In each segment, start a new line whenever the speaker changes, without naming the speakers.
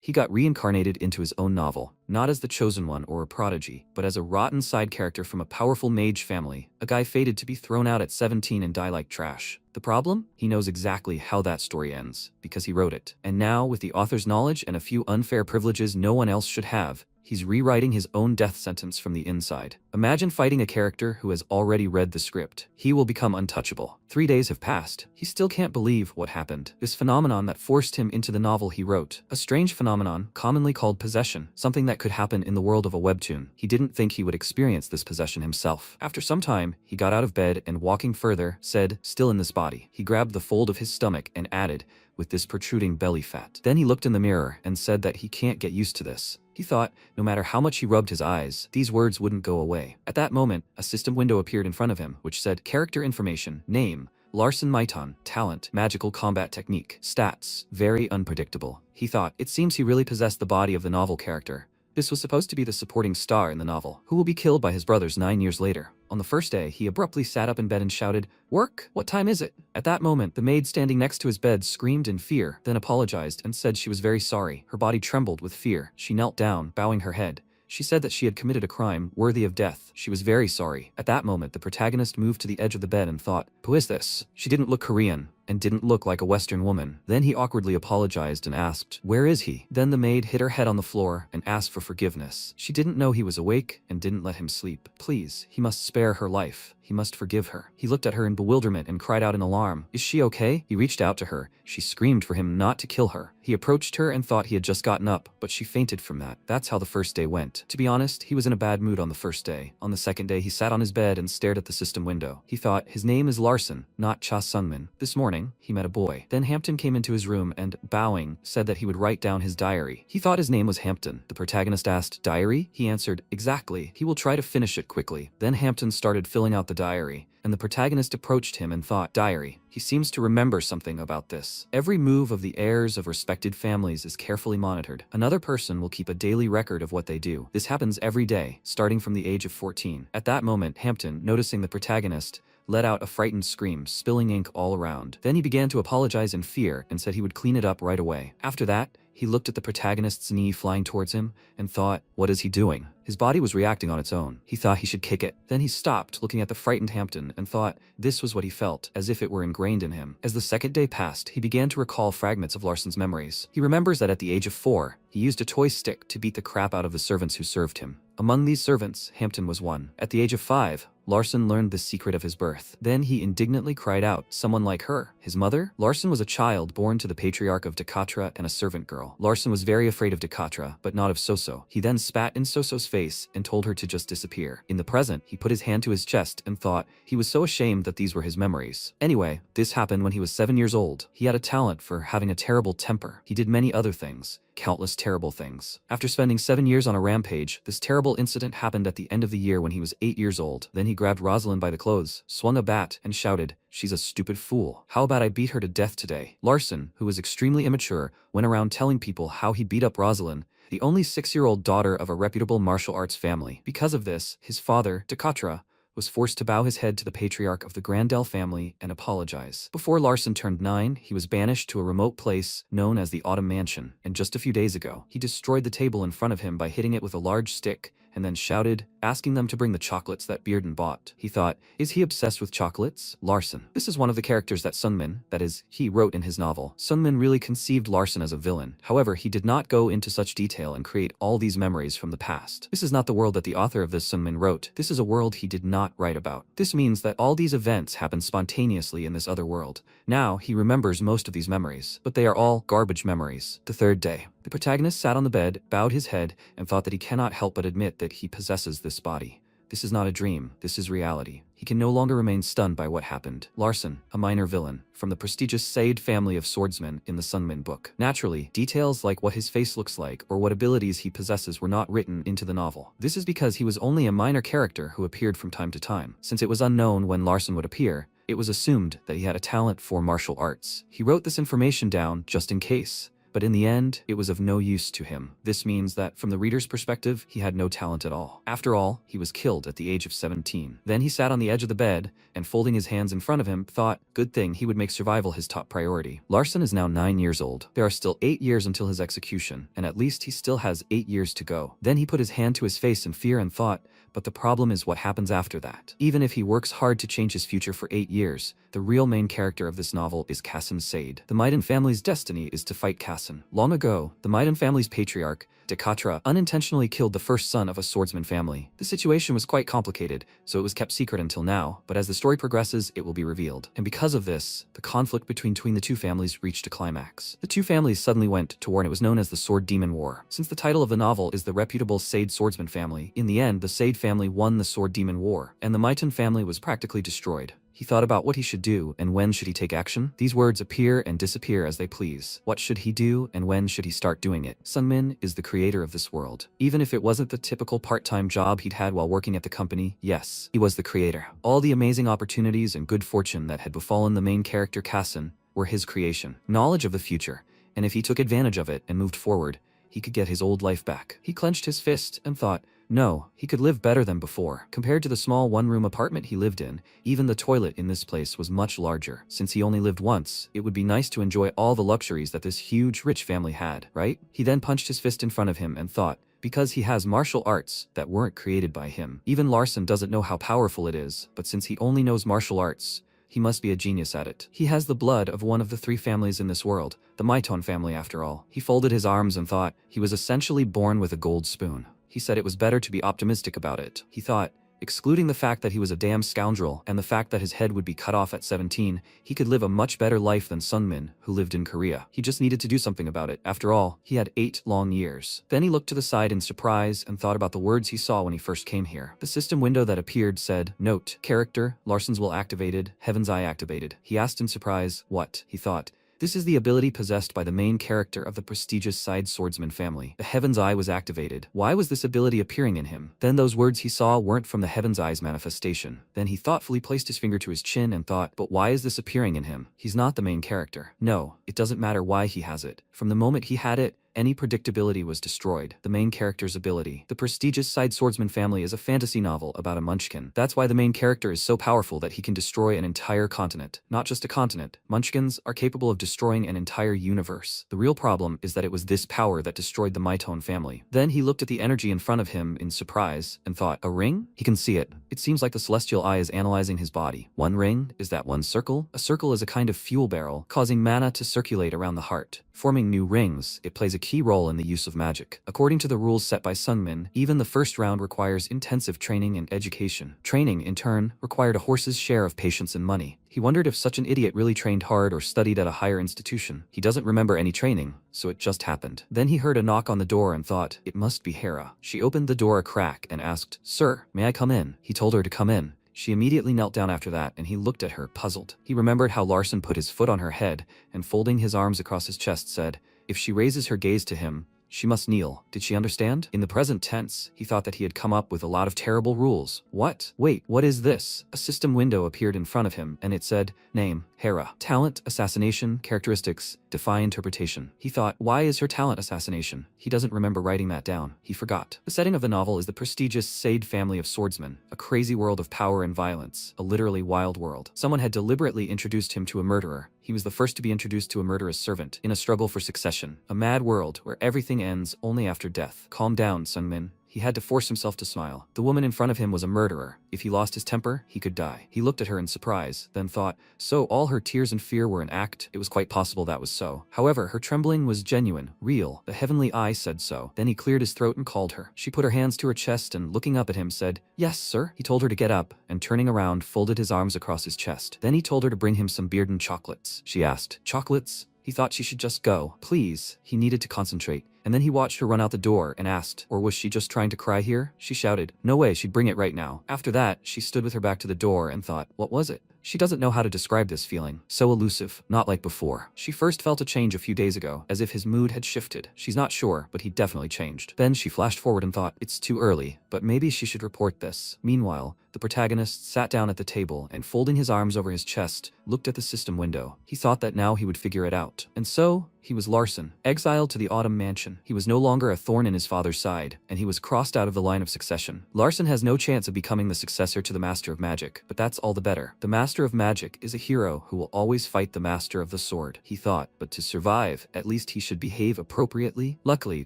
He got reincarnated into his own novel, not as the chosen one or a prodigy, but as a rotten side character from a powerful mage family, a guy fated to be thrown out at 17 and die like trash. The problem? He knows exactly how that story ends, because he wrote it. And now, with the author's knowledge and a few unfair privileges no one else should have, he's rewriting his own death sentence from the inside. Imagine fighting a character who has already read the script. He will become untouchable. 3 days have passed. He still can't believe what happened. This phenomenon that forced him into the novel he wrote. A strange phenomenon, commonly called possession. Something that could happen in the world of a webtoon. He didn't think he would experience this possession himself. After some time, he got out of bed and walking further, said, "Still in this body." He grabbed the fold of his stomach and added, "with this protruding belly fat." Then he looked in the mirror and said that he can't get used to this. He thought, no matter how much he rubbed his eyes, these words wouldn't go away. At that moment, a system window appeared in front of him, which said, "Character information, name, Larson Maitan, talent, magical combat technique, stats, very unpredictable." He thought, it seems he really possessed the body of the novel character. This was supposed to be the supporting star in the novel, who will be killed by his brothers 9 years later. On the first day, he abruptly sat up in bed and shouted, "Work? What time is it?" At that moment, the maid standing next to his bed screamed in fear, then apologized and said she was very sorry. Her body trembled with fear. She knelt down, bowing her head. She said that she had committed a crime worthy of death. She was very sorry. At that moment, the protagonist moved to the edge of the bed and thought, "Who is this?" She didn't look Korean and didn't look like a Western woman. Then he awkwardly apologized and asked, "Where is he?" Then the maid hit her head on the floor and asked for forgiveness. She didn't know he was awake and didn't let him sleep. Please, he must spare her life. He must forgive her. He looked at her in bewilderment and cried out in alarm, "Is she okay?" He reached out to her. She screamed for him not to kill her. He approached her and thought he had just gotten up, but she fainted from that. That's how the first day went. To be honest, he was in a bad mood on the first day. On the second day, he sat on his bed and stared at the system window. He thought, his name is Larson, not Cha Sungmin. This morning, he met a boy. Then Hampton came into his room and, bowing, said that he would write down his diary. He thought his name was Hampton. The protagonist asked, "Diary?" He answered, "Exactly. He will try to finish it quickly." Then Hampton started filling out the diary, and the protagonist approached him and thought, "Diary. He seems to remember something about this." Every move of the heirs of respected families is carefully monitored. Another person will keep a daily record of what they do. This happens every day, starting from the age of 14. At that moment, Hampton, noticing the protagonist, let out a frightened scream, spilling ink all around. Then he began to apologize in fear and said he would clean it up right away. After that, he looked at the protagonist's knee flying towards him and thought, what is he doing? His body was reacting on its own. He thought he should kick it. Then he stopped, looking at the frightened Hampton, and thought this was what he felt, as if it were ingrained in him. As the second day passed, he began to recall fragments of Larson's memories. He remembers that at the age of 4, he used a toy stick to beat the crap out of the servants who served him. Among these servants, Hampton was one. At the age of 5, Larson learned the secret of his birth. Then he indignantly cried out, someone like her, his mother? Larson was a child born to the patriarch of Dakatra and a servant girl. Larson was very afraid of Dakatra, but not of Soso. He then spat in Soso's face and told her to just disappear. In the present, he put his hand to his chest and thought he was so ashamed that these were his memories. Anyway, this happened when he was 7 years old. He had a talent for having a terrible temper. He did many other things. Countless terrible things. After spending 7 years on a rampage, this terrible incident happened at the end of the year when he was 8 years old. Then he grabbed Rosalind by the clothes, swung a bat, and shouted, "She's a stupid fool. How about I beat her to death today?" Larson, who was extremely immature, went around telling people how he beat up Rosalind, the only 6-year-old daughter of a reputable martial arts family. Because of this, his father, Dakatra, was forced to bow his head to the patriarch of the Grandel family and apologize. Before Larson turned 9, he was banished to a remote place known as the Autumn Mansion, and just a few days ago, he destroyed the table in front of him by hitting it with a large stick, and then shouted, asking them to bring the chocolates that Bearden bought. He thought, is he obsessed with chocolates? Larson. This is one of the characters that Sungmin, that is, he wrote in his novel. Sungmin really conceived Larson as a villain. However, he did not go into such detail and create all these memories from the past. This is not the world that the author of this Sungmin wrote. This is a world he did not write about. This means that all these events happen spontaneously in this other world. Now, he remembers most of these memories, but they are all garbage memories. The third day. The protagonist sat on the bed, bowed his head, and thought that he cannot help but admit that he possesses this body. This is not a dream, this is reality. He can no longer remain stunned by what happened. Larson, a minor villain, from the prestigious Said family of swordsmen in the Sungmin book. Naturally, details like what his face looks like or what abilities he possesses were not written into the novel. This is because he was only a minor character who appeared from time to time. Since it was unknown when Larson would appear, it was assumed that he had a talent for martial arts. He wrote this information down just in case. but in the end, it was of no use to him. This means that, from the reader's perspective, he had no talent at all. After all, he was killed at the age of 17. Then he sat on the edge of the bed, and folding his hands in front of him, thought, good thing he would make survival his top priority. Larson is now 9 years old. There are still 8 years until his execution, and at least he still has 8 years to go. Then he put his hand to his face in fear and thought, but the problem is what happens after that. Even if he works hard to change his future for 8 years, the real main character of this novel is Kassan Sade. The Maiden family's destiny is to fight Kassan. Long ago, the Maiden family's patriarch, Dekatra, unintentionally killed the first son of a swordsman family. The situation was quite complicated, so it was kept secret until now, but as the story progresses, it will be revealed. And because of this, the conflict between the two families reached a climax. The two families suddenly went to war, and it was known as the Sword Demon War. Since the title of the novel is the reputable Sade swordsman family, in the end, the Sade family won the Sword Demon War, and the Maiden family was practically destroyed. He thought about what he should do and when should he take action. These words appear and disappear as they please. What should he do and when should he start doing it? Sunmin is the creator of this world. Even if it wasn't the typical part-time job he'd had while working at the company, yes, he was the creator. All the amazing opportunities and good fortune that had befallen the main character Kassan were his creation. Knowledge of the future, and if he took advantage of it and moved forward, he could get his old life back. He clenched his fist and thought, no, he could live better than before. Compared to the small one-room apartment he lived in, even the toilet in this place was much larger. Since he only lived once, it would be nice to enjoy all the luxuries that this huge, rich family had, right? He then punched his fist in front of him and thought, because he has martial arts that weren't created by him. Even Larson doesn't know how powerful it is, but since he only knows martial arts, he must be a genius at it. He has the blood of one of the 3 families in this world, the Maiton family after all. He folded his arms and thought, he was essentially born with a gold spoon. He said it was better to be optimistic about it. He thought, excluding the fact that he was a damn scoundrel and the fact that his head would be cut off at 17, he could live a much better life than Sunmin, who lived in Korea. He just needed to do something about it. After all, he had 8 long years. Then he looked to the side in surprise and thought about the words he saw when he first came here. The system window that appeared said, note, character, Larson's will activated, Heaven's Eye activated. He asked in surprise, what? He thought, this is the ability possessed by the main character of the prestigious Side Swordsman family. The Heaven's Eye was activated. Why was this ability appearing in him? Then those words he saw weren't from the Heaven's Eye's manifestation. Then he thoughtfully placed his finger to his chin and thought, but why is this appearing in him? He's not the main character. No, it doesn't matter why he has it. From the moment he had it, any predictability was destroyed. The main character's ability. The prestigious Side Swordsman family is a fantasy novel about a munchkin. That's why the main character is so powerful that he can destroy an entire continent. Not just a continent. Munchkins are capable of destroying an entire universe. The real problem is that it was this power that destroyed the Maiton family. Then he looked at the energy in front of him in surprise and thought, a ring? He can see it. It seems like the celestial eye is analyzing his body. One ring? Is that one circle? A circle is a kind of fuel barrel, causing mana to circulate around the heart. Forming new rings, it plays a key role in the use of magic. According to the rules set by Sunmin, even the first round requires intensive training and education. Training, in turn, required a horse's share of patience and money. He wondered if such an idiot really trained hard or studied at a higher institution. He doesn't remember any training, so it just happened. Then he heard a knock on the door and thought, it must be Hera. She opened the door a crack and asked, sir, may I come in? He told her to come in. She immediately knelt down after that, and he looked at her, puzzled. He remembered how Larson put his foot on her head, and folding his arms across his chest said, if she raises her gaze to him, she must kneel. Did she understand? In the present tense, he thought that he had come up with a lot of terrible rules. What? Wait, what is this? A system window appeared in front of him, and it said, name, Hera. Talent, assassination, characteristics, defy interpretation. He thought, why is her talent assassination? He doesn't remember writing that down. He forgot. The setting of the novel is the prestigious Sade family of swordsmen, a crazy world of power and violence, a literally wild world. Someone had deliberately introduced him to a murderer. He was the first to be introduced to a murderous servant, in a struggle for succession. A mad world where everything ends only after death. Calm down, Sunmin. He had to force himself to smile. The woman in front of him was a murderer. If he lost his temper, he could die. He looked at her in surprise, then thought, so all her tears and fear were an act? It was quite possible that was so. However, her trembling was genuine, real. The heavenly eye said so. Then he cleared his throat and called her. She put her hands to her chest and, looking up at him, said, yes, sir. He told her to get up, and turning around, folded his arms across his chest. Then he told her to bring him some beard and chocolates. She asked, chocolates? He thought she should just go. Please. He needed to concentrate. And then he watched her run out the door and asked, or was she just trying to cry here? She shouted, no way, she'd bring it right now. After that, she stood with her back to the door and thought, what was it? She doesn't know how to describe this feeling. So elusive, not like before. She first felt a change a few days ago, as if his mood had shifted. She's not sure, but he definitely changed. Then she flashed forward and thought, it's too early, but maybe she should report this. Meanwhile, the The protagonist sat down at the table and, folding his arms over his chest, looked at the system window. He thought that now he would figure it out. And so, he was Larson, exiled to the Autumn Mansion. He was no longer a thorn in his father's side, and he was crossed out of the line of succession. Larson has no chance of becoming the successor to the Master of Magic, but that's all the better. The Master of Magic is a hero who will always fight the Master of the Sword, he thought, but to survive, at least he should behave appropriately. Luckily,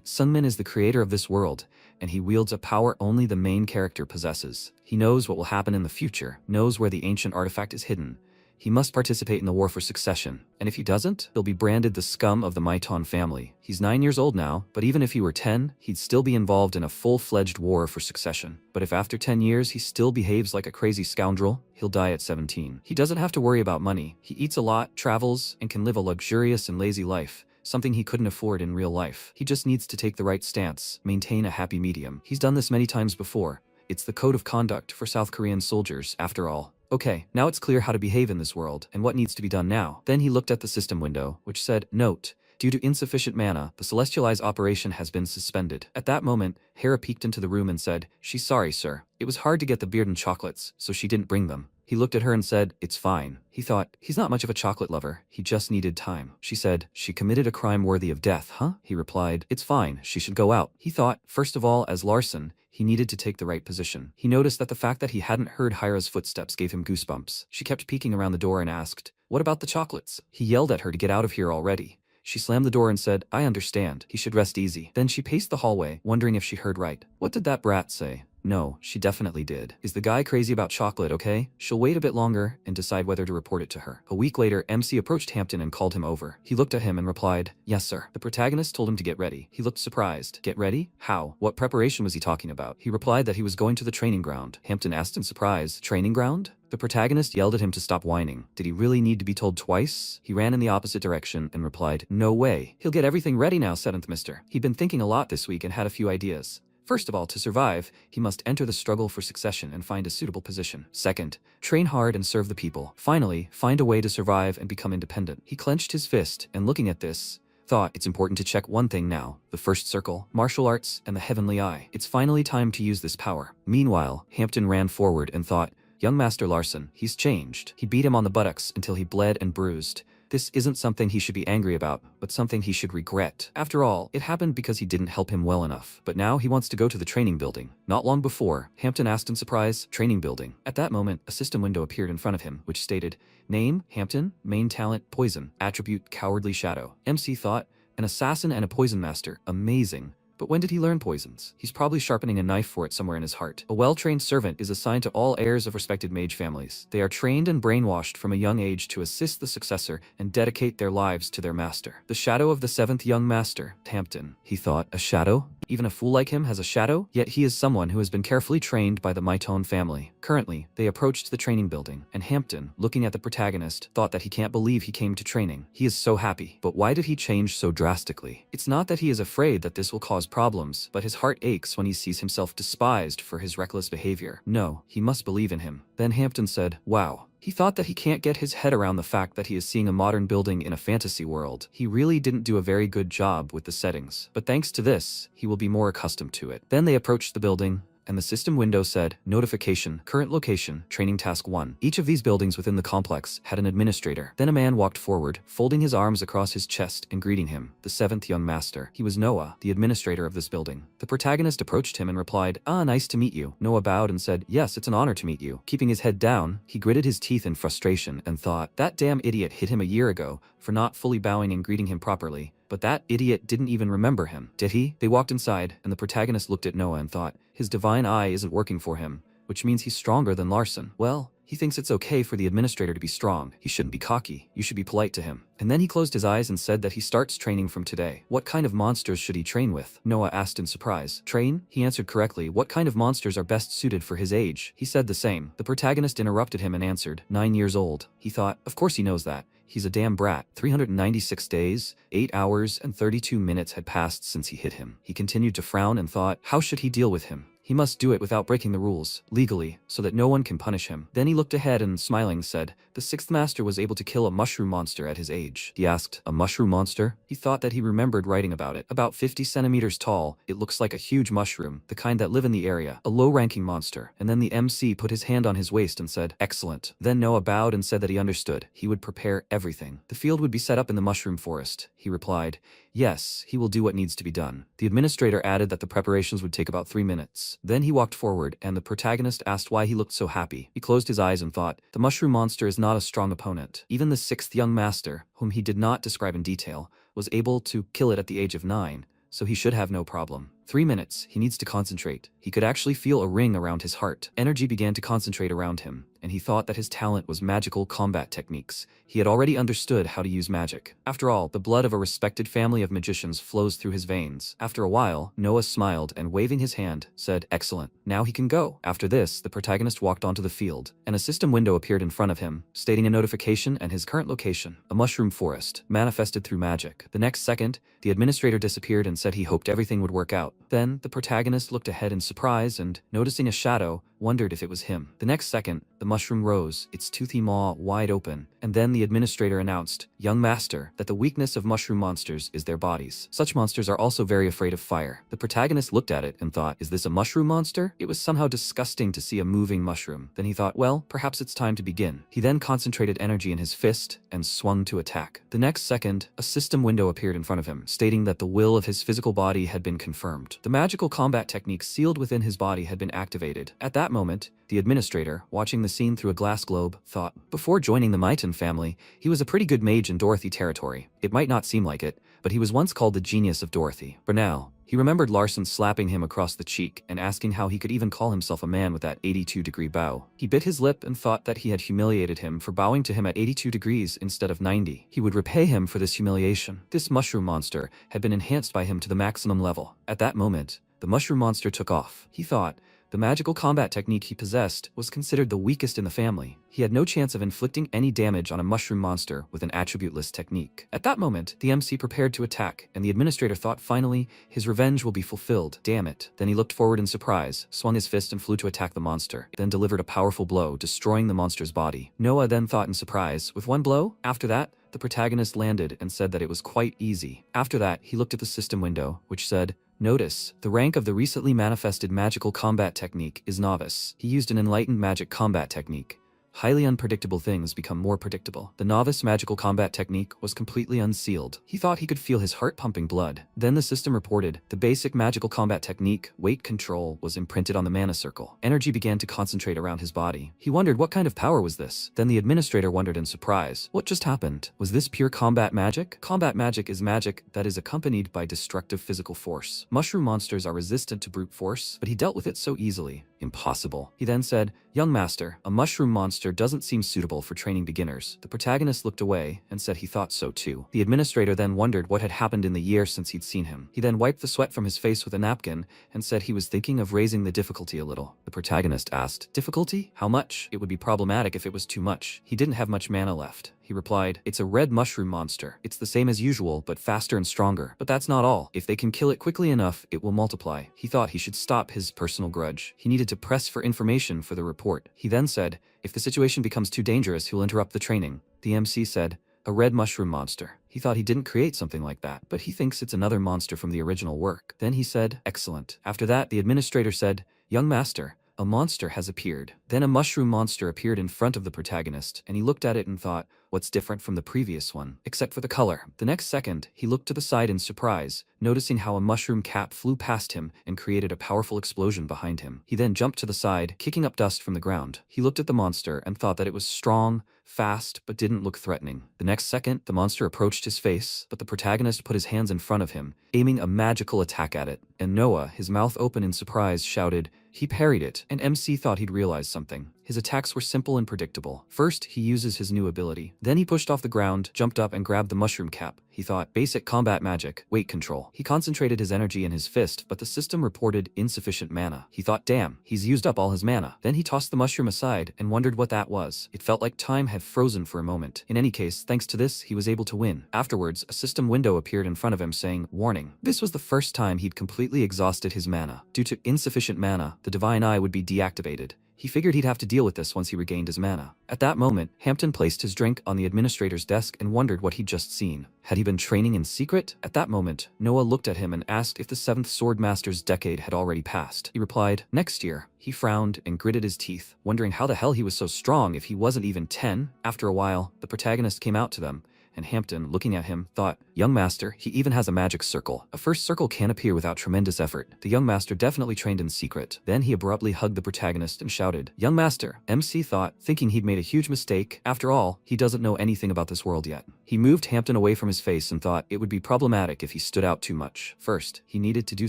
Sunmin is the creator of this world, and he wields a power only the main character possesses. He knows what will happen in the future, knows where the ancient artifact is hidden. He must participate in the war for succession, and if he doesn't, he'll be branded the scum of the Maiton family. He's 9 years old now, but even if he were 10, he'd still be involved in a full-fledged war for succession. But if after 10 years he still behaves like a crazy scoundrel, he'll die at 17. He doesn't have to worry about money. He eats a lot, travels, and can live a luxurious and lazy life, something he couldn't afford in real life. He just needs to take the right stance, maintain a happy medium. He's done this many times before. It's the code of conduct for South Korean soldiers, after all. Okay, now it's clear how to behave in this world, and what needs to be done now. Then he looked at the system window, which said, "Note, due to insufficient mana, the Celestial Eye's operation has been suspended." At that moment, Hera peeked into the room and said, "She's sorry, sir. It was hard to get the beard and chocolates, so she didn't bring them." He looked at her and said, "It's fine." He thought, he's not much of a chocolate lover, he just needed time. She said, "She committed a crime worthy of death, huh?" He replied, "It's fine, she should go out." He thought, first of all, as Larson, he needed to take the right position. He noticed that the fact that he hadn't heard Hira's footsteps gave him goosebumps. She kept peeking around the door and asked, "What about the chocolates?" He yelled at her to get out of here already. She slammed the door and said, "I understand. He should rest easy." Then she paced the hallway, wondering if she heard right. What did that brat say? No, she definitely did. Is the guy crazy about chocolate, okay? She'll wait a bit longer and decide whether to report it to her. A week later, MC approached Hampton and called him over. He looked at him and replied, "Yes, sir." The protagonist told him to get ready. He looked surprised. Get ready? How? What preparation was he talking about? He replied that he was going to the training ground. Hampton asked in surprise, "Training ground?" The protagonist yelled at him to stop whining. Did he really need to be told twice? He ran in the opposite direction and replied, "No way. He'll get everything ready now, 7th Mister." He'd been thinking a lot this week and had a few ideas. First of all, to survive, he must enter the struggle for succession and find a suitable position. Second, train hard and serve the people. Finally, find a way to survive and become independent. He clenched his fist, and looking at this, thought, it's important to check one thing now. The first circle, martial arts, and the heavenly eye. It's finally time to use this power. Meanwhile, Hampton ran forward and thought, young Master Larson, he's changed. He beat him on the buttocks until he bled and bruised. This isn't something he should be angry about, but something he should regret. After all, it happened because he didn't help him well enough. But now he wants to go to the training building. Not long before, Hampton asked in surprise, "Training building." At that moment, a system window appeared in front of him, which stated, "Name, Hampton, main talent, poison, attribute, cowardly shadow." MC thought, an assassin and a poison master, amazing. But when did he learn poisons? He's probably sharpening a knife for it somewhere in his heart. A well-trained servant is assigned to all heirs of respected mage families. They are trained and brainwashed from a young age to assist the successor and dedicate their lives to their master. The shadow of the 7th young master, Hampton. He thought, a shadow? Even a fool like him has a shadow? Yet he is someone who has been carefully trained by the Maiton family. Currently, they approached the training building, and Hampton, looking at the protagonist, thought that he can't believe he came to training. He is so happy. But why did he change so drastically? It's not that he is afraid that this will cause problems, but his heart aches when he sees himself despised for his reckless behavior. No, he must believe in him. Then Hampton said, wow. He thought that he can't get his head around the fact that he is seeing a modern building in a fantasy world. He really didn't do a very good job with the settings. But thanks to this, he will be more accustomed to it. Then they approached the building, and the system window said, notification, current location, training task 1. Each of these buildings within the complex had an administrator. Then a man walked forward, folding his arms across his chest and greeting him, the 7th young master. He was Noah, the administrator of this building. The protagonist approached him and replied, nice to meet you. Noah bowed and said, yes, it's an honor to meet you. Keeping his head down, he gritted his teeth in frustration and thought, that damn idiot hit him a year ago for not fully bowing and greeting him properly. But that idiot didn't even remember him, did he? They walked inside, and the protagonist looked at Noah and thought, his divine eye isn't working for him, which means he's stronger than Larson. Well, he thinks it's okay for the administrator to be strong. He shouldn't be cocky. You should be polite to him. And then he closed his eyes and said that he starts training from today. What kind of monsters should he train with? Noah asked in surprise. Train? He answered correctly. What kind of monsters are best suited for his age? He said the same. The protagonist interrupted him and answered, 9 years old. He thought, of course he knows that. He's a damn brat. 396 days, 8 hours, and 32 minutes had passed since he hit him. He continued to frown and thought, how should he deal with him? he must do it without breaking the rules, legally, so that no one can punish him. Then he looked ahead and, smiling, said, the 6th master was able to kill a mushroom monster at his age. He asked, a mushroom monster? He thought that he remembered writing about it. About 50 centimeters tall, it looks like a huge mushroom, the kind that live in the area, a low-ranking monster. And then the MC put his hand on his waist and said, excellent. Then Noah bowed and said that he understood. He would prepare everything. The field would be set up in the mushroom forest. He replied, yes, he will do what needs to be done. The administrator added that the preparations would take about 3 minutes. Then he walked forward, and the protagonist asked why he looked so happy. He closed his eyes and thought, the mushroom monster is not a strong opponent. Even the 6th young master, whom he did not describe in detail, was able to kill it at the age of 9, so he should have no problem. 3 minutes, he needs to concentrate. He could actually feel a ring around his heart. Energy began to concentrate around him, and he thought that his talent was magical combat techniques. He had already understood how to use magic. After all, the blood of a respected family of magicians flows through his veins. After a while, Noah smiled and, waving his hand, said, excellent. Now he can go. After this, the protagonist walked onto the field, and a system window appeared in front of him, stating a notification and his current location, a mushroom forest, manifested through magic. The next second, the administrator disappeared and said he hoped everything would work out. Then, the protagonist looked ahead in surprise and, noticing a shadow, wondered if it was him. The next second, the mushroom rose, its toothy maw wide open, and then the administrator announced, young master, that the weakness of mushroom monsters is their bodies. Such monsters are also very afraid of fire. The protagonist looked at it and thought, is this a mushroom monster? It was somehow disgusting to see a moving mushroom. Then he thought, well, perhaps it's time to begin. He then concentrated energy in his fist and swung to attack. The next second, a system window appeared in front of him, stating that the will of his physical body had been confirmed. The magical combat technique sealed within his body had been activated. At that moment, the administrator, watching the scene through a glass globe, thought, before joining the Mighton family, he was a pretty good mage in Dorothy territory. It might not seem like it, but he was once called the genius of Dorothy. For now, he remembered Larson slapping him across the cheek and asking how he could even call himself a man with that 82-degree bow. He bit his lip and thought that he had humiliated him for bowing to him at 82 degrees instead of 90. He would repay him for this humiliation. This mushroom monster had been enhanced by him to the maximum level. At that moment, the mushroom monster took off. He thought, the magical combat technique he possessed was considered the weakest in the family. He had no chance of inflicting any damage on a mushroom monster with an attributeless technique. At that moment, the MC prepared to attack, and the administrator thought finally, his revenge will be fulfilled. Damn it. Then he looked forward in surprise, swung his fist and flew to attack the monster, then delivered a powerful blow, destroying the monster's body. Noah then thought in surprise, with one blow? After that, the protagonist landed and said that it was quite easy. After that, he looked at the system window, which said, notice, the rank of the recently manifested magical combat technique is novice. He used an enlightened magic combat technique. Highly unpredictable things become more predictable. The novice magical combat technique was completely unsealed. He thought he could feel his heart pumping blood. Then the system reported, the basic magical combat technique, weight control, was imprinted on the mana circle. Energy began to concentrate around his body. He wondered what kind of power was this. Then the administrator wondered in surprise, what just happened? Was this pure combat magic? Combat magic is magic that is accompanied by destructive physical force. Mushroom monsters are resistant to brute force, but he dealt with it so easily. Impossible. He then said, young master, a mushroom monster doesn't seem suitable for training beginners. The protagonist looked away and said he thought so too. The administrator then wondered what had happened in the year since he'd seen him. He then wiped the sweat from his face with a napkin and said he was thinking of raising the difficulty a little. The protagonist asked, difficulty? How much? It would be problematic if it was too much. He didn't have much mana left. He replied, it's a red mushroom monster. It's the same as usual, but faster and stronger. But that's not all. If they can kill it quickly enough, it will multiply. He thought he should stop his personal grudge. He needed to press for information for the report. He then said, if the situation becomes too dangerous, he'll interrupt the training. The MC said, a red mushroom monster. He thought he didn't create something like that, but he thinks it's another monster from the original work. Then he said, excellent. After that, the administrator said, young master, a monster has appeared. Then a mushroom monster appeared in front of the protagonist, and he looked at it and thought, what's different from the previous one? Except for the color. The next second, he looked to the side in surprise, noticing how a mushroom cap flew past him and created a powerful explosion behind him. He then jumped to the side, kicking up dust from the ground. He looked at the monster and thought that it was strong, fast, but didn't look threatening. The next second, the monster approached his face, but the protagonist put his hands in front of him, aiming a magical attack at it. And Noah, his mouth open in surprise, shouted, he parried it, and MC thought he'd realized something. His attacks were simple and predictable. First, he uses his new ability. Then he pushed off the ground, jumped up and grabbed the mushroom cap. He thought, basic combat magic, weight control. He concentrated his energy in his fist, but the system reported insufficient mana. He thought, damn, he's used up all his mana. Then he tossed the mushroom aside and wondered what that was. It felt like time had frozen for a moment. In any case, thanks to this, he was able to win. Afterwards, a system window appeared in front of him saying, warning. This was the first time he'd completely exhausted his mana. Due to insufficient mana, the Divine Eye would be deactivated. He figured he'd have to deal with this once he regained his mana. At that moment, Hampton placed his drink on the administrator's desk and wondered what he'd just seen. Had he been training in secret? At that moment, Noah looked at him and asked if the 7th Swordmaster's decade had already passed. He replied, next year. He frowned and gritted his teeth, wondering how the hell he was so strong if he wasn't even 10. After a while, the protagonist came out to them, and Hampton, looking at him, thought, young master, he even has a magic circle. A first circle can appear without tremendous effort. The young master definitely trained in secret. Then he abruptly hugged the protagonist and shouted, young master. MC thought, thinking he'd made a huge mistake. After all, he doesn't know anything about this world yet. He moved Hampton away from his face and thought it would be problematic if he stood out too much. First, he needed to do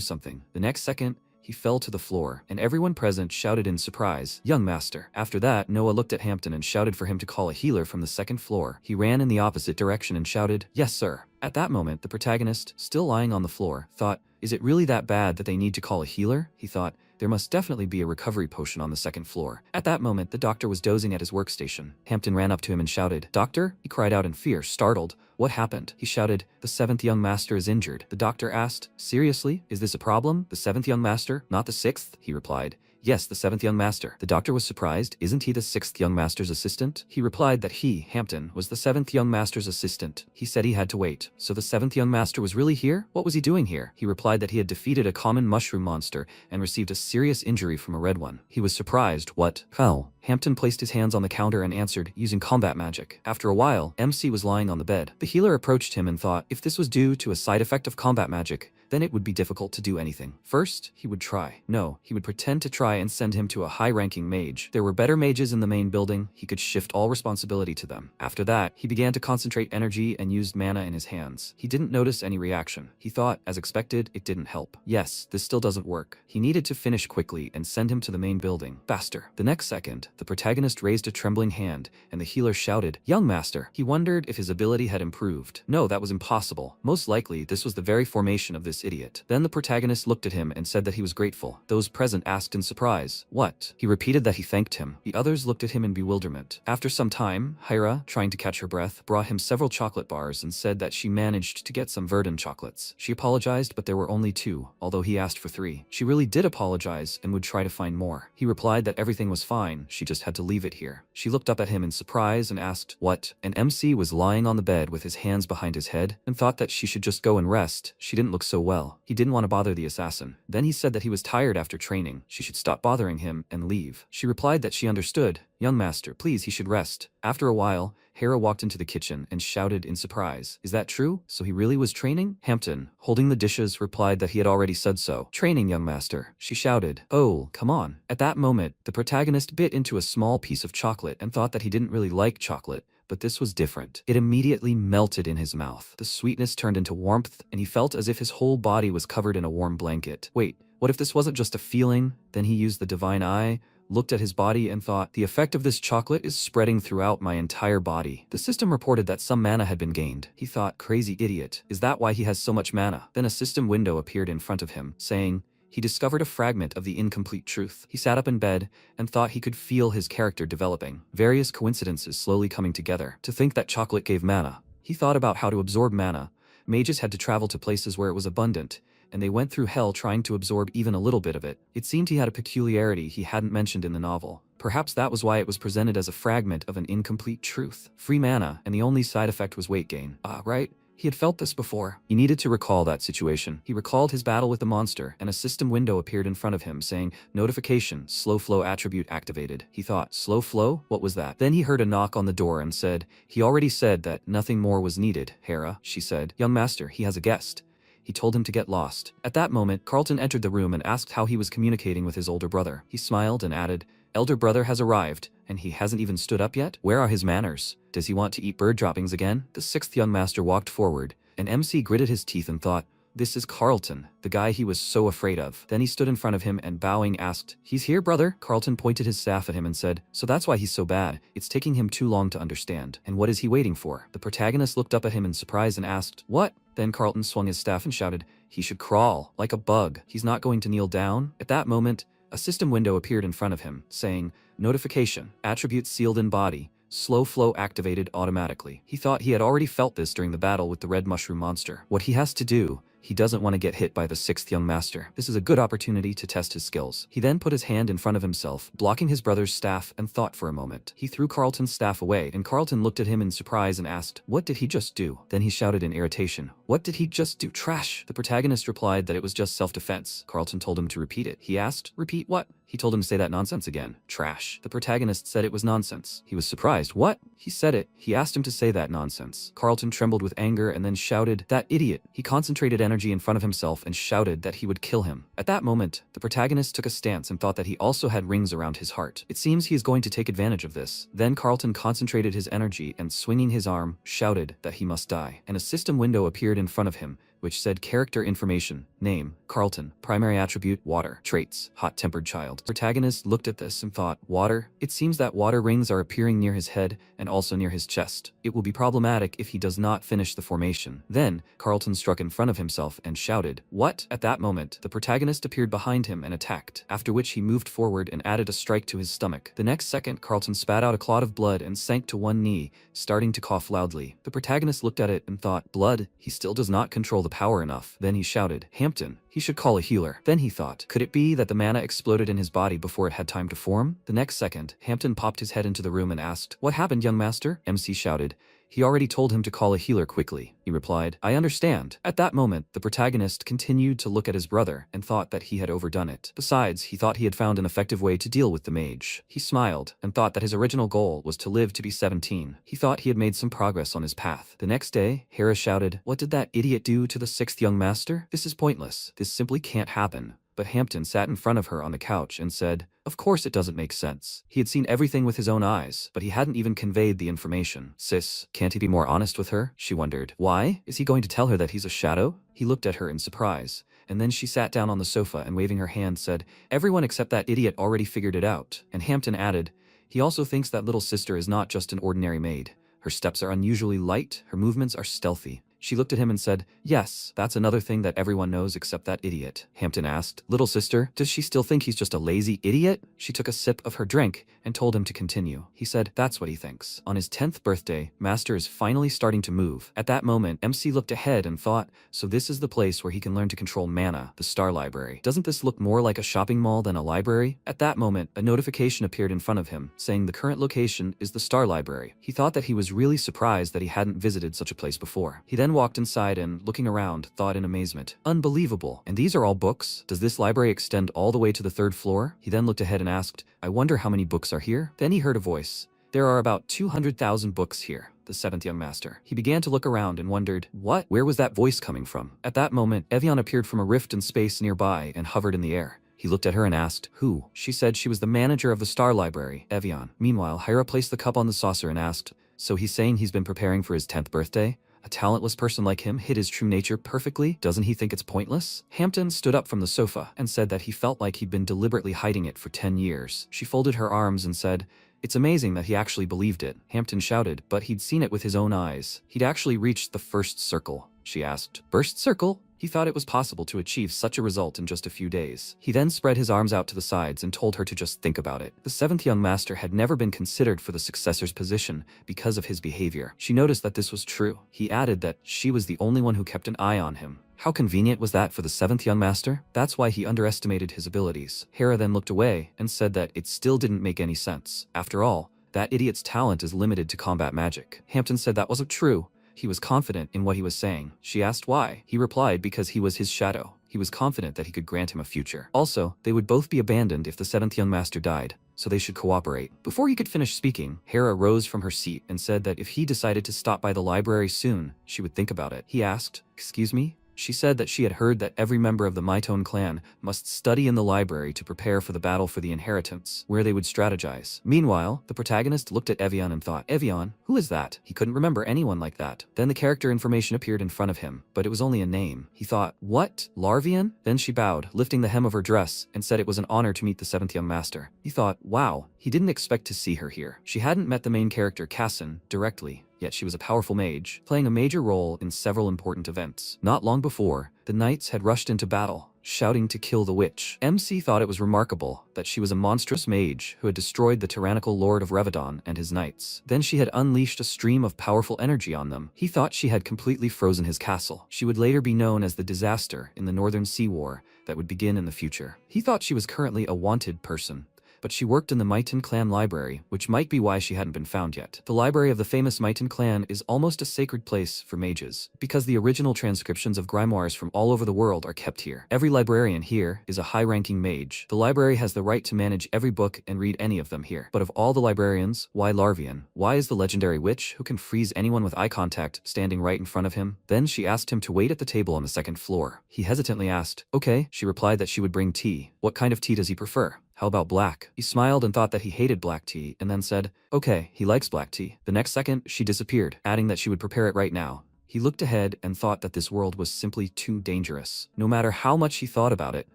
something. The next second, he fell to the floor, and everyone present shouted in surprise, young master. After that, Noah looked at Hampton and shouted for him to call a healer from the 2nd floor. He ran in the opposite direction and shouted, yes sir. At that moment, the protagonist, still lying on the floor, thought, is it really that bad that they need to call a healer? He thought, there must definitely be a recovery potion on the 2nd floor. At that moment, the doctor was dozing at his workstation. Hampton ran up to him and shouted, doctor? He cried out in fear, startled. What happened? He shouted, the 7th young master is injured. The doctor asked, seriously? Is this a problem? The 7th young master, not the 6th? He replied, yes, the 7th young master. The doctor was surprised. Isn't he the 6th young master's assistant? He replied that he, Hampton, was the 7th young master's assistant. He said he had to wait. So the 7th young master was really here? What was he doing here? He replied that he had defeated a common mushroom monster and received a serious injury from a red one. He was surprised. What? How? Hampton placed his hands on the counter and answered, using combat magic. After a while, MC was lying on the bed. The healer approached him and thought, if this was due to a side effect of combat magic, then it would be difficult to do anything. First, he would try. No, he would pretend to try and send him to a high-ranking mage. There were better mages in the main building. He could shift all responsibility to them. After that, he began to concentrate energy and used mana in his hands. He didn't notice any reaction. He thought, as expected, it didn't help. Yes, this still doesn't work. He needed to finish quickly and send him to the main building. Faster. The next second, the protagonist raised a trembling hand, and the healer shouted, young master. He wondered if his ability had improved. No, that was impossible. Most likely, this was the very formation of this idiot. Then the protagonist looked at him and said that he was grateful. Those present asked in surprise, what? He repeated that he thanked him. The others looked at him in bewilderment. After some time, Hira, trying to catch her breath, brought him several chocolate bars and said that she managed to get some Verdun chocolates. She apologized, but there were only 2, although he asked for 3. She really did apologize and would try to find more. He replied that everything was fine, she just had to leave it here. She looked up at him in surprise and asked, what? And MC was lying on the bed with his hands behind his head and thought that she should just go and rest. She didn't look so well. He didn't want to bother the assassin. Then he said that he was tired after training. She should stop bothering him and leave. She replied that she understood. Young master, please, he should rest. After a while, Hera walked into the kitchen and shouted in surprise, is that true? So he really was training? Hampton, holding the dishes, replied that he had already said so. Training, young master. She shouted, oh, come on. At that moment, the protagonist bit into a small piece of chocolate and thought that he didn't really like chocolate. But this was different. It immediately melted in his mouth. The sweetness turned into warmth, and he felt as if his whole body was covered in a warm blanket. Wait, what if this wasn't just a feeling? Then he used the Divine Eye, looked at his body and thought, the effect of this chocolate is spreading throughout my entire body. The system reported that some mana had been gained. He thought, crazy idiot. Is that why he has so much mana? Then a system window appeared in front of him, saying, he discovered a fragment of the incomplete truth. He sat up in bed and thought he could feel his character developing, various coincidences slowly coming together. To think that chocolate gave mana. He thought about how to absorb mana. Mages had to travel to places where it was abundant, and they went through hell trying to absorb even a little bit of it. It seemed he had a peculiarity he hadn't mentioned in the novel. Perhaps that was why it was presented as a fragment of an incomplete truth. Free mana, and the only side effect was weight gain. Right? He had felt this before. He needed to recall that situation. He recalled his battle with the monster, and a system window appeared in front of him saying, notification, slow flow attribute activated. He thought, slow flow? What was that? Then he heard a knock on the door and said, he already said that nothing more was needed. Hera, she said, young master, he has a guest. He told him to get lost. At that moment, Carlton entered the room and asked how he was communicating with his older brother. He smiled and added, elder brother has arrived, and he hasn't even stood up yet? Where are his manners? Does he want to eat bird droppings again? The 6th young master walked forward, and MC gritted his teeth and thought, "This is Carlton, the guy he was so afraid of." Then he stood in front of him and bowing asked, "He's here, brother?" Carlton pointed his staff at him and said, "So that's why he's so bad. It's taking him too long to understand. And what is he waiting for?" The protagonist looked up at him in surprise and asked, "What?" Then Carlton swung his staff and shouted, "He should crawl, like a bug. He's not going to kneel down." At that moment, a system window appeared in front of him, saying, "Notification, attribute sealed in body. Slow flow activated automatically." He thought he had already felt this during the battle with the red mushroom monster. What he has to do, he doesn't want to get hit by the 6th young master. This is a good opportunity to test his skills. He then put his hand in front of himself, blocking his brother's staff, and thought for a moment. He threw Carlton's staff away, and Carlton looked at him in surprise and asked, "What did he just do?" Then he shouted in irritation, "What did he just do? Trash!" The protagonist replied that it was just self-defense. Carlton told him to repeat it. He asked, "Repeat what?" He told him to say that nonsense again. Trash. The protagonist said it was nonsense. He was surprised. What? He said it. He asked him to say that nonsense. Carlton trembled with anger and then shouted, "That idiot!" He concentrated energy in front of himself and shouted that he would kill him. At that moment, the protagonist took a stance and thought that he also had rings around his heart. It seems he is going to take advantage of this. Then Carlton concentrated his energy and, swinging his arm, shouted that he must die. And a system window appeared in front of him, which said character information, name, Carlton, primary attribute, water, traits, hot-tempered child. Protagonist looked at this and thought, water? It seems that water rings are appearing near his head and also near his chest. It will be problematic if he does not finish the formation. Then, Carlton struck in front of himself and shouted, "What?" At that moment, the protagonist appeared behind him and attacked, after which he moved forward and added a strike to his stomach. The next second, Carlton spat out a clot of blood and sank to one knee, starting to cough loudly. The protagonist looked at it and thought, blood? He still does not control the power enough. Then he shouted, "Hampton, he should call a healer." Then he thought, could it be that the mana exploded in his body before it had time to form? The next second, Hampton popped his head into the room and asked, "What happened, young master?" MC shouted, "He already told him to call a healer quickly." He replied, "I understand." At that moment, the protagonist continued to look at his brother and thought that he had overdone it. Besides, he thought he had found an effective way to deal with the mage. He smiled and thought that his original goal was to live to be 17. He thought he had made some progress on his path. The next day, Hera shouted, "What did that idiot do to the 6th young master? This is pointless. This simply can't happen." But Hampton sat in front of her on the couch and said, "Of course it doesn't make sense." He had seen everything with his own eyes, but he hadn't even conveyed the information. "Sis, can't he be more honest with her?" she wondered. "Why? Is he going to tell her that he's a shadow?" He looked at her in surprise, and then she sat down on the sofa and waving her hand said, "Everyone except that idiot already figured it out." And Hampton added, "He also thinks that little sister is not just an ordinary maid. Her steps are unusually light, her movements are stealthy." She looked at him and said, "Yes, that's another thing that everyone knows except that idiot." Hampton asked, "Little sister, does she still think he's just a lazy idiot?" She took a sip of her drink and told him to continue. He said, "That's what he thinks. On his 10th birthday, Master is finally starting to move." At that moment, MC looked ahead and thought, so this is the place where he can learn to control mana, the Star Library. Doesn't this look more like a shopping mall than a library? At that moment, a notification appeared in front of him, saying the current location is the Star Library. He thought that he was really surprised that he hadn't visited such a place before. He then walked inside and, looking around, thought in amazement, "Unbelievable. And these are all books? Does this library extend all the way to the 3rd floor?" He then looked ahead and asked, "I wonder how many books are here?" Then he heard a voice. "There are about 200,000 books here, the 7th young master." He began to look around and wondered, what? Where was that voice coming from? At that moment, Evian appeared from a rift in space nearby and hovered in the air. He looked at her and asked, "Who?" She said she was the manager of the Star Library, Evian. Meanwhile, Hera placed the cup on the saucer and asked, "So he's saying he's been preparing for his 10th birthday? A talentless person like him hid his true nature perfectly? Doesn't he think it's pointless?" Hampton stood up from the sofa and said that he felt like he'd been deliberately hiding it for 10 years. She folded her arms and said, "It's amazing that he actually believed it." Hampton shouted, but he'd seen it with his own eyes. He'd actually reached the 1st circle. She asked, "First circle?" He thought it was possible to achieve such a result in just a few days. He then spread his arms out to the sides and told her to just think about it. The 7th young master had never been considered for the successor's position because of his behavior. She noticed that this was true. He added that she was the only one who kept an eye on him. How convenient was that for the 7th young master? That's why he underestimated his abilities. Hera then looked away and said that it still didn't make any sense. After all, that idiot's talent is limited to combat magic. Hampton said that wasn't true. He was confident in what he was saying. She asked why. He replied because he was his shadow. He was confident that he could grant him a future. Also, they would both be abandoned if the 7th young master died, so they should cooperate. Before he could finish speaking, Hera rose from her seat and said that if he decided to stop by the library soon, she would think about it. He asked, "Excuse me? She said that she had heard that every member of the Mitone clan must study in the library to prepare for the battle for the inheritance, where they would strategize. Meanwhile, the protagonist looked at Evian and thought, Evian, who is that? He couldn't remember anyone like that. Then the character information appeared in front of him, but it was only a name. He thought, what? Larvian? Then she bowed, lifting the hem of her dress, and said it was an honor to meet the 7th young master. He thought, wow, he didn't expect to see her here. She hadn't met the main character, Casson, directly, yet she was a powerful mage, playing a major role in several important events. Not long before, the knights had rushed into battle, shouting to kill the witch. MC thought it was remarkable that she was a monstrous mage who had destroyed the tyrannical lord of Revadon and his knights. Then she had unleashed a stream of powerful energy on them. He thought she had completely frozen his castle. She would later be known as the disaster in the Northern Sea War that would begin in the future. He thought she was currently a wanted person, but she worked in the Mitone clan library, which might be why she hadn't been found yet. The library of the famous Mitone clan is almost a sacred place for mages, because the original transcriptions of grimoires from all over the world are kept here. Every librarian here is a high-ranking mage. The library has the right to manage every book and read any of them here. But of all the librarians, why Larvian? Why is the legendary witch who can freeze anyone with eye contact standing right in front of him? Then she asked him to wait at the table on the 2nd floor. He hesitantly asked, okay. She replied that she would bring tea. What kind of tea does he prefer? How about black? He smiled and thought that he hated black tea, and then said, okay, he likes black tea. The next second, she disappeared, adding that she would prepare it right now. He looked ahead and thought that this world was simply too dangerous. No matter how much he thought about it,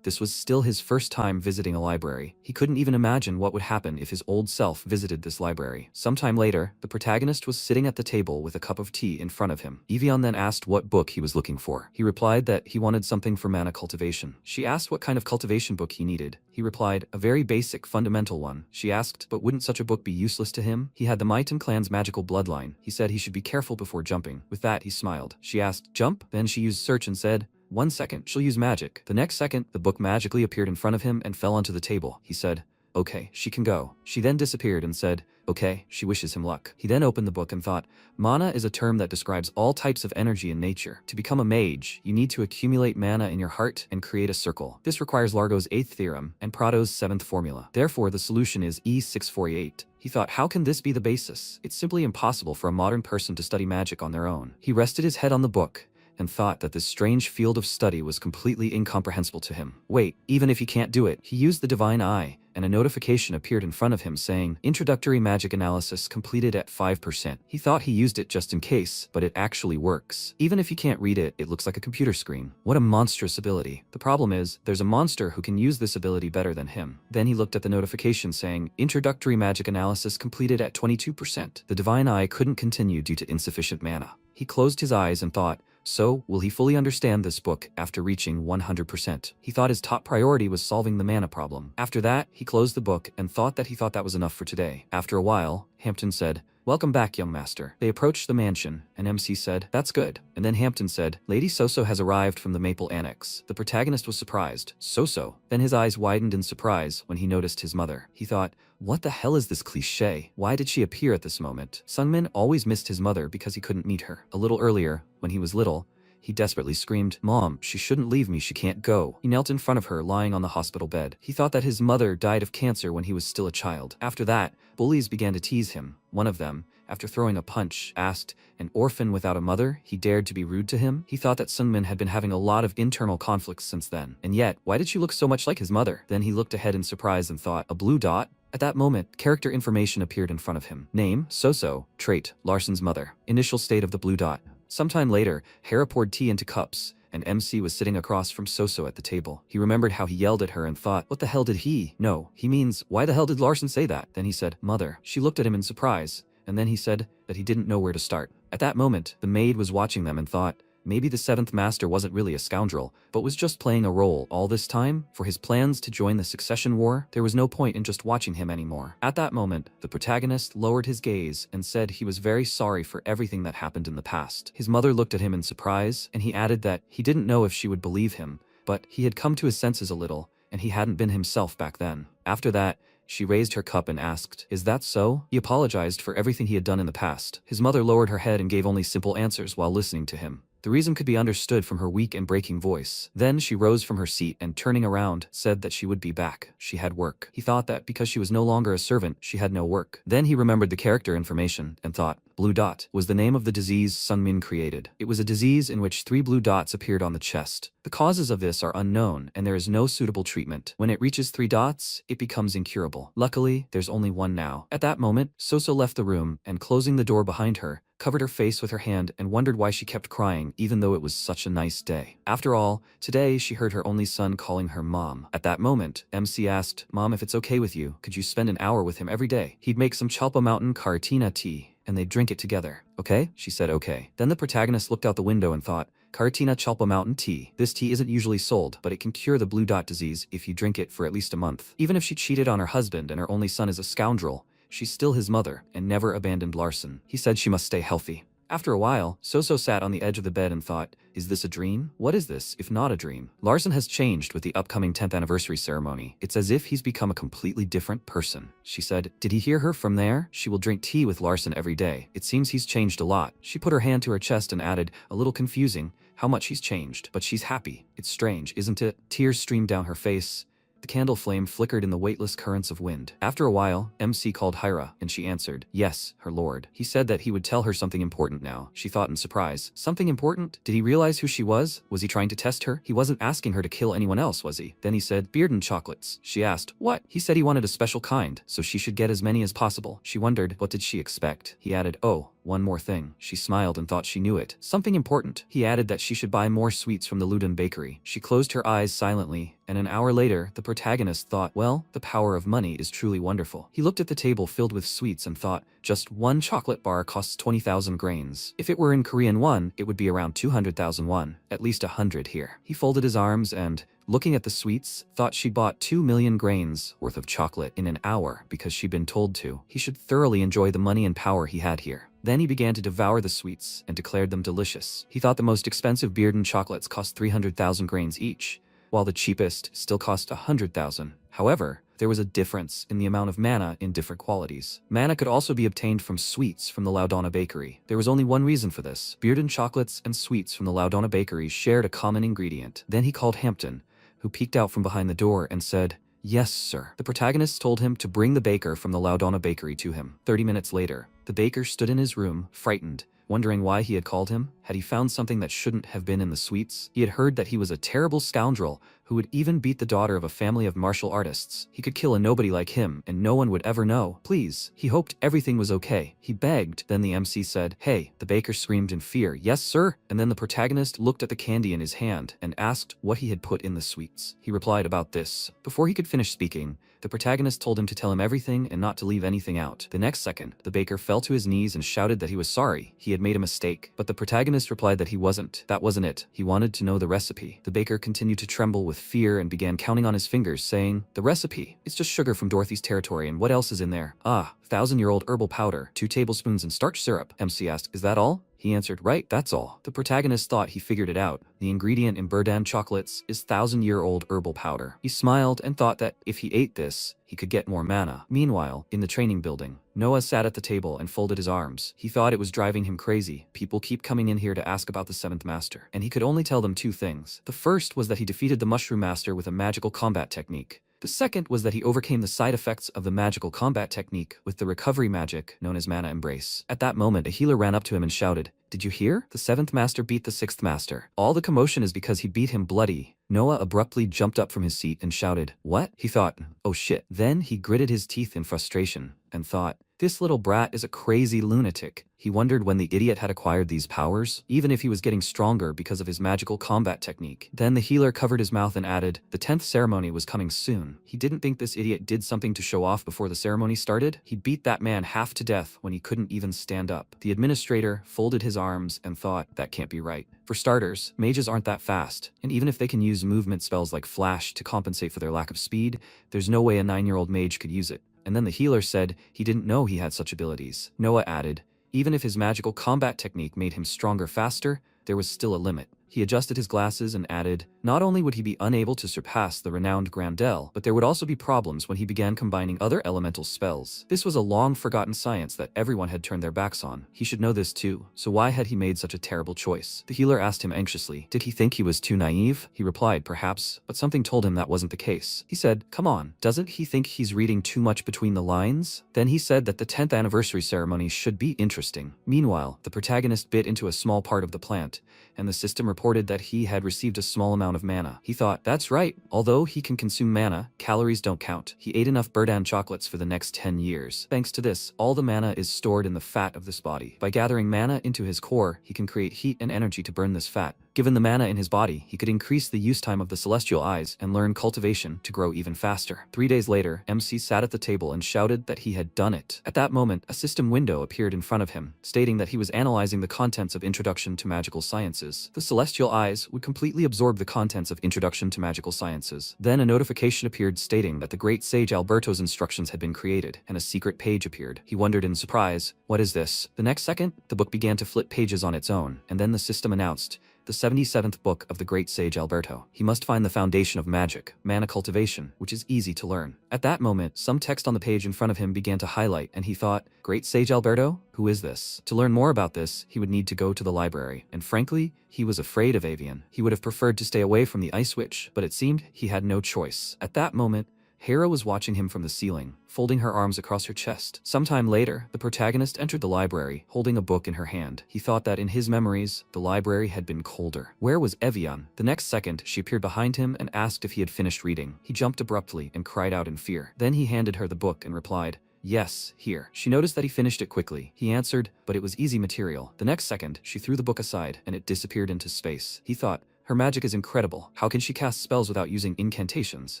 this was still his first time visiting a library. He couldn't even imagine what would happen if his old self visited this library. Sometime later, the protagonist was sitting at the table with a cup of tea in front of him. Evian then asked what book he was looking for. He replied that he wanted something for mana cultivation. She asked what kind of cultivation book he needed. He replied, a very basic, fundamental one. She asked, but wouldn't such a book be useless to him? He had the Mitone clan's magical bloodline. He said he should be careful before jumping. With that, he smiled. She asked, jump? Then she used search and said, 1 second, she'll use magic. The next second, the book magically appeared in front of him and fell onto the table. He said, okay, she can go. She then disappeared and said, okay, she wishes him luck. He then opened the book and thought, mana is a term that describes all types of energy in nature. To become a mage, you need to accumulate mana in your heart and create a circle. This requires Largo's 8th theorem and Prado's 7th formula. Therefore, the solution is E648. He thought, how can this be the basis? It's simply impossible for a modern person to study magic on their own. He rested his head on the book and thought that this strange field of study was completely incomprehensible to him. Wait, even if he can't do it, he used the divine eye, and a notification appeared in front of him saying, introductory magic analysis completed at 5%. He thought he used it just in case, but it actually works. Even if he can't read it, it looks like a computer screen. What a monstrous ability. The problem is, there's a monster who can use this ability better than him. Then he looked at the notification saying, introductory magic analysis completed at 22%. The divine eye couldn't continue due to insufficient mana. He closed his eyes and thought, so, will he fully understand this book after reaching 100%? He thought his top priority was solving the mana problem. After that, he closed the book and thought that was enough for today. After a while, Hampton said, welcome back, young master. They approached the mansion, and MC said, that's good. And then Hampton said, Lady Soso has arrived from the Maple Annex. The protagonist was surprised. Soso. Then his eyes widened in surprise when he noticed his mother. He thought, what the hell is this cliché? Why did she appear at this moment? Sungmin always missed his mother because he couldn't meet her. A little earlier, when he was little, he desperately screamed, Mom, she shouldn't leave me, she can't go. He knelt in front of her, lying on the hospital bed. He thought that his mother died of cancer when he was still a child. After that, bullies began to tease him. One of them, after throwing a punch, asked, an orphan without a mother? He dared to be rude to him? He thought that Sungmin had been having a lot of internal conflicts since then. And yet, why did she look so much like his mother? Then he looked ahead in surprise and thought, a blue dot? At that moment, character information appeared in front of him. Name, Soso. Trait, Larson's mother. Initial state of the blue dot. Sometime later, Hera poured tea into cups, and MC was sitting across from Soso at the table. He remembered how he yelled at her and thought, what the hell did he? No, he means, why the hell did Larson say that? Then he said, Mother. She looked at him in surprise, and then he said that he didn't know where to start. At that moment, the maid was watching them and thought, maybe the 7th master wasn't really a scoundrel, but was just playing a role all this time. For his plans to join the succession war, there was no point in just watching him anymore. At that moment, the protagonist lowered his gaze and said he was very sorry for everything that happened in the past. His mother looked at him in surprise, and he added that he didn't know if she would believe him, but he had come to his senses a little, and he hadn't been himself back then. After that, she raised her cup and asked, is that so? He apologized for everything he had done in the past. His mother lowered her head and gave only simple answers while listening to him. The reason could be understood from her weak and breaking voice. Then she rose from her seat and, turning around, said that she would be back. She had work. He thought that because she was no longer a servant, she had no work. Then he remembered the character information and thought, Blue dot was the name of the disease Sunmin created. It was a disease in which 3 blue dots appeared on the chest. The causes of this are unknown and there is no suitable treatment. When it reaches 3 dots, it becomes incurable. Luckily, there's only one now. At that moment, Soso left the room and closing the door behind her, covered her face with her hand and wondered why she kept crying even though it was such a nice day. After all, today she heard her only son calling her mom. At that moment, MC asked, "Mom, if it's okay with you, could you spend an hour with him every day? He'd make some Chalpa Mountain Caratina tea, and they'd drink it together." "Okay?" She said okay. Then the protagonist looked out the window and thought, Caratina Chalpa Mountain tea. This tea isn't usually sold, but it can cure the blue dot disease if you drink it for at least a month. Even if she cheated on her husband and her only son is a scoundrel, she's still his mother and never abandoned Larson. He said she must stay healthy. After a while, Soso sat on the edge of the bed and thought, is this a dream? What is this, if not a dream? Larson has changed with the upcoming 10th anniversary ceremony. It's as if he's become a completely different person. She said, did he hear her from there? She will drink tea with Larson every day. It seems he's changed a lot. She put her hand to her chest and added, a little confusing, how much he's changed. But she's happy. It's strange, isn't it? Tears streamed down her face. The candle flame flickered in the weightless currents of wind. After a while, MC called Hyra, and she answered, yes, her lord. He said that he would tell her something important now. She thought in surprise. Something important? Did he realize who she was? Was he trying to test her? He wasn't asking her to kill anyone else, was he? Then he said, beard and chocolates. She asked, what? He said he wanted a special kind, so she should get as many as possible. She wondered, what did she expect? He added, oh, one more thing. She smiled and thought she knew it. Something important. He added that she should buy more sweets from the Ludon bakery. She closed her eyes silently, and an hour later, the protagonist thought, well, the power of money is truly wonderful. He looked at the table filled with sweets and thought, just one chocolate bar costs 20,000 grains. If it were in Korean won, it would be around 200,000 won, at least 100 here. He folded his arms and, looking at the sweets, thought she'd bought 2 million grains worth of chocolate in an hour because she'd been told to. He should thoroughly enjoy the money and power he had here. Then he began to devour the sweets and declared them delicious. He thought the most expensive Bearden chocolates cost 300,000 grains each, while the cheapest still cost 100,000. However, there was a difference in the amount of mana in different qualities. Mana could also be obtained from sweets from the Laudona bakery. There was only one reason for this. Bearden chocolates and sweets from the Laudona bakery shared a common ingredient. Then he called Hampton, who peeked out from behind the door and said, yes, sir. The protagonist told him to bring the baker from the Laudona bakery to him. 30 minutes later, the baker stood in his room, frightened, wondering why he had called him. Had he found something that shouldn't have been in the sweets? He had heard that he was a terrible scoundrel who would even beat the daughter of a family of martial artists. He could kill a nobody like him, and no one would ever know. Please. He hoped everything was okay. He begged. Then the MC said, hey. The baker screamed in fear, yes, sir. And then the protagonist looked at the candy in his hand and asked what he had put in the sweets. He replied about this. Before he could finish speaking, the protagonist told him to tell him everything and not to leave anything out. The next second, the baker fell to his knees and shouted that he was sorry. He had made a mistake. But the protagonist replied that he wasn't. That wasn't it. He wanted to know the recipe. The baker continued to tremble with fear and began counting on his fingers, saying, the recipe. It's just sugar from Dorothy's territory, and what else is in there? Ah, 1,000-year-old herbal powder, 2 tablespoons and starch syrup. MC asked, is that all? He answered, right, that's all. The protagonist thought he figured it out. The ingredient in Burdan chocolates is 1,000-year-old herbal powder. He smiled and thought that if he ate this, he could get more mana. Meanwhile, in the training building, Noah sat at the table and folded his arms. He thought it was driving him crazy. People keep coming in here to ask about the 7th Master, and he could only tell them 2 things. The first was that he defeated the Mushroom Master with a magical combat technique. The second was that he overcame the side effects of the magical combat technique with the recovery magic known as Mana Embrace. At that moment, a healer ran up to him and shouted, did you hear? The 7th Master beat the 6th Master. All the commotion is because he beat him bloody. Noah abruptly jumped up from his seat and shouted, what? He thought, oh shit. Then he gritted his teeth in frustration and thought, this little brat is a crazy lunatic. He wondered when the idiot had acquired these powers, even if he was getting stronger because of his magical combat technique. Then the healer covered his mouth and added, the 10th ceremony was coming soon. He didn't think this idiot did something to show off before the ceremony started. He beat that man half to death when he couldn't even stand up. The administrator folded his arms and thought, that can't be right. For starters, mages aren't that fast, and even if they can use movement spells like Flash to compensate for their lack of speed, there's no way a 9-year-old mage could use it. And then the healer said he didn't know he had such abilities. Noah added, even if his magical combat technique made him stronger faster, there was still a limit. He adjusted his glasses and added, not only would he be unable to surpass the renowned Grandel, but there would also be problems when he began combining other elemental spells. This was a long-forgotten science that everyone had turned their backs on. He should know this too, so why had he made such a terrible choice? The healer asked him anxiously. Did he think he was too naive? He replied, perhaps, but something told him that wasn't the case. He said, come on, doesn't he think he's reading too much between the lines? Then he said that the 10th anniversary ceremony should be interesting. Meanwhile, the protagonist bit into a small part of the plant, and the system reported that he had received a small amount of mana. He thought, that's right, although he can consume mana, calories don't count. He ate enough Burdan chocolates for the next 10 years. Thanks to this, all the mana is stored in the fat of this body. By gathering mana into his core, he can create heat and energy to burn this fat. Given the mana in his body, he could increase the use time of the celestial eyes and learn cultivation to grow even faster. 3 days later, MC sat at the table and shouted that he had done it. At that moment, a system window appeared in front of him, stating that he was analyzing the contents of Introduction to Magical Sciences. The celestial eyes would completely absorb the contents of Introduction to Magical Sciences. Then a notification appeared stating that the great sage Alberto's instructions had been created, and a secret page appeared. He wondered in surprise, what is this? The next second, the book began to flip pages on its own, and then the system announced, the 77th book of the great sage Alberto. He must find the foundation of magic, mana cultivation, which is easy to learn. At that moment, some text on the page in front of him began to highlight, and he thought, great sage Alberto? Who is this? To learn more about this, he would need to go to the library, and frankly, he was afraid of Avian. He would have preferred to stay away from the Ice Witch, but it seemed he had no choice. At that moment, Hera was watching him from the ceiling, folding her arms across her chest. Sometime later, the protagonist entered the library, holding a book in her hand. He thought that in his memories, the library had been colder. Where was Evian? The next second, she appeared behind him and asked if he had finished reading. He jumped abruptly and cried out in fear. Then he handed her the book and replied, yes, here. She noticed that he finished it quickly. He answered, but it was easy material. The next second, she threw the book aside, and it disappeared into space. He thought, her magic is incredible. How can she cast spells without using incantations?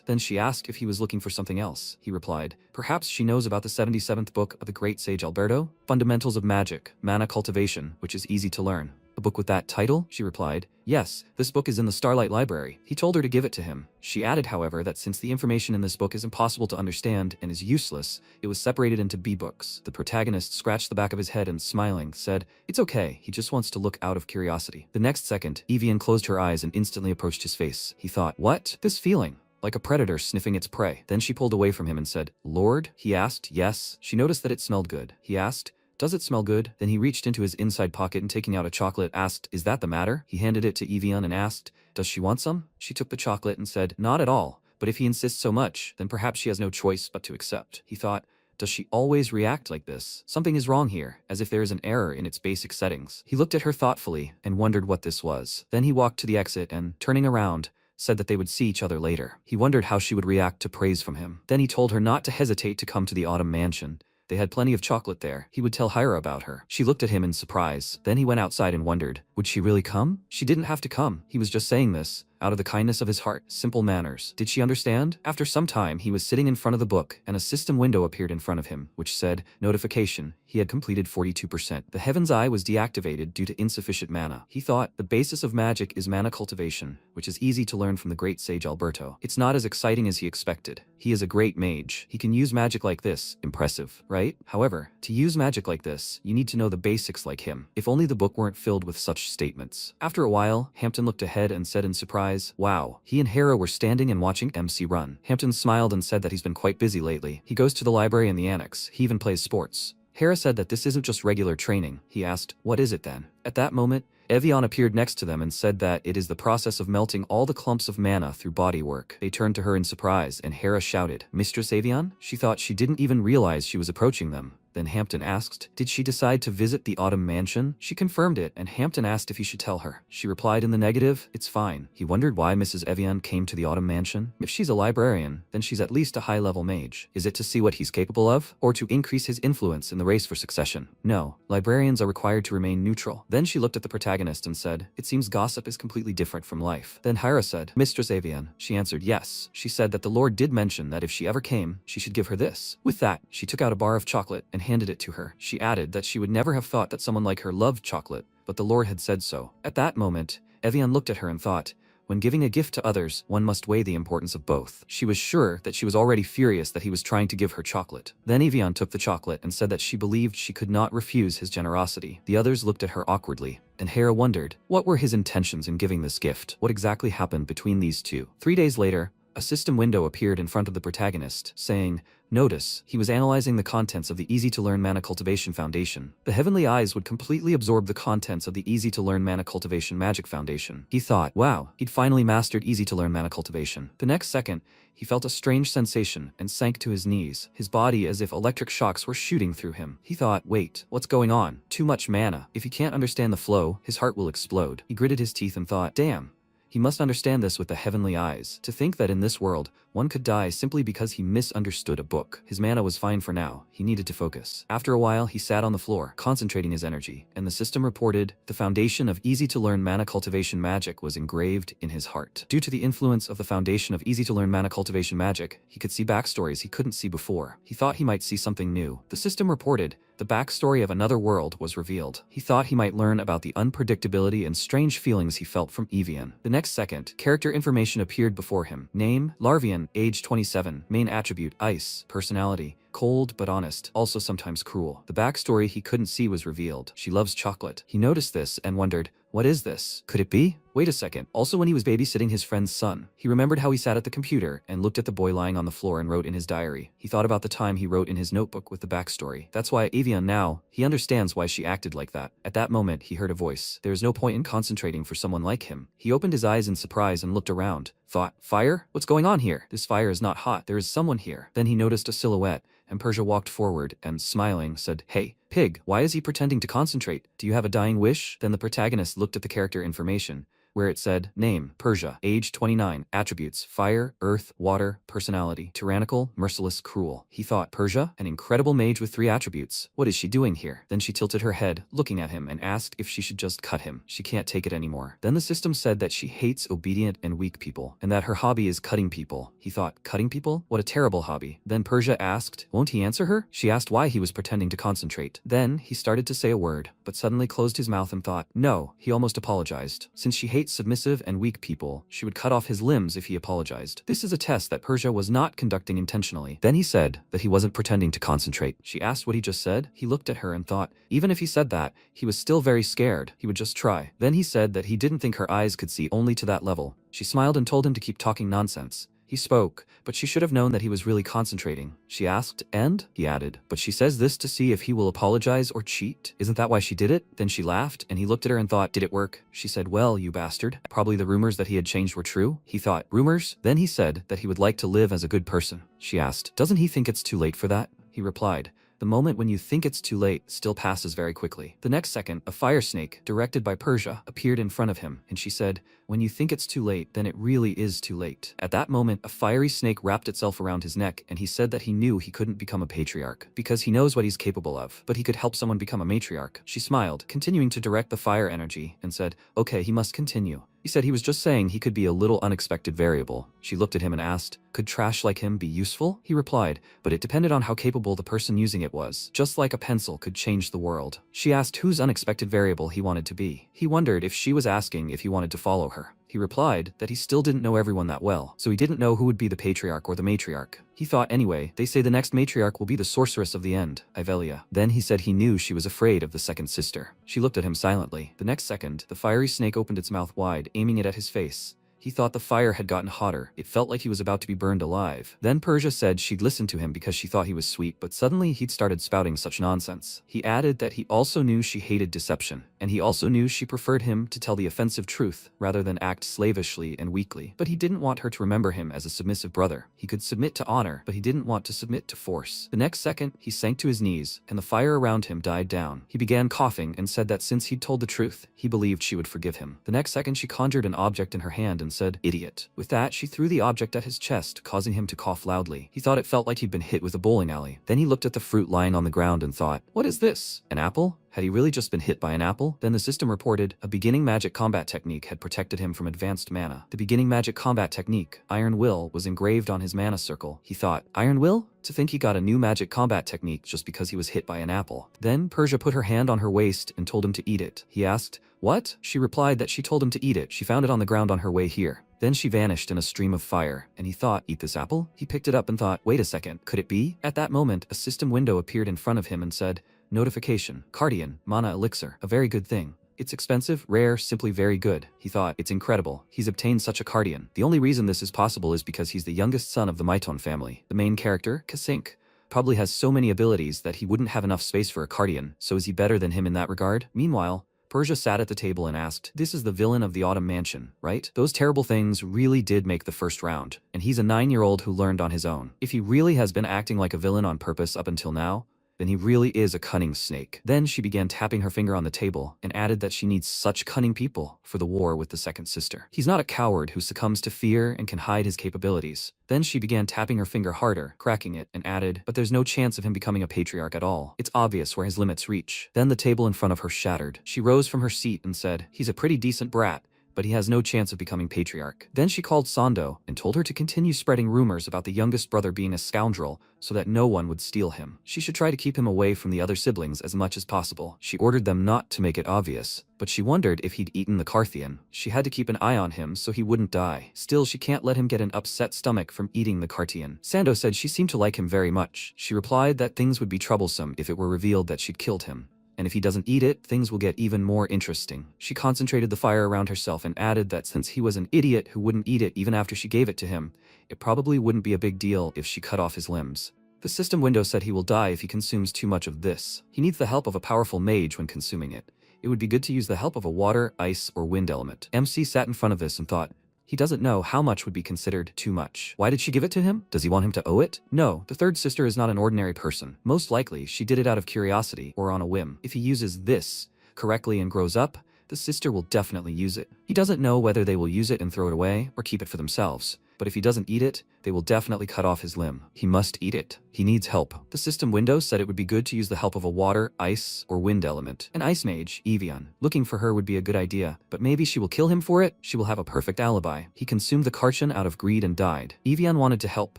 Then she asked if he was looking for something else. He replied, perhaps she knows about the 77th book of the great sage Alberto? Fundamentals of Magic, Mana Cultivation, which is easy to learn. A book with that title? She replied, yes, this book is in the Starlight Library. He told her to give it to him. She added, however, that since the information in this book is impossible to understand and is useless, it was separated into B books. The protagonist scratched the back of his head and, smiling, said, it's okay, he just wants to look out of curiosity. The next second, Evian closed her eyes and instantly approached his face. He thought, what? This feeling? Like a predator sniffing its prey. Then she pulled away from him and said, Lord? He asked, yes. She noticed that it smelled good. He asked, does it smell good? Then he reached into his inside pocket and taking out a chocolate asked, is that the matter? He handed it to Evian and asked, does she want some? She took the chocolate and said, not at all, but if he insists so much, then perhaps she has no choice but to accept. He thought, does she always react like this? Something is wrong here, as if there is an error in its basic settings. He looked at her thoughtfully and wondered what this was. Then he walked to the exit and, turning around, said that they would see each other later. He wondered how she would react to praise from him. Then he told her not to hesitate to come to the Autumn Mansion. They had plenty of chocolate there. He would tell Hira about her. She looked at him in surprise. Then he went outside and wondered, would she really come? She didn't have to come. He was just saying this out of the kindness of his heart. Simple manners. Did she understand? After some time, he was sitting in front of the book, and a system window appeared in front of him, which said, notification, he had completed 42%. The Heaven's Eye was deactivated due to insufficient mana. He thought, the basis of magic is mana cultivation, which is easy to learn from the great sage Alberto. It's not as exciting as he expected. He is a great mage. He can use magic like this. Impressive, right? However, to use magic like this, you need to know the basics like him. If only the book weren't filled with such statements. After a while, Hampton looked ahead and said in surprise, wow. He and Hera were standing and watching MC run. Hampton smiled and said that he's been quite busy lately. He goes to the library and the annex. He even plays sports. Hera said that this isn't just regular training. He asked, what is it then? At that moment, Evian appeared next to them and said that it is the process of melting all the clumps of mana through body work. They turned to her in surprise and Hera shouted, Mistress Evian? She thought she didn't even realize she was approaching them. Then Hampton asked, did she decide to visit the Autumn Mansion? She confirmed it, and Hampton asked if he should tell her. She replied in the negative, it's fine. He wondered why Mrs. Evian came to the Autumn Mansion. If she's a librarian, then she's at least a high-level mage. Is it to see what he's capable of? Or to increase his influence in the race for succession? No, librarians are required to remain neutral. Then she looked at the protagonist and said, it seems gossip is completely different from life. Then Hira said, Mistress Evian. She answered yes. She said that the Lord did mention that if she ever came, she should give her this. With that, she took out a bar of chocolate and handed it to her. She added that she would never have thought that someone like her loved chocolate, but the Lord had said so. At that moment, Evian looked at her and thought, when giving a gift to others, one must weigh the importance of both. She was sure that she was already furious that he was trying to give her chocolate. Then Evian took the chocolate and said that she believed she could not refuse his generosity. The others looked at her awkwardly, and Hera wondered, what were his intentions in giving this gift? What exactly happened between these two? 3 days later, a system window appeared in front of the protagonist, saying, "Notice, he was analyzing the contents of the easy-to-learn mana cultivation foundation. The heavenly eyes would completely absorb the contents of the easy-to-learn mana cultivation magic foundation." He thought, wow, he'd finally mastered easy-to-learn mana cultivation. The next second, he felt a strange sensation and sank to his knees, his body as if electric shocks were shooting through him. He thought, wait, what's going on? Too much mana. If he can't understand the flow, his heart will explode. He gritted his teeth and thought, damn. He must understand this with the heavenly eyes. To think that in this world, one could die simply because he misunderstood a book. His mana was fine for now. He needed to focus. After a while, he sat on the floor, concentrating his energy, and the system reported the foundation of easy-to-learn mana cultivation magic was engraved in his heart. Due to the influence of the foundation of easy-to-learn mana cultivation magic, he could see backstories he couldn't see before. He thought he might see something new. The system reported the backstory of another world was revealed. He thought he might learn about the unpredictability and strange feelings he felt from Evian. The next second, character information appeared before him. Name, Larvian, age 27, main attribute, ice, personality, cold but honest, also sometimes cruel. The backstory he couldn't see was revealed. She loves chocolate. He noticed this and wondered, what is this? Could it be? Wait a second. Also, when he was babysitting his friend's son, he remembered how he sat at the computer and looked at the boy lying on the floor and wrote in his diary. He thought about the time he wrote in his notebook with the backstory. That's why Evian now, he understands why she acted like that. At that moment, he heard a voice. There is no point in concentrating for someone like him. He opened his eyes in surprise and looked around. Thought, fire? What's going on here? This fire is not hot. There is someone here. Then he noticed a silhouette, and Persia walked forward and, smiling, said, "Hey, pig, why is he pretending to concentrate? Do you have a dying wish?" Then the protagonist looked at the character information, where it said, name, Persia, age 29, attributes, fire, earth, water, personality, tyrannical, merciless, cruel. He thought, Persia, an incredible mage with 3 attributes. What is she doing here? Then she tilted her head, looking at him, and asked if she should just cut him. She can't take it anymore. Then the system said that she hates obedient and weak people, and that her hobby is cutting people. He thought, cutting people? What a terrible hobby. Then Persia asked, won't he answer her? She asked why he was pretending to concentrate. Then he started to say a word, but suddenly closed his mouth and thought, no, he almost apologized. Since she hates submissive and weak people, she would cut off his limbs if he apologized. This is a test that Persia was not conducting intentionally. Then he said that he wasn't pretending to concentrate. She asked what he just said. He looked at her and thought, even if he said that, he was still very scared. He would just try. Then he said that he didn't think her eyes could see only to that level. She smiled and told him to keep talking nonsense. He spoke, but she should have known that he was really concentrating. She asked, and? He added, but she says this to see if he will apologize or cheat. Isn't that why she did it? Then she laughed, and he looked at her and thought, did it work? She said, well, you bastard. Probably the rumors that he had changed were true. He thought, rumors? Then he said that he would like to live as a good person. She asked, doesn't he think it's too late for that? He replied, the moment when you think it's too late still passes very quickly. The next second, a fire snake, directed by Persia, appeared in front of him, and she said, when you think it's too late, then it really is too late. At that moment, a fiery snake wrapped itself around his neck, and he said that he knew he couldn't become a patriarch, because he knows what he's capable of, but he could help someone become a matriarch. She smiled, continuing to direct the fire energy, and said, okay, he must continue. He said he was just saying he could be a little unexpected variable. She looked at him and asked, could trash like him be useful? He replied, but it depended on how capable the person using it was. Just like a pencil could change the world. She asked whose unexpected variable he wanted to be. He wondered if she was asking if he wanted to follow her. He replied that he still didn't know everyone that well, so he didn't know who would be the patriarch or the matriarch. He thought anyway, they say the next matriarch will be the sorceress of the end, Yahello. Then he said he knew she was afraid of the second sister. She looked at him silently. The next second, the fiery snake opened its mouth wide, aiming it at his face. He thought the fire had gotten hotter. It felt like he was about to be burned alive. Then Persia said she'd listen to him because she thought he was sweet, but suddenly he'd started spouting such nonsense. He added that he also knew she hated deception, and he also knew she preferred him to tell the offensive truth rather than act slavishly and weakly. But he didn't want her to remember him as a submissive brother. He could submit to honor, but he didn't want to submit to force. The next second, he sank to his knees, and the fire around him died down. He began coughing and said that since he'd told the truth, he believed she would forgive him. The next second, she conjured an object in her hand and said, idiot. With that, she threw the object at his chest, causing him to cough loudly. He thought it felt like he'd been hit with a bowling alley. Then he looked at the fruit lying on the ground and thought, what is this? An apple? Had he really just been hit by an apple? Then the system reported a beginning magic combat technique had protected him from advanced mana. The beginning magic combat technique, Iron Will, was engraved on his mana circle. He thought, Iron Will? To think he got a new magic combat technique just because he was hit by an apple. Then Persia put her hand on her waist and told him to eat it. He asked, what? She replied that she told him to eat it. She found it on the ground on her way here. Then she vanished in a stream of fire, and he thought, eat this apple? He picked it up and thought, wait a second, could it be? At that moment, a system window appeared in front of him and said, notification, Cardian, mana elixir, a very good thing. It's expensive, rare, simply very good. He thought, it's incredible. He's obtained such a Cardian. The only reason this is possible is because he's the youngest son of the Maiton family. The main character, Kasink, probably has so many abilities that he wouldn't have enough space for a Cardian, so is he better than him in that regard? Meanwhile, Persia sat at the table and asked, this is the villain of the Autumn Mansion, right? Those terrible things really did make the first round, and he's a 9-year-old who learned on his own. If he really has been acting like a villain on purpose up until now, then he really is a cunning snake. Then she began tapping her finger on the table and added that she needs such cunning people for the war with the second sister. He's not a coward who succumbs to fear and can hide his capabilities. Then she began tapping her finger harder, cracking it, and added, but there's no chance of him becoming a patriarch at all. It's obvious where his limits reach. Then the table in front of her shattered. She rose from her seat and said, he's a pretty decent brat, but he has no chance of becoming patriarch. Then she called Sando and told her to continue spreading rumors about the youngest brother being a scoundrel so that no one would steal him. She should try to keep him away from the other siblings as much as possible. She ordered them not to make it obvious, but she wondered if he'd eaten the Carthian. She had to keep an eye on him so he wouldn't die. Still, she can't let him get an upset stomach from eating the Carthian. Sando said she seemed to like him very much. She replied that things would be troublesome if it were revealed that she'd killed him. And if he doesn't eat it, things will get even more interesting. She concentrated the fire around herself and added that since he was an idiot who wouldn't eat it even after she gave it to him, it probably wouldn't be a big deal if she cut off his limbs. The system window said he will die if he consumes too much of this. He needs the help of a powerful mage when consuming it. It would be good to use the help of a water, ice, or wind element. MC sat in front of this and thought, he doesn't know how much would be considered too much. Why did she give it to him? Does he want him to owe it? No, the third sister is not an ordinary person. Most likely, she did it out of curiosity or on a whim. If he uses this correctly and grows up, the sister will definitely use it. He doesn't know whether they will use it and throw it away or keep it for themselves. But if he doesn't eat it, they will definitely cut off his limb. He must eat it. He needs help. The system window said it would be good to use the help of a water, ice, or wind element. An ice mage, Evian. Looking for her would be a good idea, but maybe she will kill him for it. She will have a perfect alibi. He consumed the Karchan out of greed and died. Evian wanted to help,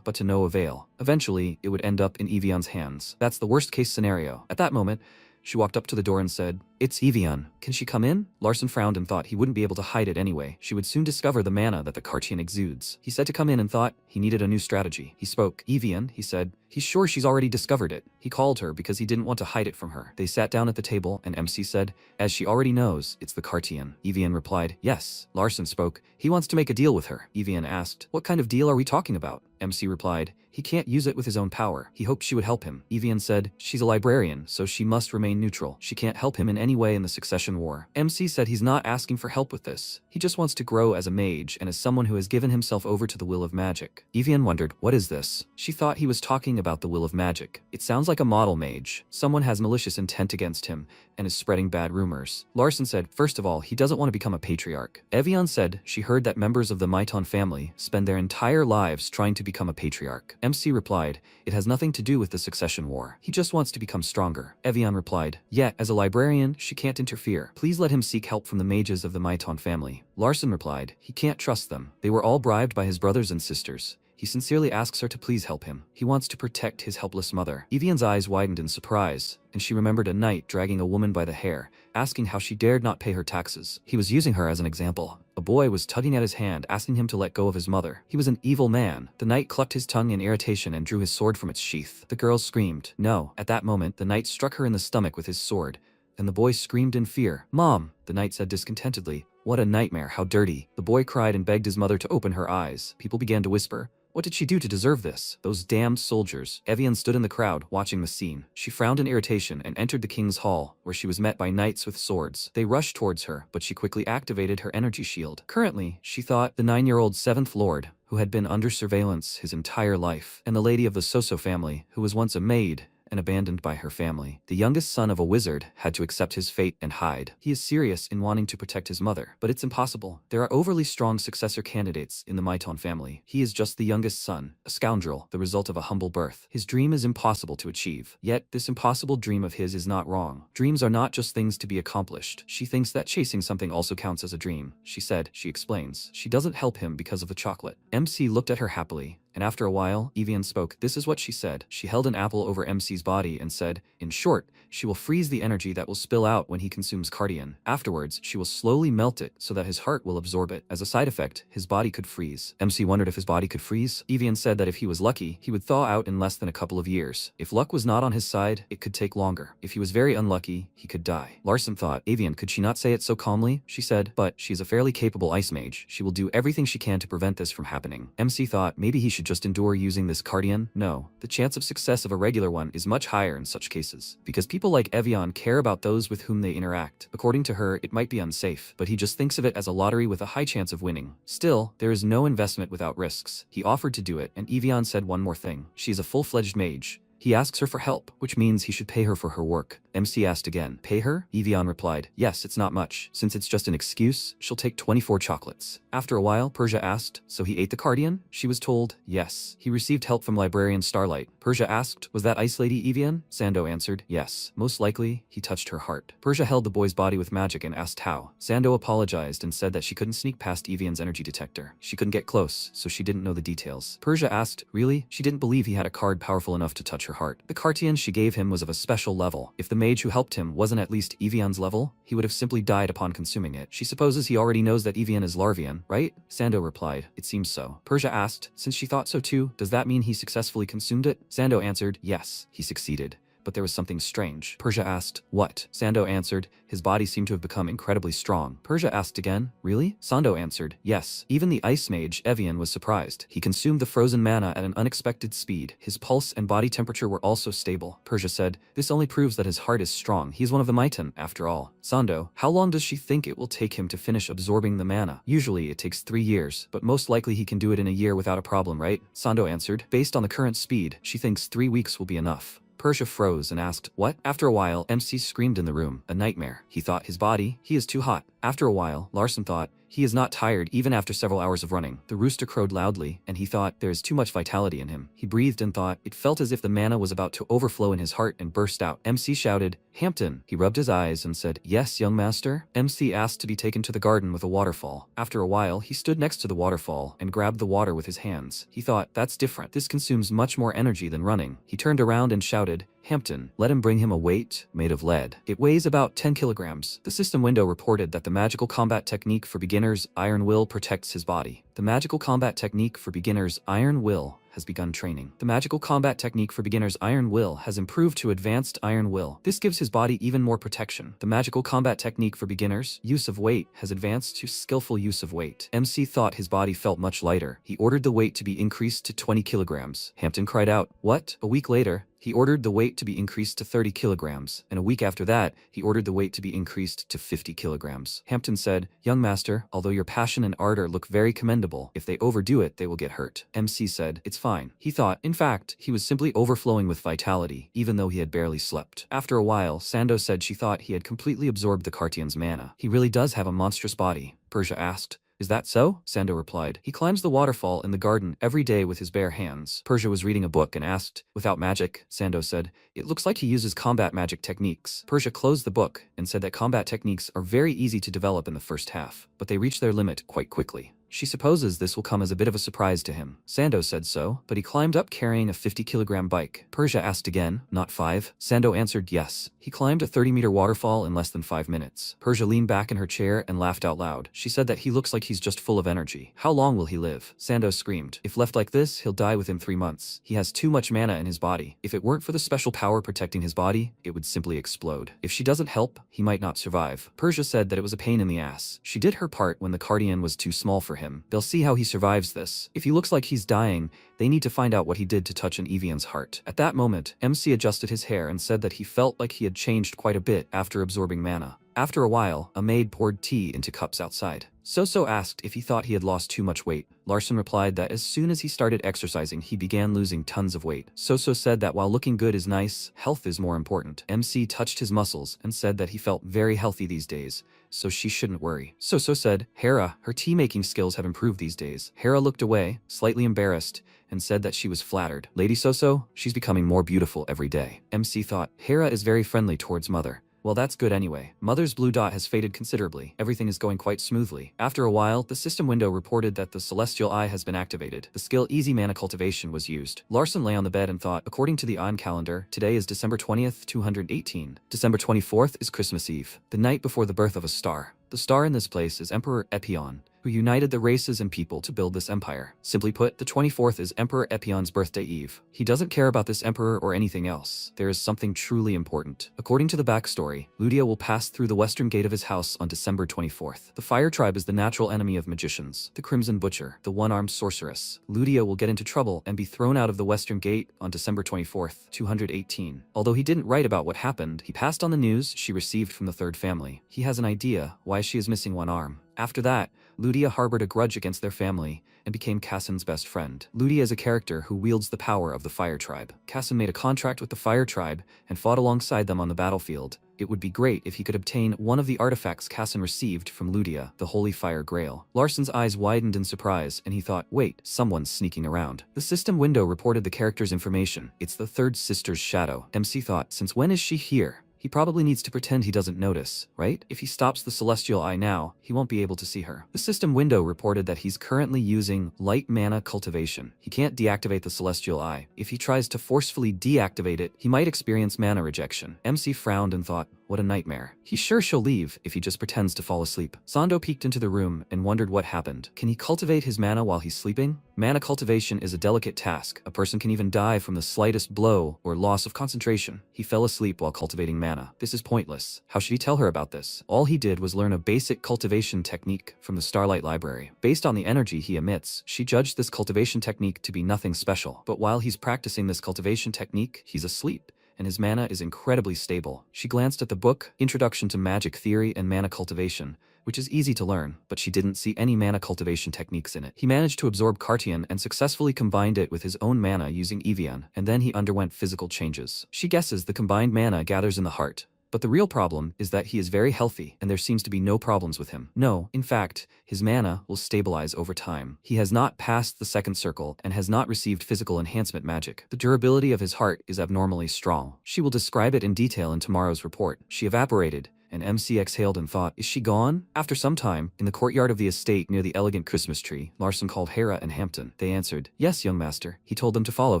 but to no avail. Eventually, it would end up in Evian's hands. That's the worst case scenario. At that moment, she walked up to the door and said, it's Evian. Can she come in? Larson frowned and thought he wouldn't be able to hide it anyway. She would soon discover the mana that the Cartian exudes. He said to come in and thought he needed a new strategy. He spoke. Evian, he said. He's sure she's already discovered it. He called her because he didn't want to hide it from her. They sat down at the table and MC said, as she already knows, it's the Cartian. Evian replied, yes. Larson spoke. He wants to make a deal with her. Evian asked, what kind of deal are we talking about? MC replied, he can't use it with his own power. He hoped she would help him. Evian said, she's a librarian, so she must remain neutral. She can't help him in any way in the succession war. MC said he's not asking for help with this. He just wants to grow as a mage and as someone who has given himself over to the will of magic. Evian wondered, what is this? She thought he was talking about the will of magic. It sounds like a model mage. Someone has malicious intent against him and is spreading bad rumors. Larson said, first of all, he doesn't want to become a patriarch. Evian said she heard that members of the Maiton family spend their entire lives trying to become a patriarch. MC replied, it has nothing to do with the succession war. He just wants to become stronger. Evian replied, yet, as a librarian, she can't interfere. Please let him seek help from the mages of the Maiton family. Larson replied, he can't trust them. They were all bribed by his brothers and sisters. He sincerely asks her to please help him. He wants to protect his helpless mother. Evian's eyes widened in surprise, and she remembered a knight dragging a woman by the hair, asking how she dared not pay her taxes. He was using her as an example. A boy was tugging at his hand, asking him to let go of his mother. He was an evil man. The knight clucked his tongue in irritation and drew his sword from its sheath. The girl screamed, no. At that moment, the knight struck her in the stomach with his sword, and the boy screamed in fear. Mom, the knight said discontentedly. What a nightmare, how dirty. The boy cried and begged his mother to open her eyes. People began to whisper, what did she do to deserve this? Those damned soldiers. Evian stood in the crowd, watching the scene. She frowned in irritation and entered the king's hall, where she was met by knights with swords. They rushed towards her, but she quickly activated her energy shield. Currently, she thought the 9-year-old 7th lord, who had been under surveillance his entire life, and the lady of the Soso family, who was once a maid, and abandoned by her family. The youngest son of a wizard had to accept his fate and hide. He is serious in wanting to protect his mother, but it's impossible. There are overly strong successor candidates in the Maiton family. He is just the youngest son, a scoundrel, the result of a humble birth. His dream is impossible to achieve. Yet, this impossible dream of his is not wrong. Dreams are not just things to be accomplished. She thinks that chasing something also counts as a dream. She said, she explains. She doesn't help him because of the chocolate. MC looked at her happily. And after a while, Evian spoke. This is what she said. She held an apple over MC's body and said, in short, she will freeze the energy that will spill out when he consumes Cardian. Afterwards, she will slowly melt it so that his heart will absorb it. As a side effect, his body could freeze. MC wondered if his body could freeze. Evian said that if he was lucky, he would thaw out in less than a couple of years. If luck was not on his side, it could take longer. If he was very unlucky, he could die. Larson thought, Evian, could she not say it so calmly? She said, but she is a fairly capable ice mage. She will do everything she can to prevent this from happening. MC thought, maybe he should just endure using this Cardian? No. The chance of success of a regular one is much higher in such cases. Because people like Evian care about those with whom they interact. According to her, it might be unsafe, but he just thinks of it as a lottery with a high chance of winning. Still, there is no investment without risks. He offered to do it, and Evian said one more thing. She is a full-fledged mage. He asks her for help, which means he should pay her for her work. MC asked again, pay her? Evian replied, yes, it's not much. Since it's just an excuse, she'll take 24 chocolates. After a while, Persia asked, so he ate the Cardian? She was told, yes. He received help from librarian Starlight. Persia asked, was that Ice Lady Evian? Sando answered, yes. Most likely, he touched her heart. Persia held the boy's body with magic and asked how. Sando apologized and said that she couldn't sneak past Evian's energy detector. She couldn't get close, so she didn't know the details. Persia asked, really? She didn't believe he had a card powerful enough to touch her heart. The Cardian she gave him was of a special level. If the mage who helped him wasn't at least Evian's level, he would have simply died upon consuming it. She supposes he already knows that Evian is Larvian, right? Sando replied, it seems so. Persia asked, since she thought so too, does that mean he successfully consumed it? Sando answered, yes, he succeeded. But there was something strange. Persia asked, what? Sando answered, his body seemed to have become incredibly strong. Persia asked again, really? Sando answered, yes. Even the ice mage, Evian, was surprised. He consumed the frozen mana at an unexpected speed. His pulse and body temperature were also stable. Persia said, this only proves that his heart is strong. He's one of the Maiton, after all. Sando, how long does she think it will take him to finish absorbing the mana? Usually it takes 3 years, but most likely he can do it in a year without a problem, right? Sando answered, based on the current speed, she thinks 3 weeks will be enough. Persia froze and asked, what? After a while, MC screamed in the room, a nightmare. He thought his body, he is too hot. After a while, Larson thought, he is not tired even after several hours of running. The rooster crowed loudly, and he thought there is too much vitality in him. He breathed and thought it felt as if the mana was about to overflow in his heart and burst out. MC shouted, Hampton. He rubbed his eyes and said, yes, young master. MC asked to be taken to the garden with a waterfall. After a while, he stood next to the waterfall and grabbed the water with his hands. He thought, that's different. This consumes much more energy than running. He turned around and shouted, Hampton, let him bring him a weight made of lead. It weighs about 10 kilograms. The system window reported that the magical combat technique for beginners, Iron Will, protects his body. The magical combat technique for beginners, Iron Will, has begun training. The magical combat technique for beginners Iron Will has improved to advanced Iron Will. This gives his body even more protection. The magical combat technique for beginners, use of weight, has advanced to skillful use of weight. MC thought his body felt much lighter. He ordered the weight to be increased to 20 kilograms. Hampton cried out, what? A week later, he ordered the weight to be increased to 30 kilograms, and a week after that, he ordered the weight to be increased to 50 kilograms. Hampton said, young master, although your passion and ardor look very commendable, if they overdo it, they will get hurt. MC said, it's fine. He thought, in fact, he was simply overflowing with vitality, even though he had barely slept. After a while, Sando said she thought he had completely absorbed the Cartian's mana. He really does have a monstrous body. Persia asked, is that so? Sando replied. He climbs the waterfall in the garden every day with his bare hands. Persia was reading a book and asked, without magic? Sando said, it looks like he uses combat magic techniques. Persia closed the book and said that combat techniques are very easy to develop in the first half, but they reach their limit quite quickly. She supposes this will come as a bit of a surprise to him. Sando said so, but he climbed up carrying a 50-kilogram bike. Persia asked again, not 5? Sando answered yes. He climbed a 30-meter waterfall in less than 5 minutes. Persia leaned back in her chair and laughed out loud. She said that he looks like he's just full of energy. How long will he live? Sando screamed. If left like this, he'll die within 3 months. He has too much mana in his body. If it weren't for the special power protecting his body, it would simply explode. If she doesn't help, he might not survive. Persia said that it was a pain in the ass. She did her part when the Cardian was too small for him. They'll see how he survives this. If he looks like he's dying, they need to find out what he did to touch an Evian's heart. At that moment, MC adjusted his hair and said that he felt like he had changed quite a bit after absorbing mana. After a while, a maid poured tea into cups outside. So asked if he thought he had lost too much weight. Larson replied that as soon as he started exercising, he began losing tons of weight. So said that while looking good is nice, health is more important. MC touched his muscles and said that he felt very healthy these days, so she shouldn't worry. So said, Hera, her tea-making skills have improved these days. Hera looked away, slightly embarrassed, and said that she was flattered. Lady So, she's becoming more beautiful every day. MC thought, Hera is very friendly towards Mother. Well, that's good anyway. Mother's blue dot has faded considerably. Everything is going quite smoothly. After a while, the system window reported that the celestial eye has been activated. The skill Easy Mana Cultivation was used. Larson lay on the bed and thought, according to the on calendar, today is December 20th, 218. December 24th is Christmas Eve, the night before the birth of a star. The star in this place is Emperor Epion, who united the races and people to build this empire. Simply put, the 24th is Emperor Epion's birthday eve. He doesn't care about this emperor or anything else. There is something truly important. According to the backstory, Ludia will pass through the western gate of his house on December 24th. The Fire Tribe is the natural enemy of magicians, the Crimson Butcher, the one-armed sorceress. Ludia will get into trouble and be thrown out of the western gate on December 24th, 218. Although he didn't write about what happened, he passed on the news she received from the third family. He has an idea why she is missing one arm. After that, Ludia harbored a grudge against their family and became Cassan's best friend. Ludia is a character who wields the power of the Fire Tribe. Cassan made a contract with the Fire Tribe and fought alongside them on the battlefield. It would be great if he could obtain one of the artifacts Cassan received from Ludia, the Holy Fire Grail. Larson's eyes widened in surprise, and he thought, wait, someone's sneaking around. The system window reported the character's information. It's the third sister's shadow. MC thought, since when is she here? He probably needs to pretend he doesn't notice, right? If he stops the celestial eye now, he won't be able to see her. The system window reported that he's currently using light mana cultivation. He can't deactivate the celestial eye. If he tries to forcefully deactivate it, he might experience mana rejection. MC frowned and thought, what a nightmare. He's sure she'll leave if he just pretends to fall asleep. Sando peeked into the room and wondered what happened. Can he cultivate his mana while he's sleeping? Mana cultivation is a delicate task. A person can even die from the slightest blow or loss of concentration. He fell asleep while cultivating mana. This is pointless. How should he tell her about this? All he did was learn a basic cultivation technique from the Starlight Library. Based on the energy he emits, she judged this cultivation technique to be nothing special. But while he's practicing this cultivation technique, he's asleep, and his mana is incredibly stable. She glanced at the book, Introduction to Magic Theory and Mana Cultivation, which is easy to learn, but she didn't see any mana cultivation techniques in it. He managed to absorb Cartian and successfully combined it with his own mana using Evian, and then he underwent physical changes. She guesses the combined mana gathers in the heart. But the real problem is that he is very healthy and there seems to be no problems with him. No, in fact, his mana will stabilize over time. He has not passed the second circle and has not received physical enhancement magic. The durability of his heart is abnormally strong. She will describe it in detail in tomorrow's report. She evaporated, and MC exhaled and thought, is she gone? After some time, in the courtyard of the estate near the elegant Christmas tree, Larson called Hera and Hampton. They answered, yes, young master. He told them to follow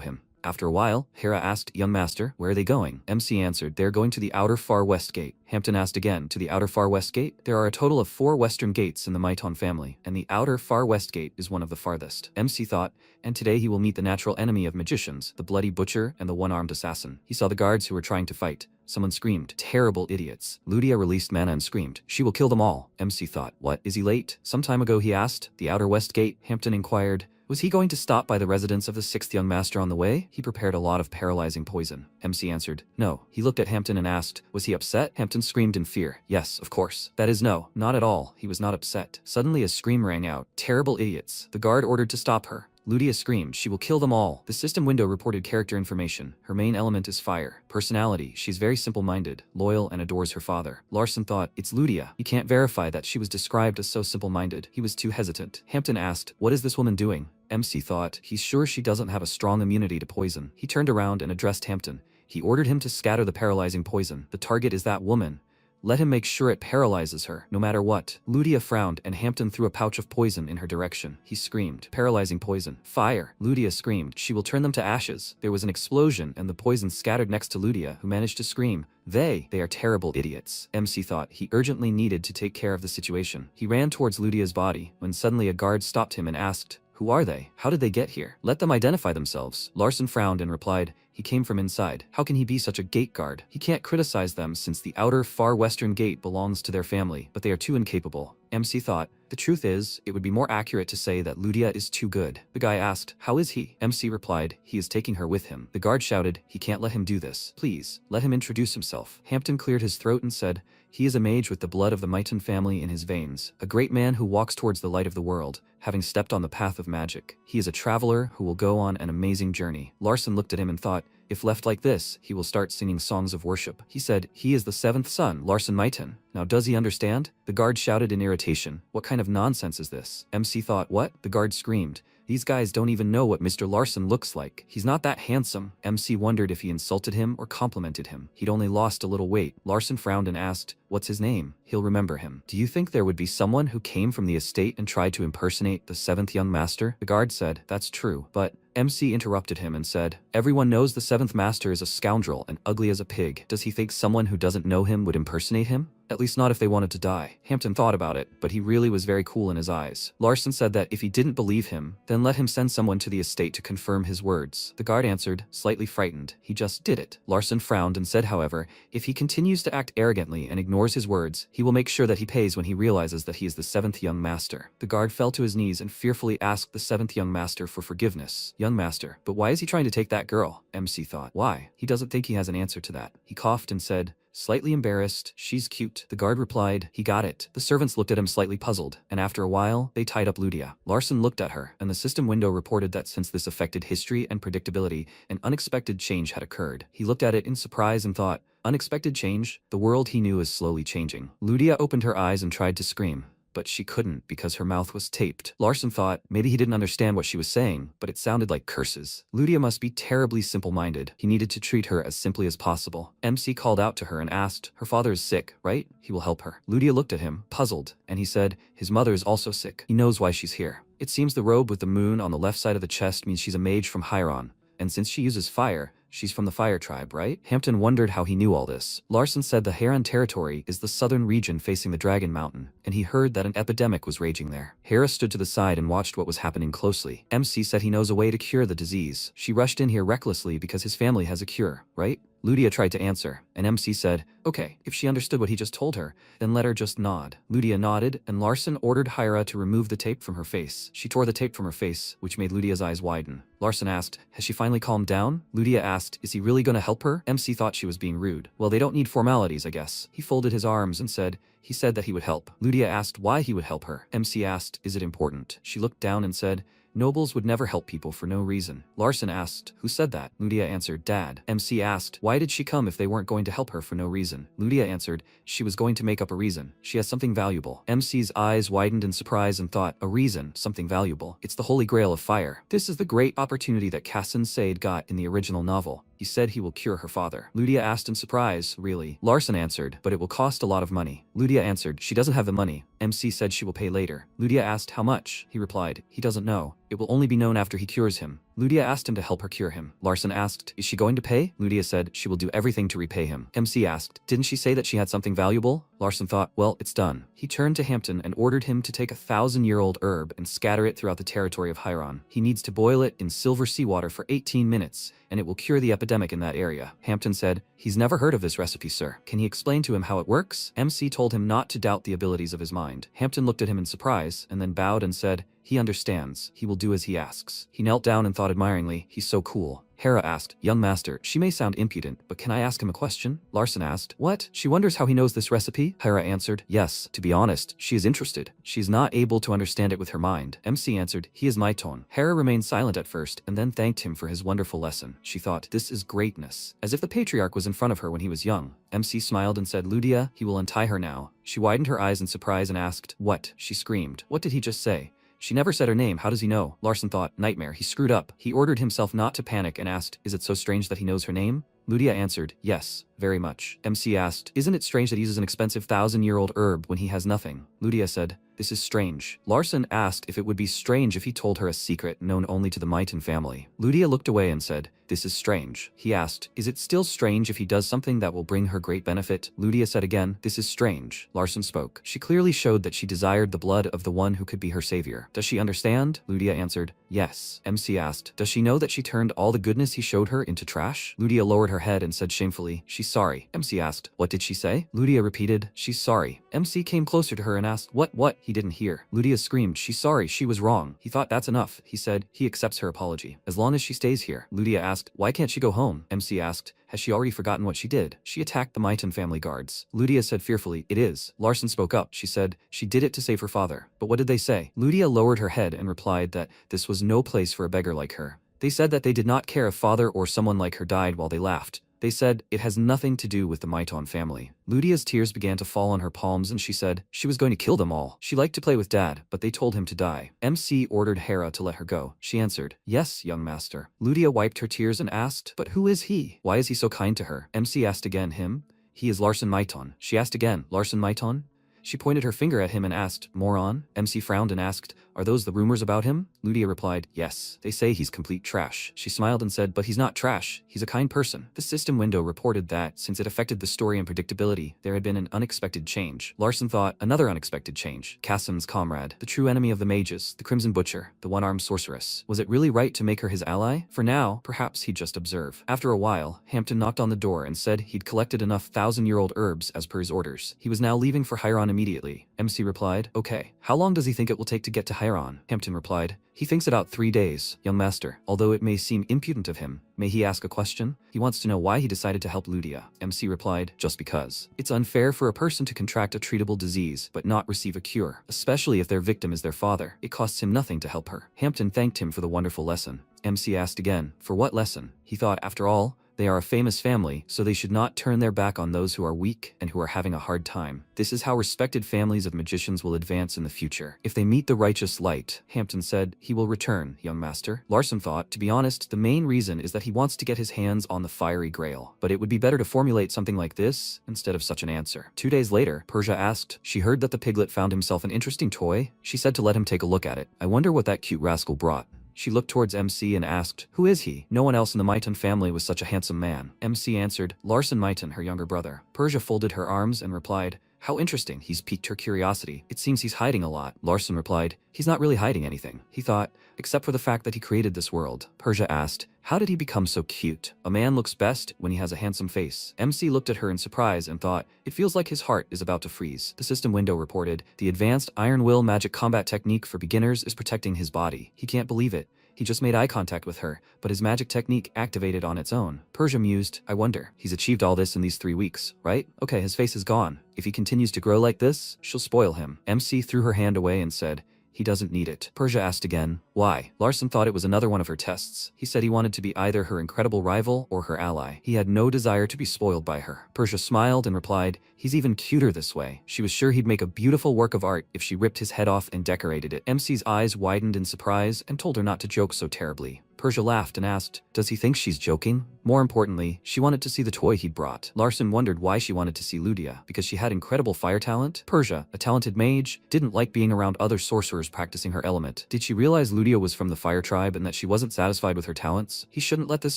him. After a while, Hera asked, young master, where are they going? MC answered, they're going to the outer far west gate. Hampton asked again, to the outer far west gate? There are a total of 4 western gates in the Maiton family, and the outer far west gate is one of the farthest. MC thought, and today he will meet the natural enemy of magicians, the bloody butcher and the one-armed assassin. He saw the guards who were trying to fight. Someone screamed, terrible idiots. Ludia released mana and screamed, she will kill them all. MC thought, what, is he late? Some time ago he asked, the outer west gate? Hampton inquired, was he going to stop by the residence of the 6th young master on the way? He prepared a lot of paralyzing poison. MC answered, no. He looked at Hampton and asked, was he upset? Hampton screamed in fear. Yes, of course. That is no, not at all. He was not upset. Suddenly a scream rang out, terrible idiots. The guard ordered to stop her. Ludia screamed, she will kill them all. The system window reported character information. Her main element is fire. Personality, she's very simple-minded, loyal, and adores her father. Larson thought, it's Ludia. He can't verify that she was described as so simple-minded. He was too hesitant. Hampton asked, what is this woman doing? MC thought, he's sure she doesn't have a strong immunity to poison. He turned around and addressed Hampton. He ordered him to scatter the paralyzing poison. The target is that woman. Let him make sure it paralyzes her, no matter what. Ludia frowned and Hampton threw a pouch of poison in her direction. He screamed, paralyzing poison. Fire! Ludia screamed, she will turn them to ashes. There was an explosion and the poison scattered next to Ludia, who managed to scream, they are terrible idiots. MC thought he urgently needed to take care of the situation. He ran towards Ludia's body, when suddenly a guard stopped him and asked, who are they? How did they get here? Let them identify themselves. Larson frowned and replied, He came from inside. How can he be such a gate guard? He can't criticize them since the outer far western gate belongs to their family, but they are too incapable. MC thought, the truth is, it would be more accurate to say that Ludia is too good. The guy asked, how is he? MC replied, he is taking her with him. The guard shouted, he can't let him do this. Please, let him introduce himself. Hampton cleared his throat and said, he is a mage with the blood of the Mighton family in his veins, a great man who walks towards the light of the world, having stepped on the path of magic. He is a traveler who will go on an amazing journey. Larson looked at him and thought, if left like this, he will start singing songs of worship. He said, he is the seventh son, Larson Mighton. Now does he understand? The guard shouted in irritation. What kind of nonsense is this? MC thought, what? The guard screamed. These guys don't even know what Mr. Larson looks like. He's not that handsome. MC wondered if he insulted him or complimented him. He'd only lost a little weight. Larson frowned and asked, what's his name? He'll remember him. Do you think there would be someone who came from the estate and tried to impersonate the seventh young master? The guard said, that's true, but MC interrupted him and said, everyone knows the seventh master is a scoundrel and ugly as a pig. Does he think someone who doesn't know him would impersonate him? At least not if they wanted to die. Hampton thought about it, but he really was very cool in his eyes. Larson said that if he didn't believe him, then let him send someone to the estate to confirm his words. The guard answered, slightly frightened, he just did it. Larson frowned and said, however, if he continues to act arrogantly and ignores his words, he will make sure that he pays when he realizes that he is the seventh young master. The guard fell to his knees and fearfully asked the seventh young master for forgiveness. Young master, but why is he trying to take that girl? MC thought. Why? He doesn't think he has an answer to that. He coughed and said, slightly embarrassed, she's cute. The guard replied, he got it. The servants looked at him slightly puzzled, and after a while, they tied up Ludia. Larson looked at her, and the system window reported that since this affected history and predictability, an unexpected change had occurred. He looked at it in surprise and thought, unexpected change? The world he knew is slowly changing. Ludia opened her eyes and tried to scream, but she couldn't because her mouth was taped. Larson thought maybe he didn't understand what she was saying, but it sounded like curses. Ludia must be terribly simple-minded. He needed to treat her as simply as possible. MC called out to her and asked, her father is sick, right? He will help her. Ludia looked at him, puzzled, and he said, his mother is also sick. He knows why she's here. It seems the robe with the moon on the left side of the chest means she's a mage from Hieron, and since she uses fire, she's from the Fire Tribe, right? Hampton wondered how he knew all this. Larson said the Heron territory is the southern region facing the Dragon Mountain, and he heard that an epidemic was raging there. Hera stood to the side and watched what was happening closely. MC said he knows a way to cure the disease. She rushed in here recklessly because his family has a cure, right? Ludia tried to answer, and MC said, okay, if she understood what he just told her, then let her just nod. Ludia nodded, and Larson ordered Hera to remove the tape from her face. She tore the tape from her face, which made Ludia's eyes widen. Larson asked, has she finally calmed down? Ludia asked, is he really going to help her? MC thought she was being rude. Well, they don't need formalities, I guess. He folded his arms and said, he said that he would help. Ludia asked why he would help her. MC asked, is it important? She looked down and said, nobles would never help people for no reason. Larson asked, who said that? Ludia answered, Dad. MC asked, why did she come if they weren't going to help her for no reason? Ludia answered, she was going to make up a reason. She has something valuable. MC's eyes widened in surprise and thought, a reason, something valuable. It's the holy grail of fire. This is the great opportunity that Kassan Said got in the original novel. He said he will cure her father. Ludia asked in surprise, really? Larson answered, but it will cost a lot of money. Ludia answered, she doesn't have the money. MC said she will pay later. Ludia asked how much. He replied, he doesn't know. It will only be known after he cures him. Ludia asked him to help her cure him. Larson asked, is she going to pay? Ludia said she will do everything to repay him. MC asked, didn't she say that she had something valuable? Larson thought, well, it's done. He turned to Hampton and ordered him to take a 1,000-year-old herb and scatter it throughout the territory of Hieron. He needs to boil it in silver seawater for 18 minutes, and it will cure the epidemic in that area. Hampton said, he's never heard of this recipe, sir. Can he explain to him how it works? MC told him not to doubt the abilities of his mind. Hampton looked at him in surprise, and then bowed and said, he understands. He will do as he asks. He knelt down and thought admiringly, he's so cool. Hera asked, young master, she may sound impudent, but can I ask him a question? Larson asked, what? She wonders how he knows this recipe? Hera answered, yes, to be honest, she is interested. She is not able to understand it with her mind. MC answered, he is my tone. Hera remained silent at first, and then thanked him for his wonderful lesson. She thought, this is greatness. As if the patriarch was in front of her when he was young. MC smiled and said, Ludia, he will untie her now. She widened her eyes in surprise and asked, what? She screamed. What did he just say? She never said her name, how does he know? Larson thought, nightmare, he screwed up. He ordered himself not to panic and asked, is it so strange that he knows her name? Ludia answered, yes, very much. MC asked, isn't it strange that he uses an expensive 1,000-year-old herb when he has nothing? Ludia said, this is strange. Larson asked if it would be strange if he told her a secret known only to the Mighton family. Ludia looked away and said, this is strange. He asked, is it still strange if he does something that will bring her great benefit? Ludia said again, this is strange. Larson spoke. She clearly showed that she desired the blood of the one who could be her savior. Does she understand? Ludia answered, yes. MC asked, does she know that she turned all the goodness he showed her into trash? Ludia lowered her head and said shamefully, she's sorry. MC asked, what did she say? Ludia repeated, she's sorry. MC came closer to her and asked, what? He didn't hear. Ludia screamed, she's sorry, she was wrong. He thought that's enough. He said, he accepts her apology. As long as she stays here. Ludia asked, why can't she go home? MC asked, has she already forgotten what she did? She attacked the Maiton family guards. Ludia said fearfully, it is. Larson spoke up. She said, she did it to save her father. But what did they say? Ludia lowered her head and replied that this was no place for a beggar like her. They said that they did not care if father or someone like her died while they laughed. They said, it has nothing to do with the Maiton family. Ludia's tears began to fall on her palms and she said, she was going to kill them all. She liked to play with dad, but they told him to die. MC ordered Hera to let her go. She answered, yes, young master. Ludia wiped her tears and asked, but who is he? Why is he so kind to her? MC asked again, him? He is Larson Maiton. She asked again, Larson Maiton? She pointed her finger at him and asked, moron? MC frowned and asked, are those the rumors about him? Ludia replied, yes. They say he's complete trash. She smiled and said, but he's not trash. He's a kind person. The system window reported that, since it affected the story and predictability, there had been an unexpected change. Larson thought, another unexpected change. Kassem's comrade, the true enemy of the mages, the Crimson Butcher, the one-armed sorceress. Was it really right to make her his ally? For now, perhaps he'd just observe. After a while, Hampton knocked on the door and said he'd collected enough 1,000-year-old herbs as per his orders. He was now leaving for Hieron immediately. MC replied, okay. How long does he think it will take to get to Hieron? Hampton replied, he thinks about 3 days, young master. Although it may seem impudent of him, may he ask a question? He wants to know why he decided to help Ludia. MC replied, just because. It's unfair for a person to contract a treatable disease, but not receive a cure, especially if their victim is their father. It costs him nothing to help her. Hampton thanked him for the wonderful lesson. MC asked again, for what lesson? He thought, after all, they are a famous family, so they should not turn their back on those who are weak and who are having a hard time. This is how respected families of magicians will advance in the future. If they meet the righteous light, Hampton said, he will return, young master. Larson thought, to be honest, the main reason is that he wants to get his hands on the fiery grail. But it would be better to formulate something like this instead of such an answer. 2 days later, Persia asked, she heard that the piglet found himself an interesting toy. She said to let him take a look at it. I wonder what that cute rascal brought. She looked towards MC and asked, who is he? No one else in the Maiton family was such a handsome man. MC answered, Larson Maiton, her younger brother. Persia folded her arms and replied, how interesting. He's piqued her curiosity. It seems he's hiding a lot. Larson replied, he's not really hiding anything. He thought, except for the fact that he created this world. Persia asked, how did he become so cute? A man looks best when he has a handsome face. MC looked at her in surprise and thought, it feels like his heart is about to freeze. The system window reported, the advanced Iron Will magic combat technique for beginners is protecting his body. He can't believe it. He just made eye contact with her, but his magic technique activated on its own. Persia mused, I wonder, he's achieved all this in these 3 weeks, right? Okay, his face is gone. If he continues to grow like this, she'll spoil him. MC threw her hand away and said, he doesn't need it. Persia asked again, why? Larson thought it was another one of her tests. He said he wanted to be either her incredible rival or her ally. He had no desire to be spoiled by her. Persia smiled and replied, he's even cuter this way. She was sure he'd make a beautiful work of art if she ripped his head off and decorated it. MC's eyes widened in surprise and told her not to joke so terribly. Persia laughed and asked, does he think she's joking? More importantly, she wanted to see the toy he'd brought. Larson wondered why she wanted to see Ludia, because she had incredible fire talent. Persia, a talented mage, didn't like being around other sorcerers practicing her element. Did she realize Ludia was from the fire tribe and that she wasn't satisfied with her talents? He shouldn't let this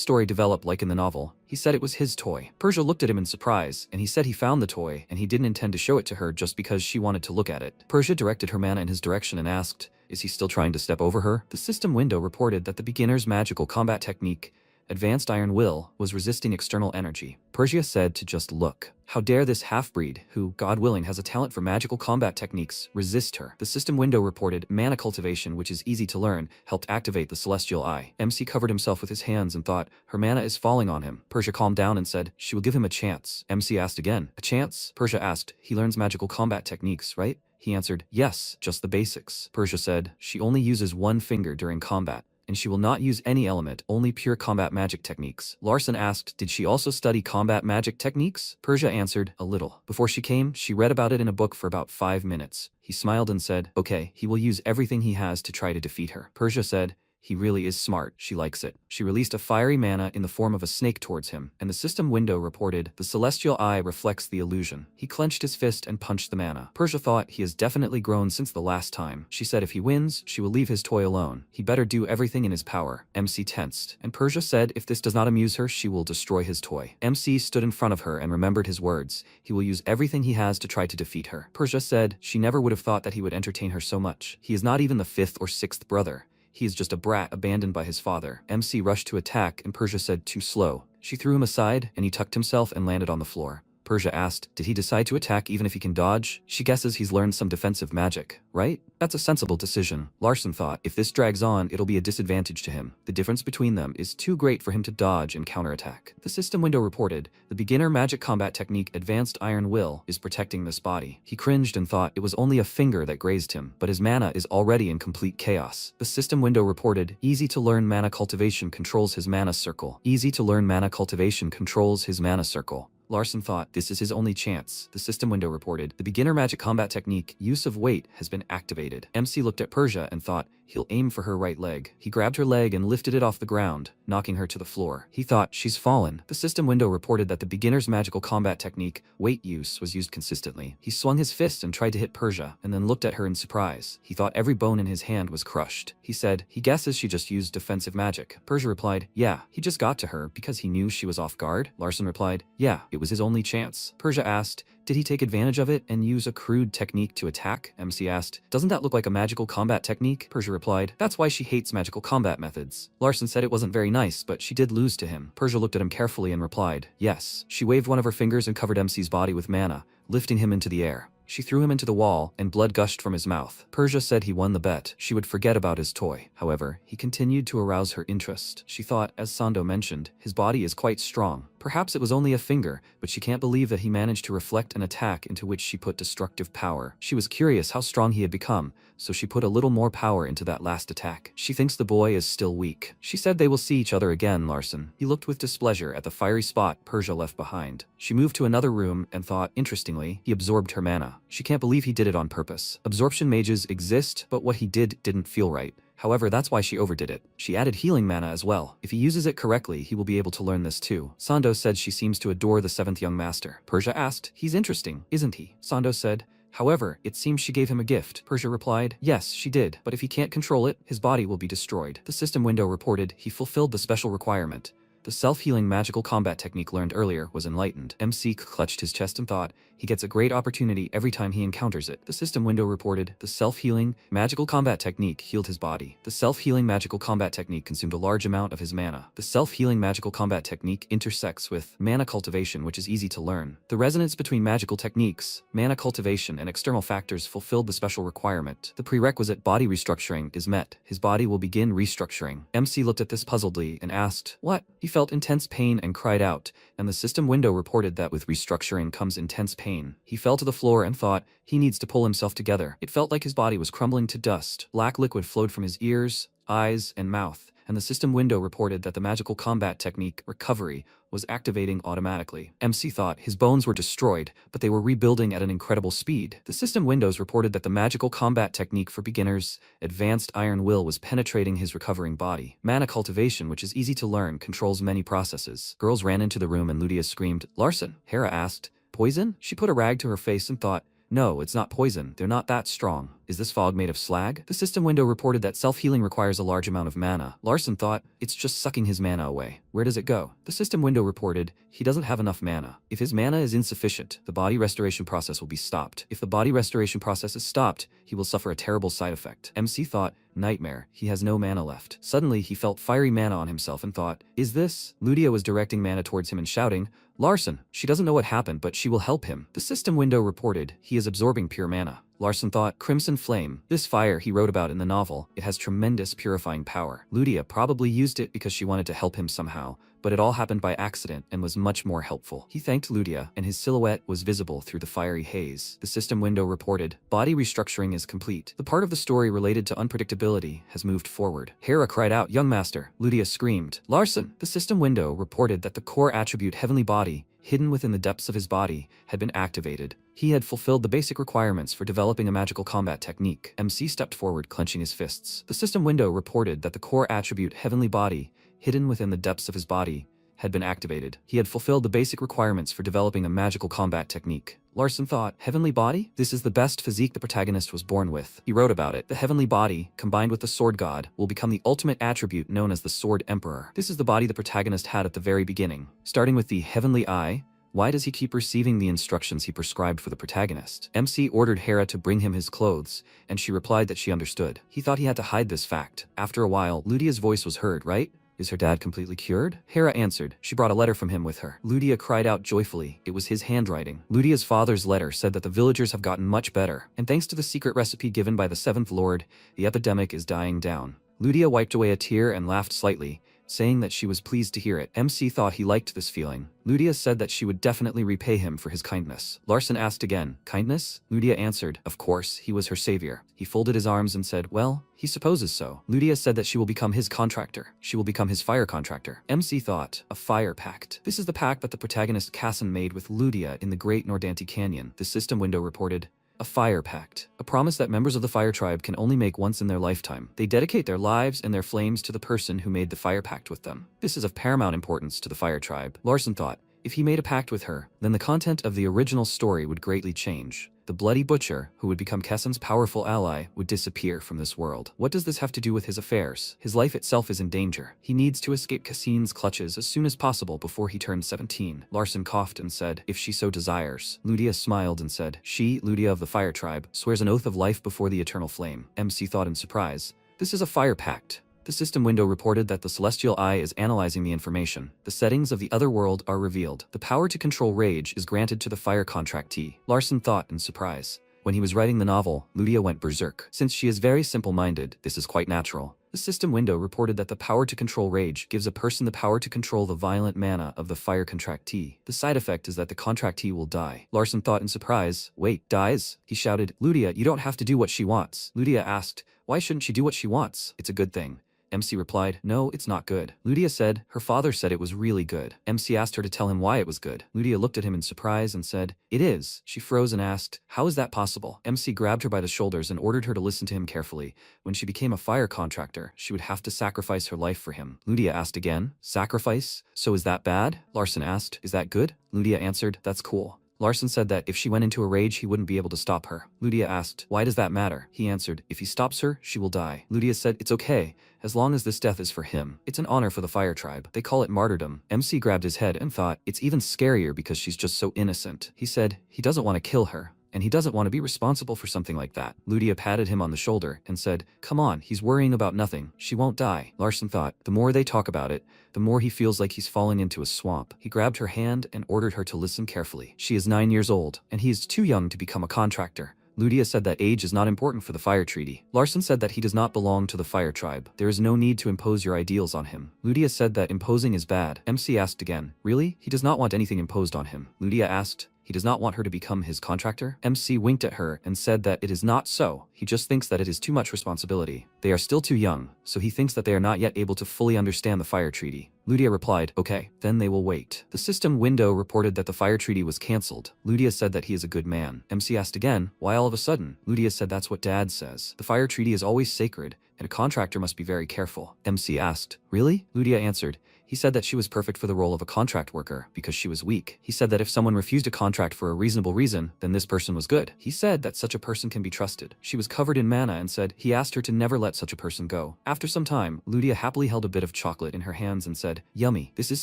story develop like in the novel. He said it was his toy. Persia looked at him in surprise, and he said he found the toy, and he didn't intend to show it to her just because she wanted to look at it. Persia directed her mana in his direction and asked, is he still trying to step over her? The system window reported that the beginner's magical combat technique, Advanced Iron Will, was resisting external energy. Persia said to just look. How dare this half-breed, who, God willing, has a talent for magical combat techniques, resist her? The system window reported mana cultivation, which is easy to learn, helped activate the celestial eye. MC covered himself with his hands and thought, her mana is falling on him. Persia calmed down and said, she will give him a chance. MC asked again, a chance? Persia asked, he learns magical combat techniques, right? He answered, yes, just the basics. Persia said, she only uses one finger during combat, and she will not use any element, only pure combat magic techniques. Larson asked, did she also study combat magic techniques? Persia answered, a little. Before she came, she read about it in a book for about 5 minutes. He smiled and said, okay, he will use everything he has to try to defeat her. Persia said, he really is smart, she likes it. She released a fiery mana in the form of a snake towards him, and the system window reported, the celestial eye reflects the illusion. He clenched his fist and punched the mana. Persia thought, he has definitely grown since the last time. She said if he wins, she will leave his toy alone. He better do everything in his power. MC tensed, and Persia said if this does not amuse her, she will destroy his toy. MC stood in front of her and remembered his words. He will use everything he has to try to defeat her. Persia said she never would have thought that he would entertain her so much. He is not even the 5th or 6th brother. He is just a brat abandoned by his father. MC rushed to attack and Persia said too slow. She threw him aside and he tucked himself and landed on the floor. Persia asked, did he decide to attack even if he can dodge? She guesses he's learned some defensive magic, right? That's a sensible decision. Larson thought, if this drags on, it'll be a disadvantage to him. The difference between them is too great for him to dodge and counterattack. The system window reported, the beginner magic combat technique Advanced Iron Will is protecting this body. He cringed and thought it was only a finger that grazed him, but his mana is already in complete chaos. The system window reported, easy to learn mana cultivation controls his mana circle. Easy to learn mana cultivation controls his mana circle. Larson thought this is his only chance. The system window reported, the beginner magic combat technique, use of weight, has been activated. MC looked at Persia and thought, he'll aim for her right leg. He grabbed her leg and lifted it off the ground, knocking her to the floor. He thought, she's fallen. The system window reported that the beginner's magical combat technique, weight use, was used consistently. He swung his fist and tried to hit Persia, and then looked at her in surprise. He thought every bone in his hand was crushed. He said, he guesses she just used defensive magic. Persia replied, yeah, he just got to her because he knew she was off guard. Larson replied, yeah, it was his only chance. Persia asked, did he take advantage of it and use a crude technique to attack? MC asked, doesn't that look like a magical combat technique? Persia replied, that's why she hates magical combat methods. Larson said it wasn't very nice, but she did lose to him. Persia looked at him carefully and replied, yes. She waved one of her fingers and covered MC's body with mana, lifting him into the air. She threw him into the wall, and blood gushed from his mouth. Persia said he won the bet. She would forget about his toy. However, he continued to arouse her interest. She thought, as Sando mentioned, his body is quite strong. Perhaps it was only a finger, but she can't believe that he managed to reflect an attack into which she put destructive power. She was curious how strong he had become, so she put a little more power into that last attack. She thinks the boy is still weak. She said they will see each other again, Larson. He looked with displeasure at the fiery spot Persia left behind. She moved to another room and thought, interestingly, he absorbed her mana. She can't believe he did it on purpose. Absorption mages exist, but what he did didn't feel right. However, that's why she overdid it. She added healing mana as well. If he uses it correctly, he will be able to learn this too. Sando said she seems to adore the 7th young master. Persia asked, he's interesting, isn't he? Sando said, however, it seems she gave him a gift. Persia replied, yes, she did, but if he can't control it, his body will be destroyed. The system window reported he fulfilled the special requirement. The self-healing magical combat technique learned earlier was enlightened. MC clutched his chest and thought, he gets a great opportunity every time he encounters it. The system window reported, the self-healing magical combat technique healed his body. The self-healing magical combat technique consumed a large amount of his mana. The self-healing magical combat technique intersects with mana cultivation, which is easy to learn. The resonance between magical techniques, mana cultivation, and external factors fulfilled the special requirement. The prerequisite body restructuring is met. His body will begin restructuring. MC looked at this puzzledly and asked, what? He felt intense pain and cried out, and the system window reported that with restructuring comes intense pain. He fell to the floor and thought, he needs to pull himself together. It felt like his body was crumbling to dust. Black liquid flowed from his ears, eyes, and mouth, and the system window reported that the magical combat technique, recovery, was activating automatically. MC thought his bones were destroyed, but they were rebuilding at an incredible speed. The system windows reported that the magical combat technique for beginners, Advanced Iron Will, was penetrating his recovering body. Mana cultivation, which is easy to learn, controls many processes. Girls ran into the room and Ludia screamed, Larson. Hera asked, poison? She put a rag to her face and thought, no, it's not poison. They're not that strong. Is this fog made of slag? The system window reported that self-healing requires a large amount of mana. Larson thought, it's just sucking his mana away. Where does it go? The system window reported, he doesn't have enough mana. If his mana is insufficient, the body restoration process will be stopped. If the body restoration process is stopped, he will suffer a terrible side effect. MC thought, nightmare, he has no mana left. Suddenly, he felt fiery mana on himself and thought, is this? Ludia was directing mana towards him and shouting, Larson. She doesn't know what happened, but she will help him. The system window reported, he is absorbing pure mana. Larson thought, Crimson Flame. This fire he wrote about in the novel, it has tremendous purifying power. Ludia probably used it because she wanted to help him somehow, but it all happened by accident and was much more helpful. He thanked Ludia, and his silhouette was visible through the fiery haze. The system window reported, body restructuring is complete. The part of the story related to unpredictability has moved forward. Hera cried out, young master. Ludia screamed, Larson. The system window reported that the core attribute Heavenly Body, hidden within the depths of his body, had been activated. He had fulfilled the basic requirements for developing a magical combat technique. MC stepped forward, clenching his fists. The system window reported that the core attribute Heavenly Body, hidden within the depths of his body, had been activated. He had fulfilled the basic requirements for developing a magical combat technique. Larson thought, Heavenly Body? This is the best physique the protagonist was born with. He wrote about it. The Heavenly Body, combined with the Sword God, will become the ultimate attribute known as the Sword Emperor. This is the body the protagonist had at the very beginning. Starting with the Heavenly Eye, why does he keep receiving the instructions he prescribed for the protagonist? MC ordered Hera to bring him his clothes, and she replied that she understood. He thought he had to hide this fact. After a while, Ludia's voice was heard, right? Is her dad completely cured? Hera answered. She brought a letter from him with her. Ludia cried out joyfully. It was his handwriting. Ludia's father's letter said that the villagers have gotten much better, and thanks to the secret recipe given by the Seventh Lord, the epidemic is dying down. Ludia wiped away a tear and laughed slightly, saying that she was pleased to hear it. MC thought he liked this feeling. Ludia said that she would definitely repay him for his kindness. Larson asked again, kindness? Ludia answered, of course, he was her savior. He folded his arms and said, well, he supposes so. Ludia said that she will become his contractor. She will become his fire contractor. MC thought, a fire pact. This is the pact that the protagonist Casson made with Ludia in the Great Nordanti Canyon. The system window reported, a fire pact, a promise that members of the fire tribe can only make once in their lifetime. They dedicate their lives and their flames to the person who made the fire pact with them. This is of paramount importance to the fire tribe. Larson thought, if he made a pact with her, then the content of the original story would greatly change. The Bloody Butcher, who would become Kesson's powerful ally, would disappear from this world. What does this have to do with his affairs? His life itself is in danger. He needs to escape Cassin's clutches as soon as possible before he turns 17. Larson coughed and said, if she so desires. Ludia smiled and said, she, Ludia of the Fire Tribe, swears an oath of life before the eternal flame. MC thought in surprise, this is a fire pact. The system window reported that the Celestial Eye is analyzing the information. The settings of the other world are revealed. The power to control rage is granted to the fire contractee. Larson thought in surprise. When he was writing the novel, Ludia went berserk. Since she is very simple-minded, this is quite natural. The system window reported that the power to control rage gives a person the power to control the violent mana of the fire contractee. The side effect is that the contractee will die. Larson thought in surprise, wait, dies? He shouted, Ludia, you don't have to do what she wants. Ludia asked, why shouldn't she do what she wants? It's a good thing. MC replied, no, it's not good. Ludia said, her father said it was really good. MC asked her to tell him why it was good. Ludia looked at him in surprise and said, it is. She froze and asked, how is that possible? MC grabbed her by the shoulders and ordered her to listen to him carefully. When she became a fire contractor, she would have to sacrifice her life for him. Ludia asked again, sacrifice? So is that bad? Larson asked, is that good? Ludia answered, that's cool. Larson said that if she went into a rage, he wouldn't be able to stop her. Ludia asked, why does that matter? He answered, if he stops her, she will die. Ludia said, it's okay, as long as this death is for him. It's an honor for the fire tribe. They call it martyrdom. MC grabbed his head and thought, it's even scarier because she's just so innocent. He said, he doesn't want to kill her, and he doesn't want to be responsible for something like that. Ludia patted him on the shoulder and said, come on, he's worrying about nothing. She won't die. Larson thought, the more they talk about it, the more he feels like he's falling into a swamp. He grabbed her hand and ordered her to listen carefully. She is 9 years old, and he is too young to become a contractor. Ludia said that age is not important for the fire treaty. Larson said that he does not belong to the fire tribe. There is no need to impose your ideals on him. Ludia said that imposing is bad. MC asked again, really? He does not want anything imposed on him. Ludia asked, he does not want her to become his contractor? MC winked at her and said that it is not so. He just thinks that it is too much responsibility. They are still too young, so he thinks that they are not yet able to fully understand the fire treaty. Ludia replied, okay, then they will wait. The system window reported that the fire treaty was cancelled. Ludia said that he is a good man. MC asked again, why all of a sudden? Ludia said that's what Dad says. The fire treaty is always sacred, and a contractor must be very careful. MC asked, really? Ludia answered, he said that she was perfect for the role of a contract worker because she was weak. He said that if someone refused a contract for a reasonable reason, then this person was good. He said that such a person can be trusted. She was covered in mana and said he asked her to never let such a person go. After some time, Ludia happily held a bit of chocolate in her hands and said, yummy, this is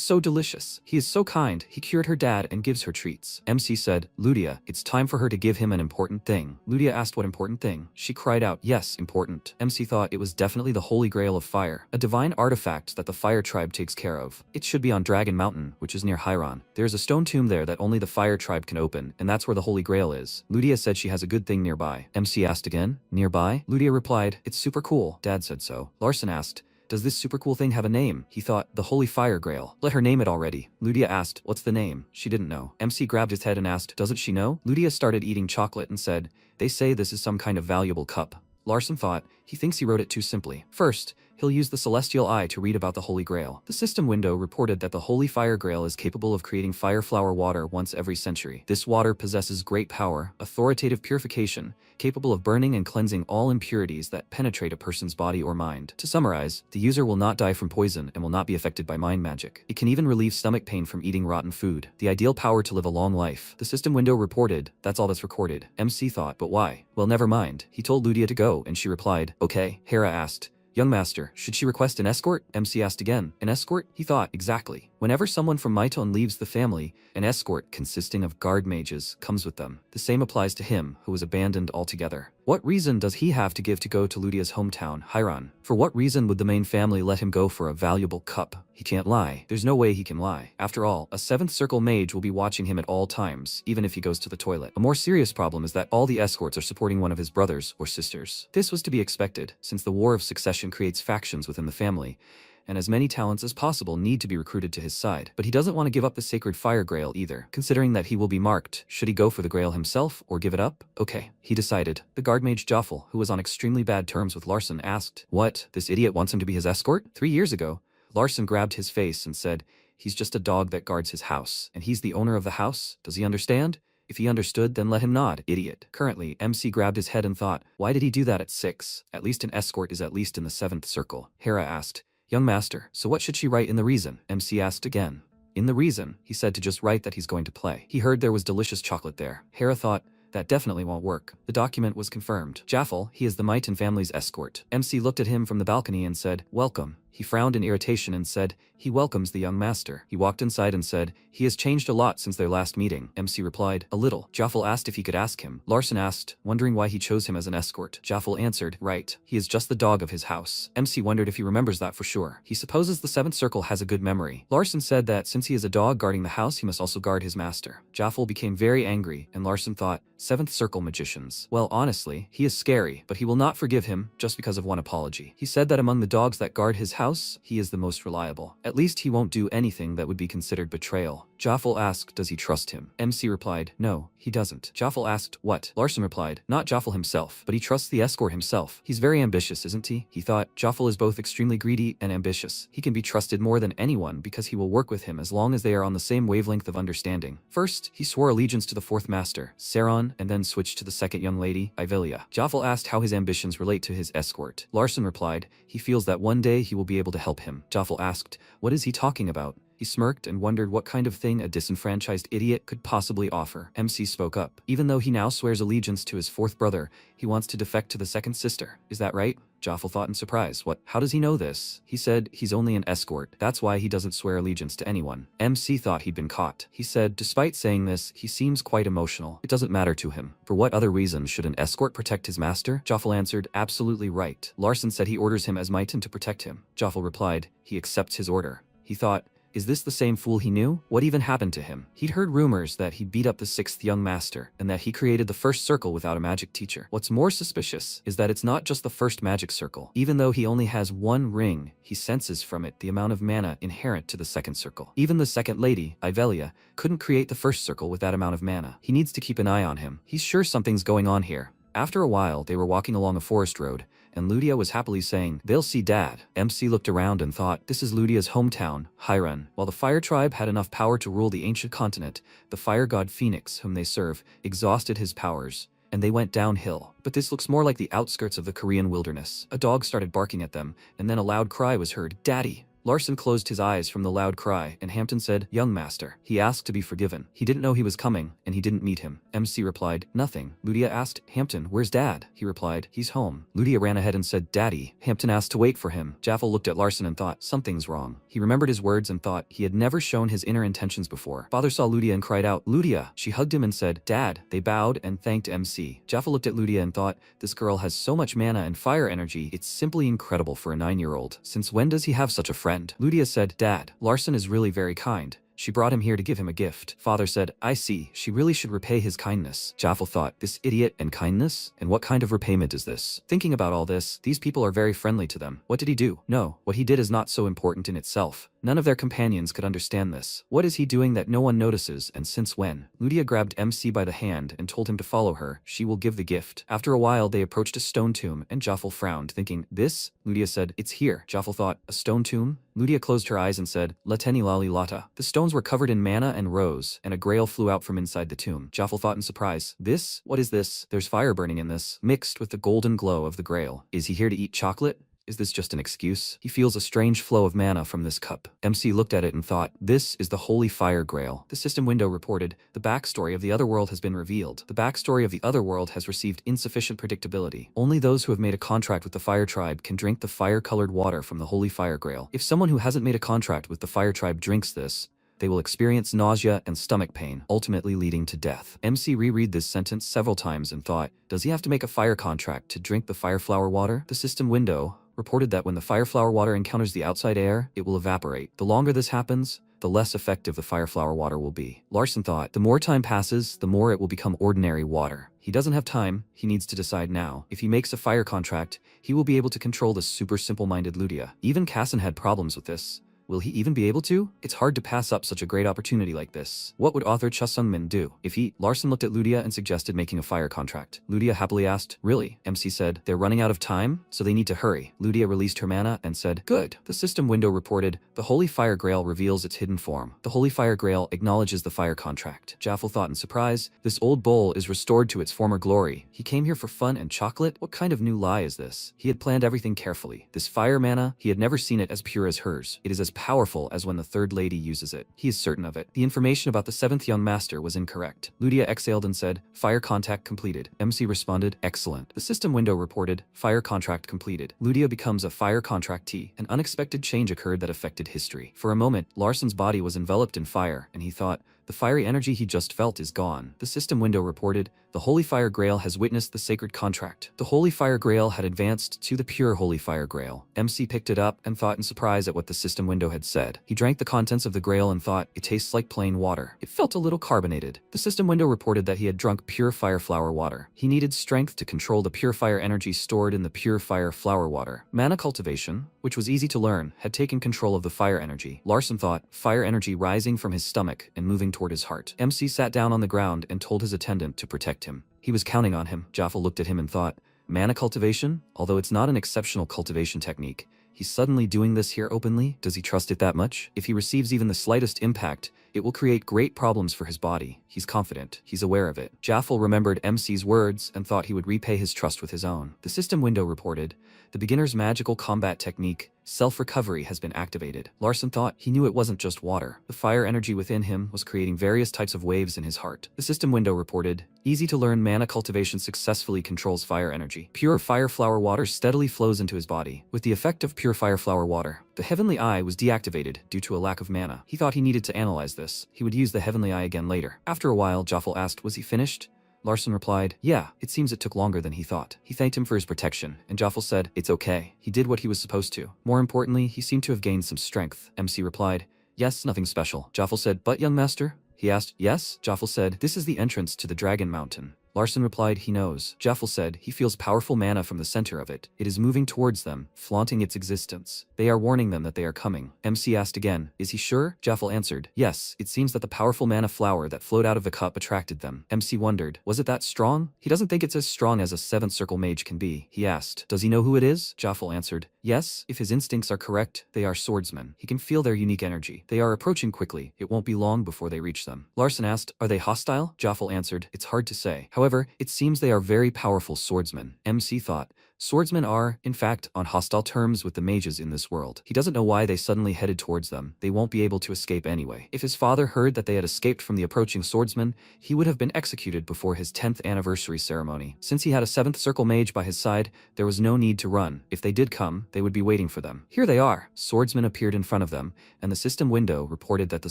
so delicious. He is so kind, he cured her dad and gives her treats. MC said, Ludia, it's time for her to give him an important thing. Ludia asked what important thing. She cried out, yes, important. MC thought it was definitely the Holy Grail of Fire, a divine artifact that the fire tribe takes care of. It should be on Dragon Mountain, which is near Hiron. There is a stone tomb there that only the fire tribe can open, and that's where the Holy Grail is. Ludia said she has a good thing nearby. MC asked again, nearby? Ludia replied, it's super cool. Dad said so. Larson asked, does this super cool thing have a name? He thought, the Holy Fire Grail. Let her name it already. Ludia asked, what's the name? She didn't know. MC grabbed his head and asked, doesn't she know? Ludia started eating chocolate and said, they say this is some kind of valuable cup. Larson thought, he thinks he wrote it too simply. First, he'll use the Celestial Eye to read about the Holy Grail. The system window reported that the Holy Fire Grail is capable of creating fire flower water once every century. This water possesses great power, authoritative purification, capable of burning and cleansing all impurities that penetrate a person's body or mind. To summarize, the user will not die from poison and will not be affected by mind magic. It can even relieve stomach pain from eating rotten food. The ideal power to live a long life. The system window reported, that's all that's recorded. MC thought, but why? Well, never mind. He told Ludia to go, and she replied, okay. Hera asked, young master, should she request an escort? MC asked again. An escort? He thought, exactly. Whenever someone from Maiton leaves the family, an escort consisting of guard mages comes with them. The same applies to him, who was abandoned altogether. What reason does he have to give to go to Ludia's hometown, Hiron? For what reason would the main family let him go for a valuable cup? He can't lie. There's no way he can lie. After all, a 7th circle mage will be watching him at all times, even if he goes to the toilet. A more serious problem is that all the escorts are supporting one of his brothers or sisters. This was to be expected, since the War of Succession creates factions within the family, and as many talents as possible need to be recruited to his side. But he doesn't want to give up the sacred fire grail either, considering that he will be marked. Should he go for the grail himself or give it up? Okay, he decided. The guard mage Joffel, who was on extremely bad terms with Larson, asked, what? This idiot wants him to be his escort? 3 years ago, Larson grabbed his face and said, he's just a dog that guards his house, and he's the owner of the house. Does he understand? If he understood, then let him nod, idiot. Currently, MC grabbed his head and thought, why did he do that at 6? At least an escort is at least in the 7th circle. Hera asked, young master, so what should she write in the reason? MC asked again. In the reason, he said to just write that he's going to play. He heard there was delicious chocolate there. Hera thought, that definitely won't work. The document was confirmed. Jaffel, he is the Maiton family's escort. MC looked at him from the balcony and said, welcome. He frowned in irritation and said, he welcomes the young master. He walked inside and said, he has changed a lot since their last meeting. MC replied, a little. Jaffel asked if he could ask him. Larson asked, wondering why he chose him as an escort. Jaffel answered, right. He is just the dog of his house. MC wondered if he remembers that for sure. He supposes the 7th circle has a good memory. Larson said that since he is a dog guarding the house, he must also guard his master. Jaffel became very angry, and Larson thought, 7th circle magicians. Well, honestly, he is scary, but he will not forgive him just because of one apology. He said that among the dogs that guard his house, he is the most reliable. At least he won't do anything that would be considered betrayal. Jaffel asked, does he trust him? MC replied, no, he doesn't. Jaffel asked, what? Larson replied, not Jaffel himself, but he trusts the escort himself. He's very ambitious, isn't he? He thought, Jaffel is both extremely greedy and ambitious. He can be trusted more than anyone because he will work with him as long as they are on the same wavelength of understanding. First, he swore allegiance to the 4th master, Saron, and then switched to the 2nd young lady, Ivelia. Jaffel asked how his ambitions relate to his escort. Larson replied, he feels that one day he will be able to help him. Jaffel asked, what is he talking about? He smirked and wondered what kind of thing a disenfranchised idiot could possibly offer. MC spoke up. Even though he now swears allegiance to his 4th brother, he wants to defect to the 2nd sister. Is that right? Jaffel thought in surprise. What? How does he know this? He said he's only an escort. That's why he doesn't swear allegiance to anyone. MC thought he'd been caught. He said, despite saying this, he seems quite emotional. It doesn't matter to him. For what other reason should an escort protect his master? Jaffel answered, absolutely right. Larson said he orders him as Maiton to protect him. Jaffel replied, he accepts his order. He thought, is this the same fool he knew? What even happened to him? He'd heard rumors that he beat up the 6th young master, and that he created the 1st circle without a magic teacher. What's more suspicious is that it's not just the 1st magic circle. Even though he only has 1 ring, he senses from it the amount of mana inherent to the 2nd circle. Even the 2nd lady, Ivelia, couldn't create the 1st circle with that amount of mana. He needs to keep an eye on him. He's sure something's going on here. After a while, they were walking along a forest road, and Ludia was happily saying, they'll see Dad. MC looked around and thought, this is Ludia's hometown, Hiron. While the Fire Tribe had enough power to rule the ancient continent, the fire god Phoenix, whom they serve, exhausted his powers, and they went downhill. But this looks more like the outskirts of the Korean wilderness. A dog started barking at them, and then a loud cry was heard, Daddy! Larson closed his eyes from the loud cry, and Hampton said, young master. He asked to be forgiven. He didn't know he was coming, and he didn't meet him. MC replied, nothing. Ludia asked, Hampton, where's Dad? He replied, he's home. Ludia ran ahead and said, Daddy. Hampton asked to wait for him. Jaffel looked at Larson and thought, something's wrong. He remembered his words and thought he had never shown his inner intentions before. Father saw Ludia and cried out, Ludia. She hugged him and said, Dad. They bowed and thanked MC. Jaffel looked at Ludia and thought, this girl has so much mana and fire energy, it's simply incredible for a 9-year-old. Since when does he have such a friend? Ludia said, Dad, Larson is really very kind. She brought him here to give him a gift. Father said, I see, she really should repay his kindness. Jaffel thought, this idiot and kindness? And what kind of repayment is this? Thinking about all this, these people are very friendly to them. What did he do? No, what he did is not so important in itself. None of their companions could understand this. What is he doing that no one notices, and since when? Ludia grabbed MC by the hand and told him to follow her. She will give the gift. After a while, they approached a stone tomb, and Jaffel frowned, thinking, this? Ludia said, it's here. Jaffel thought, a stone tomb? Ludia closed her eyes and said, Lateni lali lata. The stones were covered in mana and rose, and a grail flew out from inside the tomb. Jaffel thought in surprise, this? What is this? There's fire burning in this, mixed with the golden glow of the grail. Is he here to eat chocolate? Is this just an excuse? He feels a strange flow of mana from this cup. MC looked at it and thought, this is the Holy Fire Grail. The system window reported, the backstory of the other world has been revealed. The backstory of the other world has received insufficient predictability. Only those who have made a contract with the Fire Tribe can drink the fire-colored water from the Holy Fire Grail. If someone who hasn't made a contract with the Fire Tribe drinks this, they will experience nausea and stomach pain, ultimately leading to death. MC reread this sentence several times and thought, does he have to make a fire contract to drink the fire flower water? The system window reported that when the fire flower water encounters the outside air, it will evaporate. The longer this happens, the less effective the fire flower water will be. Larson thought, the more time passes, the more it will become ordinary water. He doesn't have time, he needs to decide now. If he makes a fire contract, he will be able to control the super simple-minded Ludia. Even Casson had problems with this. Will he even be able to? It's hard to pass up such a great opportunity like this. What would author Cha Sung-min do? Larson looked at Ludia and suggested making a fire contract. Ludia happily asked, really? MC said, they're running out of time, so they need to hurry. Ludia released her mana and said, good. The system window reported, the Holy Fire Grail reveals its hidden form. The Holy Fire Grail acknowledges the fire contract. Jaffel thought in surprise, this old bowl is restored to its former glory. He came here for fun and chocolate? What kind of new lie is this? He had planned everything carefully. This fire mana, he had never seen it as pure as hers. It is as powerful as when the third lady uses it. He is certain of it. The information about the seventh young master was incorrect. Ludia exhaled and said, fire contact completed. MC responded, excellent. The system window reported, fire contract completed. Ludia becomes a fire contractee. An unexpected change occurred that affected history. For a moment, Larson's body was enveloped in fire, and he thought, the fiery energy he just felt is gone. The system window reported, the Holy Fire Grail has witnessed the sacred contract. The Holy Fire Grail had advanced to the pure Holy Fire Grail. MC picked it up and thought in surprise at what the system window had said. He drank the contents of the grail and thought, it tastes like plain water. It felt a little carbonated. The system window reported that he had drunk pure fire flower water. He needed strength to control the pure fire energy stored in the pure fire flower water. Mana cultivation, which was easy to learn, had taken control of the fire energy. Larson thought, fire energy rising from his stomach and moving toward his heart. MC sat down on the ground and told his attendant to protect him. He was counting on him. Jaffel looked at him and thought, mana cultivation? Although it's not an exceptional cultivation technique, he's suddenly doing this here openly? Does he trust it that much? If he receives even the slightest impact, it will create great problems for his body. He's confident. He's aware of it. Jaffel remembered MC's words and thought he would repay his trust with his own. The system window reported, the beginner's magical combat technique, self-recovery, has been activated. Larson thought he knew it wasn't just water. The fire energy within him was creating various types of waves in his heart. The system window reported, easy to learn mana cultivation successfully controls fire energy. Pure fire flower water steadily flows into his body. With the effect of pure fire flower water, the heavenly eye was deactivated due to a lack of mana. He thought he needed to analyze this. He would use the heavenly eye again later. After a while, Jaffel asked, was he finished? Larson replied, yeah, it seems it took longer than he thought. He thanked him for his protection, and Jaffel said, it's okay. He did what he was supposed to. More importantly, he seemed to have gained some strength. MC replied, yes, nothing special. Jaffel said, but young master? He asked, yes? Jaffel said, this is the entrance to the Dragon Mountain. Larson replied, he knows. Jaffel said, he feels powerful mana from the center of it. It is moving towards them, flaunting its existence. They are warning them that they are coming. MC asked again, is he sure? Jaffel answered, yes, it seems that the powerful mana flower that flowed out of the cup attracted them. MC wondered, was it that strong? He doesn't think it's as strong as a 7th circle mage can be. He asked, does he know who it is? Jaffel answered, yes, if his instincts are correct, they are swordsmen. He can feel their unique energy. They are approaching quickly. It won't be long before they reach them. Larson asked, are they hostile? Jaffel answered, it's hard to say. However, it seems they are very powerful swordsmen. MC thought, swordsmen are, in fact, on hostile terms with the mages in this world. He doesn't know why they suddenly headed towards them. They won't be able to escape anyway. If his father heard that they had escaped from the approaching swordsmen, he would have been executed before his 10th anniversary ceremony. Since he had a 7th circle mage by his side, there was no need to run. If they did come, they would be waiting for them. Here they are. Swordsmen appeared in front of them, and the system window reported that the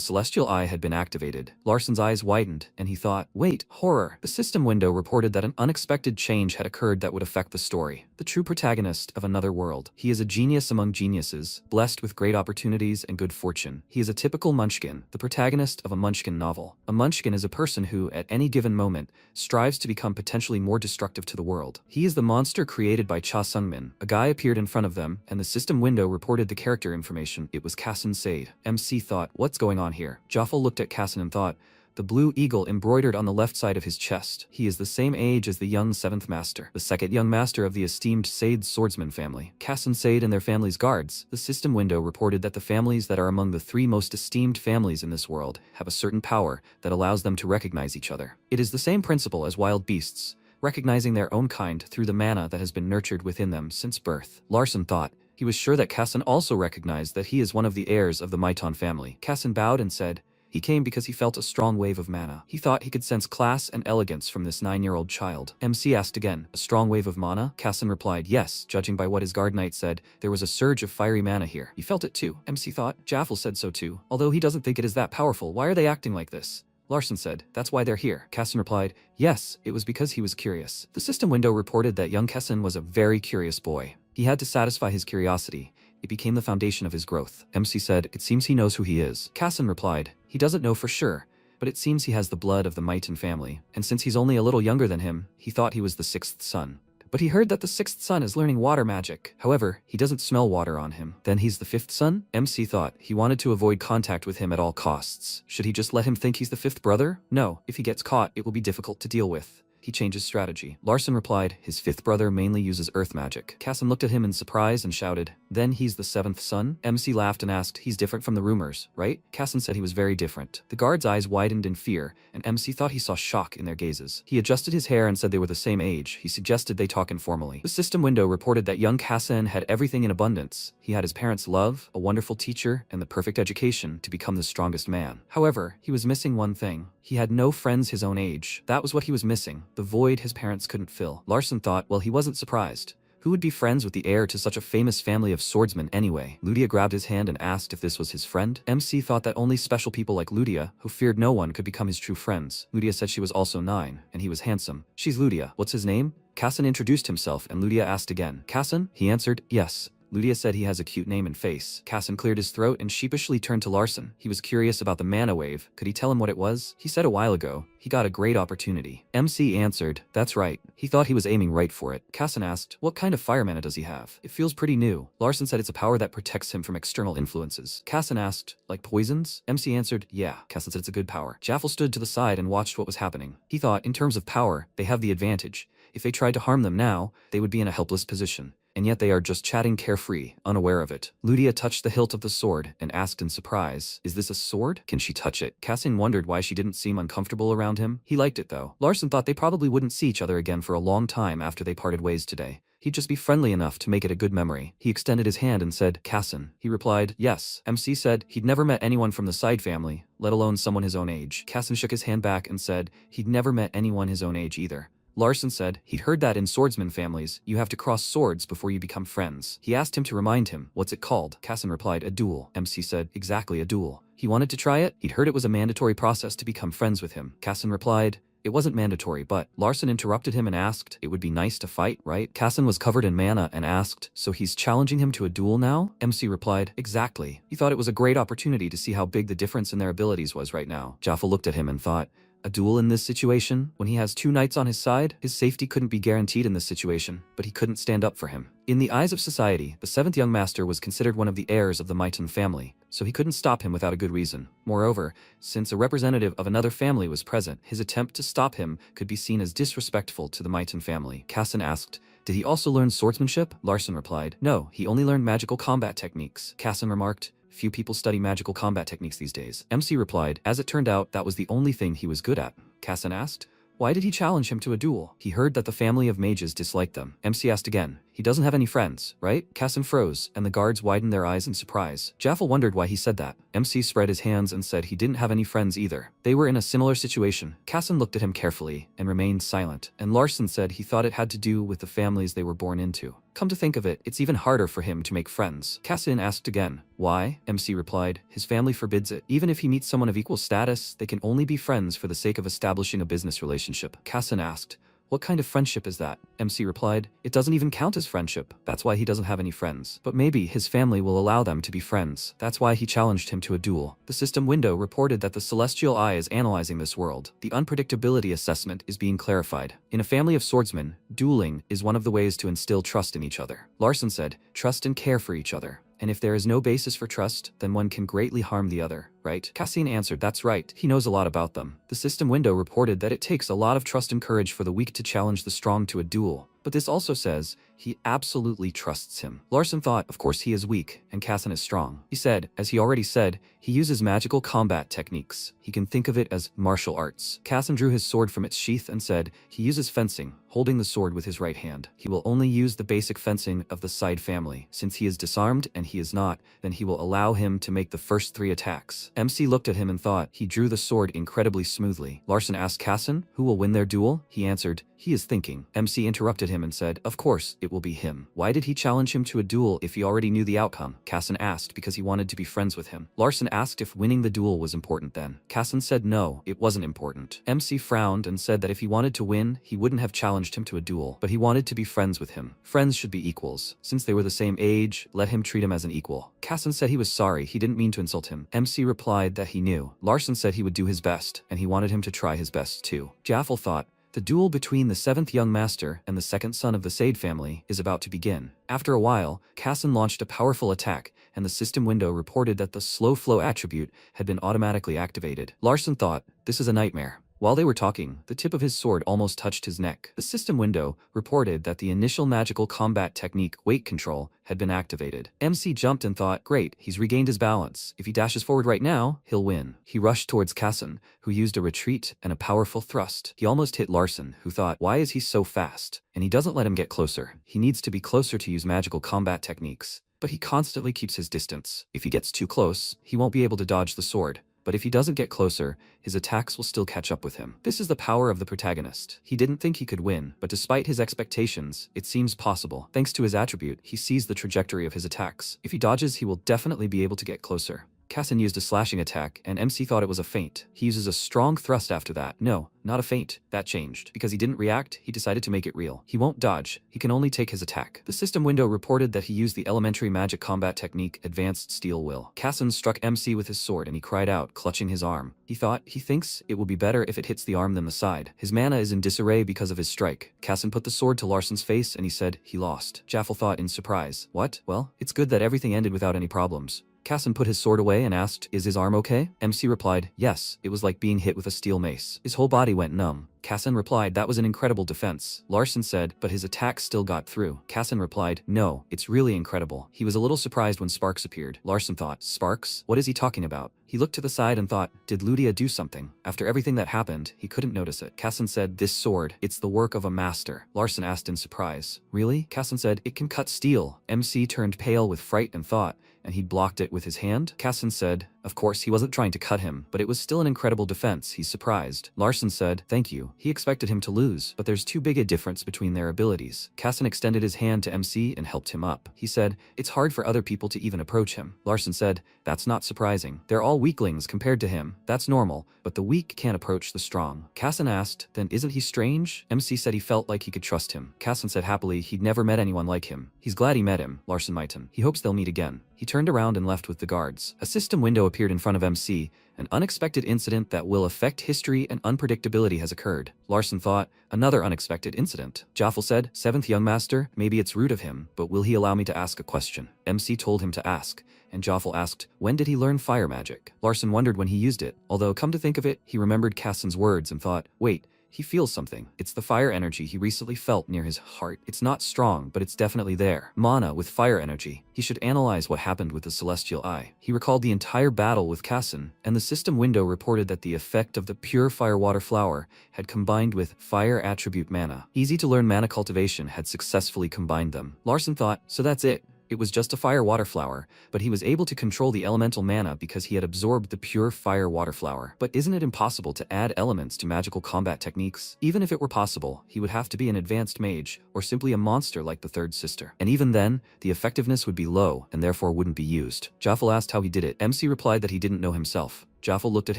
celestial eye had been activated. Larson's eyes widened, and he thought, wait, horror. The system window reported that an unexpected change had occurred that would affect the story. the true protagonist of another world. He is a genius among geniuses, blessed with great opportunities and good fortune. He is a typical munchkin, the protagonist of a munchkin novel. A munchkin is a person who, at any given moment, strives to become potentially more destructive to the world. He is the monster created by Cha Sung-min. A guy appeared in front of them, and the system window reported the character information. It was Kassen Sade. MC thought, what's going on here? Jaffel looked at Kassen and thought, the blue eagle embroidered on the left side of his chest. He is the same age as the young 7th master, the second young master of the esteemed Sade swordsman family. Kassen Sade and their family's guards. The system window reported that the families that are among the 3 most esteemed families in this world have a certain power that allows them to recognize each other. It is the same principle as wild beasts, recognizing their own kind through the mana that has been nurtured within them since birth. Larson thought. He was sure that Kassen also recognized that he is one of the heirs of the Maiton family. Kassen bowed and said, he came because he felt a strong wave of mana. He thought he could sense class and elegance from this 9-year-old child. MC asked again, a strong wave of mana? Kassen replied, yes, judging by what his guard knight said, there was a surge of fiery mana here. He felt it too. MC thought, Jaffel said so too. Although he doesn't think it is that powerful, why are they acting like this? Larson said, that's why they're here. Kassen replied, yes, it was because he was curious. The system window reported that young Kassen was a very curious boy. He had to satisfy his curiosity. It became the foundation of his growth. MC said, it seems he knows who he is. Kassen replied, he doesn't know for sure, but it seems he has the blood of the Maiton family, and since he's only a little younger than him, he thought he was the 6th son. But he heard that the 6th son is learning water magic. However, he doesn't smell water on him. Then he's the 5th son? MC thought. He wanted to avoid contact with him at all costs. Should he just let him think he's the 5th brother? No, if he gets caught, it will be difficult to deal with. He changed his strategy. Larson replied, his 5th brother mainly uses earth magic. Kassen looked at him in surprise and shouted, then he's the 7th son? MC laughed and asked, he's different from the rumors, right? Kassen said he was very different. The guard's eyes widened in fear, and MC thought he saw shock in their gazes. He adjusted his hair and said they were the same age. He suggested they talk informally. The system window reported that young Kassen had everything in abundance. He had his parents' love, a wonderful teacher, and the perfect education to become the strongest man. However, he was missing one thing. He had no friends his own age. That was what he was missing, the void his parents couldn't fill. Larson thought, well, he wasn't surprised. Who would be friends with the heir to such a famous family of swordsmen anyway? Ludia grabbed his hand and asked if this was his friend. MC thought that only special people like Ludia, who feared no one, could become his true friends. Ludia said she was also 9, and he was handsome. She's Ludia. What's his name? Kassen introduced himself, and Ludia asked again. Kassen? He answered, yes. Ludia said he has a cute name and face. Kassen cleared his throat and sheepishly turned to Larson. He was curious about the mana wave. Could he tell him what it was? He said a while ago, he got a great opportunity. MC answered, that's right. He thought he was aiming right for it. Kassen asked, what kind of fire mana does he have? It feels pretty new. Larson said it's a power that protects him from external influences. Kassen asked, like poisons? MC answered, yeah. Kassen said it's a good power. Jaffel stood to the side and watched what was happening. He thought, in terms of power, they have the advantage. If they tried to harm them now, they would be in a helpless position. And yet they are just chatting carefree, unaware of it. Ludia touched the hilt of the sword and asked in surprise, is this a sword? Can she touch it? Kassen wondered why she didn't seem uncomfortable around him. He liked it though. Larson thought they probably wouldn't see each other again for a long time after they parted ways today. He'd just be friendly enough to make it a good memory. He extended his hand and said, Kassen. He replied, yes. MC said he'd never met anyone from the side family, let alone someone his own age. Kassen shook his hand back and said he'd never met anyone his own age either. Larson said he'd heard that in swordsman families, you have to cross swords before you become friends. He asked him to remind him, what's it called? Kassen replied, a duel. MC said, exactly, a duel. He wanted to try it. He'd heard it was a mandatory process to become friends with him. Kassen replied, it wasn't mandatory, but Larson interrupted him and asked, it would be nice to fight, right? Kassen was covered in mana and asked, so he's challenging him to a duel now? MC replied, exactly. He thought it was a great opportunity to see how big the difference in their abilities was right now. Jaffel looked at him and thought, a duel in this situation? When he has 2 knights on his side, his safety couldn't be guaranteed in this situation, but he couldn't stand up for him. In the eyes of society, the 7th young master was considered one of the heirs of the Maiton family, so he couldn't stop him without a good reason. Moreover, since a representative of another family was present, his attempt to stop him could be seen as disrespectful to the Maiton family. Kassen asked, did he also learn swordsmanship? Larson replied, no, he only learned magical combat techniques. Kassen remarked, few people study magical combat techniques these days. MC replied, as it turned out, that was the only thing he was good at. Kassen asked, why did he challenge him to a duel? He heard that the family of mages disliked them. MC asked again, he doesn't have any friends, right? Kassen froze, and the guards widened their eyes in surprise. Jaffel wondered why he said that. MC spread his hands and said he didn't have any friends either. They were in a similar situation. Kassen looked at him carefully and remained silent, and Larson said he thought it had to do with the families they were born into. Come to think of it, it's even harder for him to make friends. Kassen asked again, why? MC replied, his family forbids it. Even if he meets someone of equal status, they can only be friends for the sake of establishing a business relationship. Kassen asked, What kind of friendship is that? MC replied, it doesn't even count as friendship. That's why he doesn't have any friends. But maybe his family will allow them to be friends. That's why he challenged him to a duel. The system window reported that the celestial eye is analyzing this world. The unpredictability assessment is being clarified. In a family of swordsmen, dueling is one of the ways to instill trust in each other. Larson said, trust and care for each other. And if there is no basis for trust, then one can greatly harm the other, right? Cassian answered, that's right, he knows a lot about them. The system window reported that it takes a lot of trust and courage for the weak to challenge the strong to a duel. But this also says he absolutely trusts him. Larson thought, of course he is weak, and Cassian is strong. He said, as he already said, he uses magical combat techniques. He can think of it as martial arts. Cassian drew his sword from its sheath and said, he uses fencing, holding the sword with his right hand. He will only use the basic fencing of the side family. Since he is disarmed and he is not, then he will allow him to make the first 3 attacks. MC looked at him and thought, he drew the sword incredibly smoothly. Larson asked Cassian, who will win their duel? He answered, he is thinking. MC interrupted him and said, of course, it will be him. Why did he challenge him to a duel if he already knew the outcome? Cassian asked because he wanted to be friends with him. Larson asked if winning the duel was important then. Cassian said no, it wasn't important. MC frowned and said that if he wanted to win, he wouldn't have challenged him to a duel, but he wanted to be friends with him. Friends should be equals. Since they were the same age, let him treat him as an equal. Cassian said he was sorry, he didn't mean to insult him. MC replied that he knew. Larson said he would do his best, and he wanted him to try his best too. Jaffel thought, the duel between the 7th young master and the 2nd son of the Sade family is about to begin. After a while, Cassian launched a powerful attack, and the system window reported that the slow flow attribute had been automatically activated. Larson thought, this is a nightmare. While they were talking, the tip of his sword almost touched his neck. The system window reported that the initial magical combat technique, weight control, had been activated. MC jumped and thought, great, he's regained his balance. If he dashes forward right now, he'll win. He rushed towards Cassian, who used a retreat and a powerful thrust. He almost hit Larson, who thought, why is he so fast? And he doesn't let him get closer. He needs to be closer to use magical combat techniques. But he constantly keeps his distance. If he gets too close, he won't be able to dodge the sword. But if he doesn't get closer, his attacks will still catch up with him. This is the power of the protagonist. He didn't think he could win, but despite his expectations, it seems possible. Thanks to his attribute, he sees the trajectory of his attacks. If he dodges, he will definitely be able to get closer. Cassian used a slashing attack, and MC thought it was a feint. He uses a strong thrust after that. No, not a feint. That changed. Because he didn't react, he decided to make it real. He won't dodge. He can only take his attack. The system window reported that he used the elementary magic combat technique, Advanced Steel Will. Cassian struck MC with his sword, and he cried out, clutching his arm. He thinks it will be better if it hits the arm than the side. His mana is in disarray because of his strike. Cassian put the sword to Larson's face, and he said, he lost. Jaffel thought in surprise. What? Well, it's good that everything ended without any problems. Cassian put his sword away and asked, is his arm okay? MC replied, yes, it was like being hit with a steel mace. His whole body went numb. Cassian replied, that was an incredible defense. Larson said, but his attack still got through. Cassian replied, no, it's really incredible. He was a little surprised when Sparks appeared. Larson thought, Sparks? What is he talking about? He looked to the side and thought, did Ludia do something? After everything that happened, he couldn't notice it. Cassian said, this sword, it's the work of a master. Larson asked in surprise, really? Cassian said, it can cut steel. MC turned pale with fright and thought, and he blocked it with his hand? Cassian said, of course, he wasn't trying to cut him, but it was still an incredible defense. He's surprised. Larson said, thank you. He expected him to lose, but there's too big a difference between their abilities. Cassian extended his hand to MC and helped him up. He said, it's hard for other people to even approach him. Larson said, that's not surprising. They're all weaklings compared to him. That's normal, but the weak can't approach the strong. Cassian asked, then isn't he strange? MC said he felt like he could trust him. Cassian said happily he'd never met anyone like him. He's glad he met him, Larson Myton. He hopes they'll meet again. He turned around and left with the guards. A system window appeared in front of MC. An unexpected incident that will affect history and unpredictability has occurred. Larson thought, another unexpected incident. Jaffel said, 7th young master, maybe it's rude of him, but will he allow me to ask a question? MC told him to ask, and Jaffel asked, when did he learn fire magic? Larson wondered when he used it, although come to think of it, he remembered Cassian's words and thought, wait, he feels something. It's the fire energy he recently felt near his heart. It's not strong, but it's definitely there. Mana with fire energy. He should analyze what happened with the celestial eye. He recalled the entire battle with Cassian, and the system window reported that the effect of the pure fire water flower had combined with fire attribute mana. Easy to learn mana cultivation had successfully combined them. Larson thought, so that's it. It was just a fire-water flower, but he was able to control the elemental mana because he had absorbed the pure fire-water flower. But isn't it impossible to add elements to magical combat techniques? Even if it were possible, he would have to be an advanced mage, or simply a monster like the third sister. And even then, the effectiveness would be low and therefore wouldn't be used. Jaffel asked how he did it. MC replied that he didn't know himself. Jaffel looked at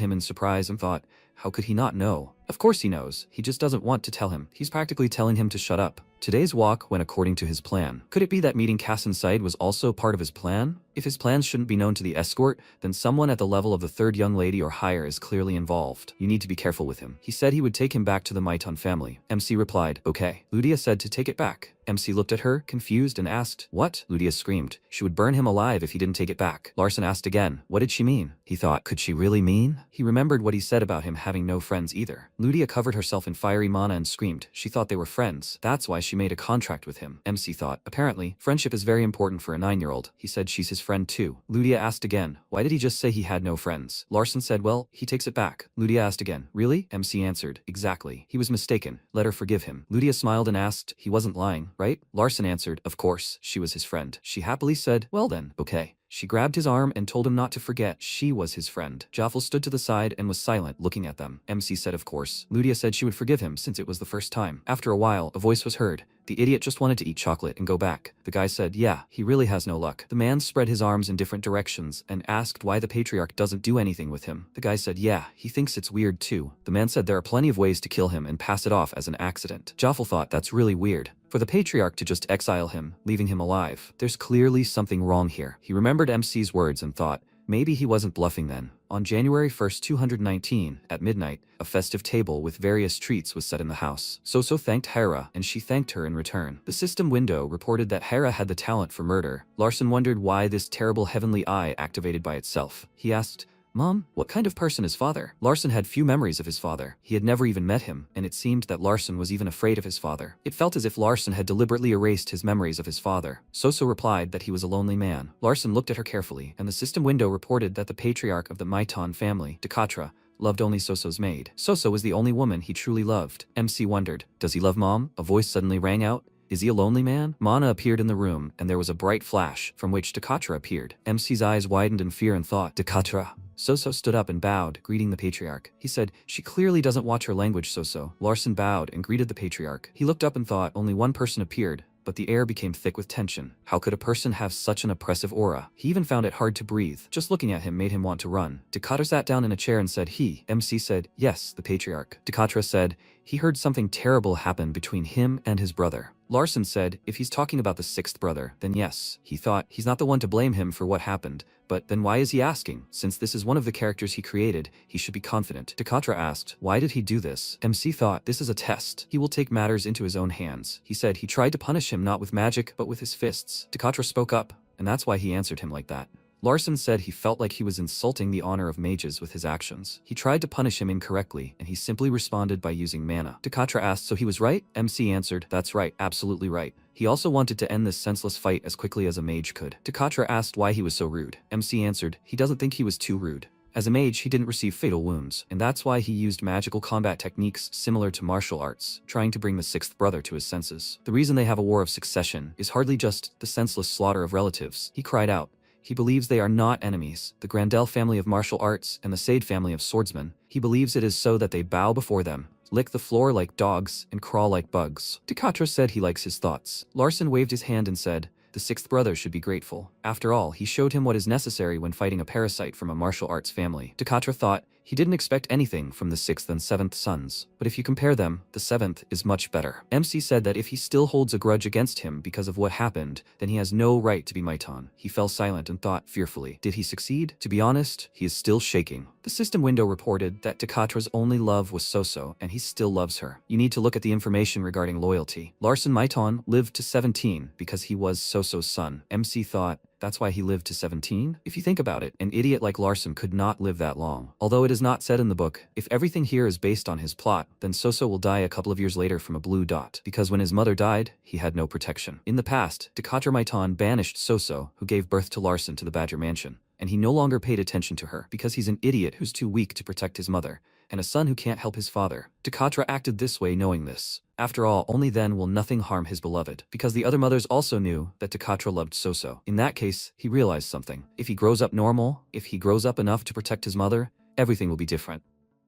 him in surprise and thought, how could he not know? Of course he knows, he just doesn't want to tell him. He's practically telling him to shut up. Today's walk went according to his plan. Could it be that meeting Cass inside was also part of his plan? If his plans shouldn't be known to the escort, then someone at the level of the third young lady or higher is clearly involved. You need to be careful with him. He said he would take him back to the Maiton family. MC replied, okay. Ludia said to take it back. MC looked at her, confused, and asked, what? Ludia screamed. She would burn him alive if he didn't take it back. Larson asked again, what did she mean? He thought, could she really mean? He remembered what he said about him having no friends either. Ludia covered herself in fiery mana and screamed. She thought they were friends. That's why she made a contract with him. MC thought, apparently, friendship is very important for a 9-year-old. He said she's his friend too. Ludia asked again, why did he just say he had no friends? Larson said, well, he takes it back. Ludia asked again, really? MC answered, exactly. He was mistaken. Let her forgive him. Ludia smiled and asked, he wasn't lying, right? Larson answered, of course, she was his friend. She happily said, well then, okay. She grabbed his arm and told him not to forget she was his friend. Jaffel stood to the side and was silent, looking at them. MC said of course. Ludia said she would forgive him since it was the first time. After a while, a voice was heard. The idiot just wanted to eat chocolate and go back. The guy said, yeah, he really has no luck. The man spread his arms in different directions and asked why the patriarch doesn't do anything with him. The guy said, yeah, he thinks it's weird too. The man said there are plenty of ways to kill him and pass it off as an accident. Jaffel thought that's really weird. For the patriarch to just exile him, leaving him alive. There's clearly something wrong here. He remembered MC's words and thought, maybe he wasn't bluffing then. On January 1st, 219, at midnight, a festive table with various treats was set in the house. Soso thanked Hera, and she thanked her in return. The system window reported that Hera had the talent for murder. Larson wondered why this terrible heavenly eye activated by itself. He asked, Mom, what kind of person is father? Larson had few memories of his father. He had never even met him, and it seemed that Larson was even afraid of his father. It felt as if Larson had deliberately erased his memories of his father. Soso replied that he was a lonely man. Larson looked at her carefully, and the system window reported that the patriarch of the Maiton family, Decatra, loved only Soso's maid. Soso was the only woman he truly loved. MC wondered, does he love Mom? A voice suddenly rang out. Is he a lonely man? Mana appeared in the room, and there was a bright flash, from which Decatra appeared. MC's eyes widened in fear and thought, Decatra. Soso stood up and bowed, greeting the patriarch. He said, she clearly doesn't watch her language, Soso. Larson bowed and greeted the patriarch. He looked up and thought only one person appeared, but the air became thick with tension. How could a person have such an oppressive aura? He even found it hard to breathe. Just looking at him made him want to run. Decatra sat down in a chair and said, MC said, yes, the patriarch. Decatra said, he heard something terrible happen between him and his brother. Larson said, if he's talking about the sixth brother, then yes. He thought, he's not the one to blame him for what happened, but then why is he asking? Since this is one of the characters he created, he should be confident. Decatra asked, why did he do this? MC thought, this is a test. He will take matters into his own hands. He said he tried to punish him not with magic, but with his fists. Decatra spoke up, and that's why he answered him like that. Larson said he felt like he was insulting the honor of mages with his actions. He tried to punish him incorrectly, and he simply responded by using mana. Decatra asked, so he was right? MC answered, that's right, absolutely right. He also wanted to end this senseless fight as quickly as a mage could. Decatra asked why he was so rude. MC answered, he doesn't think he was too rude. As a mage, he didn't receive fatal wounds, and that's why he used magical combat techniques similar to martial arts, trying to bring the sixth brother to his senses. The reason they have a war of succession is hardly just the senseless slaughter of relatives. He cried out. He believes they are not enemies, the Grandel family of martial arts and the Sade family of swordsmen. He believes it is so that they bow before them, lick the floor like dogs, and crawl like bugs. Decatra said he likes his thoughts. Larson waved his hand and said, the sixth brother should be grateful. After all, he showed him what is necessary when fighting a parasite from a martial arts family. Decatra thought he didn't expect anything from the sixth and seventh sons, but if you compare them, the seventh is much better. MC said that if he still holds a grudge against him because of what happened, then he has no right to be Maiton. He fell silent and thought fearfully. Did he succeed? To be honest, he is still shaking. The system window reported that Decatra's only love was Soso, and he still loves her. You need to look at the information regarding loyalty. Larson Maiton lived to 17 because he was Soso's son. MC thought, that's why he lived to 17? If you think about it, an idiot like Larson could not live that long. Although it is not said in the book, if everything here is based on his plot, then Soso will die a couple of years later from a blue dot, because when his mother died, he had no protection. In the past, Decatra Maiton banished Soso, who gave birth to Larson, to the Badger Mansion, and he no longer paid attention to her, because he's an idiot who's too weak to protect his mother. and a son who can't help his father. Takatra acted this way knowing this. After all, only then will nothing harm his beloved. Because the other mothers also knew that Takatra loved Soso. In that case, he realized something. If he grows up normal, if he grows up enough to protect his mother, everything will be different.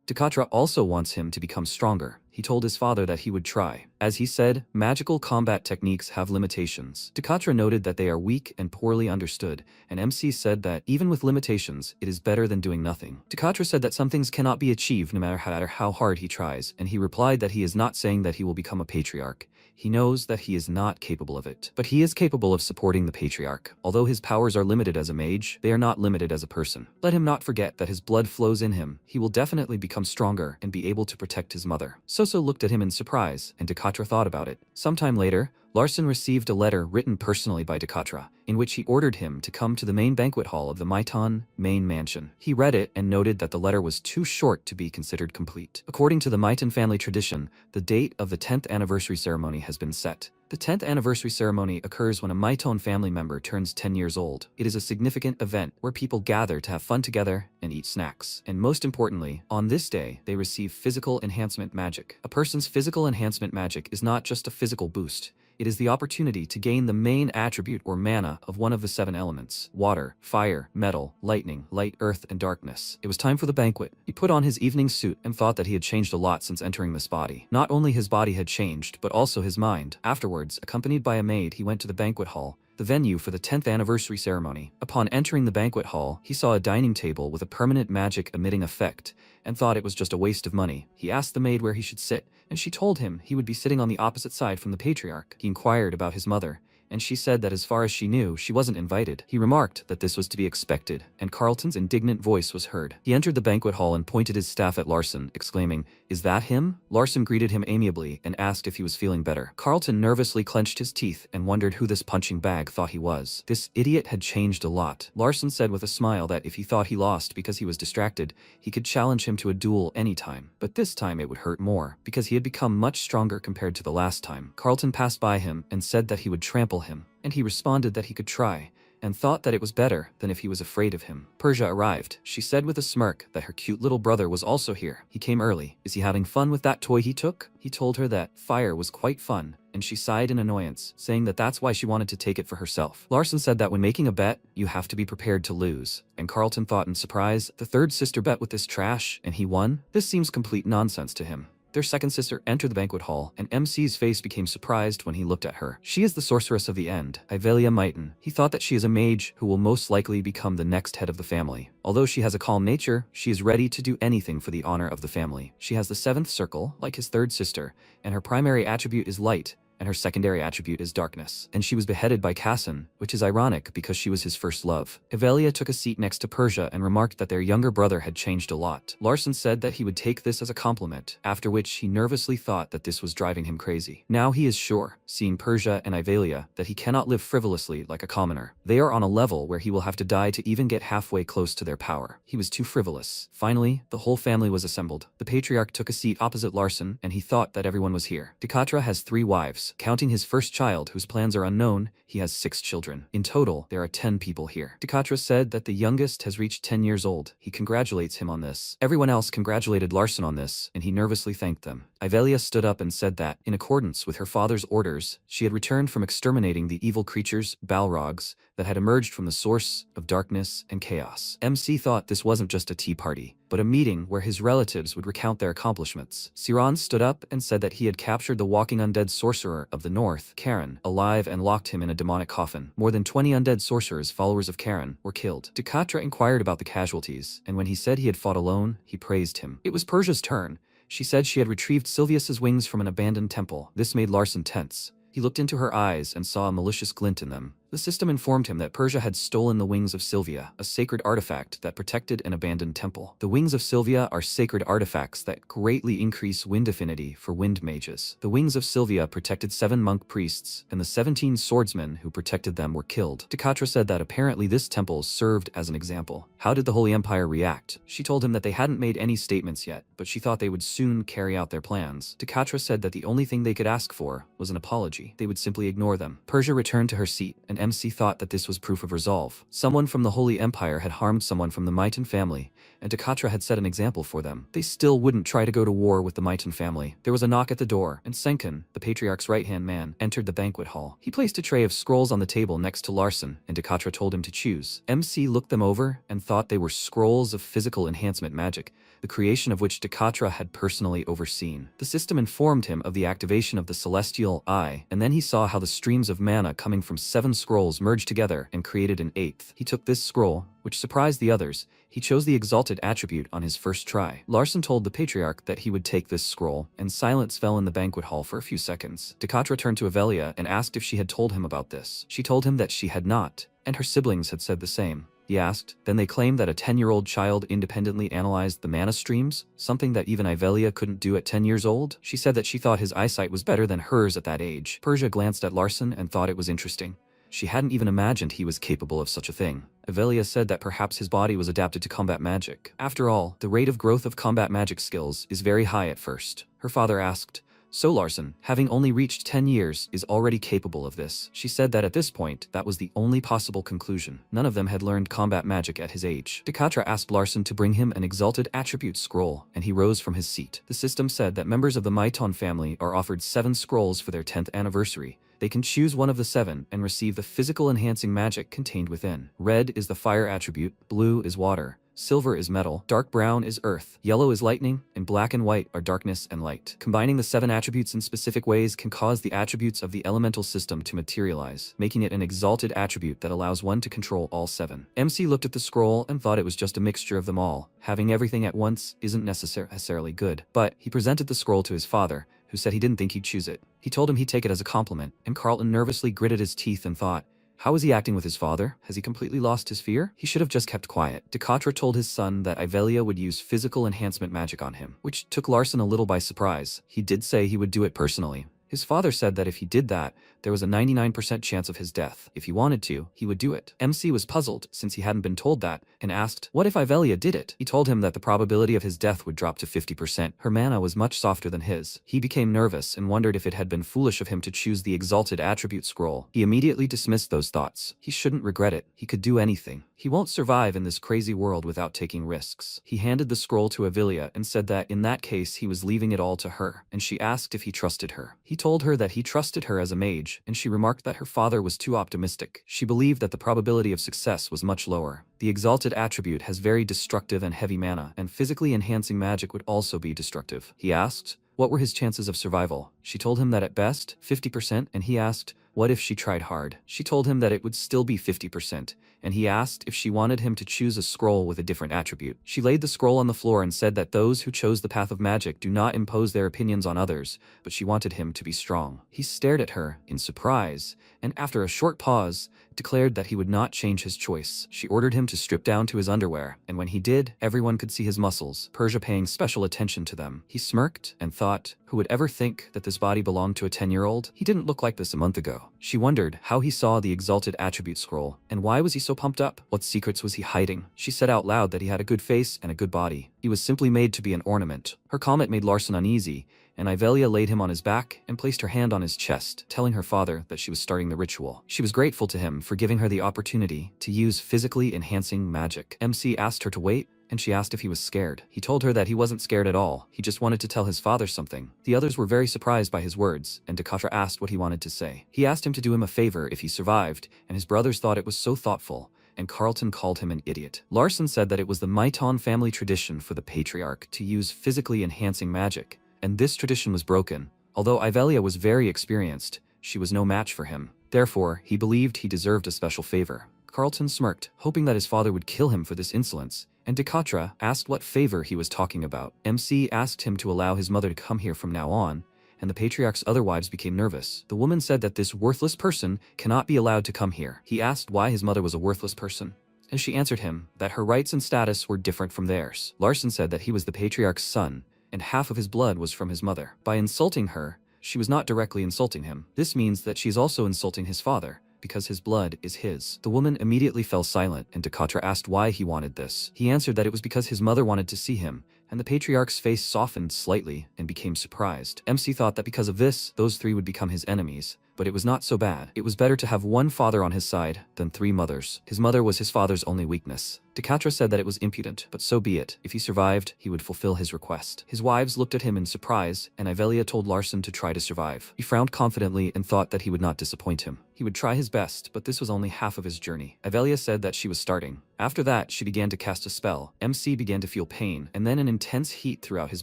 Takatra also wants him to become stronger. He told his father that he would try. As he said, magical combat techniques have limitations. Takatra noted that they are weak and poorly understood, and MC said that even with limitations, it is better than doing nothing. Takatra said that some things cannot be achieved no matter how hard he tries, and he replied that he is not saying that he will become a patriarch. He knows that he is not capable of it. But he is capable of supporting the patriarch. Although his powers are limited as a mage, they are not limited as a person. Let him not forget that his blood flows in him. He will definitely become stronger and be able to protect his mother. Soso looked at him in surprise, and Takatra thought about it. Sometime later, Larson received a letter written personally by Takatra, in which he ordered him to come to the main banquet hall of the Maitan main mansion. He read it and noted that the letter was too short to be considered complete. According to the Maitan family tradition, the date of the 10th anniversary ceremony has been set. The 10th anniversary ceremony occurs when a Maiton family member turns 10 years old. It is a significant event where people gather to have fun together and eat snacks. And most importantly, on this day, they receive physical enhancement magic. A person's physical enhancement magic is not just a physical boost. It is the opportunity to gain the main attribute or mana of one of the 7 elements: water, fire, metal, lightning, light, earth, and darkness. It was time for the banquet. He put on his evening suit and thought that he had changed a lot since entering this body. Not only his body had changed, but also his mind. Afterwards, accompanied by a maid, he went to the banquet hall, the venue for the 10th anniversary ceremony. Upon entering the banquet hall, he saw a dining table with a permanent magic emitting effect and thought it was just a waste of money. He asked the maid where he should sit, and she told him he would be sitting on the opposite side from the patriarch. He inquired about his mother, and she said that as far as she knew, she wasn't invited. He remarked that this was to be expected, and Carlton's indignant voice was heard. He entered the banquet hall and pointed his staff at Larson, exclaiming, "Is that him?" Larson greeted him amiably and asked if he was feeling better. Carlton nervously clenched his teeth and wondered who this punching bag thought he was. This idiot had changed a lot. Larson said with a smile that if he thought he lost because he was distracted, he could challenge him to a duel anytime. But this time it would hurt more, because he had become much stronger compared to the last time. Carlton passed by him and said that he would trample him, and he responded that he could try, and thought that it was better than if he was afraid of him. Persia arrived. She said with a smirk that her cute little brother was also here. He came early. Is he having fun with that toy he took? He told her that fire was quite fun, and she sighed in annoyance, saying that that's why she wanted to take it for herself. Larson said that when making a bet, you have to be prepared to lose, and Carlton thought in surprise, the third sister bet with this trash, and he won? This seems complete nonsense to him. Their second sister entered the banquet hall, and MC's face became surprised when he looked at her. She is the sorceress of the end, Yahello Maitan. He thought that she is a mage who will most likely become the next head of the family. Although she has a calm nature, she is ready to do anything for the honor of the family. She has the 7th circle, like his third sister, and her primary attribute is light, and her secondary attribute is darkness. And she was beheaded by Kassan, which is ironic because she was his first love. Yahello took a seat next to Persia and remarked that their younger brother had changed a lot. Larson said that he would take this as a compliment, after which he nervously thought that this was driving him crazy. Now he is sure, seeing Persia and Yahello, that he cannot live frivolously like a commoner. They are on a level where he will have to die to even get halfway close to their power. He was too frivolous. Finally, the whole family was assembled. The patriarch took a seat opposite Larson, and he thought that everyone was here. Takatra has 3 wives. Counting his first child, whose plans are unknown, he has 6 children. In total, there are 10 people here. Takatra said that the youngest has reached 10 years old. He congratulates him on this. Everyone else congratulated Larson on this, and he nervously thanked them. Yahello stood up and said that, in accordance with her father's orders, she had returned from exterminating the evil creatures, Balrogs, that had emerged from the source of darkness and chaos. MC thought this wasn't just a tea party, but a meeting where his relatives would recount their accomplishments. Siran stood up and said that he had captured the walking undead sorcerer of the north, Karen, alive and locked him in a demonic coffin. More than 20 undead sorcerers, followers of Karen, were killed. Takatra inquired about the casualties, and when he said he had fought alone, he praised him. It was Persia's turn. She said she had retrieved Sylvius's wings from an abandoned temple. This made Larson tense. He looked into her eyes and saw a malicious glint in them. The system informed him that Persia had stolen the wings of Sylvia, a sacred artifact that protected an abandoned temple. The wings of Sylvia are sacred artifacts that greatly increase wind affinity for wind mages. The wings of Sylvia protected 7 monk priests, and the 17 swordsmen who protected them were killed. Takatra said that apparently this temple served as an example. How did the Holy Empire react? She told him that they hadn't made any statements yet, but she thought they would soon carry out their plans. Takatra said that the only thing they could ask for was an apology. They would simply ignore them. Persia returned to her seat, and MC thought that this was proof of resolve. Someone from the Holy Empire had harmed someone from the Maitan family, and Dakatra had set an example for them. They still wouldn't try to go to war with the Maiton family. There was a knock at the door, and Senken, the patriarch's right-hand man, entered the banquet hall. He placed a tray of scrolls on the table next to Larson, and Dakatra told him to choose. MC looked them over and thought they were scrolls of physical enhancement magic, the creation of which Dakatra had personally overseen. The system informed him of the activation of the celestial eye, and then he saw how the streams of mana coming from 7 scrolls merged together and created an 8th. He took this scroll, which surprised the others. He chose the exalted attribute on his first try. Larson told the patriarch that he would take this scroll, and silence fell in the banquet hall for a few seconds. Dakatra turned to Avelia and asked if she had told him about this. She told him that she had not, and her siblings had said the same. He asked. Then they claimed that a 10-year-old child independently analyzed the mana streams, something that even Avelia couldn't do at 10 years old. She said that she thought his eyesight was better than hers at that age. Persia glanced at Larson and thought it was interesting. She hadn't even imagined he was capable of such a thing. Avelia said that perhaps his body was adapted to combat magic. After all, the rate of growth of combat magic skills is very high at first. Her father asked, "So Larson, having only reached 10 years, is already capable of this?" She said that at this point, that was the only possible conclusion. None of them had learned combat magic at his age. Dakatra asked Larson to bring him an exalted attribute scroll, and he rose from his seat. The system said that members of the Maiton family are offered 7 scrolls for their 10th anniversary. They can choose one of the 7 and receive the physical enhancing magic contained within. Red is the fire attribute, blue is water, silver is metal, dark brown is earth, yellow is lightning, and black and white are darkness and light. Combining the 7 attributes in specific ways can cause the attributes of the elemental system to materialize, making it an exalted attribute that allows one to control all 7. MC looked at the scroll and thought it was just a mixture of them all. Having everything at once isn't necessarily good. But he presented the scroll to his father, who said he didn't think he'd choose it. He told him he'd take it as a compliment, and Carlton nervously gritted his teeth and thought, how is he acting with his father? Has he completely lost his fear? He should have just kept quiet. Dakatra told his son that Avelia would use physical enhancement magic on him, which took Larson a little by surprise. He did say he would do it personally. His father said that if he did that, there was a 99% chance of his death. If he wanted to, he would do it. MC was puzzled, since he hadn't been told that, and asked, what if Avelia did it? He told him that the probability of his death would drop to 50%. Her mana was much softer than his. He became nervous and wondered if it had been foolish of him to choose the exalted attribute scroll. He immediately dismissed those thoughts. He shouldn't regret it. He could do anything. He won't survive in this crazy world without taking risks. He handed the scroll to Avelia and said that in that case he was leaving it all to her, and she asked if he trusted her. He told her that he trusted her as a mage, and she remarked that her father was too optimistic. She believed that the probability of success was much lower. The exalted attribute has very destructive and heavy mana, and physically enhancing magic would also be destructive. He asked, what were his chances of survival? She told him that at best, 50%, and he asked, what if she tried hard? She told him that it would still be 50%, and he asked if she wanted him to choose a scroll with a different attribute. She laid the scroll on the floor and said that those who chose the path of magic do not impose their opinions on others, but she wanted him to be strong. He stared at her in surprise, and after a short pause, declared that he would not change his choice. She ordered him to strip down to his underwear, and when he did, everyone could see his muscles, Persia paying special attention to them. He smirked and thought, who would ever think that this body belonged to a 10-year-old? He didn't look like this a month ago. She wondered how he saw the exalted attribute scroll, and why was he so pumped up? What secrets was he hiding? She said out loud that he had a good face and a good body. He was simply made to be an ornament. Her comment made Larson uneasy, and Avelia laid him on his back and placed her hand on his chest, telling her father that she was starting the ritual. She was grateful to him for giving her the opportunity to use physically enhancing magic. MC asked her to wait, and she asked if he was scared. He told her that he wasn't scared at all. He just wanted to tell his father something. The others were very surprised by his words, and Dakatra asked what he wanted to say. He asked him to do him a favor if he survived, and his brothers thought it was so thoughtful, and Carlton called him an idiot. Larson said that it was the Maiton family tradition for the patriarch to use physically enhancing magic, and this tradition was broken. Although Avelia was very experienced, she was no match for him. Therefore, he believed he deserved a special favor. Carlton smirked, hoping that his father would kill him for this insolence, and Dakatra asked what favor he was talking about. MC asked him to allow his mother to come here from now on, and the patriarch's other wives became nervous. The woman said that this worthless person cannot be allowed to come here. He asked why his mother was a worthless person, and she answered him that her rights and status were different from theirs. Larson said that he was the patriarch's son, and half of his blood was from his mother. By insulting her, she was not directly insulting him. This means that she's also insulting his father, because his blood is his. The woman immediately fell silent, and Dakatra asked why he wanted this. He answered that it was because his mother wanted to see him, and the patriarch's face softened slightly and became surprised. MC thought that because of this, those three would become his enemies, but it was not so bad. It was better to have one father on his side than 3 mothers. His mother was his father's only weakness. Decatra said that it was impudent, but so be it. If he survived, he would fulfill his request. His wives looked at him in surprise, and Yahello told Larson to try to survive. He frowned confidently and thought that he would not disappoint him. He would try his best, but this was only half of his journey. Yahello said that she was starting. After that, she began to cast a spell. MC began to feel pain, and then an intense heat throughout his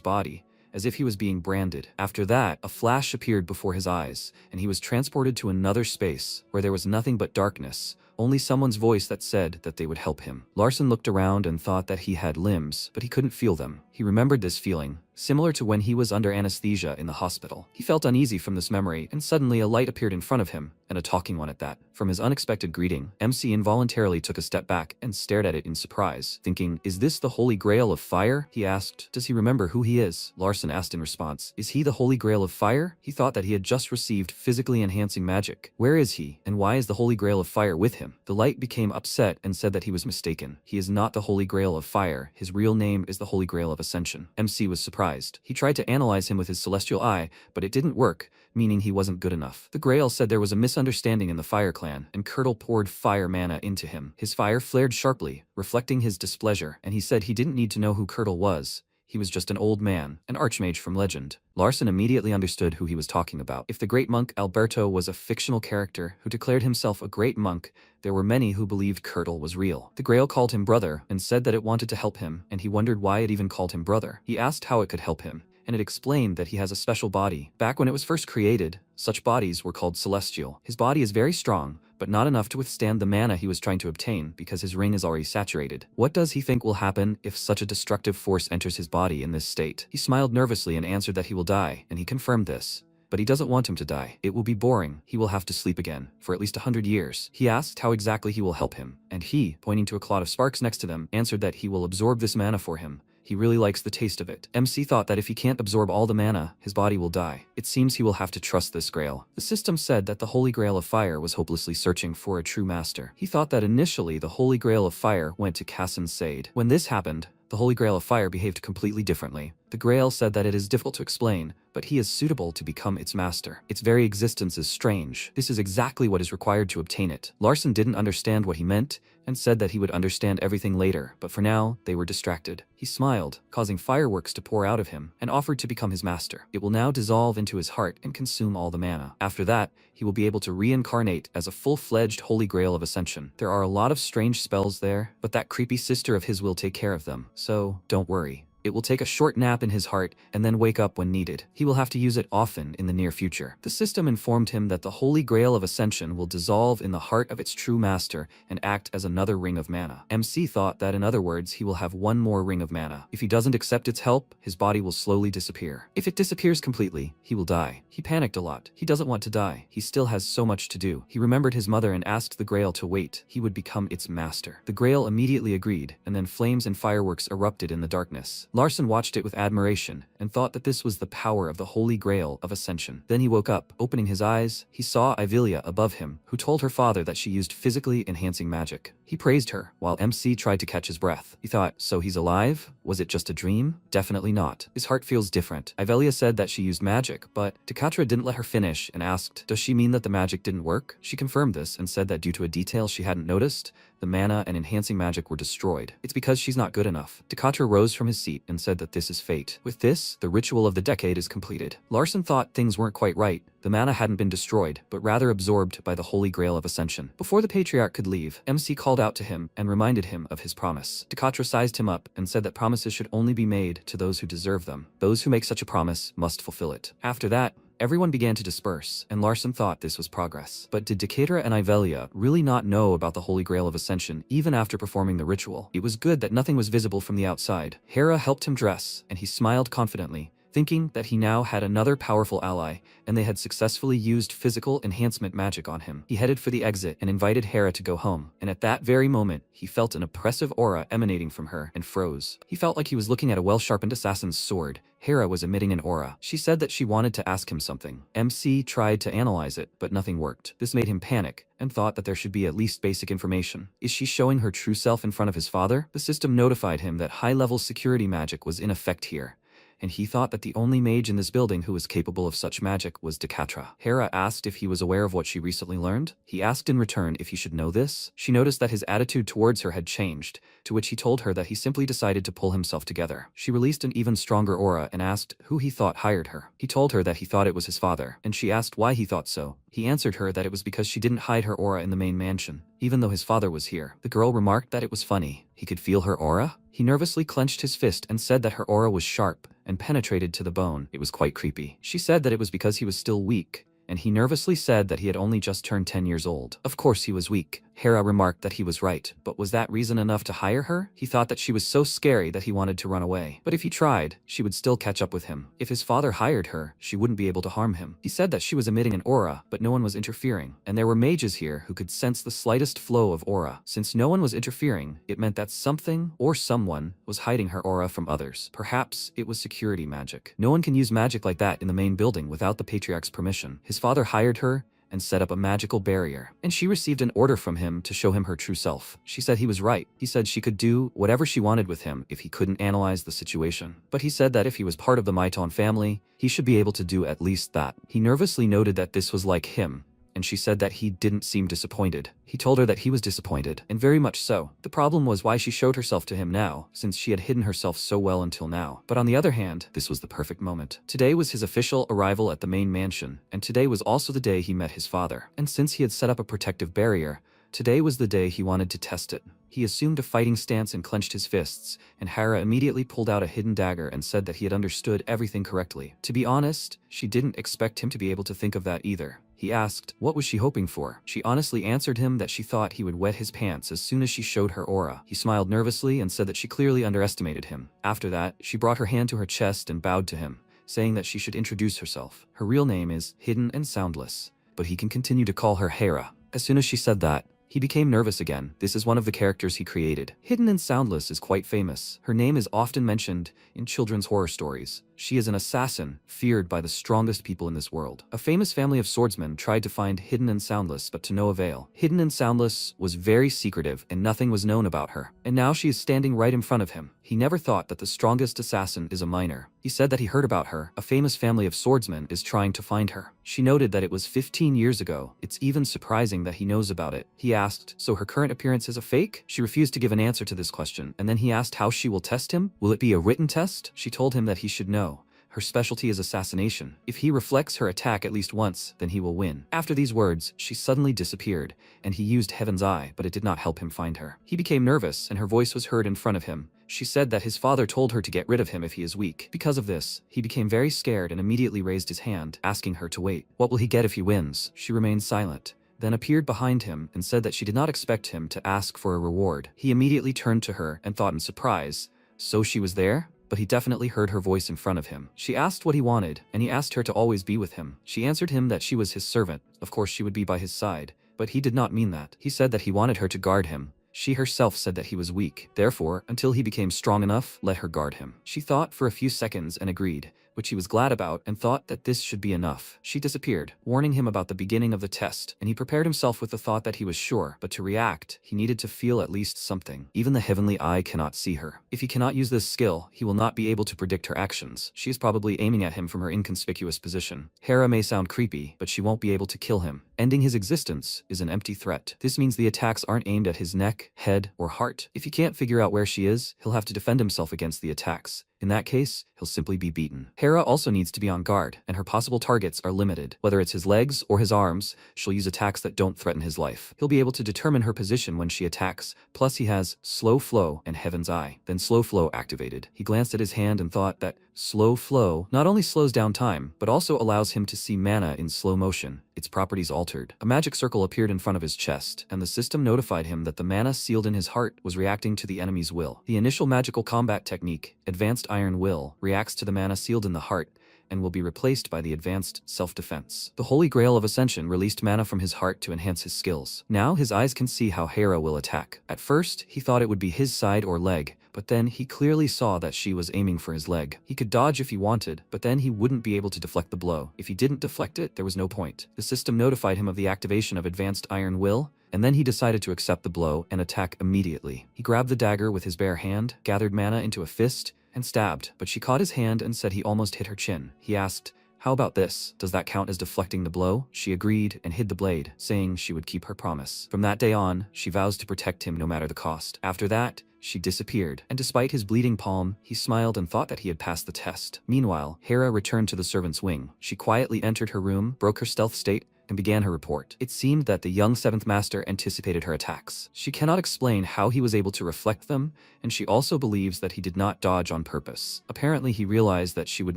body, as if he was being branded. After that, a flash appeared before his eyes, and he was transported to another space, where there was nothing but darkness, only someone's voice that said that they would help him. Larson looked around and thought that he had limbs, but he couldn't feel them. He remembered this feeling, similar to when he was under anesthesia in the hospital. He felt uneasy from this memory, and suddenly a light appeared in front of him, and a talking one at that. From his unexpected greeting, MC involuntarily took a step back and stared at it in surprise, thinking, "Is this the Holy Grail of Fire?" He asked, "Does he remember who he is?" Larson asked in response, "Is he the Holy Grail of Fire?" He thought that he had just received physically enhancing magic. Where is he, and why is the Holy Grail of Fire with him? The light became upset and said that he was mistaken. He is not the Holy Grail of Fire. His real name is the Holy Grail of Ascension. MC was surprised. He tried to analyze him with his celestial eye, but it didn't work, meaning he wasn't good enough. The Grail said there was a misunderstanding in the Fire Clan, and Curdle poured fire mana into him. His fire flared sharply, reflecting his displeasure, and he said he didn't need to know who Curdle was. He was just an old man, an archmage from legend. Larson immediately understood who he was talking about. If the great monk Alberto was a fictional character who declared himself a great monk, there were many who believed Curdle was real. The Grail called him brother and said that it wanted to help him, and he wondered why it even called him brother. He asked how it could help him, and it explained that he has a special body. Back when it was first created, such bodies were called celestial. His body is very strong, but not enough to withstand the mana he was trying to obtain because his ring is already saturated. What does he think will happen if such a destructive force enters his body in this state? He smiled nervously and answered that he will die, and he confirmed this. But he doesn't want him to die. It will be boring. He will have to sleep again for at least 100 years. He asked how exactly he will help him, and he, pointing to a cloud of sparks next to them, answered that he will absorb this mana for him. He really likes the taste of it. MC thought that if he can't absorb all the mana, his body will die. It seems he will have to trust this Grail. The system said that the Holy Grail of Fire was hopelessly searching for a true master. He thought that initially the Holy Grail of Fire went to Kassan Sade. When this happened, the Holy Grail of Fire behaved completely differently. The Grail said that it is difficult to explain, but he is suitable to become its master. Its very existence is strange. This is exactly what is required to obtain it. Larson didn't understand what he meant, and said that he would understand everything later, but for now, they were distracted. He smiled, causing fireworks to pour out of him, and offered to become his master. It will now dissolve into his heart and consume all the mana. After that, he will be able to reincarnate as a full-fledged Holy Grail of Ascension. There are a lot of strange spells there, but that creepy sister of his will take care of them, so don't worry. It will take a short nap in his heart and then wake up when needed. He will have to use it often in the near future. The system informed him that the Holy Grail of Ascension will dissolve in the heart of its true master and act as another ring of mana. MC thought that in other words, he will have one more ring of mana. If he doesn't accept its help, his body will slowly disappear. If it disappears completely, he will die. He panicked a lot. He doesn't want to die. He still has so much to do. He remembered his mother and asked the Grail to wait. He would become its master. The Grail immediately agreed, and then flames and fireworks erupted in the darkness. Larson watched it with admiration and thought that this was the power of the Holy Grail of Ascension. Then he woke up. Opening his eyes, he saw Yahello above him, who told her father that she used physically enhancing magic. He praised her, while MC tried to catch his breath. He thought, so he's alive? Was it just a dream? Definitely not. His heart feels different. Yahello said that she used magic, but Decatra didn't let her finish and asked, does she mean that the magic didn't work? She confirmed this and said that due to a detail she hadn't noticed, the mana and enhancing magic were destroyed. It's because she's not good enough. Decatra rose from his seat and said that this is fate. With this, the ritual of the decade is completed. Larson thought things weren't quite right. The mana hadn't been destroyed, but rather absorbed by the Holy Grail of Ascension. Before the Patriarch could leave, MC called out to him and reminded him of his promise. Decatra sized him up and said that promises should only be made to those who deserve them. Those who make such a promise must fulfill it. After that, everyone began to disperse, and Larson thought this was progress. But did Decatra and Yahello really not know about the Holy Grail of Ascension even after performing the ritual? It was good that nothing was visible from the outside. Hera helped him dress, and he smiled confidently, thinking that he now had another powerful ally, and they had successfully used physical enhancement magic on him. He headed for the exit and invited Hera to go home, and at that very moment, he felt an oppressive aura emanating from her and froze. He felt like he was looking at a well-sharpened assassin's sword. Hera was emitting an aura. She said that she wanted to ask him something. MC tried to analyze it, but nothing worked. This made him panic, and thought that there should be at least basic information. Is she showing her true self in front of his father? The system notified him that high-level security magic was in effect here, and he thought that the only mage in this building who was capable of such magic was Decatra. Hera asked if he was aware of what she recently learned. He asked in return if he should know this. She noticed that his attitude towards her had changed, to which he told her that he simply decided to pull himself together. She released an even stronger aura and asked who he thought hired her. He told her that he thought it was his father, and she asked why he thought so. He answered her that it was because she didn't hide her aura in the main mansion, even though his father was here. The girl remarked that it was funny. He could feel her aura? He nervously clenched his fist and said that her aura was sharp and penetrated to the bone. It was quite creepy. She said that it was because he was still weak, and he nervously said that he had only just turned 10 years old. Of course he was weak. Hera remarked that he was right, but was that reason enough to hire her? He thought that she was so scary that he wanted to run away. But if he tried, she would still catch up with him. If his father hired her, she wouldn't be able to harm him. He said that she was emitting an aura, but no one was interfering, and there were mages here who could sense the slightest flow of aura. Since no one was interfering, it meant that something or someone was hiding her aura from others. Perhaps it was security magic. No one can use magic like that in the main building without the patriarch's permission. His father hired her and set up a magical barrier, and she received an order from him to show him her true self. She said he was right. He said she could do whatever she wanted with him if he couldn't analyze the situation. But he said that if he was part of the Maiton family, he should be able to do at least that. He nervously noted that this was like him, and she said that he didn't seem disappointed. He told her that he was disappointed, and very much so. The problem was why she showed herself to him now, since she had hidden herself so well until now. But on the other hand, this was the perfect moment. Today was his official arrival at the main mansion, and today was also the day he met his father. And since he had set up a protective barrier, today was the day he wanted to test it. He assumed a fighting stance and clenched his fists, and Hera immediately pulled out a hidden dagger and said that he had understood everything correctly. To be honest, she didn't expect him to be able to think of that either. He asked, what was she hoping for? She honestly answered him that she thought he would wet his pants as soon as she showed her aura. He smiled nervously and said that she clearly underestimated him. After that, she brought her hand to her chest and bowed to him, saying that she should introduce herself. Her real name is Hidden and Soundless, but he can continue to call her Hera. As soon as she said that, he became nervous again. This is one of the characters he created. Hidden and Soundless is quite famous. Her name is often mentioned in children's horror stories. She is an assassin, feared by the strongest people in this world. A famous family of swordsmen tried to find Hidden and Soundless, but to no avail. Hidden and Soundless was very secretive, and nothing was known about her. And now she is standing right in front of him. He never thought that the strongest assassin is a minor. He said that he heard about her. A famous family of swordsmen is trying to find her. She noted that it was 15 years ago. It's even surprising that he knows about it. He asked, so her current appearance is a fake? She refused to give an answer to this question, and then he asked how she will test him. Will it be a written test? She told him that he should know. Her specialty is assassination. If he reflects her attack at least once, then he will win. After these words, she suddenly disappeared, and he used Heaven's Eye, but it did not help him find her. He became nervous, and her voice was heard in front of him. She said that his father told her to get rid of him if he is weak. Because of this, he became very scared and immediately raised his hand, asking her to wait. What will he get if he wins? She remained silent, then appeared behind him and said that she did not expect him to ask for a reward. He immediately turned to her and thought in surprise, so she was there? But he definitely heard her voice in front of him. She asked what he wanted, and he asked her to always be with him. She answered him that she was his servant. Of course she would be by his side, but he did not mean that. He said that he wanted her to guard him. She herself said that he was weak. Therefore, until he became strong enough, let her guard him. She thought for a few seconds and agreed, which he was glad about and thought that this should be enough. She disappeared, warning him about the beginning of the test, and he prepared himself with the thought that he was sure, but to react, he needed to feel at least something. Even the heavenly eye cannot see her. If he cannot use this skill, he will not be able to predict her actions. She is probably aiming at him from her inconspicuous position. Hera may sound creepy, but she won't be able to kill him. Ending his existence is an empty threat. This means the attacks aren't aimed at his neck, head, or heart. If he can't figure out where she is, he'll have to defend himself against the attacks. In that case, he'll simply be beaten. Hera also needs to be on guard, and her possible targets are limited. Whether it's his legs or his arms, she'll use attacks that don't threaten his life. He'll be able to determine her position when she attacks, plus he has Slow Flow and Heaven's Eye. Then Slow Flow activated. He glanced at his hand and thought that Slow Flow not only slows down time, but also allows him to see mana in slow motion. Its properties altered. A magic circle appeared in front of his chest, and the system notified him that the mana sealed in his heart was reacting to the enemy's will. The initial magical combat technique, Advanced Iron Will, reacts to the mana sealed in the heart, and will be replaced by the advanced self-defense. The Holy Grail of Ascension released mana from his heart to enhance his skills. Now his eyes can see how Hera will attack. At first, he thought it would be his side or leg, but then he clearly saw that she was aiming for his leg. He could dodge if he wanted, but then he wouldn't be able to deflect the blow. If he didn't deflect it, there was no point. The system notified him of the activation of Advanced Iron Will, and then he decided to accept the blow and attack immediately. He grabbed the dagger with his bare hand, gathered mana into a fist, and stabbed, but she caught his hand and said he almost hit her chin. He asked, "How about this? Does that count as deflecting the blow?" She agreed and hid the blade, saying she would keep her promise. From that day on, she vows to protect him no matter the cost. After that, she disappeared, and despite his bleeding palm, he smiled and thought that he had passed the test. Meanwhile, Hera returned to the servants' wing. She quietly entered her room, broke her stealth state, and began her report. It seemed that the young 7th Master anticipated her attacks. She cannot explain how he was able to reflect them, and she also believes that he did not dodge on purpose. Apparently, he realized that she would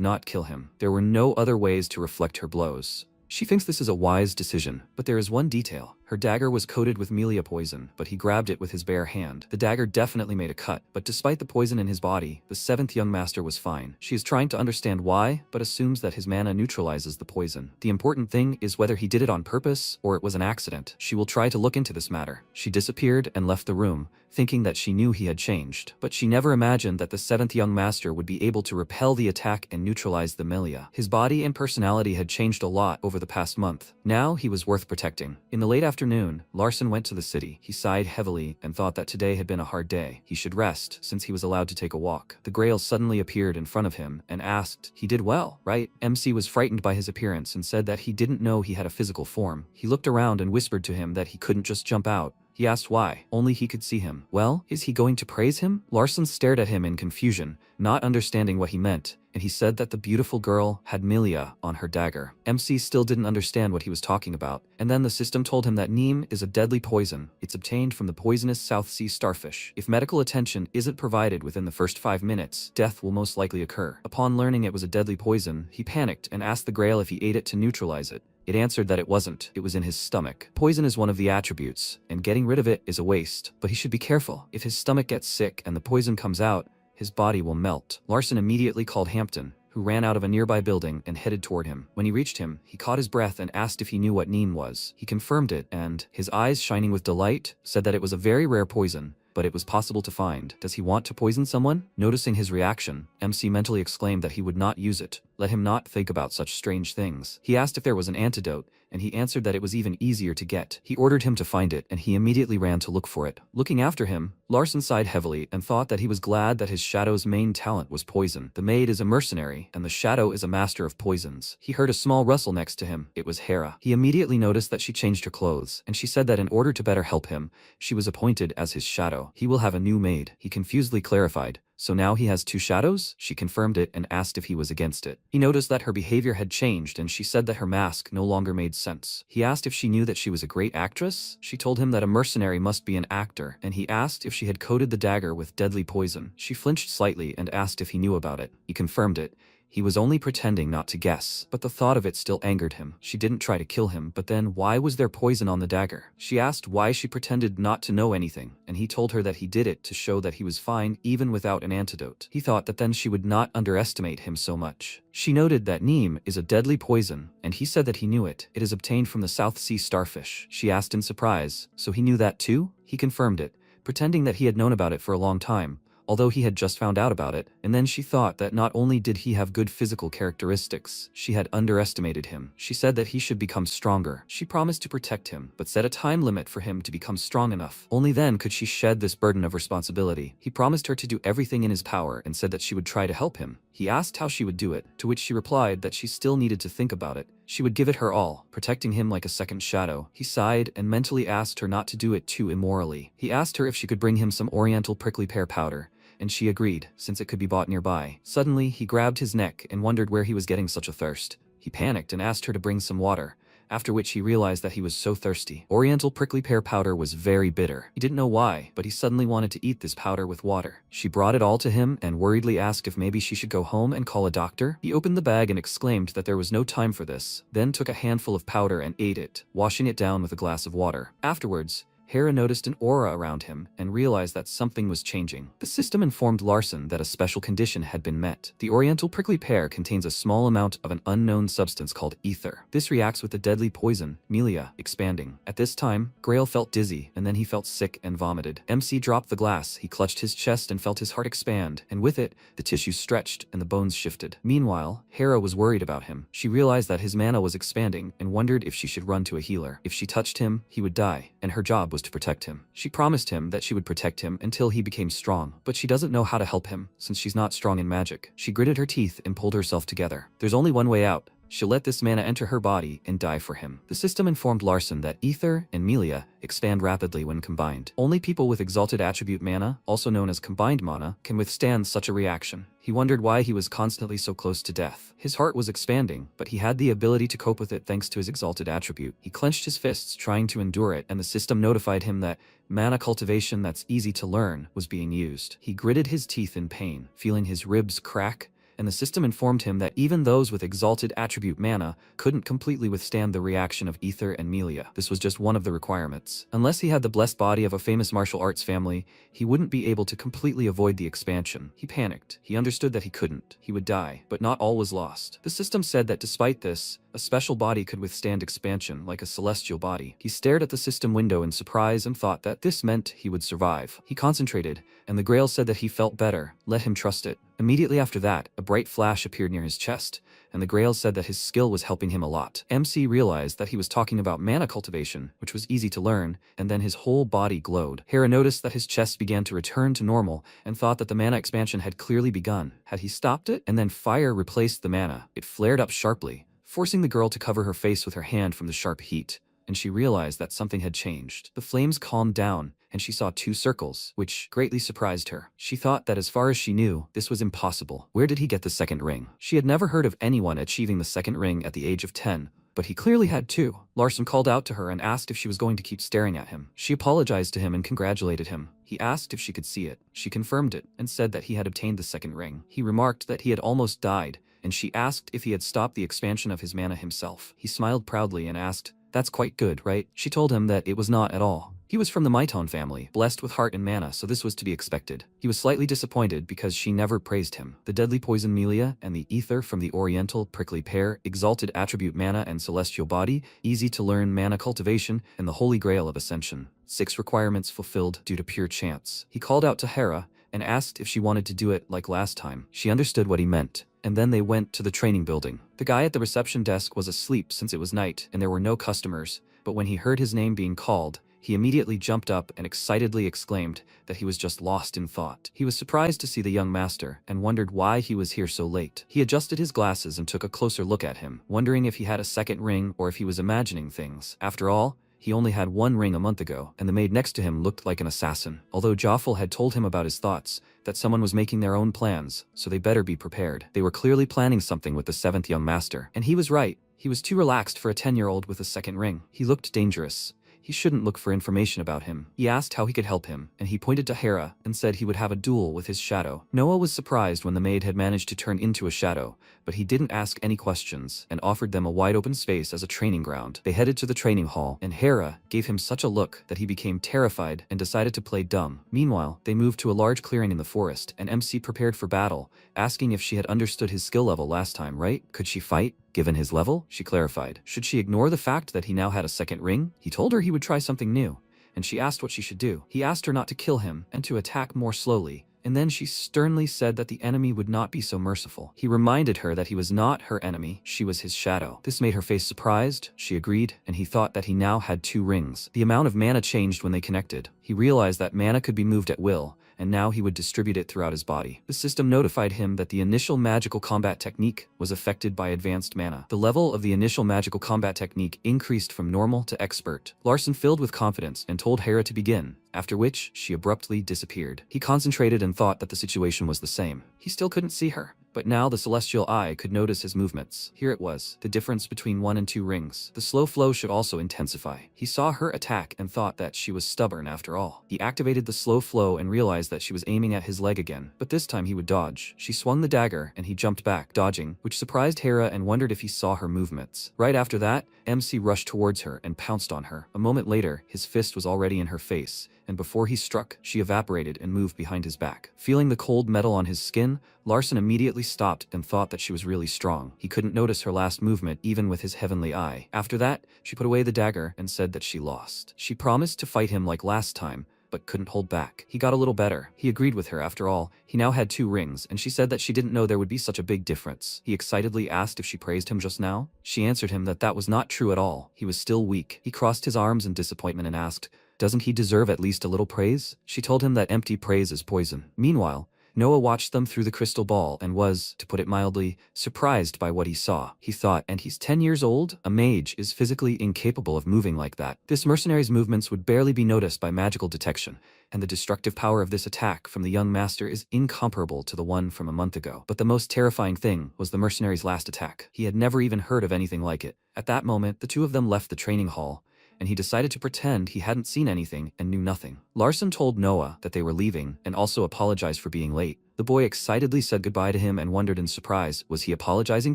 not kill him. There were no other ways to reflect her blows. She thinks this is a wise decision, but there is one detail. Her dagger was coated with Melia poison, but he grabbed it with his bare hand. The dagger definitely made a cut, but despite the poison in his body, the 7th young master was fine. She is trying to understand why, but assumes that his mana neutralizes the poison. The important thing is whether he did it on purpose or it was an accident. She will try to look into this matter. She disappeared and left the room, thinking that she knew he had changed. But she never imagined that the 7th young master would be able to repel the attack and neutralize the Melia. His body and personality had changed a lot over the past month. Now he was worth protecting. In the late afternoon, Larson went to the city. He sighed heavily and thought that today had been a hard day. He should rest, since he was allowed to take a walk. The Grail suddenly appeared in front of him and asked, "He did well, right?" MC was frightened by his appearance and said that he didn't know he had a physical form. He looked around and whispered to him that he couldn't just jump out. He asked why. Only he could see him. Well, is he going to praise him? Larson stared at him in confusion, not understanding what he meant, and he said that the beautiful girl had Melia on her dagger. MC still didn't understand what he was talking about, and then the system told him that neem is a deadly poison. It's obtained from the poisonous South Sea starfish. If medical attention isn't provided within the first 5 minutes, death will most likely occur. Upon learning it was a deadly poison, he panicked and asked the Grail if he ate it to neutralize it. It answered that it wasn't. It was in his stomach. Poison is one of the attributes, and getting rid of it is a waste. But he should be careful. If his stomach gets sick and the poison comes out, his body will melt. Larson immediately called Hampton, who ran out of a nearby building and headed toward him. When he reached him, he caught his breath and asked if he knew what neem was. He confirmed it and, his eyes shining with delight, said that it was a very rare poison, but it was possible to find. Does he want to poison someone? Noticing his reaction, MC mentally exclaimed that he would not use it. Let him not think about such strange things. He asked if there was an antidote, and he answered that it was even easier to get. He ordered him to find it, and he immediately ran to look for it. Looking after him, Larson sighed heavily and thought that he was glad that his shadow's main talent was poison. The maid is a mercenary, and the shadow is a master of poisons. He heard a small rustle next to him. It was Hera. He immediately noticed that she changed her clothes, and she said that in order to better help him, she was appointed as his shadow. He will have a new maid. He confusedly clarified, "So now he has 2 shadows?" She confirmed it and asked if he was against it. He noticed that her behavior had changed and she said that her mask no longer made sense. He asked if she knew that she was a great actress. She told him that a mercenary must be an actor, and he asked if she had coated the dagger with deadly poison. She flinched slightly and asked if he knew about it. He confirmed it. He was only pretending not to guess, but the thought of it still angered him. She didn't try to kill him, but then why was there poison on the dagger? She asked why she pretended not to know anything, and he told her that he did it to show that he was fine even without an antidote. He thought that then she would not underestimate him so much. She noted that neem is a deadly poison, and he said that he knew it. It is obtained from the South Sea starfish. She asked in surprise, so he knew that too? He confirmed it, pretending that he had known about it for a long time, although he had just found out about it, and then she thought that not only did he have good physical characteristics, she had underestimated him. She said that he should become stronger. She promised to protect him, but set a time limit for him to become strong enough. Only then could she shed this burden of responsibility. He promised her to do everything in his power and said that she would try to help him. He asked how she would do it, to which she replied that she still needed to think about it. She would give it her all, protecting him like a second shadow. He sighed and mentally asked her not to do it too immorally. He asked her if she could bring him some oriental prickly pear powder, and she agreed, since it could be bought nearby. Suddenly, he grabbed his neck and wondered where he was getting such a thirst. He panicked and asked her to bring some water, after which he realized that he was so thirsty. Oriental prickly pear powder was very bitter. He didn't know why, but he suddenly wanted to eat this powder with water. She brought it all to him and worriedly asked if maybe she should go home and call a doctor. He opened the bag and exclaimed that there was no time for this, then took a handful of powder and ate it, washing it down with a glass of water. Afterwards, Hera noticed an aura around him and realized that something was changing. The system informed Larson that a special condition had been met. The Oriental prickly pear contains a small amount of an unknown substance called ether. This reacts with the deadly poison, Melia, expanding. At this time, Grail felt dizzy, and then he felt sick and vomited. MC dropped the glass, he clutched his chest and felt his heart expand, and with it, the tissues stretched and the bones shifted. Meanwhile, Hera was worried about him. She realized that his mana was expanding and wondered if she should run to a healer. If she touched him, he would die, and her job was was to protect him. She promised him that she would protect him until he became strong, but she doesn't know how to help him since she's not strong in magic. She gritted her teeth and pulled herself together. There's only one way out. She'll let this mana enter her body and die for him. The system informed Larson that ether and melia expand rapidly when combined. Only people with exalted attribute mana, also known as combined mana, can withstand such a reaction. He wondered why he was constantly so close to death. His heart was expanding, but he had the ability to cope with it thanks to his exalted attribute. He clenched his fists trying to endure it, and the system notified him that mana cultivation that's easy to learn was being used. He gritted his teeth in pain, feeling his ribs crack, and the system informed him that even those with exalted attribute mana couldn't completely withstand the reaction of ether and melia. This was just one of the requirements. Unless he had the blessed body of a famous martial arts family, he wouldn't be able to completely avoid the expansion. He panicked. He understood that he couldn't. He would die, but not all was lost. The system said that despite this, a special body could withstand expansion like a celestial body. He stared at the system window in surprise and thought that this meant he would survive. He concentrated, and the Grail said that he felt better. Let him trust it. Immediately after that, a bright flash appeared near his chest, and the Grail said that his skill was helping him a lot. MC realized that he was talking about mana cultivation, which was easy to learn, and then his whole body glowed. Hera noticed that his chest began to return to normal and thought that the mana expansion had clearly begun. Had he stopped it? And then fire replaced the mana. It flared up sharply, forcing the girl to cover her face with her hand from the sharp heat, and she realized that something had changed. The flames calmed down, and she saw 2 circles, which greatly surprised her. She thought that as far as she knew, this was impossible. Where did he get the second ring? She had never heard of anyone achieving the second ring at the age of 10, but he clearly had 2. Larson called out to her and asked if she was going to keep staring at him. She apologized to him and congratulated him. He asked if she could see it. She confirmed it and said that he had obtained the second ring. He remarked that he had almost died, and she asked if he had stopped the expansion of his mana himself. He smiled proudly and asked, "That's quite good, right?" She told him that it was not at all. He was from the Miton family, blessed with heart and mana, so this was to be expected. He was slightly disappointed because she never praised him. The deadly poison melia and the ether from the oriental prickly pear, exalted attribute mana and celestial body, easy to learn mana cultivation, and the holy grail of ascension. 6 requirements fulfilled due to pure chance. He called out to Hera and asked if she wanted to do it like last time. She understood what he meant, and then they went to the training building. The guy at the reception desk was asleep since it was night and there were no customers, but when he heard his name being called, he immediately jumped up and excitedly exclaimed that he was just lost in thought. He was surprised to see the young master and wondered why he was here so late. He adjusted his glasses and took a closer look at him, wondering if he had a second ring or if he was imagining things. After all, he only had 1 ring a month ago, and the maid next to him looked like an assassin. Although Joffel had told him about his thoughts, that someone was making their own plans, so they better be prepared. They were clearly planning something with the 7th young master. And he was right. He was too relaxed for a 10-year-old with a second ring. He looked dangerous. He shouldn't look for information about him. He asked how he could help him, and he pointed to Hera and said he would have a duel with his shadow. Noah was surprised when the maid had managed to turn into a shadow, but he didn't ask any questions and offered them a wide open space as a training ground. They headed to the training hall, and Hera gave him such a look that he became terrified and decided to play dumb. Meanwhile, they moved to a large clearing in the forest, and MC prepared for battle, asking if she had understood his skill level last time, right? Could she fight? Given his level? She clarified. Should she ignore the fact that he now had a second ring? He told her he would try something new, and she asked what she should do. He asked her not to kill him and to attack more slowly, and then she sternly said that the enemy would not be so merciful. He reminded her that he was not her enemy, she was his shadow. This made her face surprised. She agreed, and he thought that he now had 2 rings. The amount of mana changed when they connected. He realized that mana could be moved at will, and now he would distribute it throughout his body. The system notified him that the initial magical combat technique was affected by advanced mana. The level of the initial magical combat technique increased from normal to expert. Larson filled with confidence and told Hera to begin, after which she abruptly disappeared. He concentrated and thought that the situation was the same. He still couldn't see her, but now the celestial eye could notice his movements. Here it was, the difference between 1 and 2 rings. The slow flow should also intensify. He saw her attack and thought that she was stubborn after all. He activated the slow flow and realized that she was aiming at his leg again, but this time he would dodge. She swung the dagger and he jumped back, dodging, which surprised Hera and wondered if he saw her movements. Right after that, MC rushed towards her and pounced on her. A moment later, his fist was already in her face, and before he struck, she evaporated and moved behind his back. Feeling the cold metal on his skin, Larson immediately stopped and thought that she was really strong. He couldn't notice her last movement even with his heavenly eye. After that, she put away the dagger and said that she lost. She promised to fight him like last time, but couldn't hold back. He got a little better. He agreed with her after all. He now had 2 rings, and she said that she didn't know there would be such a big difference. He excitedly asked if she praised him just now. She answered him that that was not true at all. He was still weak. He crossed his arms in disappointment and asked, Doesn't he deserve at least a little praise? She told him that empty praise is poison. Meanwhile, Noah watched them through the crystal ball and was, to put it mildly, surprised by what he saw. He thought, and he's 10 years old? A mage is physically incapable of moving like that. This mercenary's movements would barely be noticed by magical detection, and the destructive power of this attack from the young master is incomparable to the one from a month ago. But the most terrifying thing was the mercenary's last attack. He had never even heard of anything like it. At that moment, the two of them left the training hall, and he decided to pretend he hadn't seen anything and knew nothing. Larson told Noah that they were leaving and also apologized for being late. The boy excitedly said goodbye to him and wondered in surprise, was he apologizing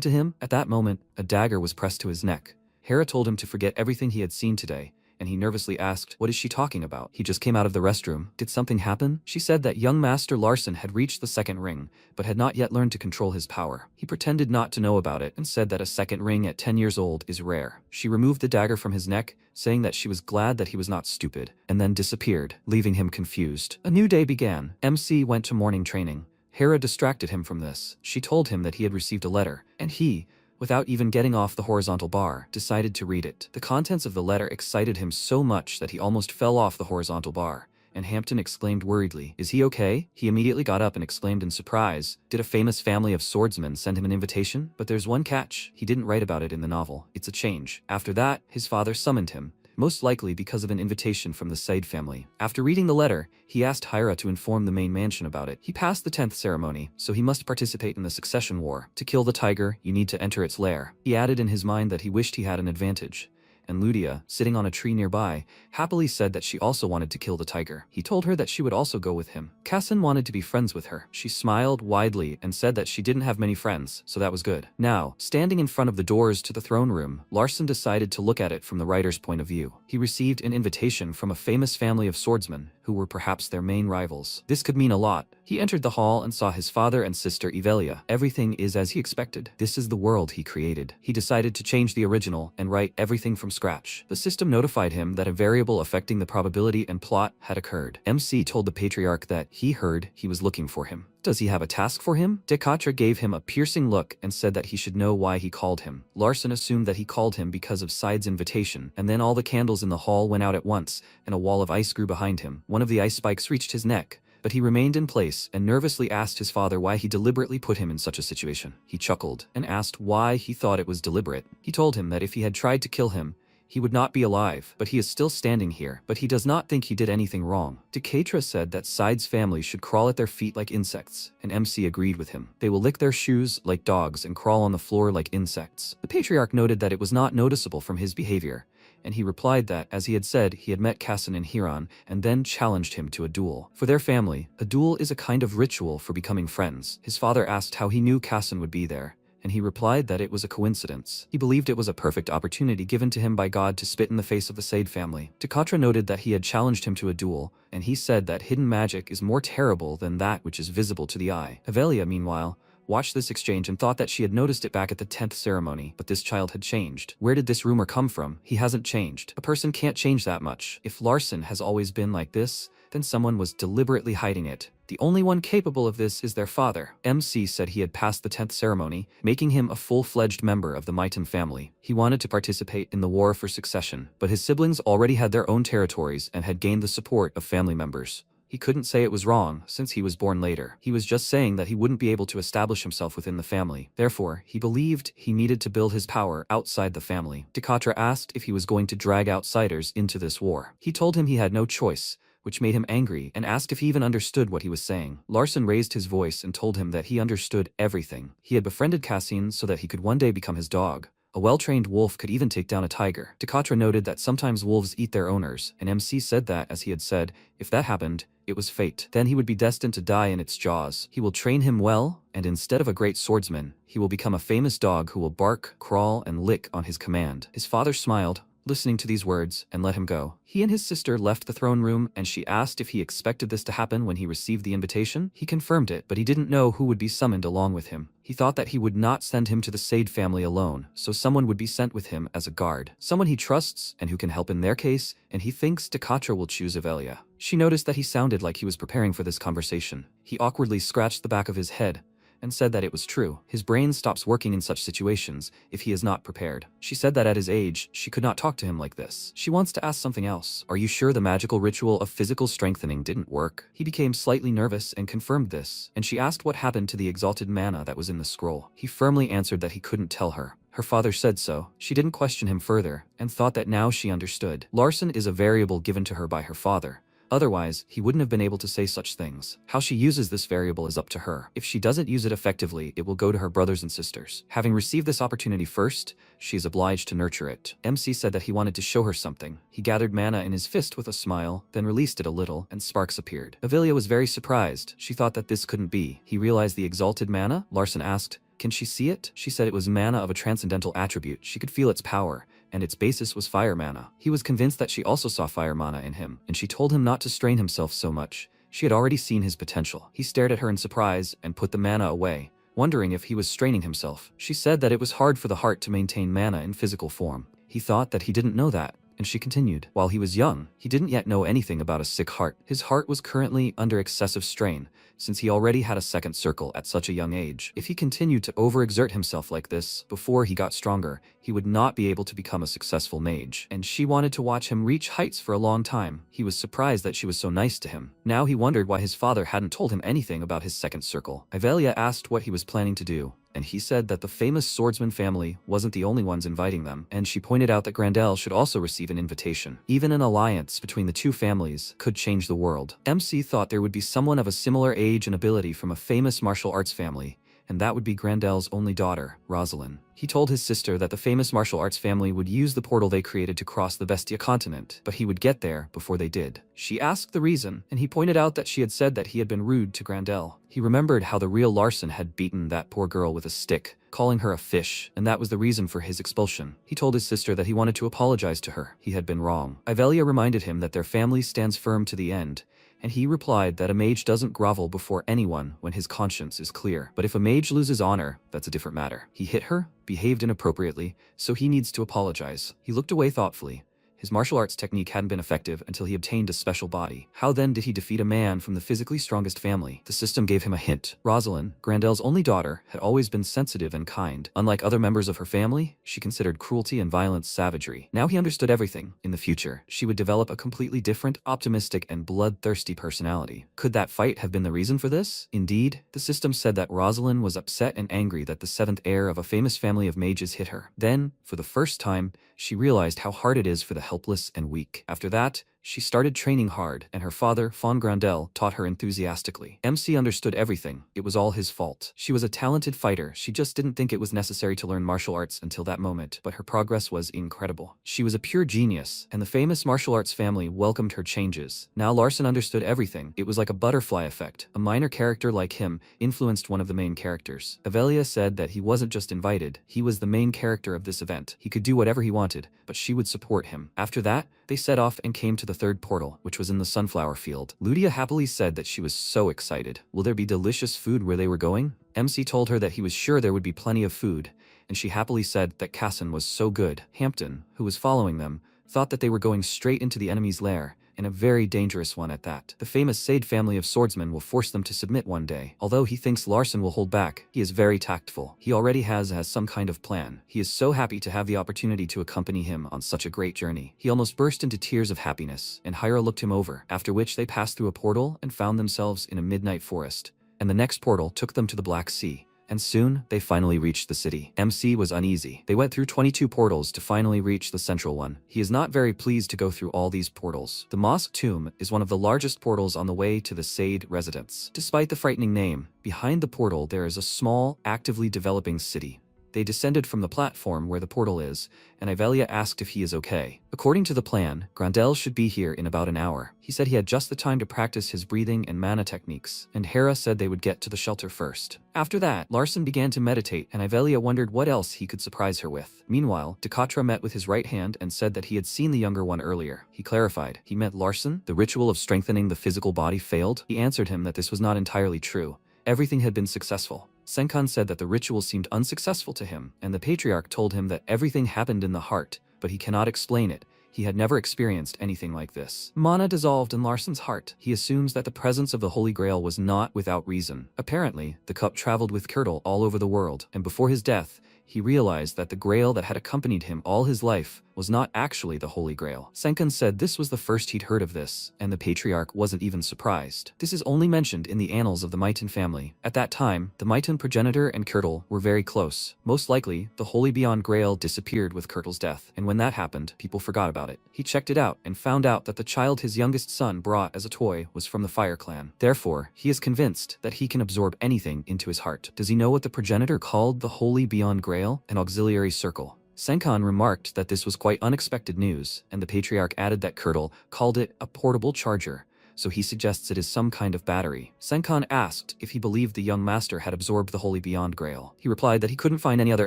to him? At that moment, a dagger was pressed to his neck. Hera told him to forget everything he had seen today, and he nervously asked, "What is she talking about? He just came out of the restroom. Did something happen?" She said that young Master Larson had reached the second ring, but had not yet learned to control his power. He pretended not to know about it and said that a second ring at 10 years old is rare. She removed the dagger from his neck, saying that she was glad that he was not stupid, and then disappeared, leaving him confused. A new day began. MC went to morning training. Hera distracted him from this. She told him that he had received a letter, and he, without even getting off the horizontal bar, decided to read it. The contents of the letter excited him so much that he almost fell off the horizontal bar, and Hampton exclaimed worriedly, "Is he okay?" He immediately got up and exclaimed in surprise, "Did a famous family of swordsmen send him an invitation?" But there's one catch. He didn't write about it in the novel. It's a change. After that, his father summoned him, most likely because of an invitation from the Said family. After reading the letter, he asked Hira to inform the main mansion about it. He passed the 10th ceremony, so he must participate in the succession war. To kill the tiger, you need to enter its lair. He added in his mind that he wished he had an advantage, and Ludia, sitting on a tree nearby, happily said that she also wanted to kill the tiger. He told her that she would also go with him. Cassin wanted to be friends with her. She smiled widely and said that she didn't have many friends, so that was good. Now, standing in front of the doors to the throne room, Larson decided to look at it from the writer's point of view. He received an invitation from a famous family of swordsmen, who were perhaps their main rivals. This could mean a lot. He entered the hall and saw his father and sister Evelia. Everything is as he expected. This is the world he created. He decided to change the original and write everything from scratch. The system notified him that a variable affecting the probability and plot had occurred. MC told the patriarch that he heard he was looking for him. Does he have a task for him? Decatra gave him a piercing look and said that he should know why he called him. Larson assumed that he called him because of Side's invitation, and then all the candles in the hall went out at once, and a wall of ice grew behind him. One of the ice spikes reached his neck, but he remained in place and nervously asked his father why he deliberately put him in such a situation. He chuckled and asked why he thought it was deliberate. He told him that if he had tried to kill him, he would not be alive, but he is still standing here, but he does not think he did anything wrong. Decatra said that Side's family should crawl at their feet like insects, and MC agreed with him. They will lick their shoes like dogs and crawl on the floor like insects. The patriarch noted that it was not noticeable from his behavior, and he replied that, as he had said, he had met Cassin in Huron and then challenged him to a duel. For their family, a duel is a kind of ritual for becoming friends. His father asked how he knew Cassin would be there, and he replied that it was a coincidence. He believed it was a perfect opportunity given to him by God to spit in the face of the Sade family. Decatra noted that he had challenged him to a duel, and he said that hidden magic is more terrible than that which is visible to the eye. Avelia, meanwhile, watched this exchange and thought that she had noticed it back at the 10th ceremony, but this child had changed. Where did this rumor come from? He hasn't changed. A person can't change that much. If Larson has always been like this, then someone was deliberately hiding it. The only one capable of this is their father. MC said he had passed the 10th ceremony, making him a full-fledged member of the Mighton family. He wanted to participate in the war for succession, but his siblings already had their own territories and had gained the support of family members. He couldn't say it was wrong, since he was born later. He was just saying that he wouldn't be able to establish himself within the family. Therefore, he believed he needed to build his power outside the family. Decatra asked if he was going to drag outsiders into this war. He told him he had no choice, which made him angry, and asked if he even understood what he was saying. Larson raised his voice and told him that he understood everything. He had befriended Cassine so that he could one day become his dog. A well-trained wolf could even take down a tiger. Decatra noted that sometimes wolves eat their owners, and MC said that, as he had said, if that happened, it was fate. Then he would be destined to die in its jaws. He will train him well, and instead of a great swordsman, he will become a famous dog who will bark, crawl, and lick on his command. His father smiled, listening to these words, and let him go. He and his sister left the throne room, and she asked if he expected this to happen when he received the invitation. He confirmed it, but he didn't know who would be summoned along with him. He thought that he would not send him to the Sade family alone, so someone would be sent with him as a guard. Someone he trusts and who can help in their case, and he thinks Decatra will choose Avelia. She noticed that he sounded like he was preparing for this conversation. He awkwardly scratched the back of his head, and said that it was true. His brain stops working in such situations if he is not prepared. She said that at his age, she could not talk to him like this. She wants to ask something else. Are you sure the magical ritual of physical strengthening didn't work? He became slightly nervous and confirmed this, and she asked what happened to the exalted mana that was in the scroll. He firmly answered that he couldn't tell her. Her father said so. She didn't question him further, and thought that now she understood. Larson is a variable given to her by her father. Otherwise, he wouldn't have been able to say such things. How she uses this variable is up to her. If she doesn't use it effectively, it will go to her brothers and sisters. Having received this opportunity first, she is obliged to nurture it. MC said that he wanted to show her something. He gathered mana in his fist with a smile, then released it a little, and sparks appeared. Avelia was very surprised. She thought that this couldn't be. He realized the exalted mana? Larson asked, "Can she see it?" She said it was mana of a transcendental attribute. She could feel its power, and its basis was fire mana. He was convinced that she also saw fire mana in him, and she told him not to strain himself so much. She had already seen his potential. He stared at her in surprise and put the mana away, wondering if he was straining himself. She said that it was hard for the heart to maintain mana in physical form. He thought that he didn't know that, and she continued. While he was young, he didn't yet know anything about a sick heart. His heart was currently under excessive strain, since he already had a second circle at such a young age. If he continued to overexert himself like this before he got stronger, he would not be able to become a successful mage. And she wanted to watch him reach heights for a long time. He was surprised that she was so nice to him. Now he wondered why his father hadn't told him anything about his second circle. Avelia asked what he was planning to do, and he said that the famous swordsman family wasn't the only ones inviting them, and she pointed out that Grandel should also receive an invitation. Even an alliance between the two families could change the world. MC thought there would be someone of a similar age and ability from a famous martial arts family, and that would be Grandel's only daughter, Rosalind. He told his sister that the famous martial arts family would use the portal they created to cross the Bestia continent, but he would get there before they did. She asked the reason, and he pointed out that she had said that he had been rude to Grandel. He remembered how the real Larson had beaten that poor girl with a stick, calling her a fish, and that was the reason for his expulsion. He told his sister that he wanted to apologize to her. He had been wrong. Avelia reminded him that their family stands firm to the end, and he replied that a mage doesn't grovel before anyone when his conscience is clear. But if a mage loses honor, that's a different matter. He hit her, behaved inappropriately, so he needs to apologize. He looked away thoughtfully. His martial arts technique hadn't been effective until he obtained a special body. How then did he defeat a man from the physically strongest family? The system gave him a hint. Rosalind, Grandel's only daughter, had always been sensitive and kind. Unlike other members of her family, she considered cruelty and violence savagery. Now he understood everything. In the future, she would develop a completely different, optimistic, and bloodthirsty personality. Could that fight have been the reason for this? Indeed, the system said that Rosalind was upset and angry that the seventh heir of a famous family of mages hit her. Then, for the first time, she realized how hard it is for the helpless and weak. After that, she started training hard, and her father, Von Grandel, taught her enthusiastically. MC understood everything. It was all his fault. She was a talented fighter. She just didn't think it was necessary to learn martial arts until that moment, but her progress was incredible. She was a pure genius, and the famous martial arts family welcomed her changes. Now Larson understood everything. It was like a butterfly effect. A minor character like him influenced one of the main characters. Avelia said that he wasn't just invited, he was the main character of this event. He could do whatever he wanted, but she would support him. After that, they set off and came to the third portal, which was in the sunflower field. Ludia happily said that she was so excited. Will there be delicious food where they were going? MC told her that he was sure there would be plenty of food, and she happily said that Casson was so good. Hampton, who was following them, thought that they were going straight into the enemy's lair, and a very dangerous one at that. The famous Sade family of swordsmen will force them to submit one day. Although he thinks Larson will hold back, he is very tactful. He already has some kind of plan. He is so happy to have the opportunity to accompany him on such a great journey. He almost burst into tears of happiness, and Hyra looked him over, after which they passed through a portal and found themselves in a midnight forest. And the next portal took them to the Black Sea. And soon, they finally reached the city. MC was uneasy. They went through 22 portals to finally reach the central one. He is not very pleased to go through all these portals. The Mosque Tomb is one of the largest portals on the way to the Sade residence. Despite the frightening name, behind the portal there is a small, actively developing city. They descended from the platform where the portal is, and Avelia asked if he is okay. According to the plan, Grandel should be here in about an hour. He said he had just the time to practice his breathing and mana techniques, and Hera said they would get to the shelter first. After that, Larson began to meditate, and Avelia wondered what else he could surprise her with. Meanwhile, Dekatra met with his right hand and said that he had seen the younger one earlier. He clarified. He meant Larson? The ritual of strengthening the physical body failed? He answered him that this was not entirely true. Everything had been successful. Senkan said that the ritual seemed unsuccessful to him, and the Patriarch told him that everything happened in the heart, but he cannot explain it. He had never experienced anything like this. Mana dissolved in Larsen's heart. He assumes that the presence of the Holy Grail was not without reason. Apparently, the cup traveled with Kirtle all over the world, and before his death, he realized that the grail that had accompanied him all his life was not actually the Holy Grail. Senkan said this was the first he'd heard of this, and the patriarch wasn't even surprised. This is only mentioned in the annals of the Mighton family. At that time, the Mighton progenitor and Kirtle were very close. Most likely, the Holy Beyond Grail disappeared with Kirtle's death, and when that happened, people forgot about it. He checked it out and found out that the child his youngest son brought as a toy was from the Fire Clan. Therefore, he is convinced that he can absorb anything into his heart. Does he know what the progenitor called the Holy Beyond Grail? An auxiliary circle. Senkan remarked that this was quite unexpected news, and the patriarch added that Kirtle called it a portable charger, so he suggests it is some kind of battery. Senkan asked if he believed the young master had absorbed the Holy Beyond Grail. He replied that he couldn't find any other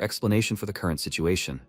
explanation for the current situation,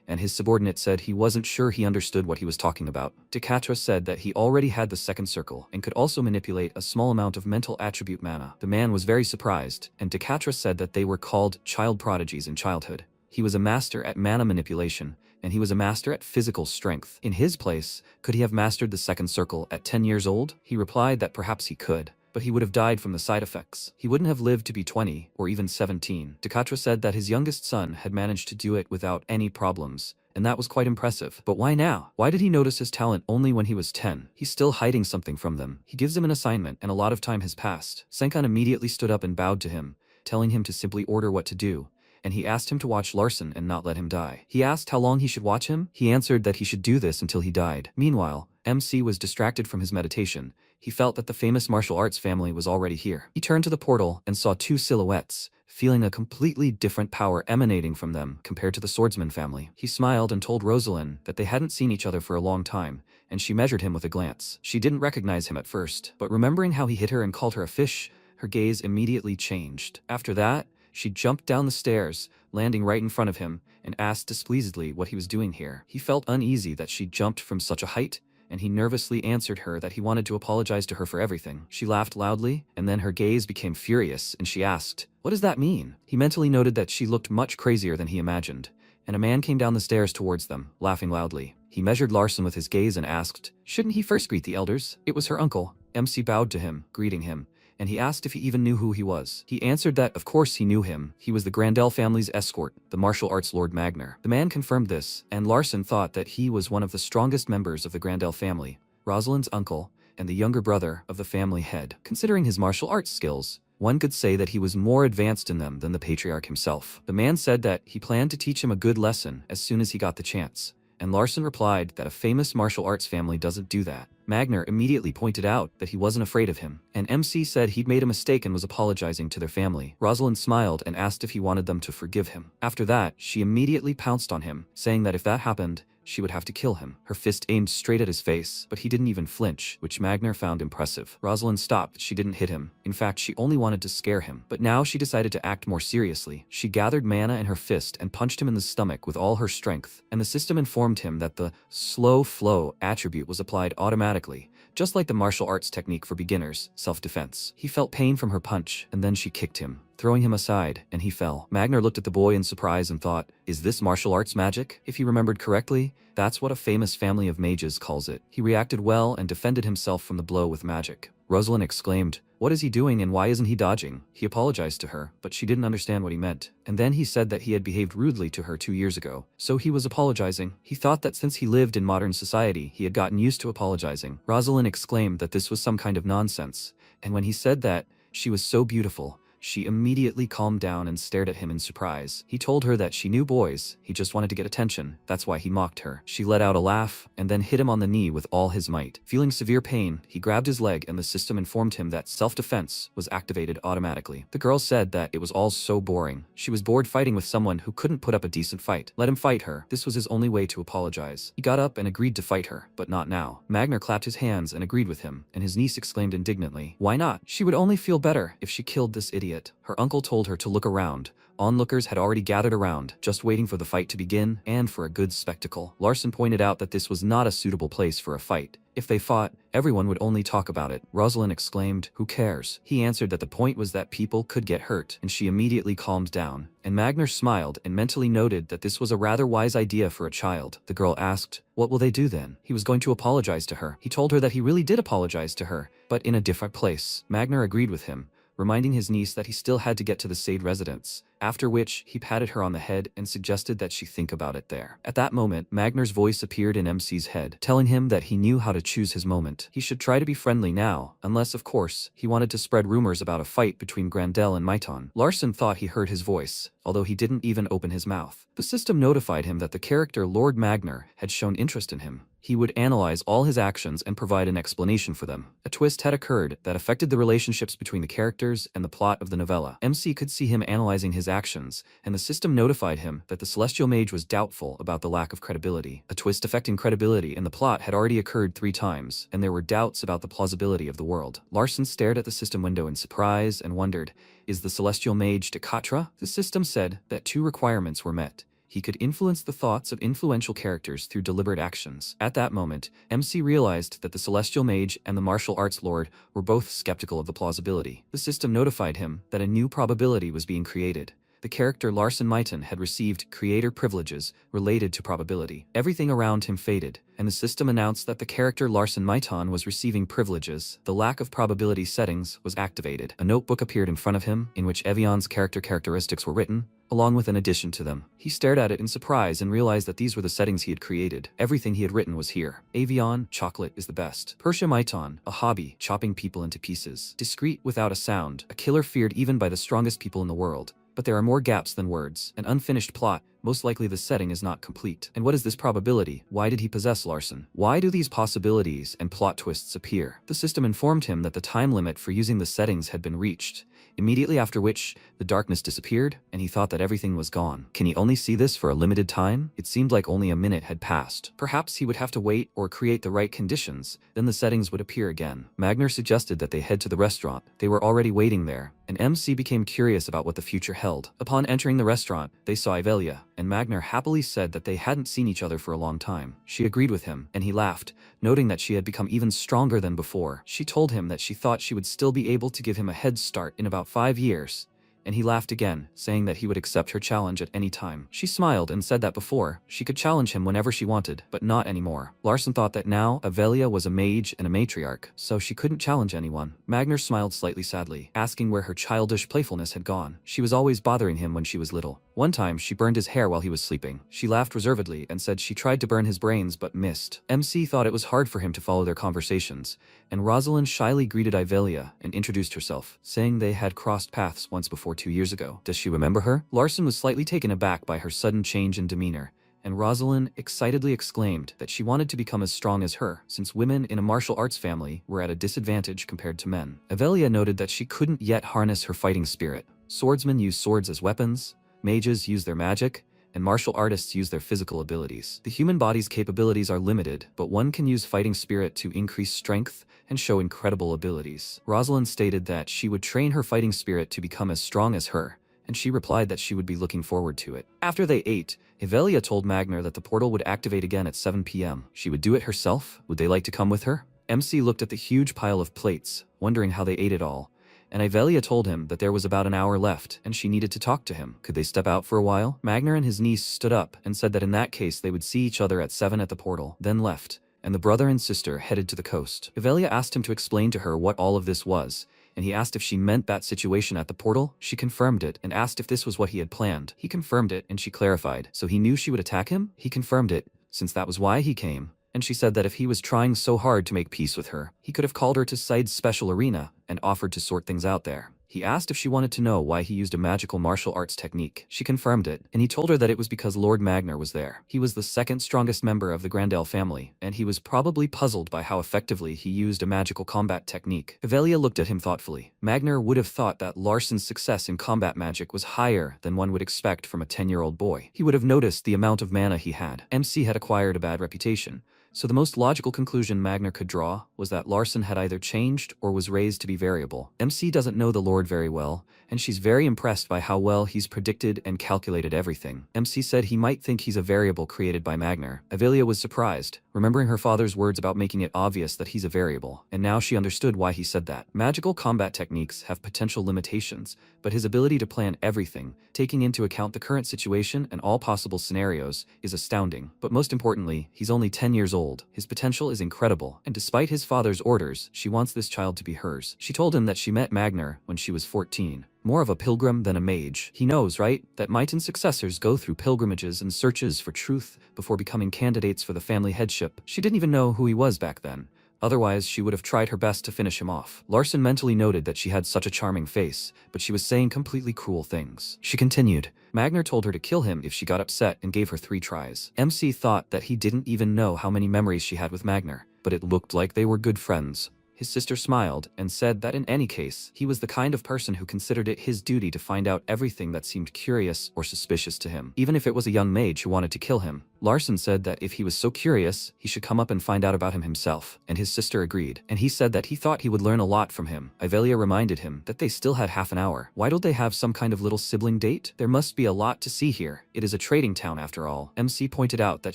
and his subordinate said he wasn't sure he understood what he was talking about. Decatra said that he already had the second circle and could also manipulate a small amount of mental attribute mana. The man was very surprised, and Decatra said that they were called child prodigies in childhood. He was a master at mana manipulation, and he was a master at physical strength. In his place, could he have mastered the second circle at 10 years old? He replied that perhaps he could, but he would have died from the side effects. He wouldn't have lived to be 20 or even 17. Decatra said that his youngest son had managed to do it without any problems, and that was quite impressive. But why now? Why did he notice his talent only when he was 10? He's still hiding something from them. He gives him an assignment, and a lot of time has passed. Senkan immediately stood up and bowed to him, telling him to simply order what to do, and he asked him to watch Larsen and not let him die. He asked how long he should watch him. He answered that he should do this until he died. Meanwhile, MC was distracted from his meditation. He felt that the famous martial arts family was already here. He turned to the portal and saw two silhouettes, feeling a completely different power emanating from them compared to the swordsman family. He smiled and told Rosalind that they hadn't seen each other for a long time, and she measured him with a glance. She didn't recognize him at first, but remembering how he hit her and called her a fish, her gaze immediately changed. After that, she jumped down the stairs, landing right in front of him, and asked displeasedly what he was doing here. He felt uneasy that she jumped from such a height, and he nervously answered her that he wanted to apologize to her for everything. She laughed loudly, and then her gaze became furious, and she asked, "What does that mean?" He mentally noted that she looked much crazier than he imagined, and a man came down the stairs towards them, laughing loudly. He measured Larsen with his gaze and asked, "Shouldn't he first greet the elders?" It was her uncle. MC bowed to him, greeting him, and he asked if he even knew who he was. He answered that of course he knew him. He was the Grandel family's escort, the martial arts Lord Magner. The man confirmed this, and Larsen thought that he was one of the strongest members of the Grandel family, Rosalind's uncle, and the younger brother of the family head. Considering his martial arts skills, one could say that he was more advanced in them than the patriarch himself. The man said that he planned to teach him a good lesson as soon as he got the chance, and Larsen replied that a famous martial arts family doesn't do that. Magner immediately pointed out that he wasn't afraid of him, and MC said he'd made a mistake and was apologizing to their family. Rosalind smiled and asked if he wanted them to forgive him. After that, she immediately pounced on him, saying that if that happened, she would have to kill him. Her fist aimed straight at his face, but he didn't even flinch, which Magner found impressive. Rosalind stopped. She didn't hit him. In fact, she only wanted to scare him. But now she decided to act more seriously. She gathered mana in her fist and punched him in the stomach with all her strength, and the system informed him that the slow flow attribute was applied automatically, just like the martial arts technique for beginners, self-defense. He felt pain from her punch, and then she kicked him, throwing him aside, and he fell. Magner looked at the boy in surprise and thought, is this martial arts magic? If he remembered correctly, that's what a famous family of mages calls it. He reacted well and defended himself from the blow with magic. Rosalind exclaimed, "What is he doing and why isn't he dodging?" He apologized to her, but she didn't understand what he meant. And then he said that he had behaved rudely to her 2 years ago, so he was apologizing. He thought that since he lived in modern society, he had gotten used to apologizing. Rosalind exclaimed that this was some kind of nonsense, and when he said that she was so beautiful, she immediately calmed down and stared at him in surprise. He told her that she knew boys, he just wanted to get attention, that's why he mocked her. She let out a laugh, and then hit him on the knee with all his might. Feeling severe pain, he grabbed his leg and the system informed him that self-defense was activated automatically. The girl said that it was all so boring. She was bored fighting with someone who couldn't put up a decent fight. Let him fight her. This was his only way to apologize. He got up and agreed to fight her, but not now. Magner clapped his hands and agreed with him, and his niece exclaimed indignantly, "Why not? She would only feel better if she killed this idiot." Her uncle told her to look around. Onlookers had already gathered around, just waiting for the fight to begin and for a good spectacle. Larson pointed out that this was not a suitable place for a fight. If they fought, everyone would only talk about it. Rosalind exclaimed, "Who cares?" He answered that the point was that people could get hurt, and she immediately calmed down. And Magner smiled and mentally noted that this was a rather wise idea for a child. The girl asked, "What will they do then?" He was going to apologize to her. He told her that he really did apologize to her, but in a different place. Magner agreed with him, reminding his niece that he still had to get to the Sade residence, after which he patted her on the head and suggested that she think about it there. At that moment, Magner's voice appeared in MC's head, telling him that he knew how to choose his moment. He should try to be friendly now, unless, of course, he wanted to spread rumors about a fight between Grandel and Maiton. Larson thought he heard his voice, although he didn't even open his mouth. The system notified him that the character Lord Magner had shown interest in him. He would analyze all his actions and provide an explanation for them. A twist had occurred that affected the relationships between the characters and the plot of the novella. MC could see him analyzing his actions, and the system notified him that the Celestial Mage was doubtful about the lack of credibility. A twist affecting credibility in the plot had already occurred 3 times, and there were doubts about the plausibility of the world. Larson stared at the system window in surprise and wondered, is the Celestial Mage Dekatra? The system said that 2 requirements were met. He could influence the thoughts of influential characters through deliberate actions. At that moment, MC realized that the Celestial Mage and the Martial Arts Lord were both skeptical of the plausibility. The system notified him that a new probability was being created. The character Larson Maiton had received creator privileges related to probability. Everything around him faded, and the system announced that the character Larson Maiton was receiving privileges. The lack of probability settings was activated. A notebook appeared in front of him, in which Evian's character characteristics were written, along with an addition to them. He stared at it in surprise and realized that these were the settings he had created. Everything he had written was here. Avian, chocolate is the best. Persia Maiton, a hobby, chopping people into pieces. Discreet without a sound, a killer feared even by the strongest people in the world. But there are more gaps than words. An unfinished plot. Most likely the setting is not complete. And what is this probability? Why did he possess Larson? Why do these possibilities and plot twists appear? The system informed him that the time limit for using the settings had been reached, immediately after which the darkness disappeared, and he thought that everything was gone. Can he only see this for a limited time? It seemed like only a minute had passed. Perhaps he would have to wait or create the right conditions, then the settings would appear again. Magner suggested that they head to the restaurant. They were already waiting there, and MC became curious about what the future held. Upon entering the restaurant, they saw Yahello, and Magner happily said that they hadn't seen each other for a long time. She agreed with him, and he laughed, noting that she had become even stronger than before. She told him that she thought she would still be able to give him a head start in about 5 years, and he laughed again, saying that he would accept her challenge at any time. She smiled and said that before, she could challenge him whenever she wanted, but not anymore. Larson thought that now Yahello was a mage and a matriarch, so she couldn't challenge anyone. Magner smiled slightly sadly, asking where her childish playfulness had gone. She was always bothering him when she was little. One time, she burned his hair while he was sleeping. She laughed reservedly and said she tried to burn his brains but missed. MC thought it was hard for him to follow their conversations, and Rosalind shyly greeted Yahello and introduced herself, saying they had crossed paths once before 2 years ago. Does she remember her? Larson was slightly taken aback by her sudden change in demeanor, and Rosalind excitedly exclaimed that she wanted to become as strong as her, since women in a martial arts family were at a disadvantage compared to men. Yahello noted that she couldn't yet harness her fighting spirit. Swordsmen use swords as weapons, mages use their magic, and martial artists use their physical abilities. The human body's capabilities are limited, but one can use fighting spirit to increase strength and show incredible abilities. Rosalind stated that she would train her fighting spirit to become as strong as her, and she replied that she would be looking forward to it. After they ate, Yahello told Magner that the portal would activate again at 7 p.m. She would do it herself. Would they like to come with her? MC looked at the huge pile of plates, wondering how they ate it all, and Yahello told him that there was about an hour left and she needed to talk to him. Could they step out for a while? Magner and his niece stood up and said that in that case they would see each other at 7 at the portal, then left, and the brother and sister headed to the coast. Yahello asked him to explain to her what all of this was, and he asked if she meant that situation at the portal. She confirmed it and asked if this was what he had planned. He confirmed it and she clarified. So he knew she would attack him? He confirmed it, since that was why he came. And she said that if he was trying so hard to make peace with her, he could have called her to Side's special arena and offered to sort things out there. He asked if she wanted to know why he used a magical martial arts technique. She confirmed it, and he told her that it was because Lord Magner was there. He was the second strongest member of the Grandel family, and he was probably puzzled by how effectively he used a magical combat technique. Yahello looked at him thoughtfully. Magner would have thought that Larson's success in combat magic was higher than one would expect from a 10-year-old boy. He would have noticed the amount of mana he had. MC had acquired a bad reputation, So the most logical conclusion Magner could draw was that Larson had either changed or was raised to be variable. MC doesn't know the Lord very well, and she's very impressed by how well he's predicted and calculated everything. MC said he might think he's a variable created by Magner. Yahello was surprised, remembering her father's words about making it obvious that he's a variable, and now she understood why he said that. Magical combat techniques have potential limitations, but his ability to plan everything, taking into account the current situation and all possible scenarios, is astounding. But most importantly, he's only 10 years old. His potential is incredible, and despite his father's orders, she wants this child to be hers. She told him that she met Magner when she was 14. More of a pilgrim than a mage. He knows, right, that Mighton's successors go through pilgrimages and searches for truth before becoming candidates for the family headship. She didn't even know who he was back then. Otherwise, she would have tried her best to finish him off. Larson mentally noted that she had such a charming face, but she was saying completely cruel things. She continued. Magner told her to kill him if she got upset and gave her 3 tries. MC thought that he didn't even know how many memories she had with Magner, but it looked like they were good friends. His sister smiled and said that in any case, he was the kind of person who considered it his duty to find out everything that seemed curious or suspicious to him, even if it was a young mage who wanted to kill him. Larson said that if he was so curious, he should come up and find out about him himself, and his sister agreed, and he said that he thought he would learn a lot from him. Yahello reminded him that they still had half an hour. Why don't they have some kind of little sibling date? There must be a lot to see here. It is a trading town after all. MC pointed out that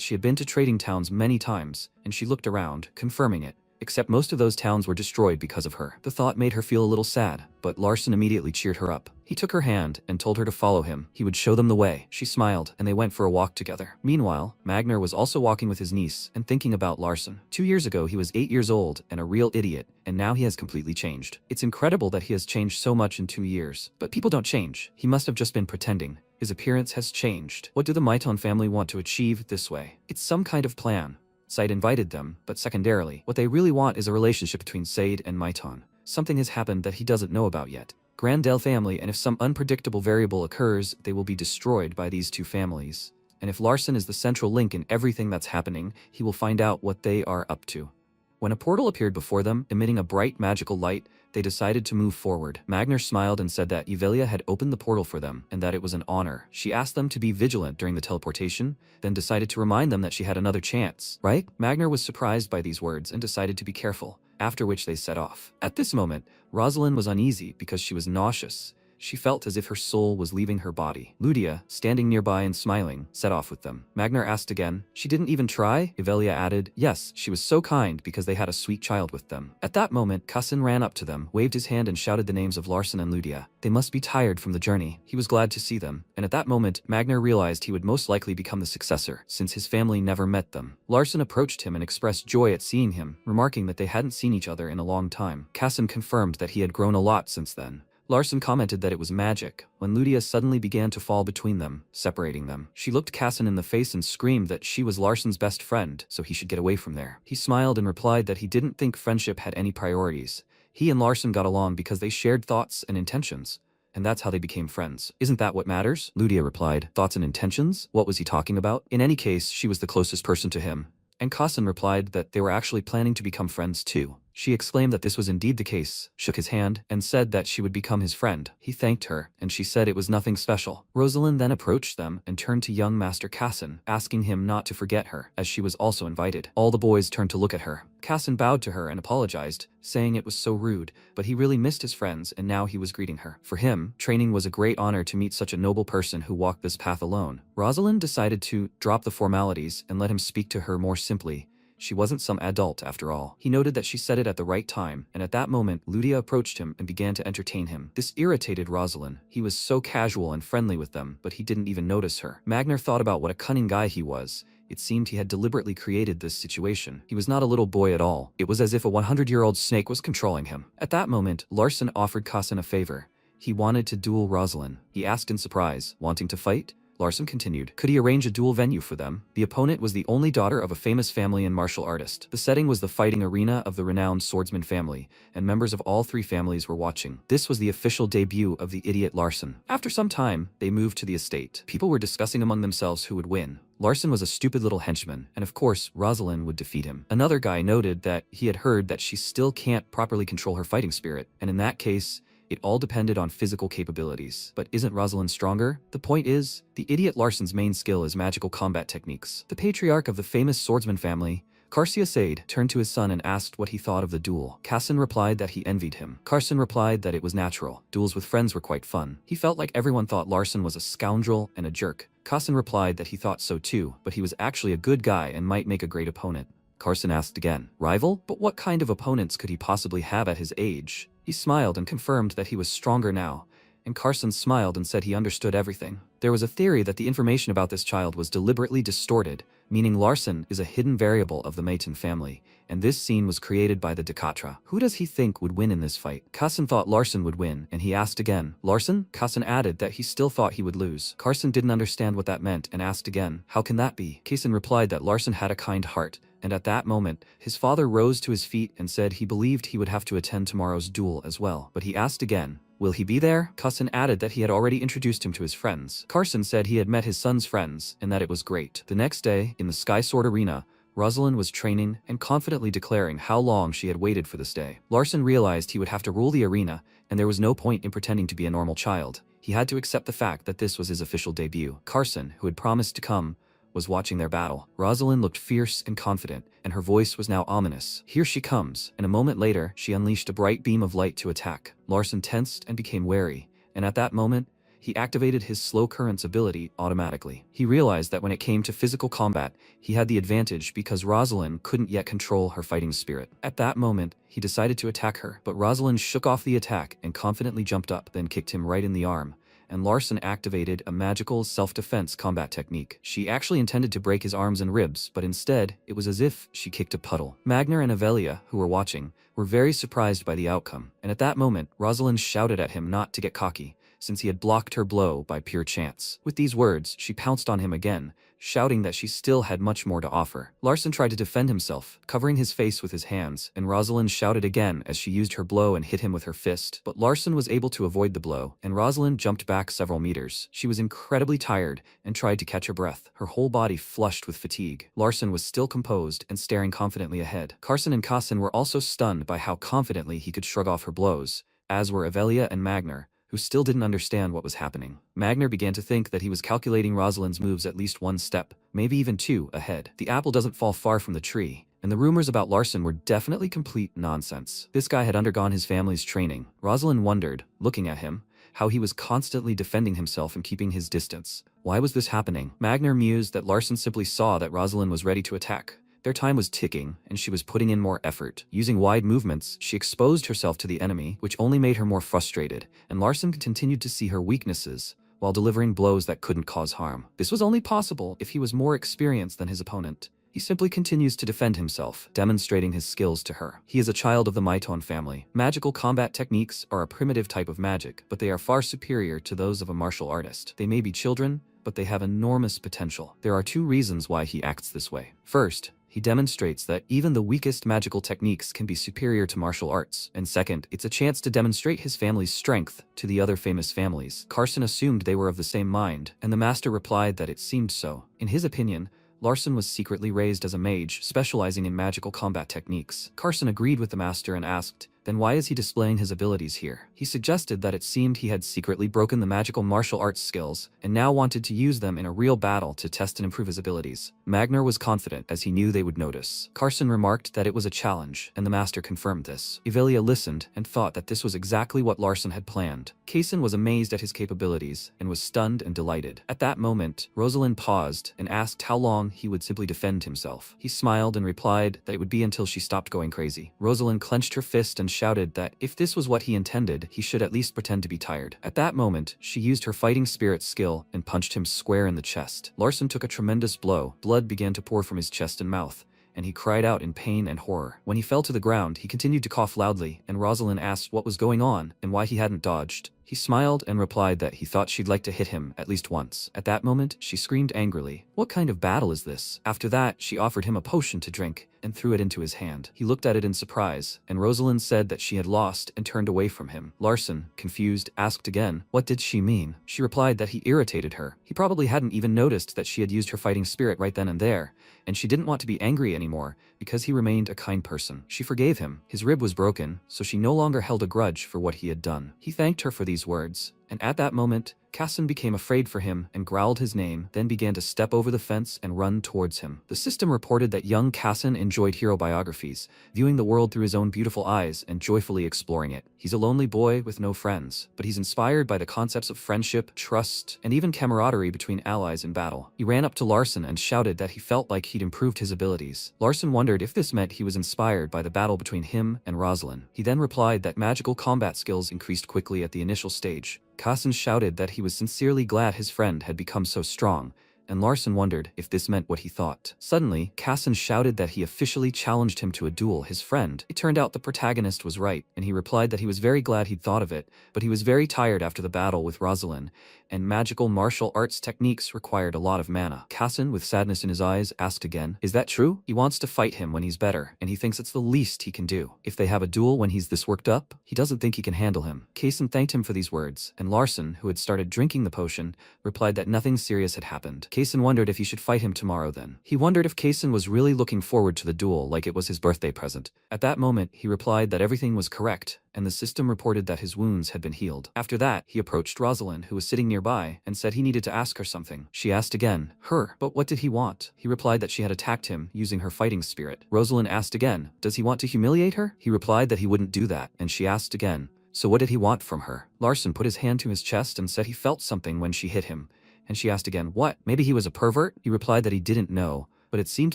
she had been to trading towns many times, and she looked around, confirming it. Except most of those towns were destroyed because of her. The thought made her feel a little sad, but Larson immediately cheered her up. He took her hand and told her to follow him. He would show them the way. She smiled, and they went for a walk together. Meanwhile, Magner was also walking with his niece and thinking about Larson. 2 years ago, he was 8 years old and a real idiot, and now he has completely changed. It's incredible that he has changed so much in 2 years. But people don't change. He must have just been pretending. His appearance has changed. What do the Mighton family want to achieve this way? It's some kind of plan. Said invited them, but secondarily, what they really want is a relationship between Said and Mighton. Something has happened that he doesn't know about yet. Grandel family, and if some unpredictable variable occurs, they will be destroyed by these 2 families. And if Larson is the central link in everything that's happening, he will find out what they are up to. When a portal appeared before them, emitting a bright magical light, they decided to move forward. Magner smiled and said that Yahello had opened the portal for them, and that it was an honor. She asked them to be vigilant during the teleportation, then decided to remind them that she had another chance, right? Magner was surprised by these words and decided to be careful, after which they set off. At this moment, Rosalind was uneasy because she was nauseous. She felt as if her soul was leaving her body. Ludia, standing nearby and smiling, set off with them. Magner asked again. She didn't even try? Yahello added. Yes, she was so kind because they had a sweet child with them. At that moment, Kassan ran up to them, waved his hand and shouted the names of Larson and Ludia. They must be tired from the journey. He was glad to see them, and at that moment, Magner realized he would most likely become the successor, since his family never met them. Larson approached him and expressed joy at seeing him, remarking that they hadn't seen each other in a long time. Kassan confirmed that he had grown a lot since then. Larson commented that it was magic, when Ludia suddenly began to fall between them, separating them. She looked Kassan in the face and screamed that she was Larson's best friend, so he should get away from there. He smiled and replied that he didn't think friendship had any priorities. He and Larson got along because they shared thoughts and intentions, and that's how they became friends. Isn't that what matters? Ludia replied. Thoughts and intentions? What was he talking about? In any case, she was the closest person to him. And Kassan replied that they were actually planning to become friends too. She exclaimed that this was indeed the case, shook his hand, and said that she would become his friend. He thanked her, and she said it was nothing special. Rosalind then approached them and turned to young Master Kassan, asking him not to forget her, as she was also invited. All the boys turned to look at her. Kassan bowed to her and apologized, saying it was so rude, but he really missed his friends and now he was greeting her. For him, training was a great honor to meet such a noble person who walked this path alone. Rosalind decided to drop the formalities and let him speak to her more simply. She wasn't some adult after all. He noted that she said it at the right time, and at that moment, Ludia approached him and began to entertain him. This irritated Rosalind. He was so casual and friendly with them, but he didn't even notice her. Magner thought about what a cunning guy he was. It seemed he had deliberately created this situation. He was not a little boy at all. It was as if a 100-year-old snake was controlling him. At that moment, Larson offered Kassan a favor. He wanted to duel Rosalind. He asked in surprise, wanting to fight? Larson continued. Could he arrange a duel venue for them? The opponent was the only daughter of a famous family and martial artist. The setting was the fighting arena of the renowned swordsman family, and members of all 3 families were watching. This was the official debut of the idiot Larson. After some time, they moved to the estate. People were discussing among themselves who would win. Larson was a stupid little henchman, and of course, Rosalind would defeat him. Another guy noted that he had heard that she still can't properly control her fighting spirit, and in that case, it all depended on physical capabilities. But isn't Rosalind stronger? The point is, the idiot Larson's main skill is magical combat techniques. The patriarch of the famous swordsman family, Carcia Sade turned to his son and asked what he thought of the duel. Kassan replied that he envied him. Carson replied that it was natural. Duels with friends were quite fun. He felt like everyone thought Larson was a scoundrel and a jerk. Kassan replied that he thought so too, but he was actually a good guy and might make a great opponent. Carson asked again, rival? But what kind of opponents could he possibly have at his age? He smiled and confirmed that he was stronger now, and Carson smiled and said he understood everything. There was a theory that the information about this child was deliberately distorted, meaning Larson is a hidden variable of the Mayton family, and this scene was created by the Decatra. Who does he think would win in this fight? Carson thought Larson would win, and he asked again, Larson? Carson added that he still thought he would lose. Carson didn't understand what that meant and asked again, how can that be? Carson replied that Larson had a kind heart, and at that moment, his father rose to his feet and said he believed he would have to attend tomorrow's duel as well. But he asked again, will he be there? Carson added that he had already introduced him to his friends. Carson said he had met his son's friends and that it was great. The next day, in the Sky Sword Arena, Rosalind was training and confidently declaring how long she had waited for this day. Larson realized he would have to rule the arena, and there was no point in pretending to be a normal child. He had to accept the fact that this was his official debut. Carson, who had promised to come, was watching their battle. Rosalind looked fierce and confident, and her voice was now ominous. Here she comes, and a moment later, she unleashed a bright beam of light to attack. Larson tensed and became wary, and at that moment, he activated his slow currents ability automatically. He realized that when it came to physical combat, he had the advantage because Rosalind couldn't yet control her fighting spirit. At that moment, he decided to attack her, but Rosalind shook off the attack and confidently jumped up, then kicked him right in the arm, and Larson activated a magical self-defense combat technique. She actually intended to break his arms and ribs, but instead, it was as if she kicked a puddle. Magner and Avelia, who were watching, were very surprised by the outcome, and at that moment, Rosalind shouted at him not to get cocky, since he had blocked her blow by pure chance. With these words, she pounced on him again, shouting that she still had much more to offer. Larson tried to defend himself, covering his face with his hands, and Rosalind shouted again as she used her blow and hit him with her fist. But Larson was able to avoid the blow, and Rosalind jumped back several meters. She was incredibly tired and tried to catch her breath, her whole body flushed with fatigue. Larson was still composed and staring confidently ahead. Carson and Kassan were also stunned by how confidently he could shrug off her blows, as were Avelia and Magner, who still didn't understand what was happening. Magner began to think that he was calculating Rosalind's moves at least one step, maybe even two, ahead. The apple doesn't fall far from the tree, and the rumors about Larson were definitely complete nonsense. This guy had undergone his family's training. Rosalind wondered, looking at him, how he was constantly defending himself and keeping his distance. Why was this happening? Magner mused that Larson simply saw that Rosalind was ready to attack. Their time was ticking, and she was putting in more effort. Using wide movements, she exposed herself to the enemy, which only made her more frustrated, and Larson continued to see her weaknesses, while delivering blows that couldn't cause harm. This was only possible if he was more experienced than his opponent. He simply continues to defend himself, demonstrating his skills to her. He is a child of the Mayton family. Magical combat techniques are a primitive type of magic, but they are far superior to those of a martial artist. They may be children, but they have enormous potential. There are two reasons why he acts this way. First, he demonstrates that even the weakest magical techniques can be superior to martial arts. And second, it's a chance to demonstrate his family's strength to the other famous families. Carson assumed they were of the same mind, and the master replied that it seemed so. In his opinion, Larson was secretly raised as a mage, specializing in magical combat techniques. Carson agreed with the master and asked, then why is he displaying his abilities here? He suggested that it seemed he had secretly broken the magical martial arts skills and now wanted to use them in a real battle to test and improve his abilities. Magner was confident as he knew they would notice. Carson remarked that it was a challenge, and the master confirmed this. Avelia listened and thought that this was exactly what Larson had planned. Kassan was amazed at his capabilities and was stunned and delighted. At that moment, Rosalind paused and asked how long he would simply defend himself. He smiled and replied that it would be until she stopped going crazy. Rosalind clenched her fist and shouted that if this was what he intended, he should at least pretend to be tired. At that moment, she used her fighting spirit skill and punched him square in the chest. Larson took a tremendous blow. Blood began to pour from his chest and mouth, and he cried out in pain and horror. When he fell to the ground, he continued to cough loudly, and Rosalind asked what was going on and why he hadn't dodged. He smiled and replied that he thought she'd like to hit him at least once. At that moment, she screamed angrily, "What kind of battle is this?" After that, she offered him a potion to drink and threw it into his hand. He looked at it in surprise, and Rosalind said that she had lost and turned away from him. Larson, confused, asked again, what did she mean? She replied that he irritated her. He probably hadn't even noticed that she had used her fighting spirit right then and there, and she didn't want to be angry anymore because he remained a kind person. She forgave him. His rib was broken, so she no longer held a grudge for what he had done. He thanked her for these words, And at that moment, Kassan became afraid for him and growled his name, then began to step over the fence and run towards him. The system reported that young Kassan enjoyed hero biographies, viewing the world through his own beautiful eyes and joyfully exploring it. He's a lonely boy with no friends, but he's inspired by the concepts of friendship, trust, and even camaraderie between allies in battle. He ran up to Larson and shouted that he felt like he'd improved his abilities. Larson wondered if this meant he was inspired by the battle between him and Rosalind. He then replied that magical combat skills increased quickly at the initial stage. Kassan shouted that he was sincerely glad his friend had become so strong, and Larson wondered if this meant what he thought. Suddenly, Kassan shouted that he officially challenged him to a duel. His friend. It turned out the protagonist was right, and he replied that he was very glad he'd thought of it, but he was very tired after the battle with Rosalind, and magical martial arts techniques required a lot of mana. Kassan, with sadness in his eyes, asked again, "Is that true?" He wants to fight him when he's better, and he thinks it's the least he can do. If they have a duel when he's this worked up, he doesn't think he can handle him. Kassan thanked him for these words, and Larson, who had started drinking the potion, replied that nothing serious had happened. Kassan wondered if he should fight him tomorrow then. He wondered if Kassan was really looking forward to the duel like it was his birthday present. At that moment, he replied that everything was correct, and the system reported that his wounds had been healed. After that, he approached Rosalind, who was sitting nearby, and said he needed to ask her something. She asked again, but what did he want? He replied that she had attacked him using her fighting spirit. Rosalind asked again, does he want to humiliate her? He replied that he wouldn't do that, and she asked again, so what did he want from her? Larson put his hand to his chest and said he felt something when she hit him, and she asked again, what? Maybe he was a pervert? He replied that he didn't know, but it seemed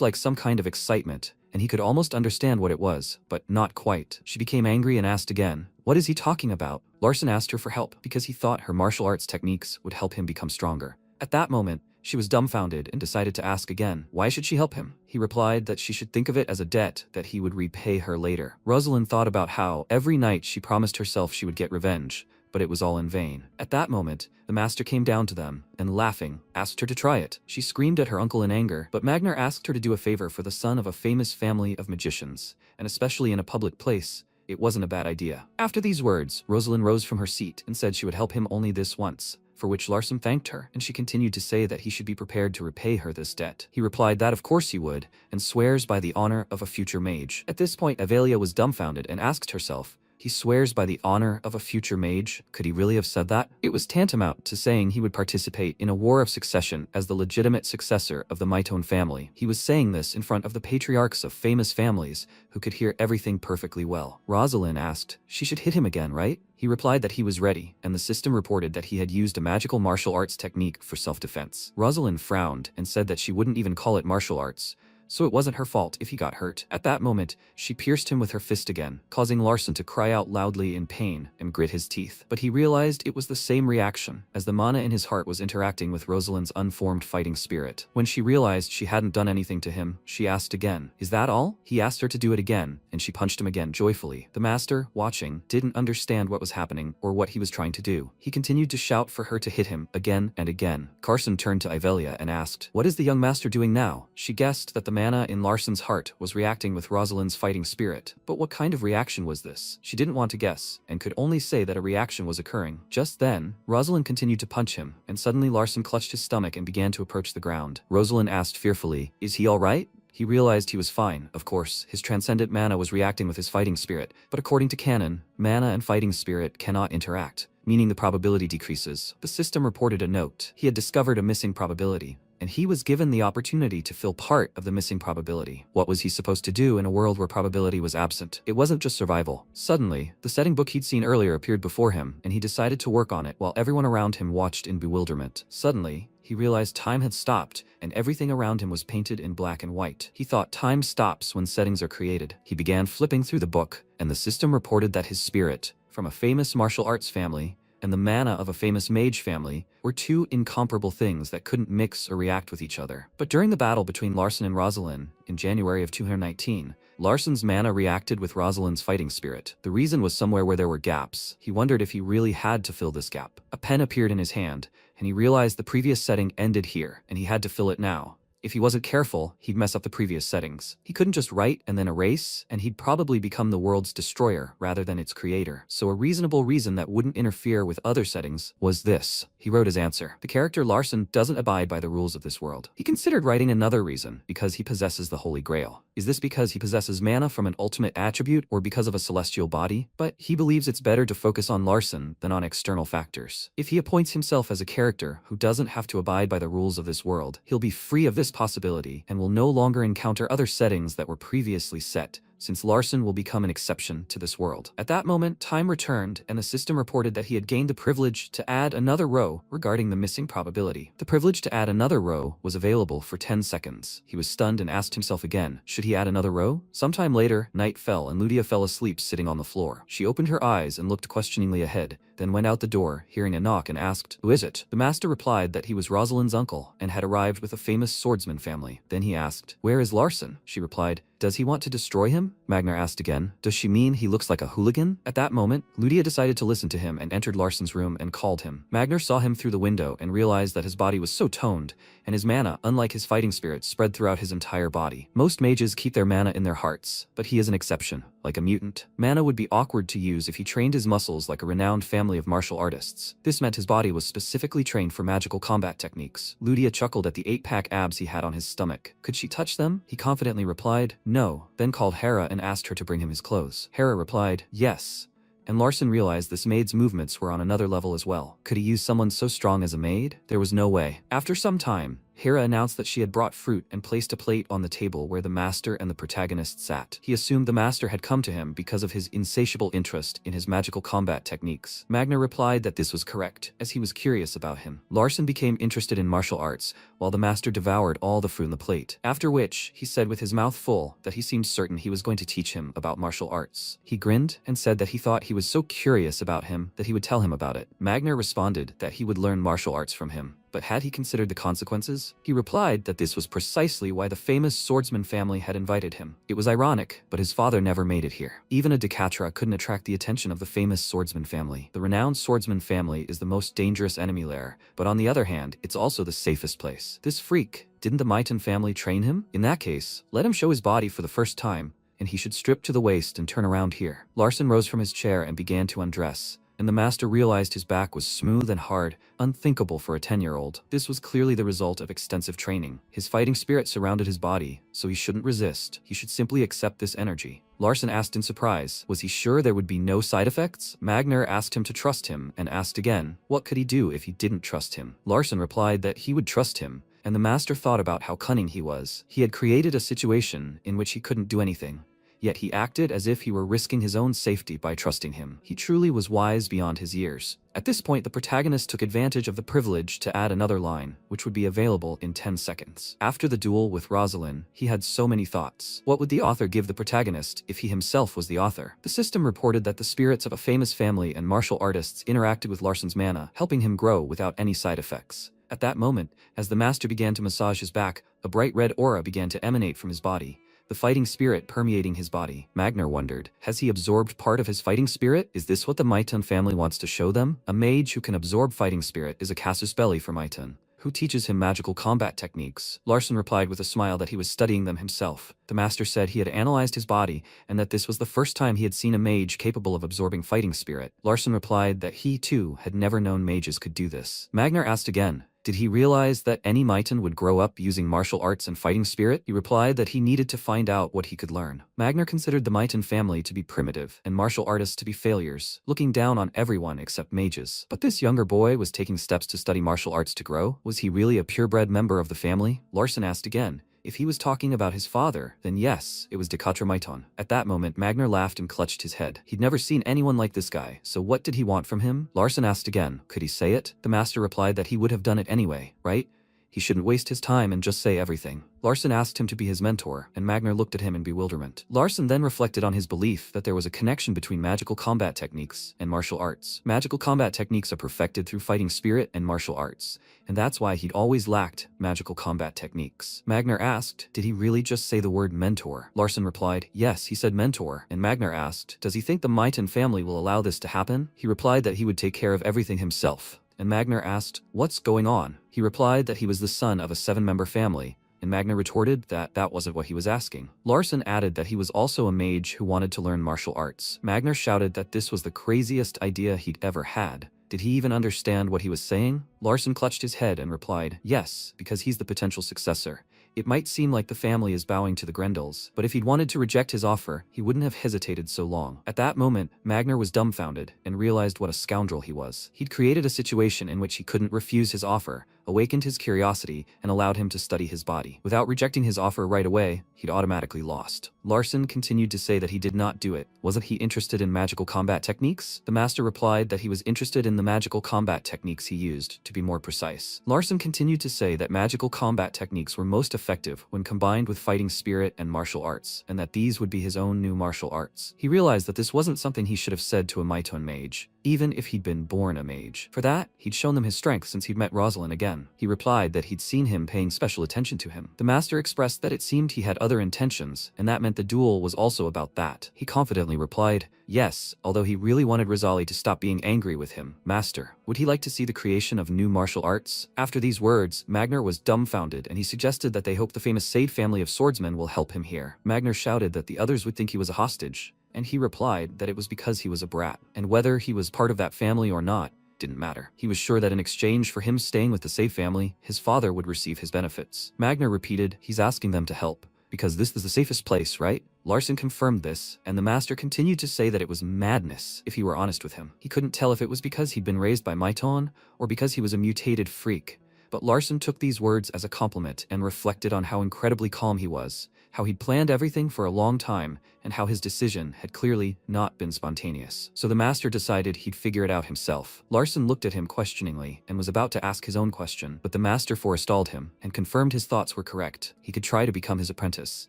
like some kind of excitement, and he could almost understand what it was, but not quite. She became angry and asked again, what is he talking about? Larson asked her for help because he thought her martial arts techniques would help him become stronger. At that moment, she was dumbfounded and decided to ask again, why should she help him? He replied that she should think of it as a debt that he would repay her later. Rosalind thought about how every night she promised herself she would get revenge, but it was all in vain. At that moment, the master came down to them, and laughing, asked her to try it. She screamed at her uncle in anger, but Magnar asked her to do a favor for the son of a famous family of magicians, and especially in a public place, it wasn't a bad idea. After these words, Rosalind rose from her seat and said she would help him only this once, for which Larson thanked her, and she continued to say that he should be prepared to repay her this debt. He replied that of course he would, and swears by the honor of a future mage. At this point, Avelia was dumbfounded and asked herself, he swears by the honor of a future mage? Could he really have said that? It was tantamount to saying he would participate in a war of succession as the legitimate successor of the Mitone family. He was saying this in front of the patriarchs of famous families who could hear everything perfectly well. Rosalind asked, she should hit him again, right? He replied that he was ready, and the system reported that he had used a magical martial arts technique for self-defense. Rosalind frowned and said that she wouldn't even call it martial arts, so it wasn't her fault if he got hurt. At that moment, she pierced him with her fist again, causing Larson to cry out loudly in pain and grit his teeth. But he realized it was the same reaction, as the mana in his heart was interacting with Rosalind's unformed fighting spirit. When she realized she hadn't done anything to him, she asked again, is that all? He asked her to do it again, and she punched him again joyfully. The master, watching, didn't understand what was happening or what he was trying to do. He continued to shout for her to hit him again and again. Carson turned to Ivelia and asked, what is the young master doing now? She guessed that the mana in Larson's heart was reacting with Rosalind's fighting spirit. But what kind of reaction was this? She didn't want to guess, and could only say that a reaction was occurring. Just then, Rosalind continued to punch him, and suddenly Larson clutched his stomach and began to approach the ground. Rosalind asked fearfully, is he alright? He realized he was fine. Of course, his transcendent mana was reacting with his fighting spirit, but according to canon, mana and fighting spirit cannot interact, meaning the probability decreases. The system reported a note. He had discovered a missing probability, and he was given the opportunity to fill part of the missing probability. What was he supposed to do in a world where probability was absent? It wasn't just survival. Suddenly, the setting book he'd seen earlier appeared before him, and he decided to work on it while everyone around him watched in bewilderment. Suddenly, he realized time had stopped, and everything around him was painted in black and white. He thought time stops when settings are created. He began flipping through the book, and the system reported that his spirit, from a famous martial arts family, and the mana of a famous mage family were two incomparable things that couldn't mix or react with each other. But during the battle between Larson and Rosalind in January of 219, Larson's mana reacted with Rosalind's fighting spirit. The reason was somewhere where there were gaps. He wondered if he really had to fill this gap. A pen appeared in his hand, and he realized the previous setting ended here, and he had to fill it now. If he wasn't careful, he'd mess up the previous settings. He couldn't just write and then erase, and he'd probably become the world's destroyer rather than its creator. So a reasonable reason that wouldn't interfere with other settings was this. He wrote his answer. The character Larson doesn't abide by the rules of this world. He considered writing another reason, because he possesses the Holy Grail. Is this because he possesses mana from an ultimate attribute or because of a celestial body? But he believes it's better to focus on Larson than on external factors. If he appoints himself as a character who doesn't have to abide by the rules of this world, he'll be free of this possibility and will no longer encounter other settings that were previously set, since Larson will become an exception to this world. At that moment, time returned, and the system reported that he had gained the privilege to add another row regarding the missing probability. The privilege to add another row was available for 10 seconds. He was stunned and asked himself again, should he add another row? Sometime later, night fell and Ludia fell asleep sitting on the floor. She opened her eyes and looked questioningly ahead, then went out the door, hearing a knock, and asked, "Who is it?" The master replied that he was Rosalind's uncle and had arrived with a famous swordsman family. Then he asked, "Where is Larson?" She replied, "Does he want to destroy him?" Magnar asked again, "Does she mean he looks like a hooligan?" At that moment, Ludia decided to listen to him and entered Larson's room and called him. Magnar saw him through the window and realized that his body was so toned, and his mana, unlike his fighting spirit, spread throughout his entire body. Most mages keep their mana in their hearts, but he is an exception. Like a mutant, mana would be awkward to use if he trained his muscles like a renowned family of martial artists. This meant his body was specifically trained for magical combat techniques. Ludia chuckled at the 8-pack abs he had on his stomach. Could she touch them? He confidently replied, "No," then called Hera and asked her to bring him his clothes. Hera replied, "Yes." And Larson realized this maid's movements were on another level as well. Could he use someone so strong as a maid? There was no way. After some time, Hera announced that she had brought fruit and placed a plate on the table where the master and the protagonist sat. He assumed the master had come to him because of his insatiable interest in his magical combat techniques. Magnar replied that this was correct, as he was curious about him. Larson became interested in martial arts, while the master devoured all the fruit in the plate. After which, he said with his mouth full that he seemed certain he was going to teach him about martial arts. He grinned and said that he thought he was so curious about him that he would tell him about it. Magnar responded that he would learn martial arts from him. But had he considered the consequences? He replied that this was precisely why the famous swordsman family had invited him. It was ironic, but his father never made it here. Even a Decatra couldn't attract the attention of the famous swordsman family. The renowned swordsman family is the most dangerous enemy lair, but on the other hand, it's also the safest place. This freak, didn't the Maitan family train him? In that case, let him show his body for the first time, and he should strip to the waist and turn around here. Larson rose from his chair and began to undress, and the master realized his back was smooth and hard, unthinkable for a 10-year-old. This was clearly the result of extensive training. His fighting spirit surrounded his body, so he shouldn't resist. He should simply accept this energy. Larson asked in surprise, was he sure there would be no side effects? Magnar asked him to trust him, and asked again, what could he do if he didn't trust him? Larson replied that he would trust him, and the master thought about how cunning he was. He had created a situation in which he couldn't do anything, yet he acted as if he were risking his own safety by trusting him. He truly was wise beyond his years. At this point, the protagonist took advantage of the privilege to add another line, which would be available in 10 seconds. After the duel with Rosalind, he had so many thoughts. What would the author give the protagonist if he himself was the author? The system reported that the spirits of a famous family and martial artists interacted with Larson's mana, helping him grow without any side effects. At that moment, as the master began to massage his back, a bright red aura began to emanate from his body, the fighting spirit permeating his body. Magnar wondered, has he absorbed part of his fighting spirit? Is this what the Maitan family wants to show them? A mage who can absorb fighting spirit is a casus belli for Maitan. Who teaches him magical combat techniques? Larson replied with a smile that he was studying them himself. The master said he had analyzed his body and that this was the first time he had seen a mage capable of absorbing fighting spirit. Larson replied that he too had never known mages could do this. Magnar asked again, did he realize that any Maitan would grow up using martial arts and fighting spirit? He replied that he needed to find out what he could learn. Magnar considered the Maitan family to be primitive and martial artists to be failures, looking down on everyone except mages. But this younger boy was taking steps to study martial arts to grow. Was he really a purebred member of the family? Larson asked again. If he was talking about his father, then yes, it was Decatra Maitan. At that moment, Magnar laughed and clutched his head. He'd never seen anyone like this guy, so what did he want from him? Larson asked again, could he say it? The master replied that he would have done it anyway, right? He shouldn't waste his time and just say everything. Larson asked him to be his mentor, and Magnar looked at him in bewilderment. Larson then reflected on his belief that there was a connection between magical combat techniques and martial arts. Magical combat techniques are perfected through fighting spirit and martial arts, and that's why he'd always lacked magical combat techniques. Magnar asked, did he really just say the word mentor? Larson replied, yes, he said mentor, and Magnar asked, does he think the Maitan family will allow this to happen? He replied that he would take care of everything himself. And Magnar asked, what's going on? He replied that he was the son of a 7-member family, and Magnar retorted that that wasn't what he was asking. Larson added that he was also a mage who wanted to learn martial arts. Magnar shouted that this was the craziest idea he'd ever had. Did he even understand what he was saying? Larson clutched his head and replied, yes, because he's the potential successor. It might seem like the family is bowing to the Grendels, but if he'd wanted to reject his offer, he wouldn't have hesitated so long. At that moment, Magner was dumbfounded and realized what a scoundrel he was. He'd created a situation in which he couldn't refuse his offer, awakened his curiosity, and allowed him to study his body. Without rejecting his offer right away, he'd automatically lost. Larson continued to say that he did not do it. Wasn't he interested in magical combat techniques? The master replied that he was interested in the magical combat techniques he used, to be more precise. Larson continued to say that magical combat techniques were most effective when combined with fighting spirit and martial arts, and that these would be his own new martial arts. He realized that this wasn't something he should have said to a Maiton mage, even if he'd been born a mage. For that, he'd shown them his strength since he'd met Rosalind again. He replied that he'd seen him paying special attention to him. The master expressed that it seemed he had other intentions, and that meant the duel was also about that. He confidently replied, yes, although he really wanted Rosali to stop being angry with him. Master, would he like to see the creation of new martial arts? After these words, Magner was dumbfounded, and he suggested that they hope the famous Sade family of swordsmen will help him here. Magner shouted that the others would think he was a hostage, and he replied that it was because he was a brat, and whether he was part of that family or not didn't matter. He was sure that in exchange for him staying with the Sade family, his father would receive his benefits. Magner repeated, he's asking them to help, because this is the safest place, right? Larson confirmed this, and the master continued to say that it was madness if he were honest with him. He couldn't tell if it was because he'd been raised by Maiton, or because he was a mutated freak. But Larson took these words as a compliment and reflected on how incredibly calm he was, how he'd planned everything for a long time, and how his decision had clearly not been spontaneous. So the master decided he'd figure it out himself. Larson looked at him questioningly and was about to ask his own question, but the master forestalled him and confirmed his thoughts were correct. He could try to become his apprentice.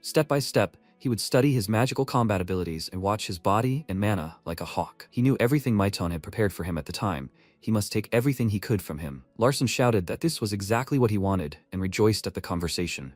Step by step, he would study his magical combat abilities and watch his body and mana like a hawk. He knew everything Maiton had prepared for him at the time. He must take everything he could from him. Larson shouted that this was exactly what he wanted and rejoiced at the conversation.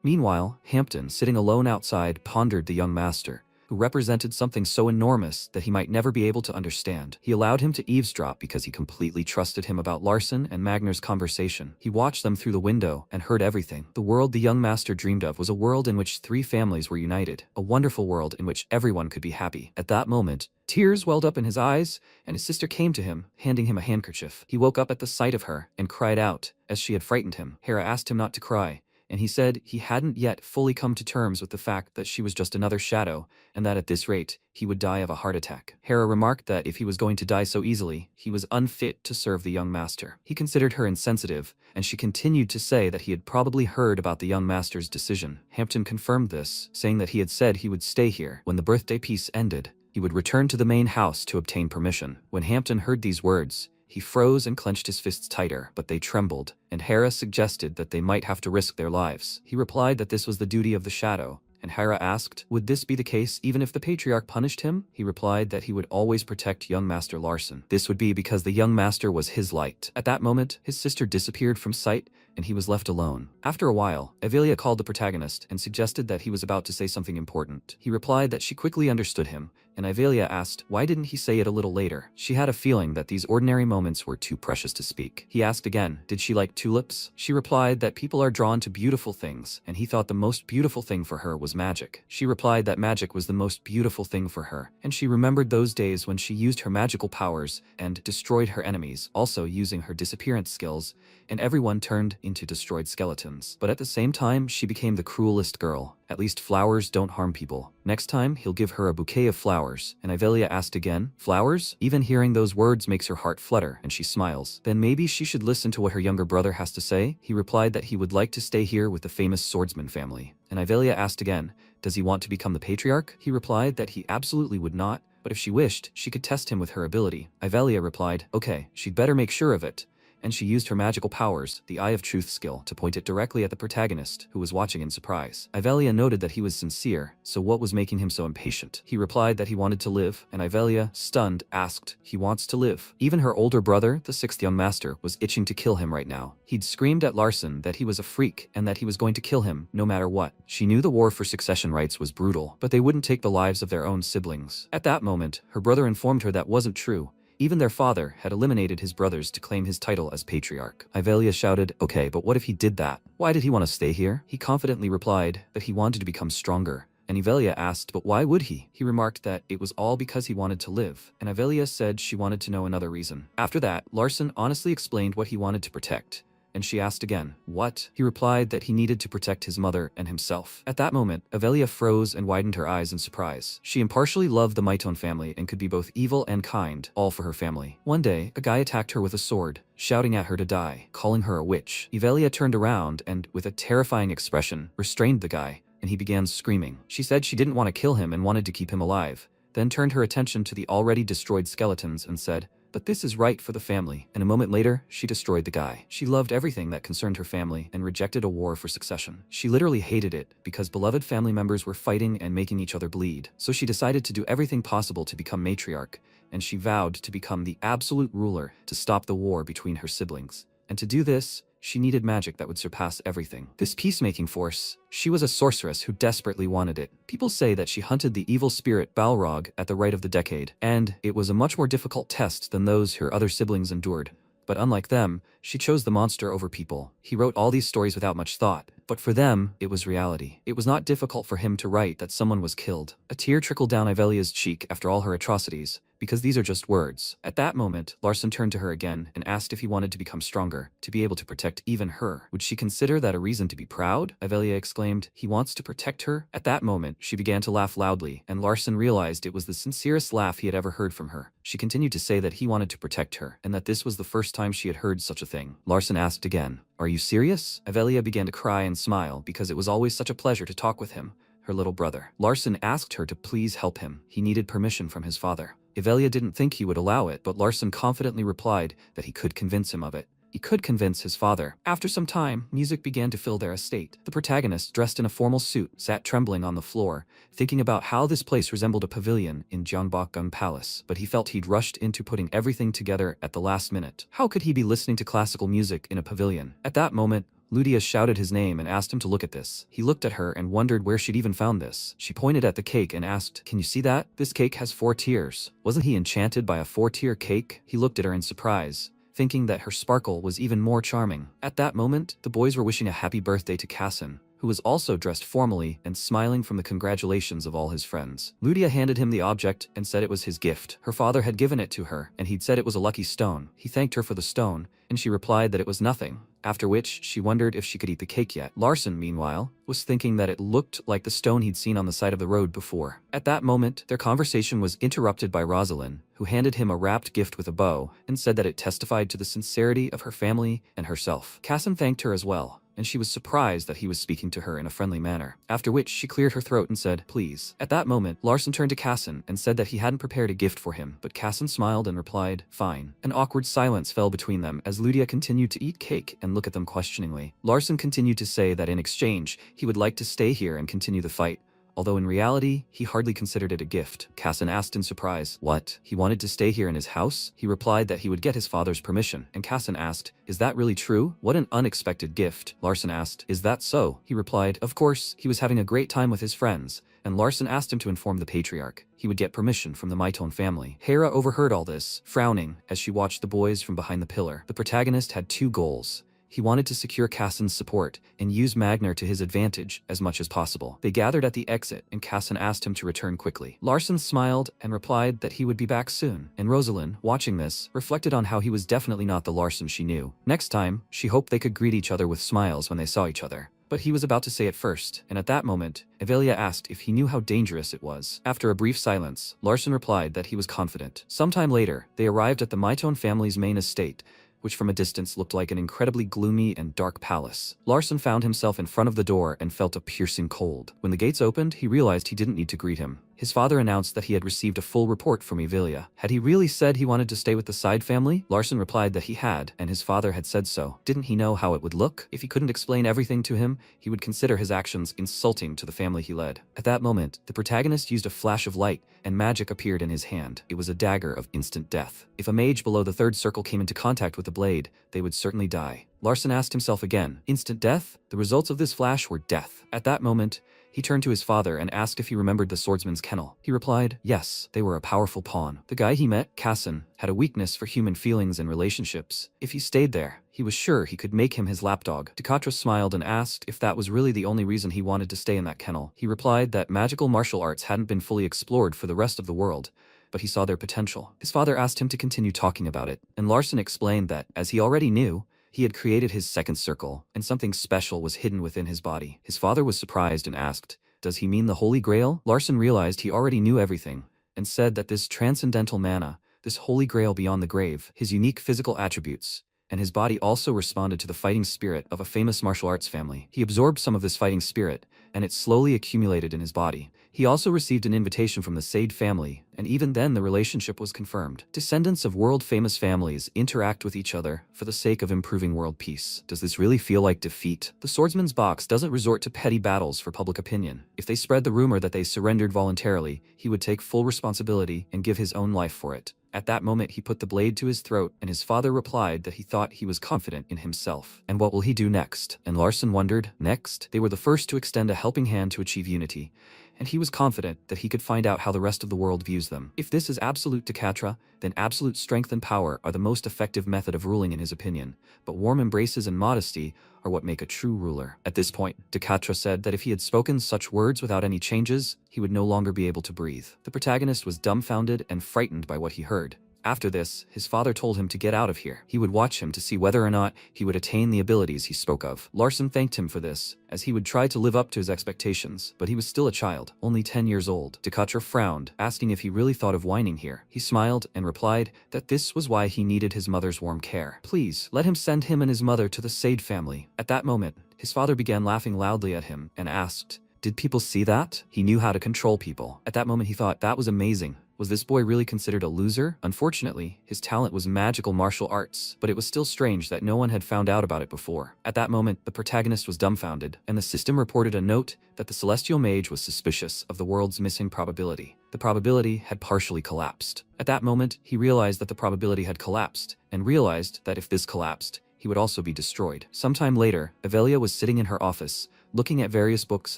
Meanwhile, Hampton, sitting alone outside, pondered the young master, who represented something so enormous that he might never be able to understand. He allowed him to eavesdrop because he completely trusted him about Larson and Magner's conversation. He watched them through the window and heard everything. The world the young master dreamed of was a world in which 3 families were united, a wonderful world in which everyone could be happy. At that moment, tears welled up in his eyes, and his sister came to him, handing him a handkerchief. He woke up at the sight of her and cried out, as she had frightened him. Hera asked him not to cry, and he said he hadn't yet fully come to terms with the fact that she was just another shadow, and that at this rate, he would die of a heart attack. Hera remarked that if he was going to die so easily, he was unfit to serve the young master. He considered her insensitive, and she continued to say that he had probably heard about the young master's decision. Hampton confirmed this, saying that he had said he would stay here. When the birthday piece ended, he would return to the main house to obtain permission. When Hampton heard these words, he froze and clenched his fists tighter, but they trembled, and Hera suggested that they might have to risk their lives. He replied that this was the duty of the shadow, and Hera asked, would this be the case even if the patriarch punished him? He replied that he would always protect young Master Larson. This would be because the young master was his light. At that moment, his sister disappeared from sight, and he was left alone. After a while, Avelia called the protagonist and suggested that he was about to say something important. He replied that she quickly understood him, and Avelia asked why didn't he say it a little later. She had a feeling that these ordinary moments were too precious to speak. He asked again, did she like tulips? She replied that people are drawn to beautiful things, and he thought the most beautiful thing for her was magic. She replied that magic was the most beautiful thing for her, and she remembered those days when she used her magical powers and destroyed her enemies, also using her disappearance skills, and everyone turned into destroyed skeletons. But at the same time, she became the cruelest girl. At least flowers don't harm people. Next time, he'll give her a bouquet of flowers. And Avelia asked again, flowers? Even hearing those words makes her heart flutter, and she smiles. Then maybe she should listen to what her younger brother has to say? He replied that he would like to stay here with the famous swordsman family. And Avelia asked again, does he want to become the patriarch? He replied that he absolutely would not, but if she wished, she could test him with her ability. Avelia replied, okay, she'd better make sure of it. And she used her magical powers, the Eye of Truth skill, to point it directly at the protagonist, who was watching in surprise. Ivelia noted that he was sincere, so what was making him so impatient? He replied that he wanted to live, and Ivelia, stunned, asked, he wants to live. Even her older brother, the 6th young master, was itching to kill him right now. He'd screamed at Larson that he was a freak, and that he was going to kill him, no matter what. She knew the war for succession rights was brutal, but they wouldn't take the lives of their own siblings. At that moment, her brother informed her that wasn't true. Even their father had eliminated his brothers to claim his title as patriarch. Ivelia shouted, okay, but what if he did that? Why did he want to stay here? He confidently replied that he wanted to become stronger, and Yahello asked, but why would he? He remarked that it was all because he wanted to live, and Yahello said she wanted to know another reason. After that, Larson honestly explained what he wanted to protect. And she asked again, what? He replied that he needed to protect his mother and himself. At that moment, Yahello froze and widened her eyes in surprise. She impartially loved the Mitone family and could be both evil and kind, all for her family. One day, a guy attacked her with a sword, shouting at her to die, calling her a witch. Yahello turned around and, with a terrifying expression, restrained the guy, and he began screaming. She said she didn't want to kill him and wanted to keep him alive, then turned her attention to the already destroyed skeletons and said, but this is right for the family, and a moment later, she destroyed the guy. She loved everything that concerned her family and rejected a war for succession. She literally hated it because beloved family members were fighting and making each other bleed. So she decided to do everything possible to become matriarch, and she vowed to become the absolute ruler to stop the war between her siblings. And to do this, she needed magic that would surpass everything. This peacemaking force, she was a sorceress who desperately wanted it. People say that she hunted the evil spirit Balrog at the right of the decade, and it was a much more difficult test than those her other siblings endured. But unlike them, she chose the monster over people. He wrote all these stories without much thought, but for them, it was reality. It was not difficult for him to write that someone was killed. A tear trickled down Yahello's cheek after all her atrocities, because these are just words. At that moment, Larson turned to her again and asked if he wanted to become stronger, to be able to protect even her. Would she consider that a reason to be proud? Yahello exclaimed, he wants to protect her? At that moment, she began to laugh loudly, and Larson realized it was the sincerest laugh he had ever heard from her. She continued to say that he wanted to protect her, and that this was the first time she had heard such a thing. Larson asked again, are you serious? Yahello began to cry and smile because it was always such a pleasure to talk with him, her little brother. Larson asked her to please help him. He needed permission from his father. Yahello didn't think he would allow it, but Larson confidently replied that he could convince him of it. He could convince his father. After some time, music began to fill their estate. The protagonist, dressed in a formal suit, sat trembling on the floor, thinking about how this place resembled a pavilion in Gyeongbokgung Palace, but he felt he'd rushed into putting everything together at the last minute. How could he be listening to classical music in a pavilion? At that moment, Ludia shouted his name and asked him to look at this. He looked at her and wondered where she'd even found this. She pointed at the cake and asked, can you see that? This cake has 4 tiers. Wasn't he enchanted by a 4-tier cake? He looked at her in surprise, thinking that her sparkle was even more charming. At that moment, the boys were wishing a happy birthday to Kassan, who was also dressed formally and smiling from the congratulations of all his friends. Ludia handed him the object and said it was his gift. Her father had given it to her, and he'd said it was a lucky stone. He thanked her for the stone, and she replied that it was nothing, after which she wondered if she could eat the cake yet. Larson, meanwhile, was thinking that it looked like the stone he'd seen on the side of the road before. At that moment, their conversation was interrupted by Rosalind, who handed him a wrapped gift with a bow and said that it testified to the sincerity of her family and herself. Kassan thanked her as well, and she was surprised that he was speaking to her in a friendly manner, after which she cleared her throat and said, please. At that moment, Larson turned to Kassan and said that he hadn't prepared a gift for him, but Kassan smiled and replied, fine. An awkward silence fell between them as Ludia continued to eat cake and look at them questioningly. Larson continued to say that in exchange, he would like to stay here and continue the fight, although in reality, he hardly considered it a gift. Kassan asked in surprise, what? He wanted to stay here in his house? He replied that he would get his father's permission, and Kassan asked, is that really true? What an unexpected gift. Larson asked, is that so? He replied, of course, he was having a great time with his friends, and Larson asked him to inform the patriarch. He would get permission from the Mitone family. Hera overheard all this, frowning as she watched the boys from behind the pillar. The protagonist had 2 goals. He wanted to secure Kassan's support and use Magnar to his advantage as much as possible. They gathered at the exit, and Kassan asked him to return quickly. Larson smiled and replied that he would be back soon, and Rosalind, watching this, reflected on how he was definitely not the Larson she knew. Next time, she hoped they could greet each other with smiles when they saw each other. But he was about to say it first, and at that moment, Yahello asked if he knew how dangerous it was. After a brief silence, Larson replied that he was confident. Sometime later, they arrived at the Mitone family's main estate, which from a distance looked like an incredibly gloomy and dark palace. Larson found himself in front of the door and felt a piercing cold. When the gates opened, he realized he didn't need to greet him. His father announced that he had received a full report from Yahello. Had he really said he wanted to stay with the side family? Larson replied that he had, and his father had said so. Didn't he know how it would look? If he couldn't explain everything to him, he would consider his actions insulting to the family he led. At that moment, the protagonist used a flash of light, and magic appeared in his hand. It was a dagger of instant death. If a mage below the 3rd circle came into contact with the blade, they would certainly die. Larson asked himself again. Instant death? The results of this flash were death. At that moment, he turned to his father and asked if he remembered the swordsman's kennel. He replied, yes, they were a powerful pawn. The guy he met, Kassan, had a weakness for human feelings and relationships. If he stayed there, he was sure he could make him his lapdog. Takatra smiled and asked if that was really the only reason he wanted to stay in that kennel. He replied that magical martial arts hadn't been fully explored for the rest of the world, but he saw their potential. His father asked him to continue talking about it, and Larson explained that, as he already knew, he had created his second circle, and something special was hidden within his body. His father was surprised and asked, does he mean the Holy Grail? Larson realized he already knew everything, and said that this transcendental mana, this Holy Grail beyond the grave, his unique physical attributes, and his body also responded to the fighting spirit of a famous martial arts family. He absorbed some of this fighting spirit, and it slowly accumulated in his body. He also received an invitation from the Sade family, and even then the relationship was confirmed. Descendants of world-famous families interact with each other for the sake of improving world peace. Does this really feel like defeat? The swordsman's box doesn't resort to petty battles for public opinion. If they spread the rumor that they surrendered voluntarily, he would take full responsibility and give his own life for it. At that moment he put the blade to his throat, and his father replied that he thought he was confident in himself. And what will he do next? And Larson wondered, next? They were the first to extend a helping hand to achieve unity, and he was confident that he could find out how the rest of the world views them. If this is absolute Takatra, then absolute strength and power are the most effective method of ruling in his opinion, but warm embraces and modesty are what make a true ruler. At this point, Takatra said that if he had spoken such words without any changes, he would no longer be able to breathe. The protagonist was dumbfounded and frightened by what he heard. After this, his father told him to get out of here. He would watch him to see whether or not he would attain the abilities he spoke of. Larson thanked him for this, as he would try to live up to his expectations, but he was still a child, only 10 years old. Takatra frowned, asking if he really thought of whining here. He smiled and replied that this was why he needed his mother's warm care. Please, let him send him and his mother to the Sade family. At that moment, his father began laughing loudly at him and asked, did people see that? He knew how to control people. At that moment he thought, that was amazing. Was this boy really considered a loser? Unfortunately, his talent was magical martial arts, but it was still strange that no one had found out about it before. At that moment, the protagonist was dumbfounded, and the system reported a note that the celestial mage was suspicious of the world's missing probability. The probability had partially collapsed. At that moment, he realized that the probability had collapsed, and realized that if this collapsed, he would also be destroyed. Sometime later, Avelia was sitting in her office, looking at various books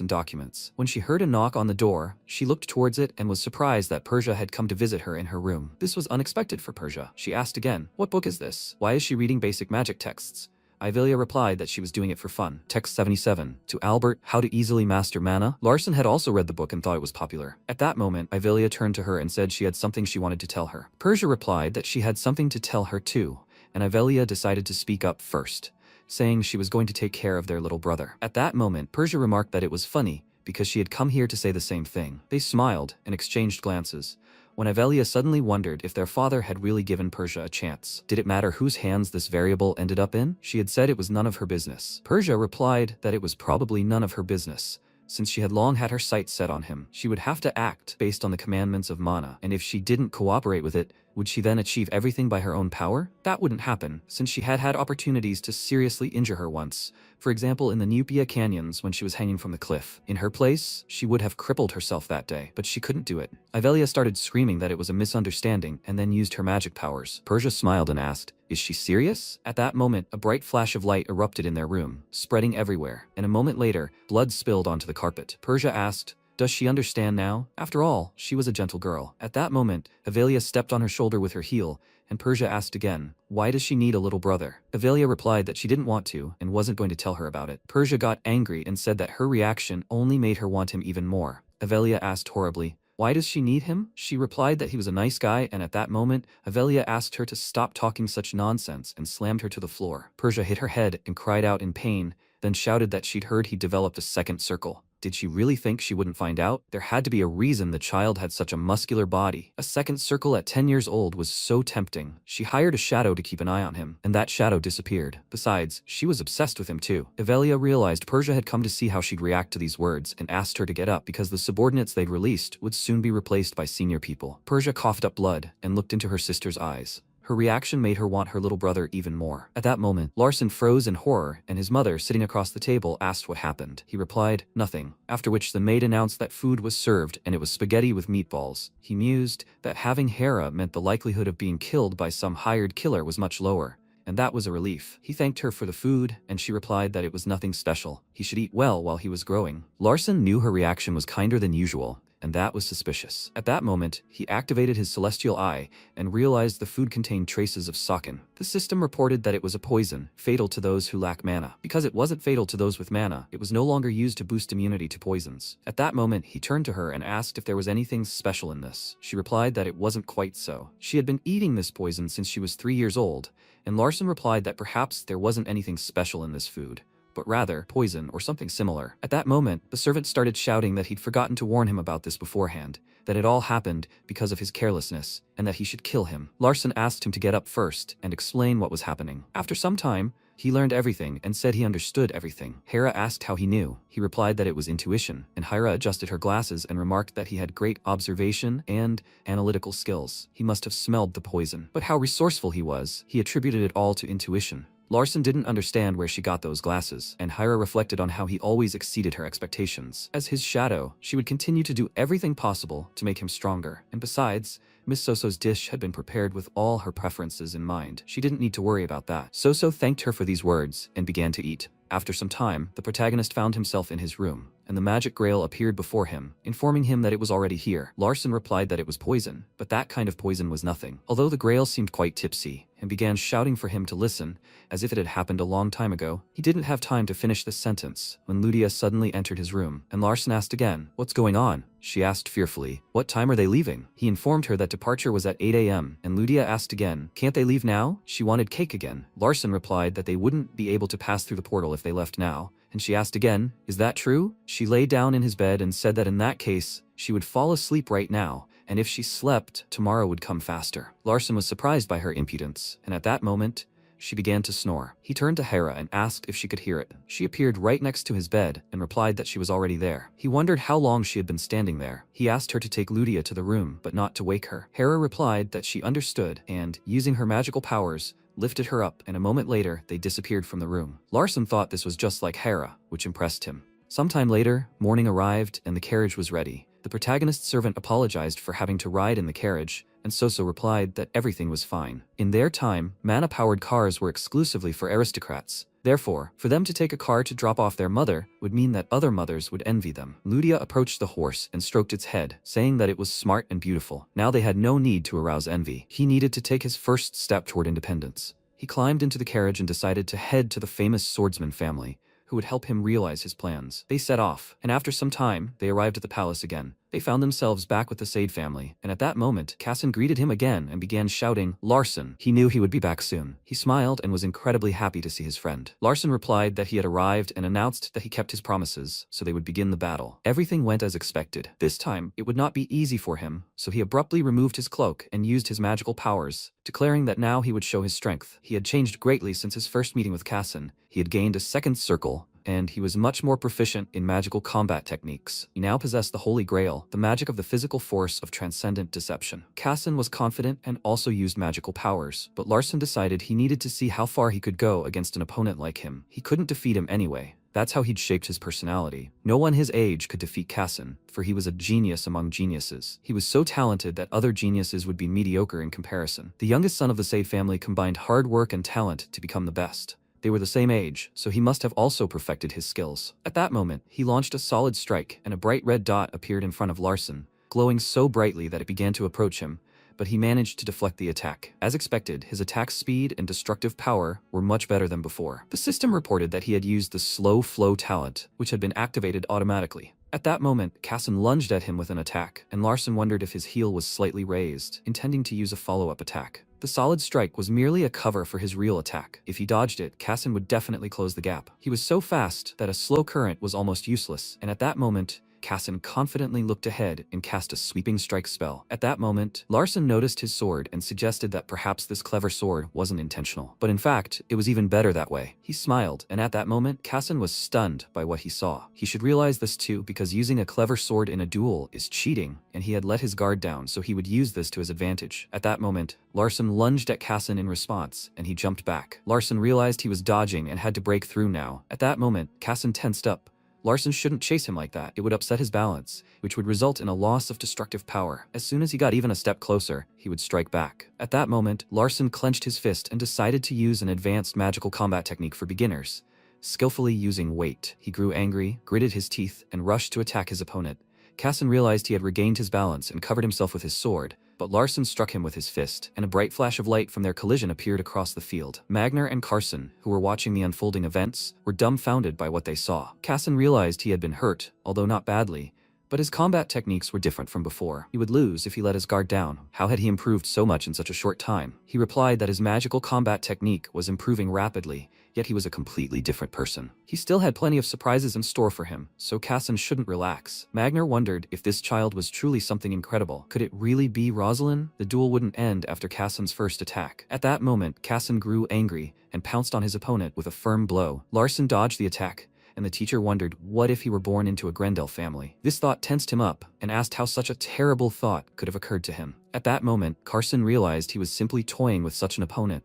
and documents. When she heard a knock on the door, she looked towards it and was surprised that Persia had come to visit her in her room. This was unexpected for Persia. She asked again, what book is this? Why is she reading basic magic texts? Ivelia replied that she was doing it for fun. Text 77. To Albert, How to Easily Master Mana. Larson had also read the book and thought it was popular. At that moment, Ivelia turned to her and said she had something she wanted to tell her. Persia replied that she had something to tell her too, and Ivelia decided to speak up first, saying she was going to take care of their little brother. At that moment, Persia remarked that it was funny, because she had come here to say the same thing. They smiled and exchanged glances, when Avelia suddenly wondered if their father had really given Persia a chance. Did it matter whose hands this variable ended up in? She had said it was none of her business. Persia replied that it was probably none of her business, since she had long had her sights set on him. She would have to act based on the commandments of Mana, and if she didn't cooperate with it, would she then achieve everything by her own power? That wouldn't happen, since she had had opportunities to seriously injure her once. For example, in the Nupia Canyons when she was hanging from the cliff. In her place, she would have crippled herself that day, but she couldn't do it. Ivelia started screaming that it was a misunderstanding and then used her magic powers. Persia smiled and asked, is she serious? At that moment, a bright flash of light erupted in their room, spreading everywhere, and a moment later, blood spilled onto the carpet. Persia asked, does she understand now? After all, she was a gentle girl. At that moment, Avelia stepped on her shoulder with her heel, and Persia asked again, why does she need a little brother? Avelia replied that she didn't want to, and wasn't going to tell her about it. Persia got angry and said that her reaction only made her want him even more. Avelia asked horribly, why does she need him? She replied that he was a nice guy, and at that moment, Avelia asked her to stop talking such nonsense and slammed her to the floor. Persia hit her head and cried out in pain, then shouted that she'd heard he developed a second circle. Did she really think she wouldn't find out? There had to be a reason the child had such a muscular body. A second circle at 10 years old was so tempting. She hired a shadow to keep an eye on him, and that shadow disappeared. Besides, she was obsessed with him too. Avelia realized Persia had come to see how she'd react to these words and asked her to get up because the subordinates they'd released would soon be replaced by senior people. Persia coughed up blood and looked into her sister's eyes. Her reaction made her want her little brother even more. At that moment, Larson froze in horror, and his mother, sitting across the table, asked what happened. He replied, nothing, after which the maid announced that food was served and it was spaghetti with meatballs. He mused that having Hera meant the likelihood of being killed by some hired killer was much lower, and that was a relief. He thanked her for the food, and she replied that it was nothing special. He should eat well while he was growing. Larson knew her reaction was kinder than usual, and that was suspicious. At that moment, he activated his celestial eye and realized the food contained traces of saken. The system reported that it was a poison, fatal to those who lack mana. Because it wasn't fatal to those with mana, it was no longer used to boost immunity to poisons. At that moment, he turned to her and asked if there was anything special in this. She replied that it wasn't quite so. She had been eating this poison since she was 3 years old, and Larson replied that perhaps there wasn't anything special in this food, but rather poison or something similar. At that moment, the servant started shouting that he'd forgotten to warn him about this beforehand, that it all happened because of his carelessness, and that he should kill him. Larson asked him to get up first and explain what was happening. After some time, he learned everything and said he understood everything. Hera asked how he knew. He replied that it was intuition, and Hera adjusted her glasses and remarked that he had great observation and analytical skills. He must have smelled the poison. But how resourceful he was, he attributed it all to intuition. Larson didn't understand where she got those glasses, and Hera reflected on how he always exceeded her expectations. As his shadow, she would continue to do everything possible to make him stronger. And besides, Miss Soso's dish had been prepared with all her preferences in mind. She didn't need to worry about that. Soso thanked her for these words and began to eat. After some time, the protagonist found himself in his room, and the magic grail appeared before him, informing him that it was already here. Larson replied that it was poison, but that kind of poison was nothing. Although the grail seemed quite tipsy, and began shouting for him to listen, as if it had happened a long time ago, he didn't have time to finish the sentence when Lydia suddenly entered his room, and Larson asked again, "What's going on?" She asked fearfully, "What time are they leaving?" He informed her that departure was at 8 a.m., and Lydia asked again, "Can't they leave now?" She wanted cake again. Larson replied that they wouldn't be able to pass through the portal if they left now, and she asked again, "Is that true?" She lay down in his bed and said that in that case, she would fall asleep right now, and if she slept, tomorrow would come faster. Larson was surprised by her impudence, and at that moment, she began to snore. He turned to Hera and asked if she could hear it. She appeared right next to his bed and replied that she was already there. He wondered how long she had been standing there. He asked her to take Lydia to the room, but not to wake her. Hera replied that she understood and, using her magical powers, lifted her up, and a moment later, they disappeared from the room. Larson thought this was just like Hera, which impressed him. Sometime later, morning arrived and the carriage was ready. The protagonist's servant apologized for having to ride in the carriage, and Soso replied that everything was fine. In their time, mana-powered cars were exclusively for aristocrats. Therefore, for them to take a car to drop off their mother would mean that other mothers would envy them. Lydia approached the horse and stroked its head, saying that it was smart and beautiful. Now they had no need to arouse envy. He needed to take his first step toward independence. He climbed into the carriage and decided to head to the famous swordsman family, who would help him realize his plans. They set off, and after some time, they arrived at the palace again. They found themselves back with the Sade family, and at that moment, Casson greeted him again and began shouting, "Larson!" He knew he would be back soon. He smiled and was incredibly happy to see his friend. Larson replied that he had arrived and announced that he kept his promises, so they would begin the battle. Everything went as expected. This time, it would not be easy for him, so he abruptly removed his cloak and used his magical powers, declaring that now he would show his strength. He had changed greatly since his first meeting with Casson. He had gained a second circle, and he was much more proficient in magical combat techniques. He now possessed the Holy Grail, the magic of the physical force of transcendent deception. Casson was confident and also used magical powers, but Larson decided he needed to see how far he could go against an opponent like him. He couldn't defeat him anyway. That's how he'd shaped his personality. No one his age could defeat Casson, for he was a genius among geniuses. He was so talented that other geniuses would be mediocre in comparison. The youngest son of the Sade family combined hard work and talent to become the best. They were the same age, so he must have also perfected his skills. At that moment, he launched a solid strike, and a bright red dot appeared in front of Larson, glowing so brightly that it began to approach him, but he managed to deflect the attack. As expected, his attack speed and destructive power were much better than before. The system reported that he had used the slow flow talent, which had been activated automatically. At that moment, Casson lunged at him with an attack, and Larson wondered if his heel was slightly raised, intending to use a follow-up attack. The solid strike was merely a cover for his real attack. If he dodged it, Casson would definitely close the gap. He was so fast that a slow current was almost useless, and at that moment, Casson confidently looked ahead and cast a sweeping strike spell. At that moment, Larson noticed his sword and suggested that perhaps this clever sword wasn't intentional. But in fact, it was even better that way. He smiled, and at that moment, Casson was stunned by what he saw. He should realize this too, because using a clever sword in a duel is cheating, and he had let his guard down, so he would use this to his advantage. At that moment, Larson lunged at Casson in response, and he jumped back. Larson realized he was dodging and had to break through now. At that moment, Casson tensed up, Larson shouldn't chase him like that. It would upset his balance, which would result in a loss of destructive power. As soon as he got even a step closer, he would strike back. At that moment, Larson clenched his fist and decided to use an advanced magical combat technique for beginners. Skillfully using weight, he grew angry, gritted his teeth, and rushed to attack his opponent. Casson realized he had regained his balance and covered himself with his sword, but Larson struck him with his fist, and a bright flash of light from their collision appeared across the field. Magner and Carson, who were watching the unfolding events, were dumbfounded by what they saw. Casson realized he had been hurt, although not badly, but his combat techniques were different from before. He would lose if he let his guard down. How had he improved so much in such a short time? He replied that his magical combat technique was improving rapidly, yet he was a completely different person. He still had plenty of surprises in store for him, so Casson shouldn't relax. Magner wondered if this child was truly something incredible. Could it really be Rosalind? The duel wouldn't end after Casson's first attack. At that moment, Casson grew angry and pounced on his opponent with a firm blow. Larson dodged the attack, and the teacher wondered what if he were born into a Grendel family. This thought tensed him up and asked how such a terrible thought could have occurred to him. At that moment, Carson realized he was simply toying with such an opponent,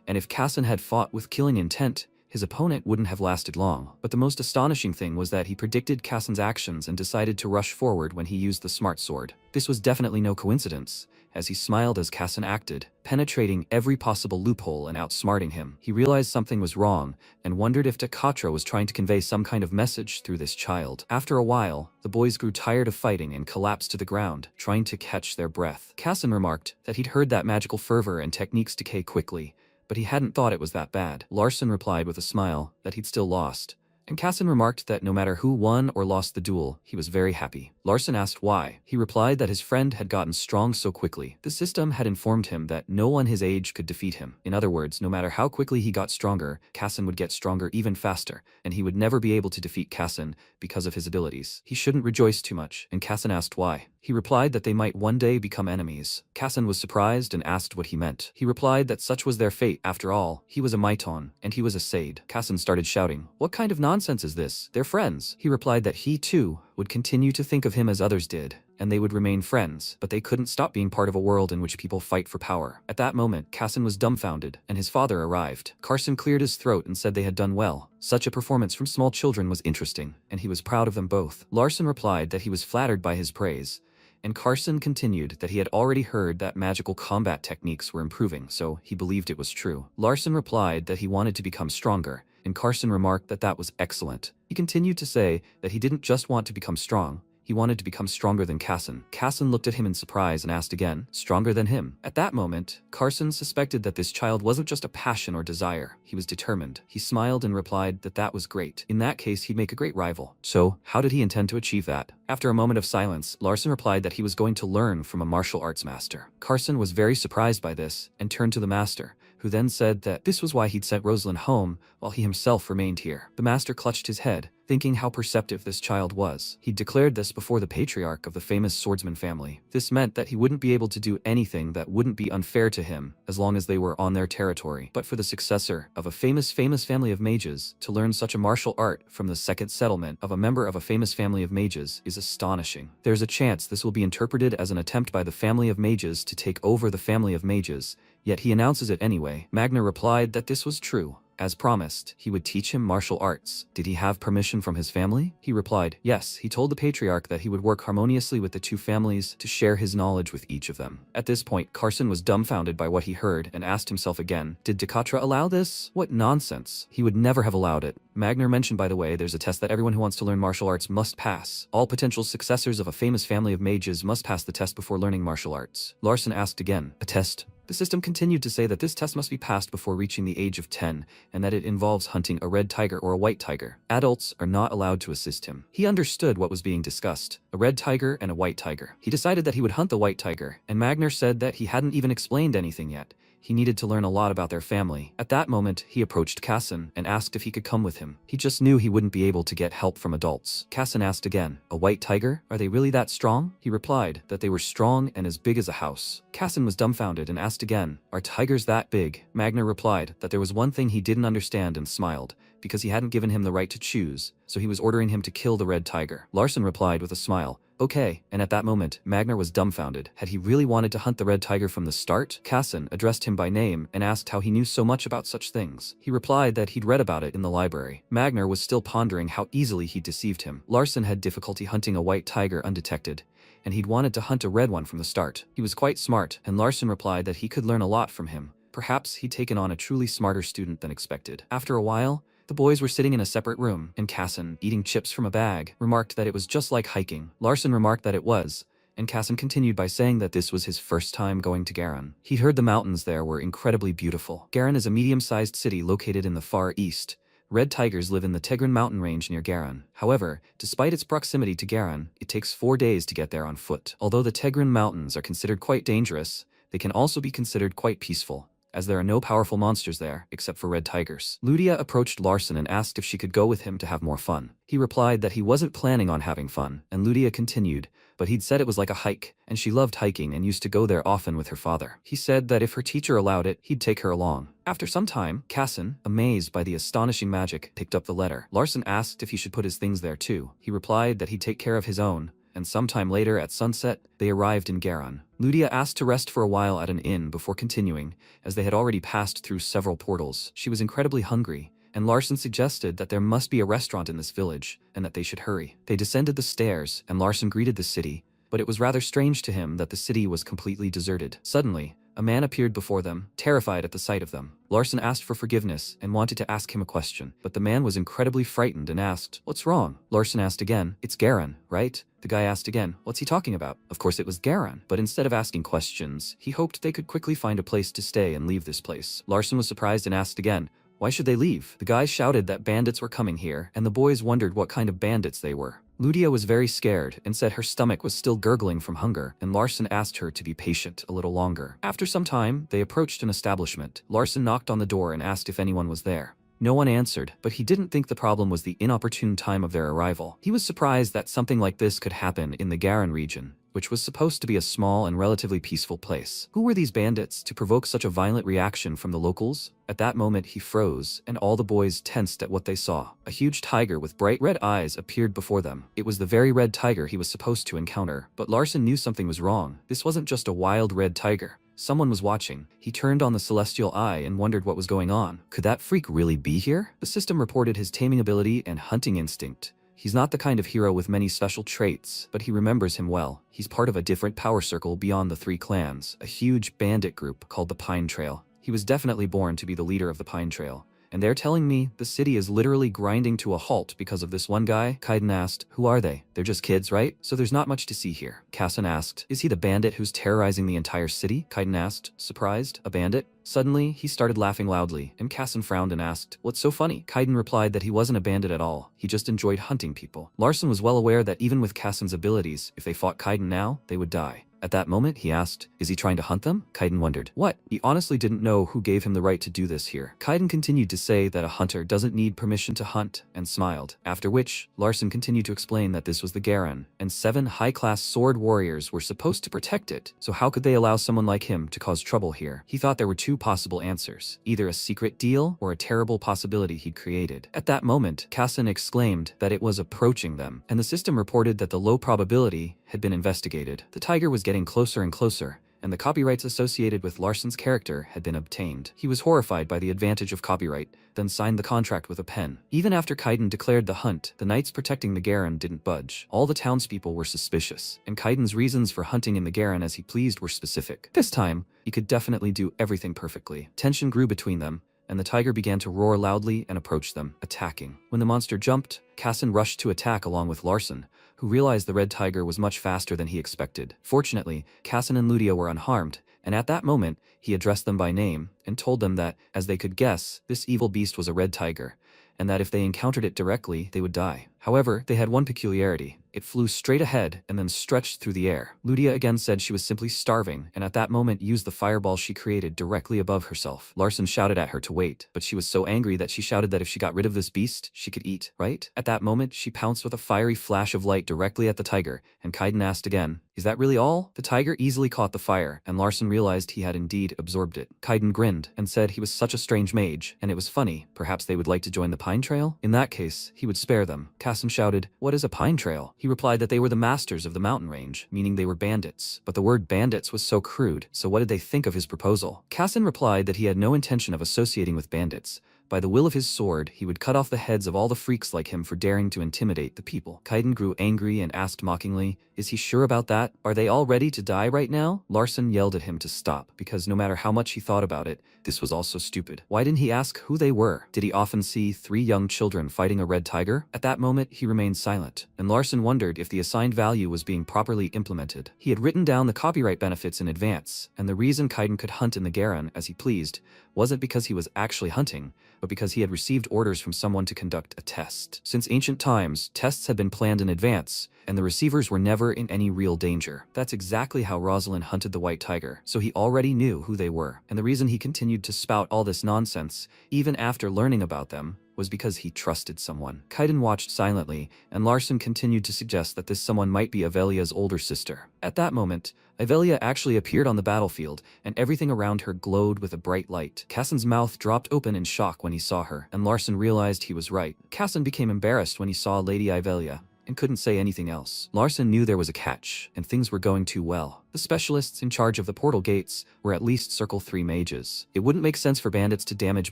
and if Casson had fought with killing intent, his opponent wouldn't have lasted long. But the most astonishing thing was that he predicted Casson's actions and decided to rush forward when he used the smart sword. This was definitely no coincidence, as he smiled as Casson acted, penetrating every possible loophole and outsmarting him. He realized something was wrong and wondered if Takatra was trying to convey some kind of message through this child. After a while, the boys grew tired of fighting and collapsed to the ground, trying to catch their breath. Casson remarked that he'd heard that magical fervor and techniques decay quickly, but he hadn't thought it was that bad. Larson replied with a smile that he'd still lost, and Casson remarked that no matter who won or lost the duel, he was very happy. Larson asked why. He replied that his friend had gotten strong so quickly. The system had informed him that no one his age could defeat him. In other words, no matter how quickly he got stronger, Casson would get stronger even faster, and he would never be able to defeat Casson because of his abilities. He shouldn't rejoice too much, and Casson asked why. He replied that they might one day become enemies. Casson was surprised and asked what he meant. He replied that such was their fate. After all, he was a Maiton, and he was a Sade. Casson started shouting, "What kind of nonsense is this? They're friends." He replied that he, too, would continue to think of him as others did, and they would remain friends, but they couldn't stop being part of a world in which people fight for power. At that moment, Casson was dumbfounded, and his father arrived. Carson cleared his throat and said they had done well. Such a performance from small children was interesting, and he was proud of them both. Larson replied that he was flattered by his praise, and Carson continued that he had already heard that magical combat techniques were improving, so he believed it was true. Larson replied that he wanted to become stronger, and Carson remarked that that was excellent. He continued to say that he didn't just want to become strong, he wanted to become stronger than Casson. Casson looked at him in surprise and asked again, "Stronger than him?" At that moment, Carson suspected that this child wasn't just a passion or desire, he was determined. He smiled and replied that that was great. In that case, he'd make a great rival. So, how did he intend to achieve that? After a moment of silence, Larson replied that he was going to learn from a martial arts master. Carson was very surprised by this and turned to the master, who then said that this was why he'd sent Rosalind home while he himself remained here. The master clutched his head, thinking how perceptive this child was. He declared this before the patriarch of the famous swordsman family. This meant that he wouldn't be able to do anything that wouldn't be unfair to him as long as they were on their territory. But for the successor of a famous family of mages to learn such a martial art from the second settlement of a member of a famous family of mages is astonishing. There's a chance this will be interpreted as an attempt by the family of mages to take over the family of mages, yet he announces it anyway. Magner replied that this was true. As promised, he would teach him martial arts. Did he have permission from his family? He replied, yes. He told the patriarch that he would work harmoniously with the two families to share his knowledge with each of them. At this point, Carson was dumbfounded by what he heard and asked himself again, did Takatra allow this? What nonsense. He would never have allowed it. Magner mentioned, by the way, there's a test that everyone who wants to learn martial arts must pass. All potential successors of a famous family of mages must pass the test before learning martial arts. Larson asked again, a test? The system continued to say that this test must be passed before reaching the age of 10, and that it involves hunting a red tiger or a white tiger. Adults are not allowed to assist him. He understood what was being discussed, a red tiger and a white tiger. He decided that he would hunt the white tiger, and Magner said that he hadn't even explained anything yet. He needed to learn a lot about their family. At that moment, he approached Casson and asked if he could come with him. He just knew he wouldn't be able to get help from adults. Casson asked again, a white tiger? Are they really that strong? He replied that they were strong and as big as a house. Casson was dumbfounded and asked again, are tigers that big? Magner replied that there was one thing he didn't understand and smiled, because he hadn't given him the right to choose, so he was ordering him to kill the red tiger. Larson replied with a smile, okay, and at that moment, Magnar was dumbfounded. Had he really wanted to hunt the red tiger from the start? Kassan addressed him by name and asked how he knew so much about such things. He replied that he'd read about it in the library. Magnar was still pondering how easily he'd deceived him. Larson had difficulty hunting a white tiger undetected, and he'd wanted to hunt a red one from the start. He was quite smart, and Larson replied that he could learn a lot from him. Perhaps he'd taken on a truly smarter student than expected. After a while, the boys were sitting in a separate room, and Kassan, eating chips from a bag, remarked that it was just like hiking. Larson remarked that it was, and Kassan continued by saying that this was his first time going to Garan. He'd heard the mountains there were incredibly beautiful. Garan is a medium-sized city located in the far east. Red tigers live in the Tegrin mountain range near Garan. However, despite its proximity to Garan, it takes 4 days to get there on foot. Although the Tegrin mountains are considered quite dangerous, they can also be considered quite peaceful, as there are no powerful monsters there except for red tigers. Ludia approached Larson and asked if she could go with him to have more fun. He replied that he wasn't planning on having fun, and Ludia continued, but he'd said it was like a hike, and she loved hiking and used to go there often with her father. He said that if her teacher allowed it, he'd take her along. After some time, Kassan, amazed by the astonishing magic, picked up the letter. Larson asked if he should put his things there too. He replied that he'd take care of his own, and sometime later at sunset, they arrived in Garan. Ludia asked to rest for a while at an inn before continuing, as they had already passed through several portals. She was incredibly hungry, and Larson suggested that there must be a restaurant in this village, and that they should hurry. They descended the stairs, and Larson greeted the city, but it was rather strange to him that the city was completely deserted. Suddenly, a man appeared before them, terrified at the sight of them. Larson asked for forgiveness and wanted to ask him a question, but the man was incredibly frightened and asked, "What's wrong?" Larson asked again, "It's Garan, right?" The guy asked again, "What's he talking about?" Of course it was Garan, but instead of asking questions, he hoped they could quickly find a place to stay and leave this place. Larson was surprised and asked again, "Why should they leave?" The guy shouted that bandits were coming here, and the boys wondered what kind of bandits they were. Ludia was very scared and said her stomach was still gurgling from hunger, and Larson asked her to be patient a little longer. After some time, they approached an establishment. Larson knocked on the door and asked if anyone was there. No one answered, but he didn't think the problem was the inopportune time of their arrival. He was surprised that something like this could happen in the Garan region, which was supposed to be a small and relatively peaceful place. Who were these bandits to provoke such a violent reaction from the locals? At that moment he froze, and all the boys tensed at what they saw. A huge tiger with bright red eyes appeared before them. It was the very red tiger he was supposed to encounter, but Larson knew something was wrong. This wasn't just a wild red tiger. Someone was watching. He turned on the celestial eye and wondered what was going on. Could that freak really be here? The system reported his taming ability and hunting instinct. He's not the kind of hero with many special traits, but he remembers him well. He's part of a different power circle beyond the 3 clans, a huge bandit group called the Pine Trail. He was definitely born to be the leader of the Pine Trail. And they're telling me the city is literally grinding to a halt because of this one guy? Kaiden asked, "Who are they? They're just kids, right? So there's not much to see here." Kassan asked, "Is he the bandit who's terrorizing the entire city?" Kaiden asked, surprised, "A bandit?" Suddenly, he started laughing loudly, and Kassan frowned and asked, "What's so funny?" Kaiden replied that he wasn't a bandit at all. He just enjoyed hunting people. Larson was well aware that even with Kassan's abilities, if they fought Kaiden now, they would die. At that moment, he asked, "Is he trying to hunt them?" Kaiden wondered. What? He honestly didn't know who gave him the right to do this here. Kaiden continued to say that a hunter doesn't need permission to hunt, and smiled. After which, Larson continued to explain that this was the Garan, and 7 high-class sword warriors were supposed to protect it, so how could they allow someone like him to cause trouble here? He thought there were 2 possible answers, either a secret deal or a terrible possibility he'd created. At that moment, Kassan exclaimed that it was approaching them, and the system reported that the low probability had been investigated. The tiger was getting closer and closer, and the copyrights associated with Larson's character had been obtained. He was horrified by the advantage of copyright, then signed the contract with a pen. Even after Kaiden declared the hunt, the knights protecting the Garan didn't budge. All the townspeople were suspicious, and Kaiden's reasons for hunting in the Garan as he pleased were specific. This time, he could definitely do everything perfectly. Tension grew between them, and the tiger began to roar loudly and approach them, attacking. When the monster jumped, Kassan rushed to attack along with Larson, who realized the red tiger was much faster than he expected. Fortunately, Kassan and Ludia were unharmed, and at that moment, he addressed them by name and told them that, as they could guess, this evil beast was a red tiger, and that if they encountered it directly, they would die. However, they had one peculiarity. It flew straight ahead and then stretched through the air. Ludia again said she was simply starving, and at that moment used the fireball she created directly above herself. Larson shouted at her to wait, but she was so angry that she shouted that if she got rid of this beast, she could eat, right? At that moment, she pounced with a fiery flash of light directly at the tiger, and Kaiden asked again, "Is that really all?" The tiger easily caught the fire, and Larson realized he had indeed absorbed it. Kaiden grinned and said he was such a strange mage, and it was funny. Perhaps they would like to join the Pine Trail? In that case, he would spare them. Casson shouted, "What is a pine trail?" He replied that they were the masters of the mountain range, meaning they were bandits. But the word bandits was so crude, so what did they think of his proposal? Casson replied that he had no intention of associating with bandits. By the will of his sword, he would cut off the heads of all the freaks like him for daring to intimidate the people. Kaiden grew angry and asked mockingly, "Is he sure about that? Are they all ready to die right now?" Larson yelled at him to stop, because no matter how much he thought about it, this was also stupid. Why didn't he ask who they were? Did he often see 3 young children fighting a red tiger? At that moment, he remained silent, and Larson wondered if the assigned value was being properly implemented. He had written down the copyright benefits in advance, and the reason Kaiden could hunt in the Garon as he pleased wasn't because he was actually hunting, but because he had received orders from someone to conduct a test. Since ancient times, tests had been planned in advance, and the receivers were never in any real danger. That's exactly how Rosalind hunted the white tiger, so he already knew who they were. And the reason he continued to spout all this nonsense, even after learning about them, was because he trusted someone. Kaiden watched silently, and Larson continued to suggest that this someone might be Avelia's older sister. At that moment, Avelia actually appeared on the battlefield, and everything around her glowed with a bright light. Casson's mouth dropped open in shock when he saw her, and Larson realized he was right. Casson became embarrassed when he saw Lady Avelia, and couldn't say anything else. Larson knew there was a catch, and things were going too well. The specialists in charge of the portal gates were at least Circle 3 mages. It wouldn't make sense for bandits to damage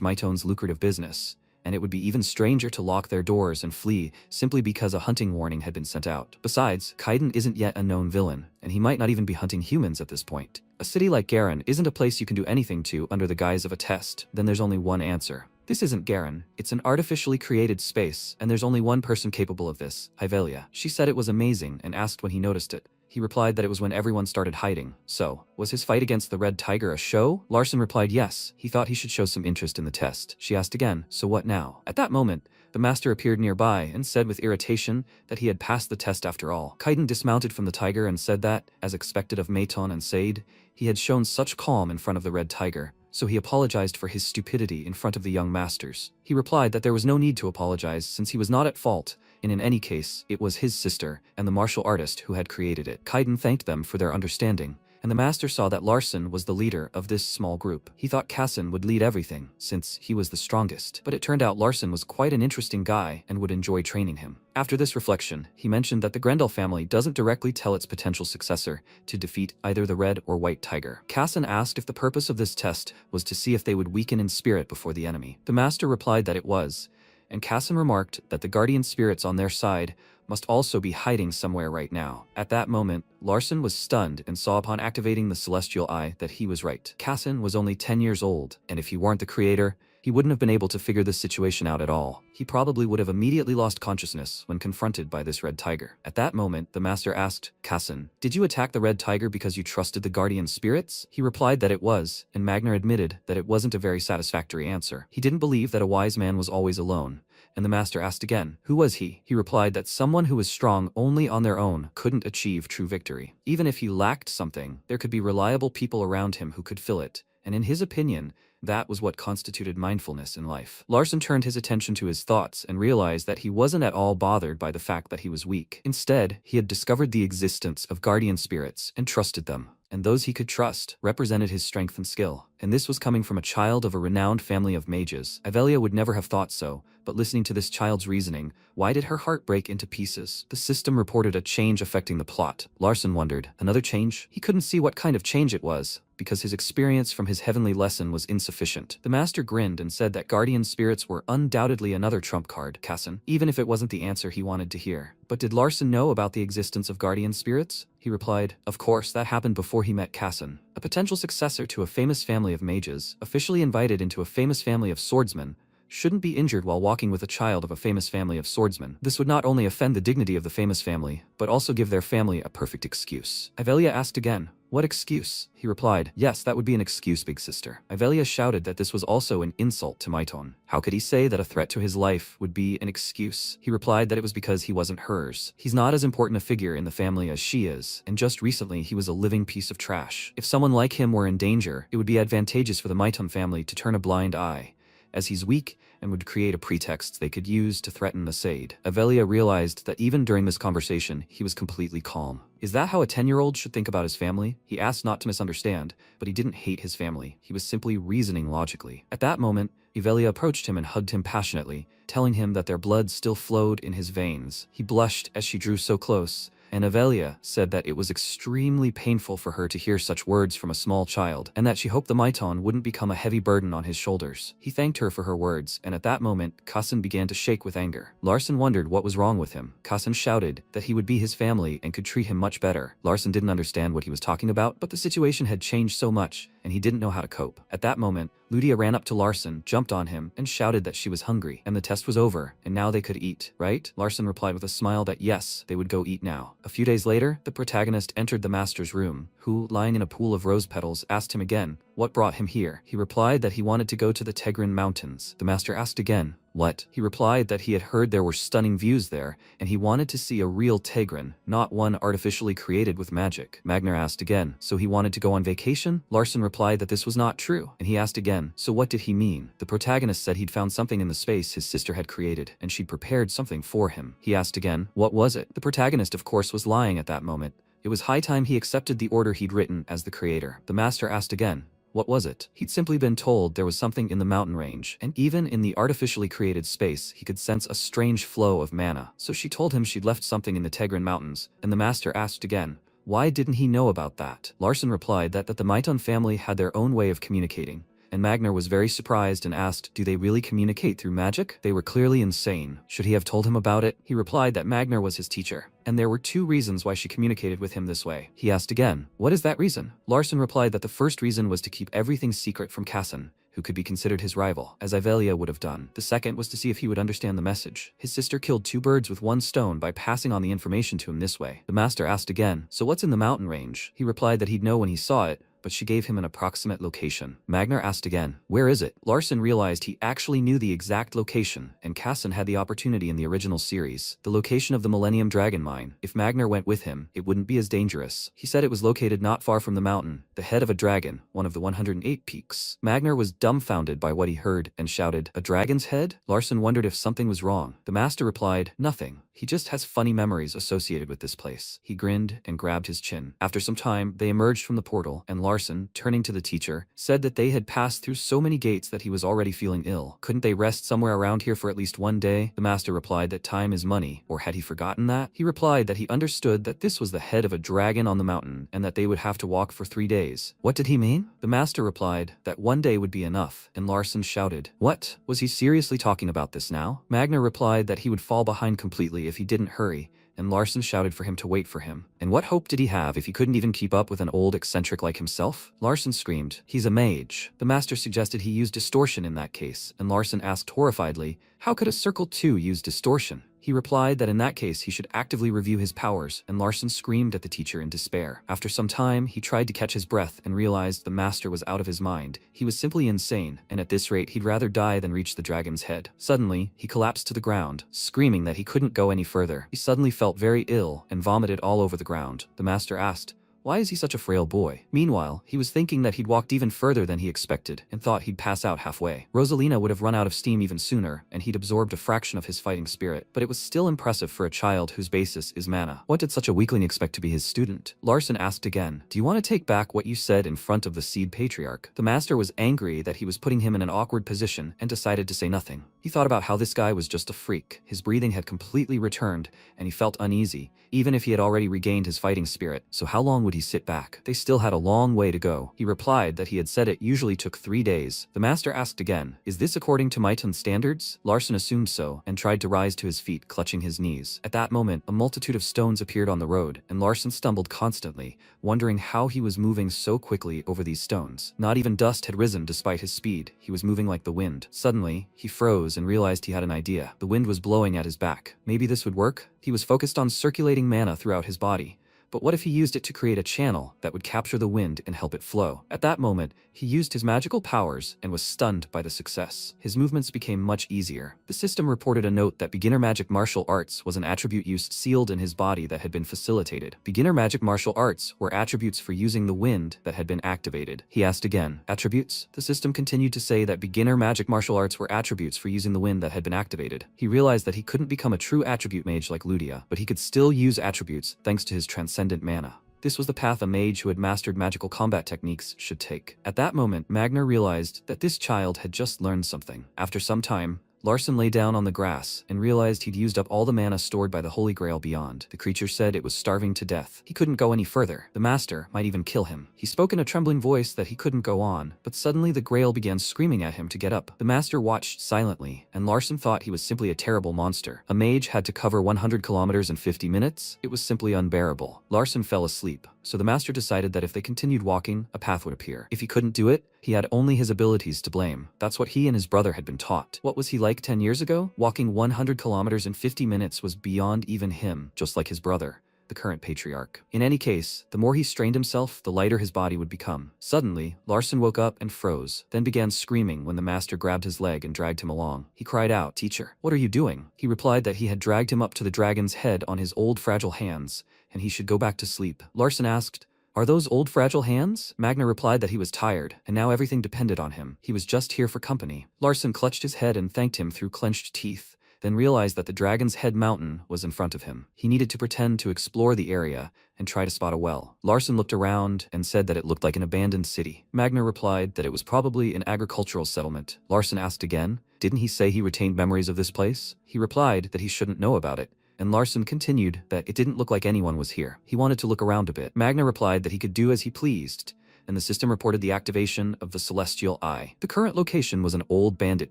Mitone's lucrative business, and it would be even stranger to lock their doors and flee simply because a hunting warning had been sent out. Besides, Kaiden isn't yet a known villain, and he might not even be hunting humans at this point. A city like Garon isn't a place you can do anything to under the guise of a test. Then there's only one answer. This isn't Garon. It's an artificially created space, and there's only one person capable of this, Avelia. She said it was amazing and asked when he noticed it. He replied that it was when everyone started hiding. So, was his fight against the Red Tiger a show? Larson replied yes. He thought he should show some interest in the test. She asked again, so what now? At that moment, the master appeared nearby and said with irritation that he had passed the test after all. Kaiden dismounted from the tiger and said that, as expected of Maton and Sade, he had shown such calm in front of the Red Tiger, so he apologized for his stupidity in front of the young masters. He replied that there was no need to apologize since he was not at fault, and in any case, it was his sister and the martial artist who had created it. Kaiden thanked them for their understanding, and the master saw that Larson was the leader of this small group. He thought Casson would lead everything, since he was the strongest, but it turned out Larson was quite an interesting guy and would enjoy training him. After this reflection, he mentioned that the Grendel family doesn't directly tell its potential successor to defeat either the red or white tiger. Casson asked if the purpose of this test was to see if they would weaken in spirit before the enemy. The master replied that it was, and Casson remarked that the guardian spirits on their side must also be hiding somewhere right now. At that moment, Larson was stunned and saw upon activating the celestial eye that he was right. Casson was only 10 years old, and if he weren't the creator, he wouldn't have been able to figure this situation out at all. He probably would have immediately lost consciousness when confronted by this red tiger. At that moment, the master asked, Casson, did you attack the red tiger because you trusted the guardian spirits? He replied that it was, and Magnar admitted that it wasn't a very satisfactory answer. He didn't believe that a wise man was always alone, and the master asked again, who was he? He replied that someone who was strong only on their own couldn't achieve true victory. Even if he lacked something, there could be reliable people around him who could fill it, and in his opinion, that was what constituted mindfulness in life. Larson turned his attention to his thoughts and realized that he wasn't at all bothered by the fact that he was weak. Instead, he had discovered the existence of guardian spirits and trusted them, and those he could trust represented his strength and skill. And this was coming from a child of a renowned family of mages. Avelia would never have thought so, but listening to this child's reasoning, why did her heart break into pieces? The system reported a change affecting the plot. Larson wondered, another change? He couldn't see what kind of change it was, because his experience from his heavenly lesson was insufficient. The master grinned and said that guardian spirits were undoubtedly another trump card, Casson, even if it wasn't the answer he wanted to hear. But did Larson know about the existence of guardian spirits? He replied, of course, that happened before he met Casson. A potential successor to a famous family of mages, officially invited into a famous family of swordsmen, shouldn't be injured while walking with a child of a famous family of swordsmen. This would not only offend the dignity of the famous family, but also give their family a perfect excuse. Avelia asked again, what excuse? He replied, yes, that would be an excuse, big sister. Avelia shouted that this was also an insult to Maiton. How could he say that a threat to his life would be an excuse? He replied that it was because he wasn't hers. He's not as important a figure in the family as she is, and just recently he was a living piece of trash. If someone like him were in danger, it would be advantageous for the Maiton family to turn a blind eye, as he's weak and would create a pretext they could use to threaten the Sade. Avelia realized that even during this conversation, he was completely calm. Is that how a 10-year-old should think about his family? He asked not to misunderstand, but he didn't hate his family. He was simply reasoning logically. At that moment, Avelia approached him and hugged him passionately, telling him that their blood still flowed in his veins. He blushed as she drew so close, and Avelia said that it was extremely painful for her to hear such words from a small child, and that she hoped the Maiton wouldn't become a heavy burden on his shoulders. He thanked her for her words, and at that moment, Kassen began to shake with anger. Larsen wondered what was wrong with him. Kassen shouted that he would be his family and could treat him much better. Larsen didn't understand what he was talking about, but the situation had changed so much, and he didn't know how to cope. At that moment, Ludia ran up to Larsen, jumped on him, and shouted that she was hungry, and the test was over, and now they could eat, right? Larsen replied with a smile that yes, they would go eat now. A few days later, the protagonist entered the master's room, who, lying in a pool of rose petals, asked him again what brought him here. He replied that he wanted to go to the Tegrin Mountains. The master asked again, what? He replied that he had heard there were stunning views there, and he wanted to see a real Tegrin, not one artificially created with magic. Magner asked again, so he wanted to go on vacation? Larsen replied that this was not true, and he asked again, so what did he mean? The protagonist said he'd found something in the space his sister had created, and she'd prepared something for him. He asked again, what was it? The protagonist of course was lying at that moment. It was high time he accepted the order he'd written as the creator. The master asked again, what was it? He'd simply been told there was something in the mountain range, and even in the artificially created space, he could sense a strange flow of mana. So she told him she'd left something in the Tegrin Mountains, and the master asked again, why didn't he know about that? Larsen replied that the Maiton family had their own way of communicating, and Magner was very surprised and asked, do they really communicate through magic? They were clearly insane. Should he have told him about it? He replied that Magner was his teacher, and there were 2 reasons why she communicated with him this way. He asked again, what is that reason? Larsen replied that the first reason was to keep everything secret from Kassen, who could be considered his rival, as Avelia would have done. The second was to see if he would understand the message. His sister killed 2 birds with 1 stone by passing on the information to him this way. The master asked again, so what's in the mountain range? He replied that he'd know when he saw it, but she gave him an approximate location. Magner asked again, where is it? Larsen realized he actually knew the exact location, and Kassen had the opportunity in the original series. The location of the Millennium Dragon Mine. If Magner went with him, it wouldn't be as dangerous. He said it was located not far from the mountain, the head of a dragon, one of the 108 peaks. Magner was dumbfounded by what he heard and shouted, a dragon's head? Larsen wondered if something was wrong. The master replied, nothing. He just has funny memories associated with this place. He grinned and grabbed his chin. After some time, they emerged from the portal, and Larsen, turning to the teacher, said that they had passed through so many gates that he was already feeling ill. Couldn't they rest somewhere around here for at least 1 day? The master replied that time is money, or had he forgotten that? He replied that he understood that this was the head of a dragon on the mountain, and that they would have to walk for 3 days. What did he mean? The master replied that 1 day would be enough, and Larsen shouted, what? Was he seriously talking about this now? Magner replied that he would fall behind completely if he didn't hurry, and Larsen shouted for him to wait for him. And what hope did he have if he couldn't even keep up with an old eccentric like himself? Larsen screamed, he's a mage. The master suggested he use distortion in that case, and Larsen asked horrifiedly, how could a Circle 2 use distortion? He replied that in that case he should actively review his powers, and Larsen screamed at the teacher in despair. After some time, he tried to catch his breath and realized the master was out of his mind. He was simply insane, and at this rate he'd rather die than reach the dragon's head. Suddenly, he collapsed to the ground, screaming that he couldn't go any further. He suddenly felt very ill and vomited all over the ground. The master asked, why is he such a frail boy? Meanwhile, he was thinking that he'd walked even further than he expected, and thought he'd pass out halfway. Rosalina would have run out of steam even sooner, and he'd absorbed a fraction of his fighting spirit, but it was still impressive for a child whose basis is mana. What did such a weakling expect to be his student? Larsen asked again, do you want to take back what you said in front of the Seed Patriarch? The master was angry that he was putting him in an awkward position, and decided to say nothing. He thought about how this guy was just a freak. His breathing had completely returned, and he felt uneasy, even if he had already regained his fighting spirit. So how long would he sit back? They still had a long way to go. He replied that he had said it usually took 3 days. The master asked again, is this according to Maiton standards? Larsen assumed so, and tried to rise to his feet, clutching his knees. At that moment, a multitude of stones appeared on the road, and Larsen stumbled constantly, wondering how he was moving so quickly over these stones. Not even dust had risen despite his speed. He was moving like the wind. Suddenly, he froze and realized he had an idea. The wind was blowing at his back. Maybe this would work? He was focused on circulating mana throughout his body. But what if he used it to create a channel that would capture the wind and help it flow? At that moment, he used his magical powers and was stunned by the success. His movements became much easier. The system reported a note that beginner magic martial arts was an attribute used sealed in his body that had been facilitated. Beginner magic martial arts were attributes for using the wind that had been activated. He asked again, attributes? The system continued to say that beginner magic martial arts were attributes for using the wind that had been activated. He realized that he couldn't become a true attribute mage like Ludia, but he could still use attributes thanks to his transcendent mana. This was the path a mage who had mastered magical combat techniques should take. At that moment, Magner realized that this child had just learned something. After some time, Larson lay down on the grass and realized he'd used up all the mana stored by the Holy Grail beyond. The creature said it was starving to death. He couldn't go any further. The master might even kill him. He spoke in a trembling voice that he couldn't go on, but suddenly the Grail began screaming at him to get up. The master watched silently, and Larson thought he was simply a terrible monster. A mage had to cover 100 kilometers in 50 minutes? It was simply unbearable. Larson fell asleep, so the master decided that if they continued walking, a path would appear. If he couldn't do it, he had only his abilities to blame. That's what he and his brother had been taught. What was he like 10 years ago? Walking 100 kilometers in 50 minutes was beyond even him, just like his brother, the current patriarch. In any case, the more he strained himself, the lighter his body would become. Suddenly, Larson woke up and froze, then began screaming when the master grabbed his leg and dragged him along. He cried out, "Teacher, what are you doing?" He replied that he had dragged him up to the dragon's head on his old fragile hands, and he should go back to sleep. Larson asked, "Are those old fragile hands?" Magna replied that he was tired, and now everything depended on him. He was just here for company. Larson clutched his head and thanked him through clenched teeth, then realized that the Dragon's Head mountain was in front of him. He needed to pretend to explore the area and try to spot a well. Larson looked around and said that it looked like an abandoned city. Magna replied that it was probably an agricultural settlement. Larson asked again, "Didn't he say he retained memories of this place?" He replied that he shouldn't know about it. And Larson continued that it didn't look like anyone was here. He wanted to look around a bit. Magna replied that he could do as he pleased, and the system reported the activation of the Celestial Eye. The current location was an old bandit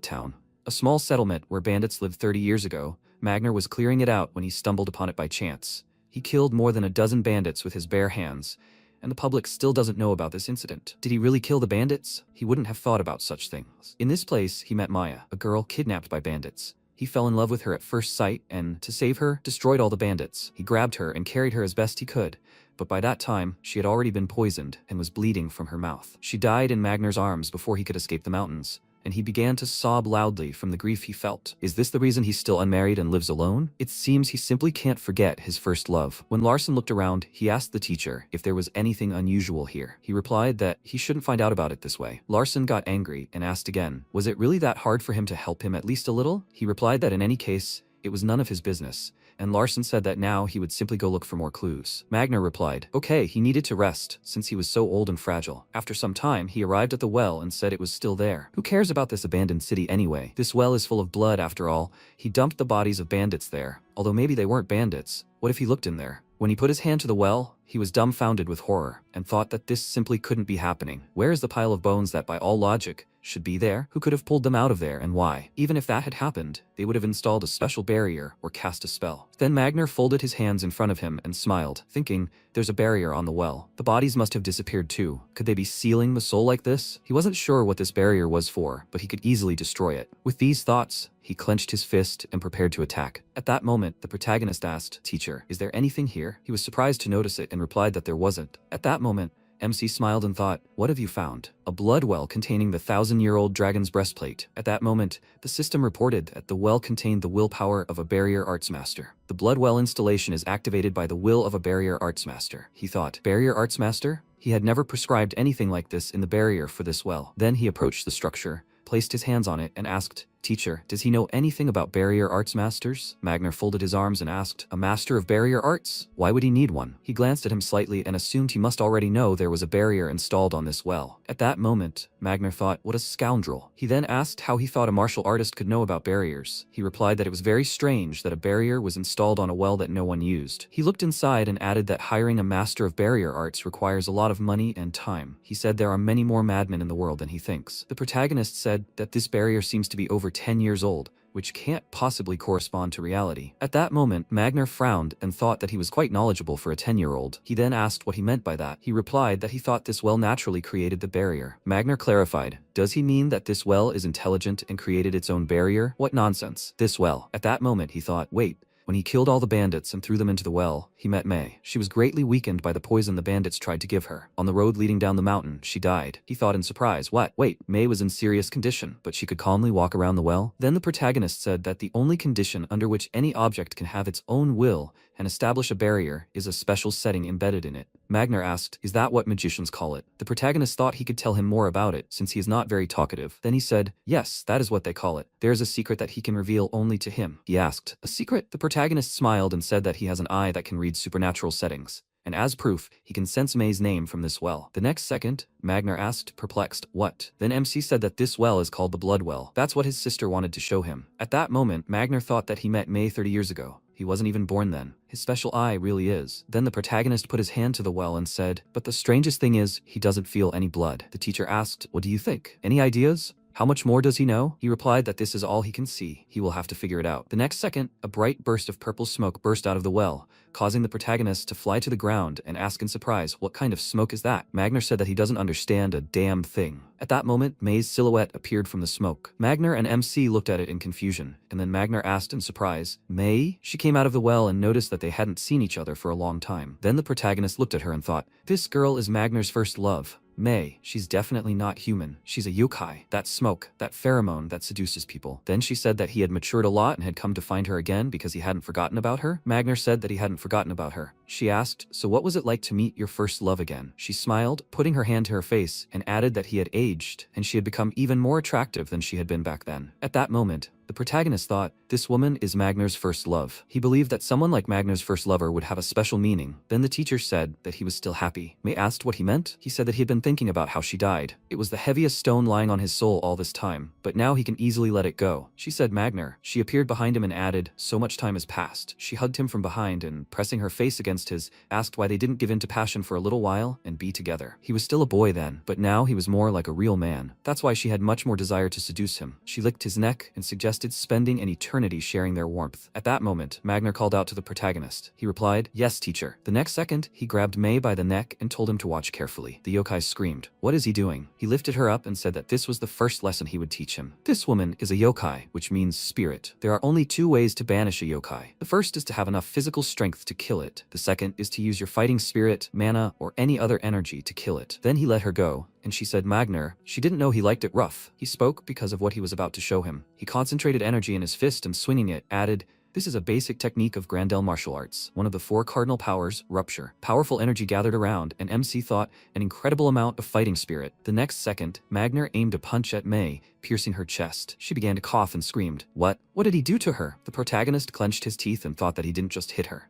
town, a small settlement where bandits lived 30 years ago. Magna was clearing it out when he stumbled upon it by chance. He killed more than a dozen bandits with his bare hands, and the public still doesn't know about this incident. Did he really kill the bandits? He wouldn't have thought about such things. In this place, he met Maya, a girl kidnapped by bandits. He fell in love with her at first sight and, to save her, destroyed all the bandits. He grabbed her and carried her as best he could, but by that time, she had already been poisoned and was bleeding from her mouth. She died in Magner's arms before he could escape the mountains, and he began to sob loudly from the grief he felt. Is this the reason he's still unmarried and lives alone? It seems he simply can't forget his first love. When Larson looked around, he asked the teacher if there was anything unusual here. He replied that he shouldn't find out about it this way. Larson got angry and asked again, was it really that hard for him to help him at least a little? He replied that in any case, it was none of his business, and Larson said that now he would simply go look for more clues. Magna replied, okay, he needed to rest, since he was so old and fragile. After some time, he arrived at the well and said it was still there. Who cares about this abandoned city anyway? This well is full of blood after all. He dumped the bodies of bandits there, although maybe they weren't bandits. What if he looked in there? When he put his hand to the well, he was dumbfounded with horror, and thought that this simply couldn't be happening. Where is the pile of bones that by all logic should be there? Who could have pulled them out of there and why? Even if that had happened, they would have installed a special barrier or cast a spell. Then Magner folded his hands in front of him and smiled, thinking, there's a barrier on the well. The bodies must have disappeared too. Could they be sealing the soul like this? He wasn't sure what this barrier was for, but he could easily destroy it. With these thoughts, he clenched his fist and prepared to attack. At that moment, the protagonist asked, teacher, is there anything here? He was surprised to notice it and replied that there wasn't. At that moment, MC smiled and thought, what have you found? A blood well containing the 1,000-year-old dragon's breastplate. At that moment, the system reported that the well contained the willpower of a barrier arts master. The blood well installation is activated by the will of a barrier arts master. He thought, barrier arts master? He had never prescribed anything like this in the barrier for this well. Then he approached the structure, placed his hands on it, and asked, teacher, does he know anything about barrier arts masters? Magner folded his arms and asked, a master of barrier arts? Why would he need one? He glanced at him slightly and assumed he must already know there was a barrier installed on this well. At that moment, Magner thought, what a scoundrel. He then asked how he thought a martial artist could know about barriers. He replied that it was very strange that a barrier was installed on a well that no one used. He looked inside and added that hiring a master of barrier arts requires a lot of money and time. He said there are many more madmen in the world than he thinks. The protagonist said that this barrier seems to be over 10 years old, which can't possibly correspond to reality. At that moment, Magner frowned and thought that he was quite knowledgeable for a 10-year-old. He then asked what he meant by that. He replied that he thought this well naturally created the barrier. Magner clarified, does he mean that this well is intelligent and created its own barrier? What nonsense. This well. At that moment, he thought, wait. When he killed all the bandits and threw them into the well, he met May. She was greatly weakened by the poison the bandits tried to give her. On the road leading down the mountain, she died. He thought in surprise, what? Wait, May was in serious condition, but she could calmly walk around the well? Then the protagonist said that the only condition under which any object can have its own will and establish a barrier is a special setting embedded in it. Magner asked, is that what magicians call it? The protagonist thought he could tell him more about it, since he is not very talkative. Then he said, yes, that is what they call it. There is a secret that he can reveal only to him. He asked, a secret? The protagonist smiled and said that he has an eye that can read supernatural settings. and as proof, he can sense May's name from this well. The next second, Magner asked, perplexed, what? Then MC said that this well is called the Blood Well. That's what his sister wanted to show him. At that moment, Magner thought that he met May 30 years ago. He wasn't even born then. His special eye really is. Then the protagonist put his hand to the well and said, but the strangest thing is, he doesn't feel any blood. The teacher asked, what do you think? Any ideas? How much more does he know? He replied that this is all he can see. He will have to figure it out. The next second, a bright burst of purple smoke burst out of the well, causing the protagonist to fly to the ground and ask in surprise, what kind of smoke is that? Magner said that he doesn't understand a damn thing. At that moment, May's silhouette appeared from the smoke. Magner and MC looked at it in confusion, and then Magner asked in surprise, May? She came out of the well and noticed that they hadn't seen each other for a long time. Then the protagonist looked at her and thought, this girl is Magner's first love. May, she's definitely not human. She's a yokai. That smoke, that pheromone that seduces people. Then she said that he had matured a lot and had come to find her again because he hadn't forgotten about her. Magner said that he hadn't forgotten about her. She asked, so what was it like to meet your first love again? She smiled, putting her hand to her face, and added that he had aged, and she had become even more attractive than she had been back then. At that moment, the protagonist thought, this woman is Magner's first love. He believed that someone like Magner's first lover would have a special meaning. Then the teacher said that he was still happy. May asked what he meant. He said that he had been thinking about how she died. It was the heaviest stone lying on his soul all this time, but now he can easily let it go. She said Magner. She appeared behind him and added, so much time has passed. She hugged him from behind and, pressing her face against his, asked why they didn't give in to passion for a little while and be together. He was still a boy then, but now he was more like a real man. That's why she had much more desire to seduce him. She licked his neck and suggested spending an eternity sharing their warmth. At that moment, Magner called out to the protagonist. He replied, yes, teacher. The next second, he grabbed May by the neck and told him to watch carefully. The yokai screamed, what is he doing? He lifted her up and said that this was the first lesson he would teach him. This woman is a yokai, which means spirit. There are only two ways to banish a yokai. The first is to have enough physical strength to kill it. The second is to use your fighting spirit, mana, or any other energy to kill it. Then he let her go, and she said Magner. She didn't know he liked it rough. He spoke because of what he was about to show him. He concentrated energy in his fist and swinging it, added, this is a basic technique of Grandel martial arts. One of the 4 cardinal powers, rupture. Powerful energy gathered around, and MC thought an incredible amount of fighting spirit. The next second, Magner aimed a punch at May, piercing her chest. She began to cough and screamed. What? What did he do to her? The protagonist clenched his teeth and thought that he didn't just hit her.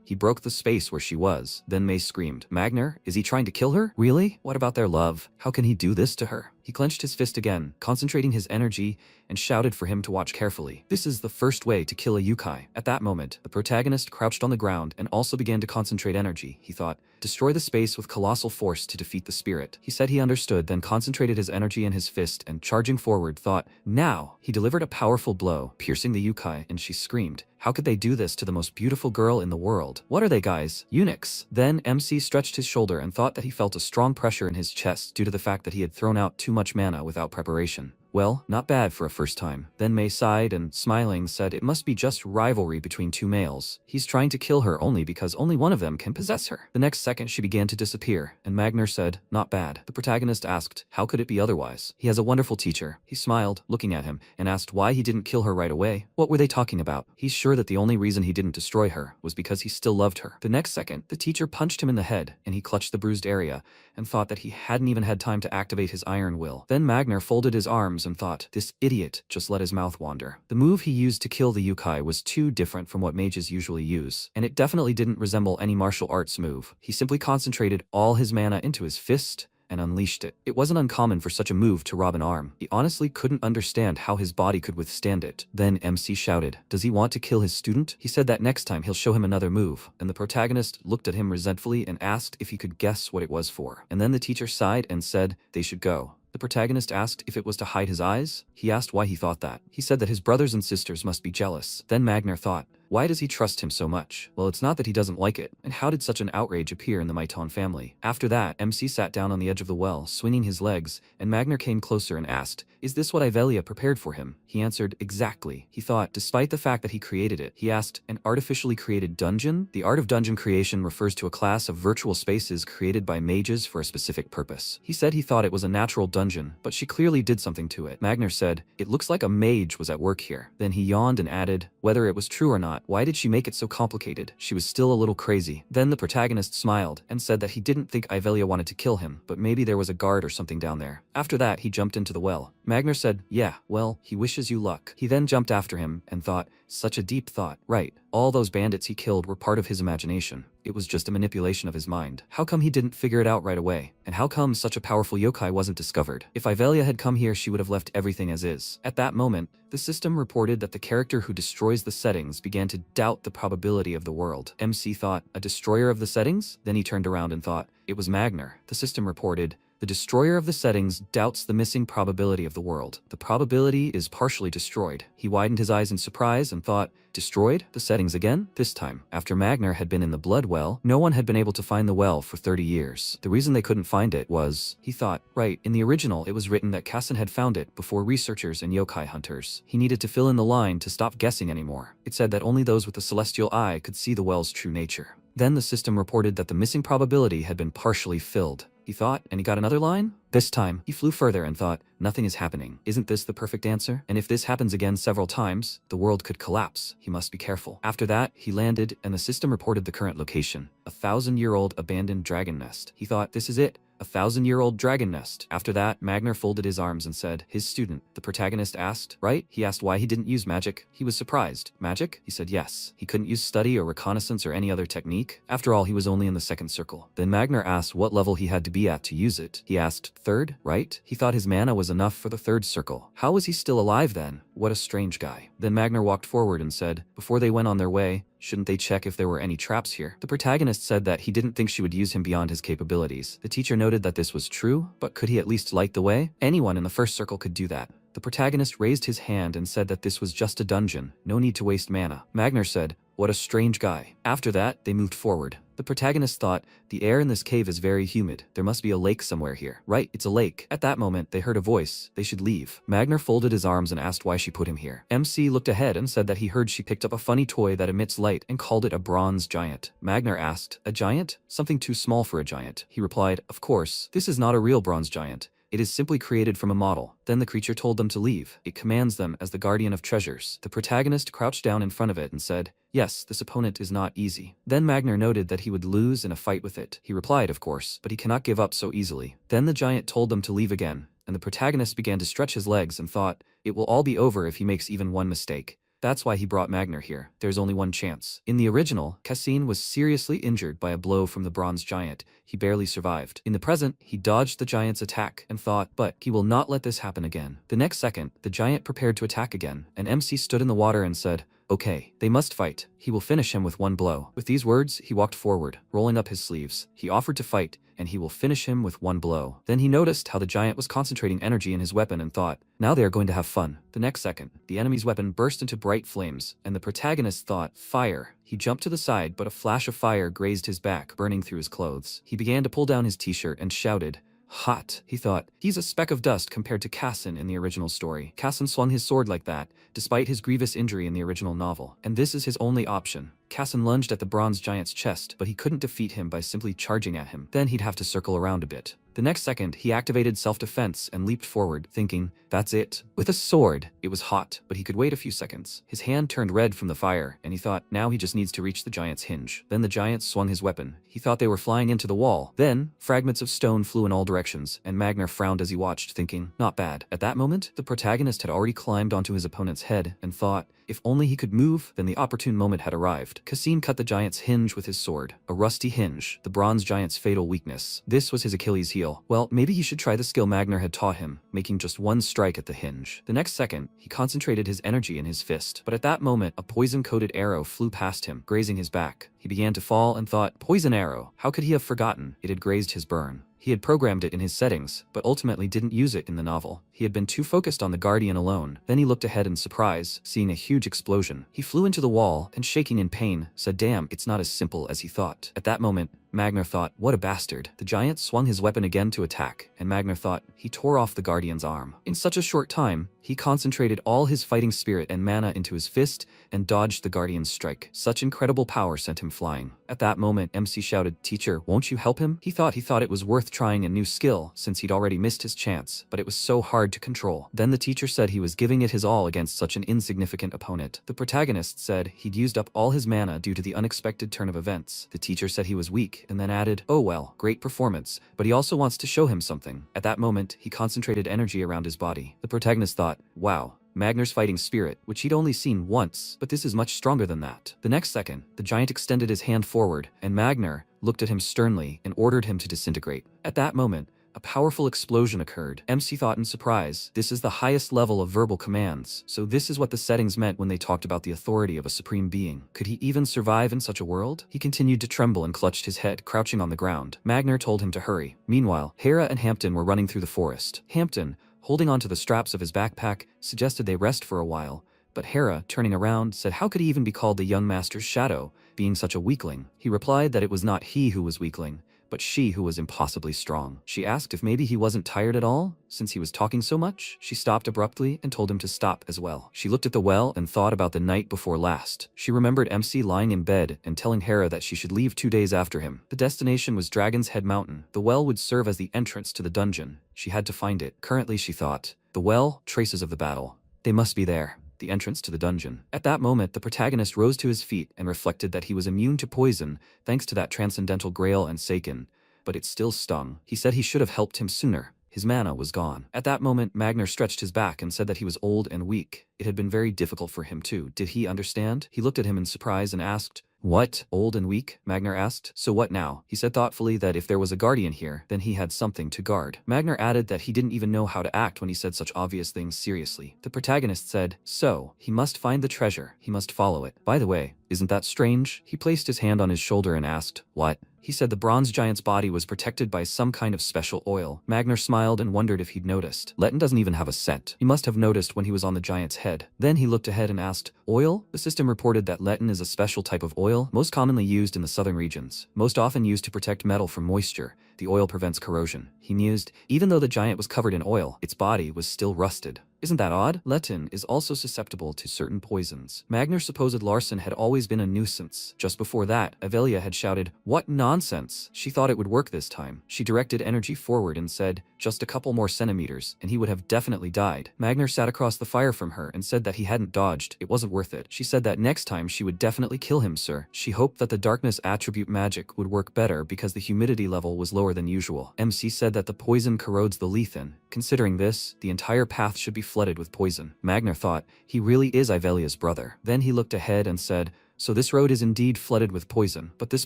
He broke the space where she was. Then May screamed. Magner, is he trying to kill her? Really? What about their love? How can he do this to her? He clenched his fist again, concentrating his energy, and shouted for him to watch carefully. This is the first way to kill a yokai. At that moment, the protagonist crouched on the ground and also began to concentrate energy. He thought, destroy the space with colossal force to defeat the spirit. He said he understood, then concentrated his energy in his fist and charging forward thought, now! He delivered a powerful blow, piercing the yokai, and she screamed. How could they do this to the most beautiful girl in the world? What are they, guys? Eunuchs. Then MC stretched his shoulder and thought that he felt a strong pressure in his chest due to the fact that he had thrown out too much mana without preparation. Well, not bad for a first time. Then May sighed and, smiling, said it must be just rivalry between 2 males. He's trying to kill her only because only one of them can possess her. The next second she began to disappear, and Magner said, not bad. The protagonist asked, how could it be otherwise? He has a wonderful teacher. He smiled, looking at him, and asked why he didn't kill her right away. What were they talking about? He's sure that the only reason he didn't destroy her was because he still loved her. The next second, the teacher punched him in the head, and he clutched the bruised area, and thought that he hadn't even had time to activate his iron will. Then Magner folded his arms and thought, this idiot just let his mouth wander. The move he used to kill the yokai was too different from what mages usually use, and it definitely didn't resemble any martial arts move. He simply concentrated all his mana into his fist and unleashed it. It wasn't uncommon for such a move to rob an arm. He honestly couldn't understand how his body could withstand it. Then MC shouted, does he want to kill his student? He said that next time he'll show him another move, and the protagonist looked at him resentfully and asked if he could guess what it was for. And then the teacher sighed and said, they should go. The protagonist asked if it was to hide his eyes. He asked why he thought that. He said that his brothers and sisters must be jealous. Then Magner thought, why does he trust him so much? Well, it's not that he doesn't like it. And how did such an outrage appear in the Maiton family? After that, MC sat down on the edge of the well, swinging his legs, and Magner came closer and asked, is this what Yahello prepared for him? He answered, exactly. He thought, despite the fact that he created it, he asked, an artificially created dungeon? The art of dungeon creation refers to a class of virtual spaces created by mages for a specific purpose. He said he thought it was a natural dungeon, but she clearly did something to it. Magner said, it looks like a mage was at work here. Then he yawned and added, whether it was true or not, why did she make it so complicated? She was still a little crazy. Then the protagonist smiled and said that he didn't think Yahello wanted to kill him, but maybe there was a guard or something down there. After that, he jumped into the well. Magner said, yeah, well, he wishes you luck. He then jumped after him and thought, such a deep thought. Right, all those bandits he killed were part of his imagination. it was just a manipulation of his mind. How come he didn't figure it out right away? And how come such a powerful yokai wasn't discovered? If Yahello had come here, she would have left everything as is. At that moment, the system reported that the character who destroys the settings began to doubt the probability of the world. MC thought, a destroyer of the settings? Then he turned around and thought, it was Magner. The system reported, the destroyer of the settings doubts the missing probability of the world. The probability is partially destroyed. He widened his eyes in surprise and thought, destroyed? The settings again? This time, after Magner had been in the blood well, no one had been able to find the well for 30 years. The reason they couldn't find it was, he thought, right, in the original it was written that Kassan had found it before researchers and yokai hunters. He needed to fill in the line to stop guessing anymore. It said that only those with the celestial eye could see the well's true nature. Then the system reported that the missing probability had been partially filled. He thought, and he got another line? This time, he flew further and thought, nothing is happening. Isn't this the perfect answer? And if this happens again several times, the world could collapse. He must be careful. After that, he landed, and the system reported the current location. A 1,000-year-old abandoned dragon nest. He thought, this is it. A 1,000-year-old dragon nest. After that, Magner folded his arms and said, his student. The protagonist asked, right? He asked why he didn't use magic. He was surprised. Magic? He said yes. He couldn't use study or reconnaissance or any other technique. After all, he was only in the second circle. Then Magner asked what level he had to be at to use it. He asked, third, right? He thought his mana was enough for the third circle. How was he still alive then? What a strange guy. Then Magner walked forward and said, before they went on their way, shouldn't they check if there were any traps here? The protagonist said that he didn't think she would use him beyond his capabilities. The teacher noted that this was true, but could he at least light the way? Anyone in the first circle could do that. The protagonist raised his hand and said that this was just a dungeon, no need to waste mana. Magner said, what a strange guy. After that, they moved forward. The protagonist thought, the air in this cave is very humid. There must be a lake somewhere here. Right, it's a lake. At that moment, they heard a voice. They should leave. Magner folded his arms and asked why she put him here. MC looked ahead and said that he heard she picked up a funny toy that emits light and called it a bronze giant. Magner asked, a giant? Something too small for a giant. He replied, of course, this is not a real bronze giant. It is simply created from a model. Then the creature told them to leave. It commands them as the guardian of treasures. The protagonist crouched down in front of it and said, yes, this opponent is not easy. Then Magner noted that he would lose in a fight with it. He replied, of course, but he cannot give up so easily. Then the giant told them to leave again, and the protagonist began to stretch his legs and thought, it will all be over if he makes even one mistake. That's why he brought Magner here. There's only one chance. In the original, Kassan was seriously injured by a blow from the bronze giant. He barely survived. In the present, he dodged the giant's attack and thought, but he will not let this happen again. The next second, the giant prepared to attack again, and MC stood in the water and said, okay, they must fight. He will finish him with one blow. With these words, he walked forward, rolling up his sleeves. He offered to fight, and he will finish him with one blow. Then he noticed how the giant was concentrating energy in his weapon and thought, now they are going to have fun. The next second, the enemy's weapon burst into bright flames, and the protagonist thought, fire. He jumped to the side, but a flash of fire grazed his back, burning through his clothes. He began to pull down his t-shirt and shouted, hot. He thought, he's a speck of dust compared to Kassan in the original story. Kassan swung his sword like that, despite his grievous injury in the original novel. And this is his only option. Kassan lunged at the bronze giant's chest, but he couldn't defeat him by simply charging at him. Then he'd have to circle around a bit. The next second, he activated self-defense and leaped forward, thinking, that's it. With a sword, it was hot, but he could wait a few seconds. His hand turned red from the fire, and he thought, now he just needs to reach the giant's hinge. Then the giant swung his weapon. He thought they were flying into the wall. Then, fragments of stone flew in all directions, and Magner frowned as he watched, thinking, not bad. At that moment, the protagonist had already climbed onto his opponent's head, and thought, if only he could move, then the opportune moment had arrived. Kassan cut the giant's hinge with his sword. A rusty hinge, the bronze giant's fatal weakness. This was his Achilles heel. Well, maybe he should try the skill Magner had taught him, making just one strike at the hinge. The next second, he concentrated his energy in his fist. But at that moment, a poison-coated arrow flew past him, grazing his back. He began to fall and thought, poison arrow. How could he have forgotten? It had grazed his burn. He had programmed it in his settings, but ultimately didn't use it in the novel. He had been too focused on the Guardian alone. Then he looked ahead in surprise, seeing a huge explosion. He flew into the wall, and shaking in pain, said, damn, it's not as simple as he thought. At that moment, Magner thought, what a bastard. The giant swung his weapon again to attack, and Magner thought, he tore off the Guardian's arm. In such a short time, he concentrated all his fighting spirit and mana into his fist and dodged the Guardian's strike. Such incredible power sent him flying. At that moment, MC shouted, teacher, won't you help him? He thought it was worth trying a new skill since he'd already missed his chance, but it was so hard to control. Then the teacher said he was giving it his all against such an insignificant opponent. The protagonist said he'd used up all his mana due to the unexpected turn of events. The teacher said he was weak, and then added, oh well, great performance, but he also wants to show him something. At that moment, he concentrated energy around his body. The protagonist thought, wow, Magner's fighting spirit, which he'd only seen once, but this is much stronger than that. The next second, the giant extended his hand forward, and Magner looked at him sternly and ordered him to disintegrate. At that moment, a powerful explosion occurred. MC thought in surprise, this is the highest level of verbal commands, so this is what the settings meant when they talked about the authority of a supreme being. Could he even survive in such a world? He continued to tremble and clutched his head, crouching on the ground. Magner told him to hurry. Meanwhile, Hera and Hampton were running through the forest. Hampton, holding onto the straps of his backpack, suggested they rest for a while, but Hera, turning around, said how could he even be called the young master's shadow, being such a weakling? He replied that it was not he who was weakling, but she who was impossibly strong. She asked if maybe he wasn't tired at all, since he was talking so much. She stopped abruptly and told him to stop as well. She looked at the well and thought about the night before last. She remembered MC lying in bed and telling Hera that she should leave 2 days after him. The destination was Dragon's Head Mountain. The well would serve as the entrance to the dungeon. She had to find it. Currently, she thought, the well, traces of the battle. They must be there. The entrance to the dungeon. At that moment, the protagonist rose to his feet and reflected that he was immune to poison thanks to that transcendental grail and Seiken, but it still stung. He said he should have helped him sooner. His mana was gone. At that moment, Magner stretched his back and said that he was old and weak. It had been very difficult for him too. Did he understand? He looked at him in surprise and asked, "What? Old and weak?" Magner asked. "So what now?" He said thoughtfully that if there was a guardian here, then he had something to guard. Magner added that he didn't even know how to act when he said such obvious things seriously. The protagonist said, "So, he must find the treasure. He must follow it. By the way, isn't that strange?" He placed his hand on his shoulder and asked, "What?" He said the bronze giant's body was protected by some kind of special oil. Magner smiled and wondered if he'd noticed. Letton doesn't even have a scent. He must have noticed when he was on the giant's head. Then he looked ahead and asked, "Oil?" The system reported that Letton is a special type of oil, most commonly used in the southern regions, most often used to protect metal from moisture. The oil prevents corrosion. He mused, even though the giant was covered in oil, its body was still rusted. Isn't that odd? Letton is also susceptible to certain poisons. Magner's supposed Larson had always been a nuisance. Just before that, Avelia had shouted, "What nonsense!" She thought it would work this time. She directed energy forward and said, "Just a couple more centimeters, and he would have definitely died." Magner sat across the fire from her and said that he hadn't dodged. It wasn't worth it. She said that next time she would definitely kill him, sir. She hoped that the darkness attribute magic would work better because the humidity level was lower than usual. MC said that the poison corrodes the lethan. Considering this, the entire path should be flooded with poison. Magner thought, he really is Ivelia's brother. Then he looked ahead and said, "So this road is indeed flooded with poison, but this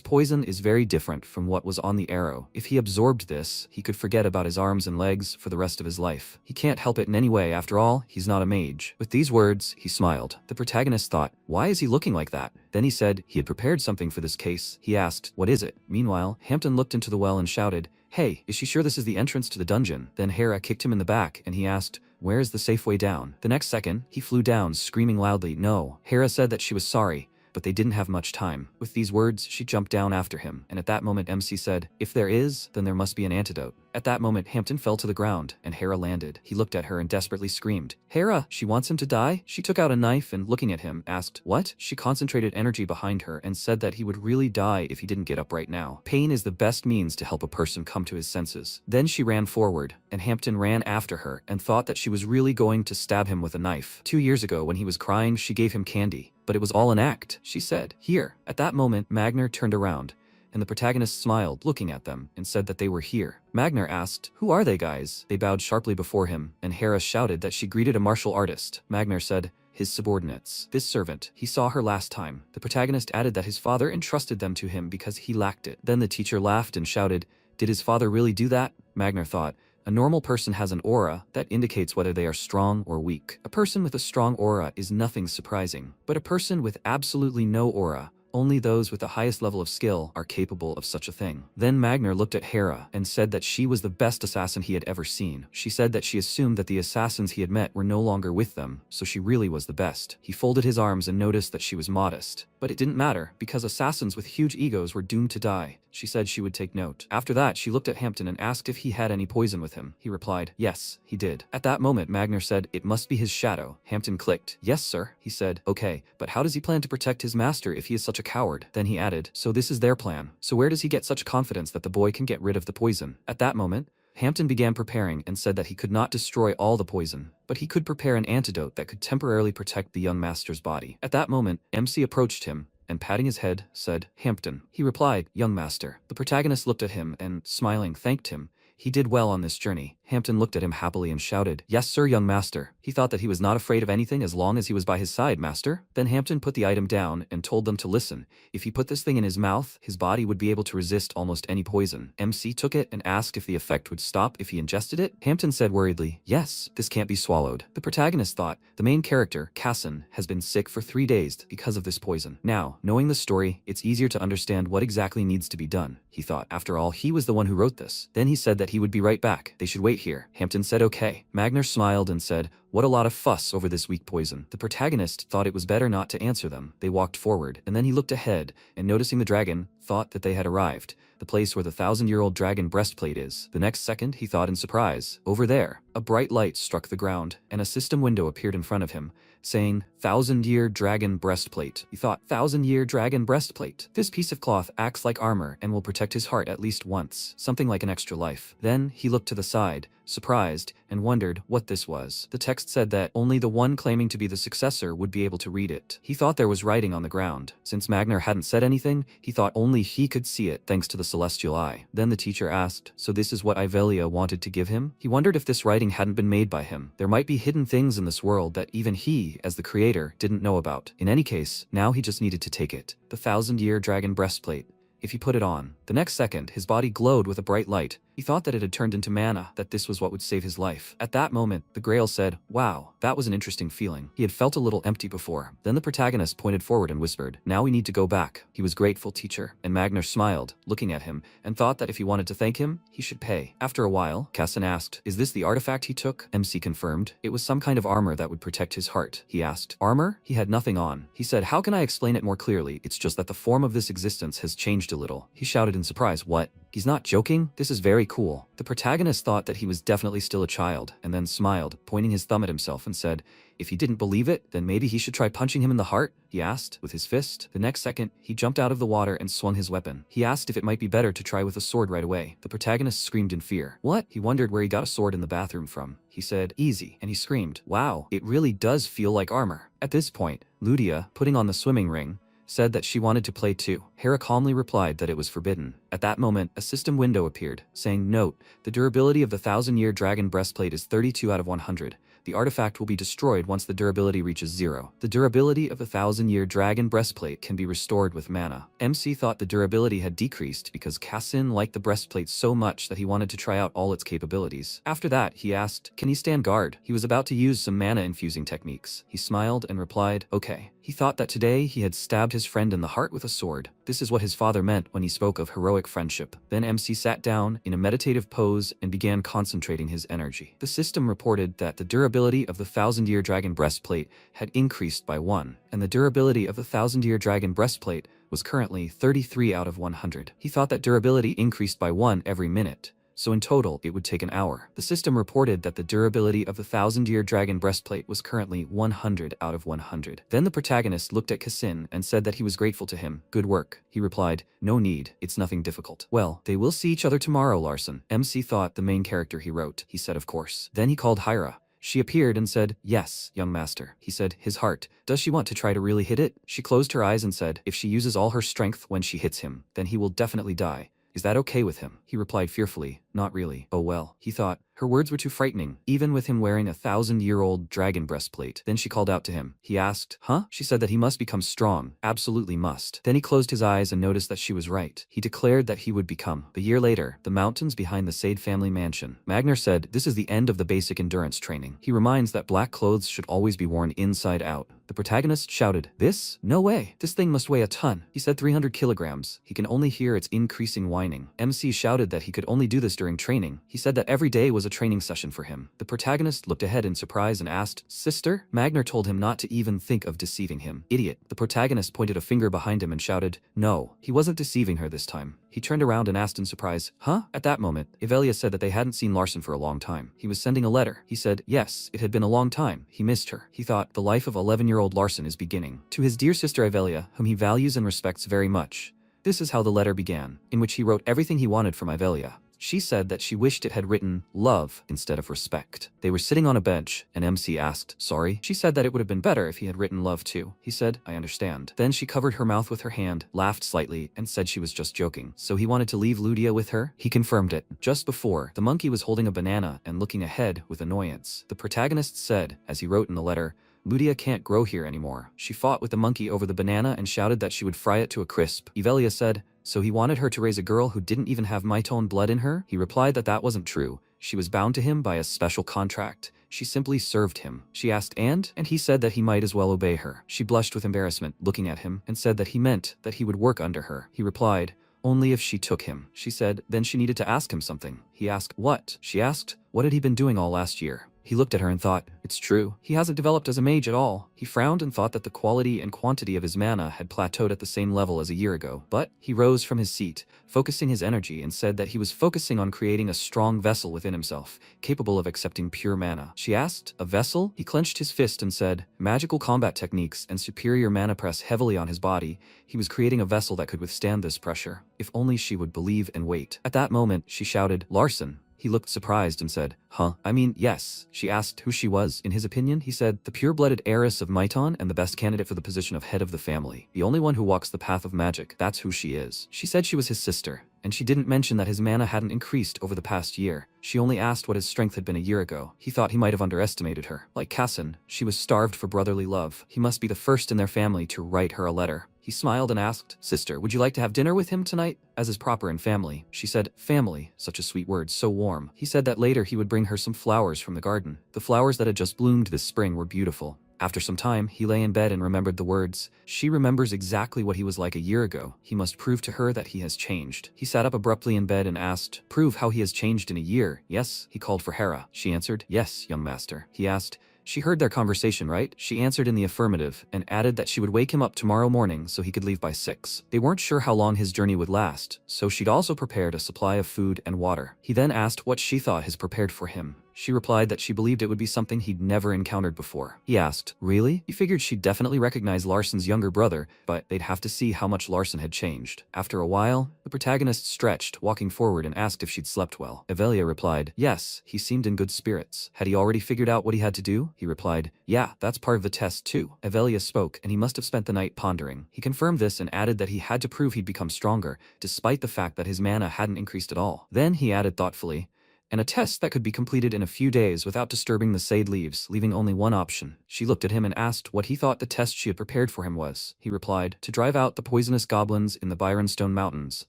poison is very different from what was on the arrow. If he absorbed this, he could forget about his arms and legs for the rest of his life. He can't help it in any way, after all, he's not a mage." With these words, he smiled. The protagonist thought, why is he looking like that? Then he said he had prepared something for this case. He asked, "What is it?" Meanwhile, Hampton looked into the well and shouted, "Hey, is she sure this is the entrance to the dungeon?" Then Hera kicked him in the back and he asked, "Where is the safe way down?" The next second, he flew down, screaming loudly, "No." Hera said that she was sorry, but they didn't have much time. With these words, she jumped down after him, and at that moment MC said, "If there is, then there must be an antidote." At that moment, Hampton fell to the ground, and Hera landed. He looked at her and desperately screamed, "Hera, she wants him to die?" She took out a knife and, looking at him, asked, "What?" She concentrated energy behind her and said that he would really die if he didn't get up right now. Pain is the best means to help a person come to his senses. Then she ran forward, and Hampton ran after her and thought that she was really going to stab him with a knife. 2 years ago, when he was crying, she gave him candy. But it was all an act, she said. "Here." At that moment, Magner turned around, and the protagonist smiled, looking at them, and said that they were here. Magner asked, "Who are they, guys?" They bowed sharply before him, and Hera shouted that she greeted a martial artist. Magner said, "His subordinates. This servant. He saw her last time." The protagonist added that his father entrusted them to him because he lacked it. Then the teacher laughed and shouted, "Did his father really do that?" Magner thought, a normal person has an aura that indicates whether they are strong or weak. A person with a strong aura is nothing surprising, but a person with absolutely no aura, only those with the highest level of skill are capable of such a thing. Then Magner looked at Hera and said that she was the best assassin he had ever seen. She said that she assumed that the assassins he had met were no longer with them, so she really was the best. He folded his arms and noticed that she was modest. But it didn't matter, because assassins with huge egos were doomed to die. She said she would take note. After that, she looked at Hampton and asked if he had any poison with him. He replied, yes, he did. At that moment, Magner said, it must be his shadow. Hampton clicked. Yes, sir, he said. Okay, but how does he plan to protect his master if he is such a coward? Then he added, so this is their plan. So where does he get such confidence that the boy can get rid of the poison? At that moment, Hampton began preparing and said that he could not destroy all the poison, but he could prepare an antidote that could temporarily protect the young master's body. At that moment, MC approached him and, patting his head, said, Hampton. He replied, young master. The protagonist looked at him and, smiling, thanked him. He did well on this journey. Hampton looked at him happily and shouted, "Yes sir, young master." He thought that he was not afraid of anything as long as he was by his side, master. Then Hampton put the item down and told them to listen. If he put this thing in his mouth, his body would be able to resist almost any poison. MC took it and asked if the effect would stop if he ingested it. Hampton said worriedly, "Yes, this can't be swallowed." The protagonist thought, the main character, Casson, has been sick for 3 days because of this poison. Now, knowing the story, it's easier to understand what exactly needs to be done, he thought. After all, he was the one who wrote this. Then he said that he would be right back. They should wait here. Hampton said okay. Magner smiled and said, "What a lot of fuss over this weak poison." The protagonist thought it was better not to answer them. They walked forward, and then he looked ahead, and noticing the dragon, thought that they had arrived. The place where the 1,000-year-old dragon breastplate is. The next second, he thought in surprise, over there, a bright light struck the ground, and a system window appeared in front of him, saying, 1,000-year dragon breastplate. He thought, 1,000-year dragon breastplate. This piece of cloth acts like armor and will protect his heart at least once, something like an extra life. Then he looked to the side, surprised, and wondered what this was. The text said that only the one claiming to be the successor would be able to read it. He thought there was writing on the ground. Since Magner hadn't said anything, he thought only he could see it thanks to the celestial eye. Then the teacher asked, so this is what Yahello wanted to give him? He wondered if this writing hadn't been made by him. There might be hidden things in this world that even he, as the creator, didn't know about. In any case, now he just needed to take it. The 1,000-year dragon breastplate. If he put it on. The next second, his body glowed with a bright light. He thought that it had turned into mana, that this was what would save his life. At that moment, the Grail said, "Wow, that was an interesting feeling." He had felt a little empty before. Then the protagonist pointed forward and whispered, "Now we need to go back." He was grateful, teacher. And Magner smiled, looking at him, and thought that if he wanted to thank him, he should pay. After a while, Casson asked, "Is this the artifact he took?" MC confirmed. It was some kind of armor that would protect his heart. He asked, "Armor?" He had nothing on. He said, "How can I explain it more clearly? It's just that the form of this existence has changed a little." He shouted in surprise, "What? He's not joking? This is very cool." The protagonist thought that he was definitely still a child, and then smiled, pointing his thumb at himself and said, "If he didn't believe it, then maybe he should try punching him in the heart?" he asked, with his fist. The next second, he jumped out of the water and swung his weapon. He asked if it might be better to try with a sword right away. The protagonist screamed in fear. What? He wondered where he got a sword in the bathroom from. He said, "Easy," and he screamed, "Wow, it really does feel like armor." At this point, Ludia, putting on the swimming ring, said that she wanted to play too. Hera calmly replied that it was forbidden. At that moment, a system window appeared, saying, "Note, the durability of the 1,000-year dragon breastplate is 32 out of 100. The artifact will be destroyed once the durability reaches 0. The durability of the 1,000-year dragon breastplate can be restored with mana." MC thought the durability had decreased because Casson liked the breastplate so much that he wanted to try out all its capabilities. After that, he asked, "Can he stand guard?" He was about to use some mana-infusing techniques. He smiled and replied, "Okay." He thought that today he had stabbed his friend in the heart with a sword. This is what his father meant when he spoke of heroic friendship. Then MC sat down in a meditative pose and began concentrating his energy. The system reported that the durability of the 1,000-year dragon breastplate had increased by 1, and the durability of the 1,000-year dragon breastplate was currently 33 out of 100. He thought that durability increased by 1 every minute, so in total it would take an hour. The system reported that the durability of the 1,000-year dragon breastplate was currently 100 out of 100. Then the protagonist looked at Cassin and said that he was grateful to him. "Good work." He replied, "No need, it's nothing difficult." "Well, they will see each other tomorrow, Larson." MC thought the main character he wrote. He said, "Of course." Then he called Hira. She appeared and said, "Yes, young master." He said, "His heart. Does she want to try to really hit it?" She closed her eyes and said, "If she uses all her strength when she hits him, then he will definitely die. Is that okay with him?" He replied fearfully, "Not really." Oh well, he thought. Her words were too frightening, even with him wearing a 1,000-year-old dragon breastplate. Then she called out to him. He asked, "Huh?" She said that he must become strong, absolutely must. Then he closed his eyes and noticed that she was right. He declared that he would become. A year later, the mountains behind the Sade family mansion. Magner said, "This is the end of the basic endurance training." He reminds that black clothes should always be worn inside out. The protagonist shouted, "This? No way. This thing must weigh a ton." He said 300 kilograms. He can only hear its increasing whining. MC shouted that he could only do this during training. He said that every day was a training session for him. The protagonist looked ahead in surprise and asked, "Sister?" Magner told him not to even think of deceiving him. "Idiot." The protagonist pointed a finger behind him and shouted, "No." He wasn't deceiving her this time. He turned around and asked in surprise, "Huh?" At that moment, Yahello said that they hadn't seen Larson for a long time. He was sending a letter. He said, yes, it had been a long time. He missed her. He thought, the life of 11-year-old Larson is beginning. To his dear sister Yahello, whom he values and respects very much. This is how the letter began, in which he wrote everything he wanted from Yahello. She said that she wished it had written love instead of respect. They were sitting on a bench, and MC asked, sorry? She said that it would have been better if he had written love too. He said, I understand. Then she covered her mouth with her hand, laughed slightly, and said she was just joking. So he wanted to leave Ludia with her? He confirmed it. Just before, the monkey was holding a banana and looking ahead with annoyance. The protagonist said, as he wrote in the letter, Ludia can't grow here anymore. She fought with the monkey over the banana and shouted that she would fry it to a crisp. Yahello said, so he wanted her to raise a girl who didn't even have Mytone blood in her? He replied that that wasn't true. She was bound to him by a special contract. She simply served him. She asked, and he said that he might as well obey her. She blushed with embarrassment, looking at him, and said that he meant that he would work under her. He replied, only if she took him. She said, then she needed to ask him something. He asked, what? She asked, what had he been doing all last year? He looked at her and thought, it's true. He hasn't developed as a mage at all. He frowned and thought that the quality and quantity of his mana had plateaued at the same level as a year ago. But he rose from his seat, focusing his energy, and said that he was focusing on creating a strong vessel within himself, capable of accepting pure mana. She asked, a vessel? He clenched his fist and said, magical combat techniques and superior mana press heavily on his body. He was creating a vessel that could withstand this pressure. If only she would believe and wait. At that moment, she shouted, Larson. He looked surprised and said, huh? I mean, yes. She asked who she was. In his opinion, he said, the pure-blooded heiress of Myton and the best candidate for the position of head of the family. The only one who walks the path of magic. That's who she is. She said she was his sister, and she didn't mention that his mana hadn't increased over the past year. She only asked what his strength had been a year ago. He thought he might have underestimated her. Like Kassan, she was starved for brotherly love. He must be the first in their family to write her a letter. He smiled and asked, sister, would you like to have dinner with him tonight? As is proper in family. She said, family, such a sweet word, so warm. He said that later he would bring her some flowers from the garden. The flowers that had just bloomed this spring were beautiful. After some time, he lay in bed and remembered the words. She remembers exactly what he was like a year ago. He must prove to her that he has changed. He sat up abruptly in bed and asked, prove how he has changed in a year. Yes, he called for Hera. She answered, yes, young master. He asked, she heard their conversation, right? She answered in the affirmative and added that she would wake him up tomorrow morning so he could leave by 6. They weren't sure how long his journey would last, so she'd also prepared a supply of food and water. He then asked what she thought his prepared for him. She replied that she believed it would be something he'd never encountered before. He asked, really? He figured she'd definitely recognize Larson's younger brother, but they'd have to see how much Larson had changed. After a while, the protagonist stretched, walking forward, and asked if she'd slept well. Yahello replied, yes, he seemed in good spirits. Had he already figured out what he had to do? He replied, yeah, that's part of the test too. Yahello spoke, and he must have spent the night pondering. He confirmed this and added that he had to prove he'd become stronger, despite the fact that his mana hadn't increased at all. Then he added thoughtfully, and a test that could be completed in a few days without disturbing the sade leaves, leaving only one option. She looked at him and asked what he thought the test she had prepared for him was. He replied, to drive out the poisonous goblins in the Byronstone Mountains.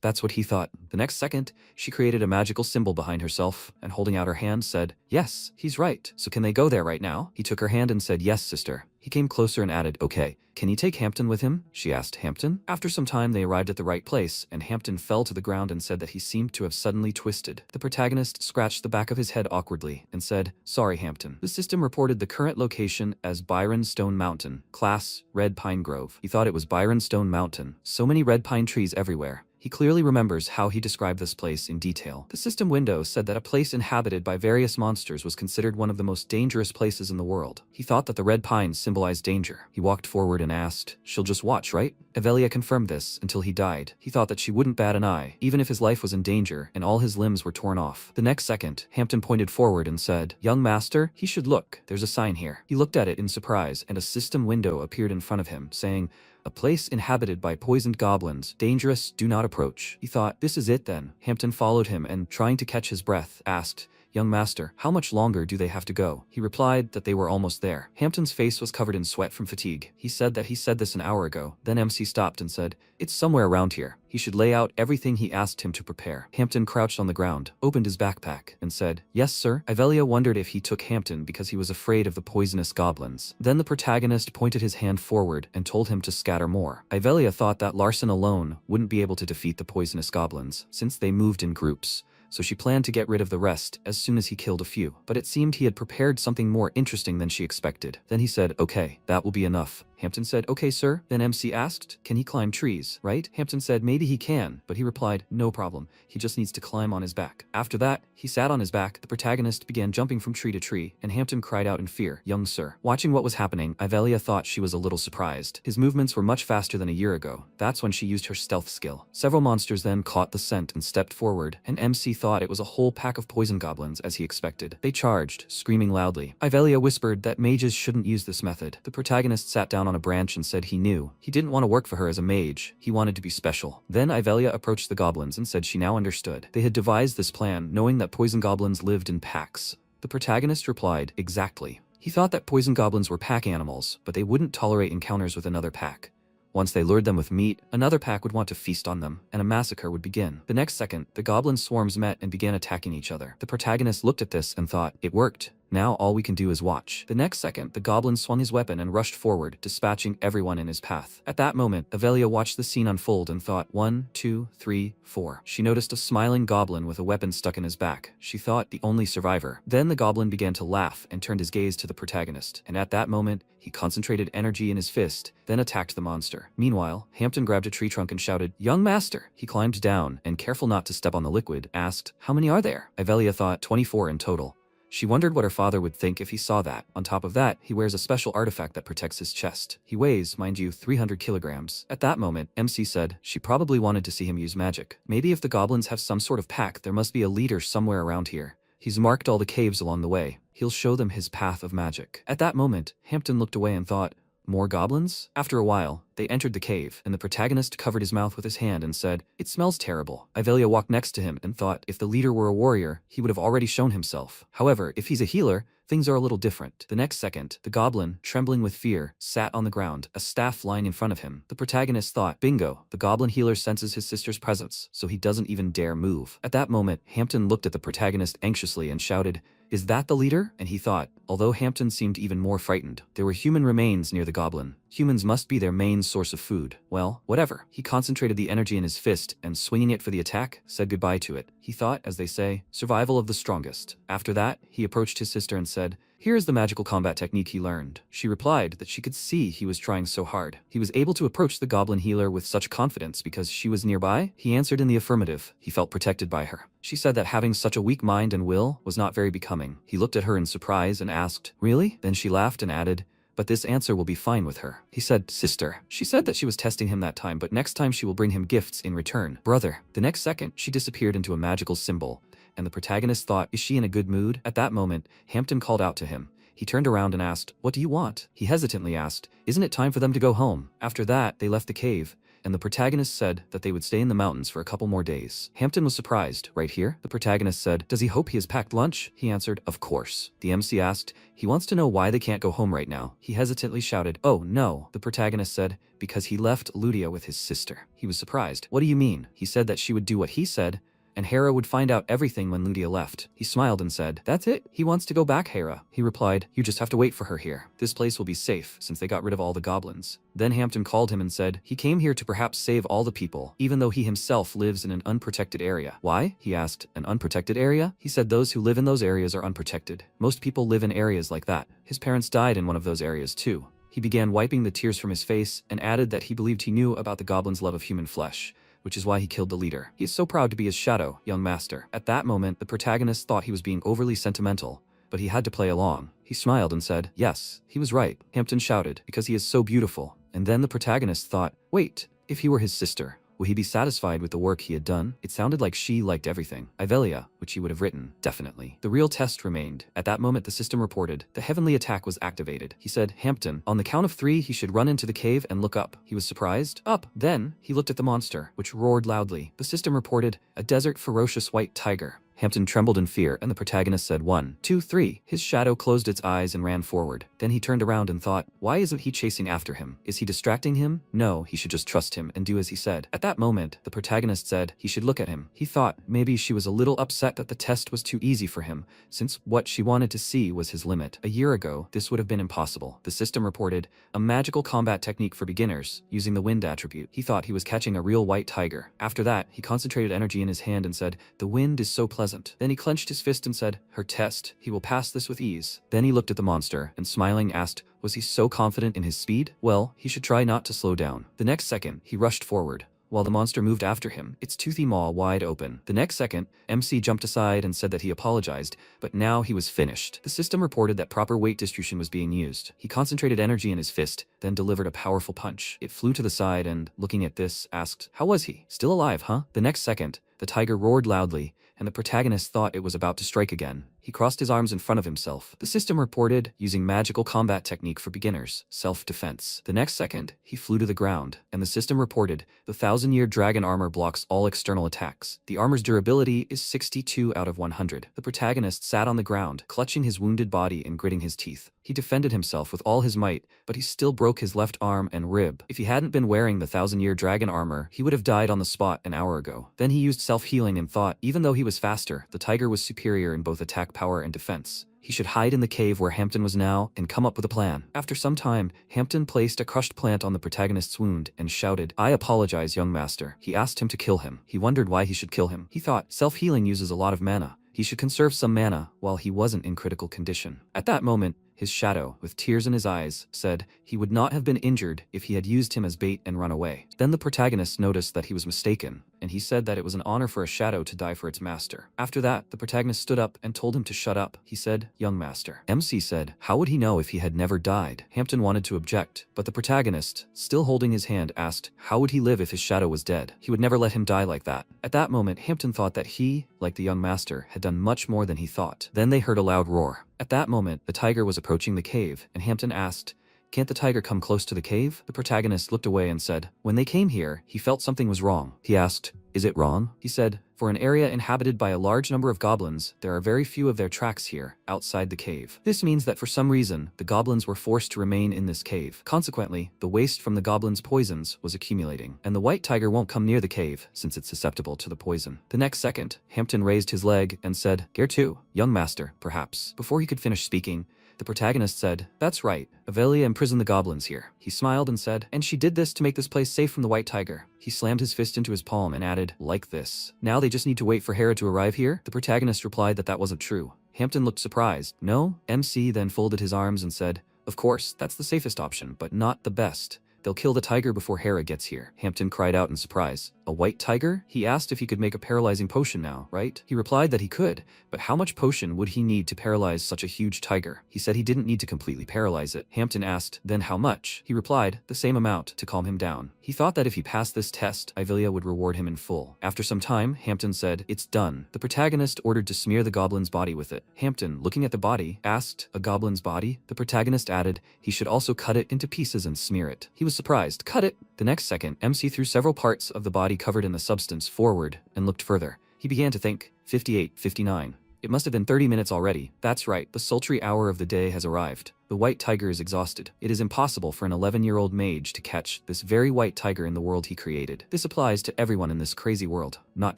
That's what he thought. The next second, she created a magical symbol behind herself, and holding out her hand said, yes, he's right. So can they go there right now? He took her hand and said, yes, sister. He came closer and added, okay, can he take Hampton with him? She asked, Hampton? After some time they arrived at the right place, and Hampton fell to the ground and said that he seemed to have suddenly twisted. The protagonist scratched the back of his head awkwardly and said, sorry, Hampton. The system reported the current location as Byronstone Mountain. Class, Red Pine Grove. He thought it was Byronstone Mountain. So many red pine trees everywhere. He clearly remembers how he described this place in detail. The system window said that a place inhabited by various monsters was considered one of the most dangerous places in the world. He thought that the red pines symbolized danger. He walked forward and asked, she'll just watch, right? Yahello confirmed this until he died. He thought that she wouldn't bat an eye, even if his life was in danger and all his limbs were torn off. The next second, Hampton pointed forward and said, young master, he should look. There's a sign here. He looked at it in surprise, and a system window appeared in front of him, saying, a place inhabited by poisoned goblins. Dangerous, do not approach. He thought, this is it then. Hampton followed him and, trying to catch his breath, asked, young master, how much longer do they have to go? He replied that they were almost there. Hampton's face was covered in sweat from fatigue. He said that he said this an hour ago. Then MC stopped and said, it's somewhere around here. He should lay out everything he asked him to prepare. Hampton crouched on the ground, opened his backpack, and said, yes, sir. Yahello wondered if he took Hampton because he was afraid of the poisonous goblins. Then the protagonist pointed his hand forward and told him to scatter more. Yahello thought that Larson alone wouldn't be able to defeat the poisonous goblins, since they moved in groups. So she planned to get rid of the rest as soon as he killed a few. But it seemed he had prepared something more interesting than she expected. Then he said, okay, that will be enough. Hampton said, okay sir. Then MC asked, can he climb trees, right? Hampton said maybe he can, but he replied, no problem, he just needs to climb on his back. After that, he sat on his back, the protagonist began jumping from tree to tree, and Hampton cried out in fear, young sir. Watching what was happening, Yahello thought she was a little surprised. His movements were much faster than a year ago. That's when she used her stealth skill. Several monsters then caught the scent and stepped forward, and MC thought it was a whole pack of poison goblins as he expected. They charged, screaming loudly. Yahello whispered that mages shouldn't use this method. The protagonist sat down on a branch and said he knew. He didn't want to work for her as a mage. He wanted to be special. Then Yahello approached the goblins and said she now understood. They had devised this plan knowing that poison goblins lived in packs. The protagonist replied, exactly. He thought that poison goblins were pack animals, but they wouldn't tolerate encounters with another pack. Once they lured them with meat, another pack would want to feast on them, and a massacre would begin. The next second, the goblin swarms met and began attacking each other. The protagonist looked at this and thought, it worked. Now all we can do is watch. The next second, the goblin swung his weapon and rushed forward, dispatching everyone in his path. At that moment, Yahello watched the scene unfold and thought, 1, 2, 3, 4. She noticed a smiling goblin with a weapon stuck in his back. She thought the only survivor. Then the goblin began to laugh and turned his gaze to the protagonist. And at that moment, he concentrated energy in his fist, then attacked the monster. Meanwhile, Hampton grabbed a tree trunk and shouted, young master. He climbed down and, careful not to step on the liquid, asked, how many are there? Yahello thought 24 in total. She wondered what her father would think if he saw that. On top of that, he wears a special artifact that protects his chest. He weighs, mind you, 300 kilograms. At that moment, MC said she probably wanted to see him use magic. Maybe if the goblins have some sort of pack, there must be a leader somewhere around here. He's marked all the caves along the way. He'll show them his path of magic. At that moment, Hampton looked away and thought, more goblins? After a while, they entered the cave, and the protagonist covered his mouth with his hand and said, it smells terrible. Yahello walked next to him and thought if the leader were a warrior, he would have already shown himself. However, if he's a healer, things are a little different. The next second, the goblin, trembling with fear, sat on the ground, a staff lying in front of him. The protagonist thought, bingo, the goblin healer senses his sister's presence, so he doesn't even dare move. At that moment, Hampton looked at the protagonist anxiously and shouted, is that the leader? And he thought, although Hampton seemed even more frightened, there were human remains near the goblin. Humans must be their main source of food. Well, whatever. He concentrated the energy in his fist and, swinging it for the attack, said goodbye to it. He thought, as they say, survival of the strongest. After that, he approached his sister and said, here is the magical combat technique he learned. She replied that she could see he was trying so hard. He was able to approach the goblin healer with such confidence because she was nearby. He answered in the affirmative. He felt protected by her. She said that having such a weak mind and will was not very becoming. He looked at her in surprise and asked, really? Then she laughed and added, but this answer will be fine with her. He said, sister. She said that she was testing him that time, but next time she will bring him gifts in return. Brother. The next second, she disappeared into a magical symbol, and the protagonist thought, is she in a good mood? At that moment, Hampton called out to him. He turned around and asked, what do you want? He hesitantly asked, isn't it time for them to go home? After that, they left the cave, and the protagonist said that they would stay in the mountains for a couple more days. Hampton was surprised. Right here? The protagonist said, does he hope he has packed lunch? He answered, of course. The MC asked, he wants to know why they can't go home right now. He hesitantly shouted, oh no. The protagonist said, because he left Ludia with his sister. He was surprised. What do you mean? He said that she would do what he said, and Hera would find out everything when Ludia left. He smiled and said, that's it? He wants to go back, Hera. He replied, you just have to wait for her here. This place will be safe since they got rid of all the goblins. Then Hampton called him and said, he came here to perhaps save all the people, even though he himself lives in an unprotected area. Why? He asked. An unprotected area? He said those who live in those areas are unprotected. Most people live in areas like that. His parents died in one of those areas too. He began wiping the tears from his face and added that he believed he knew about the goblin's love of human flesh, which is why he killed the leader. He is so proud to be his shadow, young master. At that moment, the protagonist thought he was being overly sentimental, but he had to play along. He smiled and said, yes, he was right. Hampton shouted, because he is so beautiful. And then the protagonist thought, wait, if he were his sister, would he be satisfied with the work he had done? It sounded like she liked everything. Yahello, which he would have written, definitely. The real test remained. At that moment, the system reported the heavenly attack was activated. He said, Hampton, on the count of 3, he should run into the cave and look up. He was surprised. Up. Then, he looked at the monster, which roared loudly. The system reported a desert ferocious white tiger. Hampton trembled in fear, and the protagonist said 1, 2, 3. His shadow closed its eyes and ran forward. Then he turned around and thought, why isn't he chasing after him? Is he distracting him? No, he should just trust him and do as he said. At that moment, the protagonist said he should look at him. He thought maybe she was a little upset that the test was too easy for him, since what she wanted to see was his limit. A year ago, this would have been impossible. The system reported a magical combat technique for beginners, using the wind attribute. He thought he was catching a real white tiger. After that, he concentrated energy in his hand and said, the wind is so pleasant present. Then he clenched his fist and said, "Her test, he will pass this with ease." Then he looked at the monster and smiling asked, was he so confident in his speed? Well, he should try not to slow down. The next second, he rushed forward, while the monster moved after him, its toothy maw wide open. The next second, MC jumped aside and said that he apologized, but now he was finished. The system reported that proper weight distribution was being used. He concentrated energy in his fist, then delivered a powerful punch. It flew to the side and, looking at this, asked, "How was he? Still alive, huh?" The next second, the tiger roared loudly, and the protagonist thought it was about to strike again. He crossed his arms in front of himself. The system reported using magical combat technique for beginners, self-defense. The next second, he flew to the ground, and the system reported the 1,000-year dragon armor blocks all external attacks. The armor's durability is 62 out of 100. The protagonist sat on the ground, clutching his wounded body and gritting his teeth. He defended himself with all his might, but he still broke his left arm and rib. If he hadn't been wearing the 1,000-year dragon armor, he would have died on the spot an hour ago. Then he used self-healing and thought, even though he was faster, the tiger was superior in both attack power and defense. He should hide in the cave where Hampton was now and come up with a plan. After some time, Hampton placed a crushed plant on the protagonist's wound and shouted, "I apologize, young master." He asked him to kill him. He wondered why he should kill him. He thought, self-healing uses a lot of mana. He should conserve some mana while he wasn't in critical condition. At that moment, his shadow, with tears in his eyes, said he would not have been injured if he had used him as bait and run away. Then the protagonist noticed that he was mistaken, and he said that it was an honor for a shadow to die for its master. After that, the protagonist stood up and told him to shut up. He said, "Young master." MC said, how would he know if he had never died? Hampton wanted to object, but the protagonist, still holding his hand, asked, how would he live if his shadow was dead? He would never let him die like that. At that moment, Hampton thought that he, like the young master, had done much more than he thought. Then they heard a loud roar. At that moment, the tiger was approaching the cave, and Hampton asked, "Can't the tiger come close to the cave?" The protagonist looked away and said, when they came here, he felt something was wrong. He asked, "Is it wrong?" He said, "For an area inhabited by a large number of goblins, there are very few of their tracks here, outside the cave. This means that for some reason, the goblins were forced to remain in this cave. Consequently, the waste from the goblins' poisons was accumulating, and the white tiger won't come near the cave, since it's susceptible to the poison." The next second, Hampton raised his leg and said, "Gare too, young master, perhaps." Before he could finish speaking, the protagonist said, "That's right, Yahello imprisoned the goblins here." He smiled and said, "And she did this to make this place safe from the white tiger." He slammed his fist into his palm and added, "Like this. Now they just need to wait for Hera to arrive here?" The protagonist replied that wasn't true. Hampton looked surprised. "No?" MC then folded his arms and said, "Of course, that's the safest option, but not the best. They'll kill the tiger before Hera gets here." Hampton cried out in surprise. "A white tiger?" He asked if he could make a paralyzing potion now, right? He replied that he could, but how much potion would he need to paralyze such a huge tiger? He said he didn't need to completely paralyze it. Hampton asked, "Then how much?" He replied, the same amount, to calm him down. He thought that if he passed this test, Yahello would reward him in full. After some time, Hampton said, "It's done." The protagonist ordered to smear the goblin's body with it. Hampton, looking at the body, asked, "A goblin's body?" The protagonist added he should also cut it into pieces and smear it. He was surprised. "Cut it?" The next second, MC threw several parts of the body covered in the substance forward and looked further. He began to think, 58, 59. It must have been 30 minutes already. That's right, the sultry hour of the day has arrived. The white tiger is exhausted. It is impossible for an 11-year-old mage to catch this very white tiger in the world he created. This applies to everyone in this crazy world, not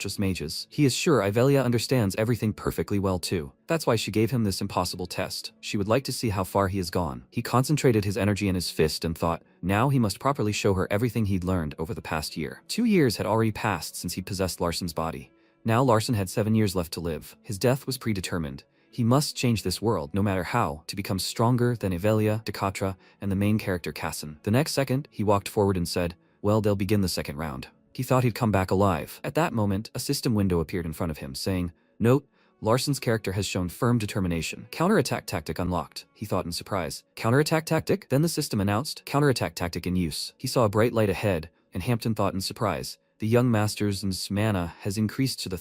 just mages. He is sure Yahello understands everything perfectly well too. That's why she gave him this impossible test. She would like to see how far he has gone. He concentrated his energy in his fist and thought, now he must properly show her everything he'd learned over the past year. 2 years had already passed since he possessed Larsen's body. Now Larsen had 7 years left to live. His death was predetermined. He must change this world, no matter how, to become stronger than Yahello, Dekatra, and the main character Kassan. The next second, he walked forward and said, "Well, they'll begin the second round." He thought he'd come back alive. At that moment, a system window appeared in front of him, saying, "Note, Larsen's character has shown firm determination. Counterattack tactic unlocked." He thought in surprise. Counterattack tactic? Then the system announced, "Counterattack tactic in use." He saw a bright light ahead, and Hampton thought in surprise, the young master's mana has increased to the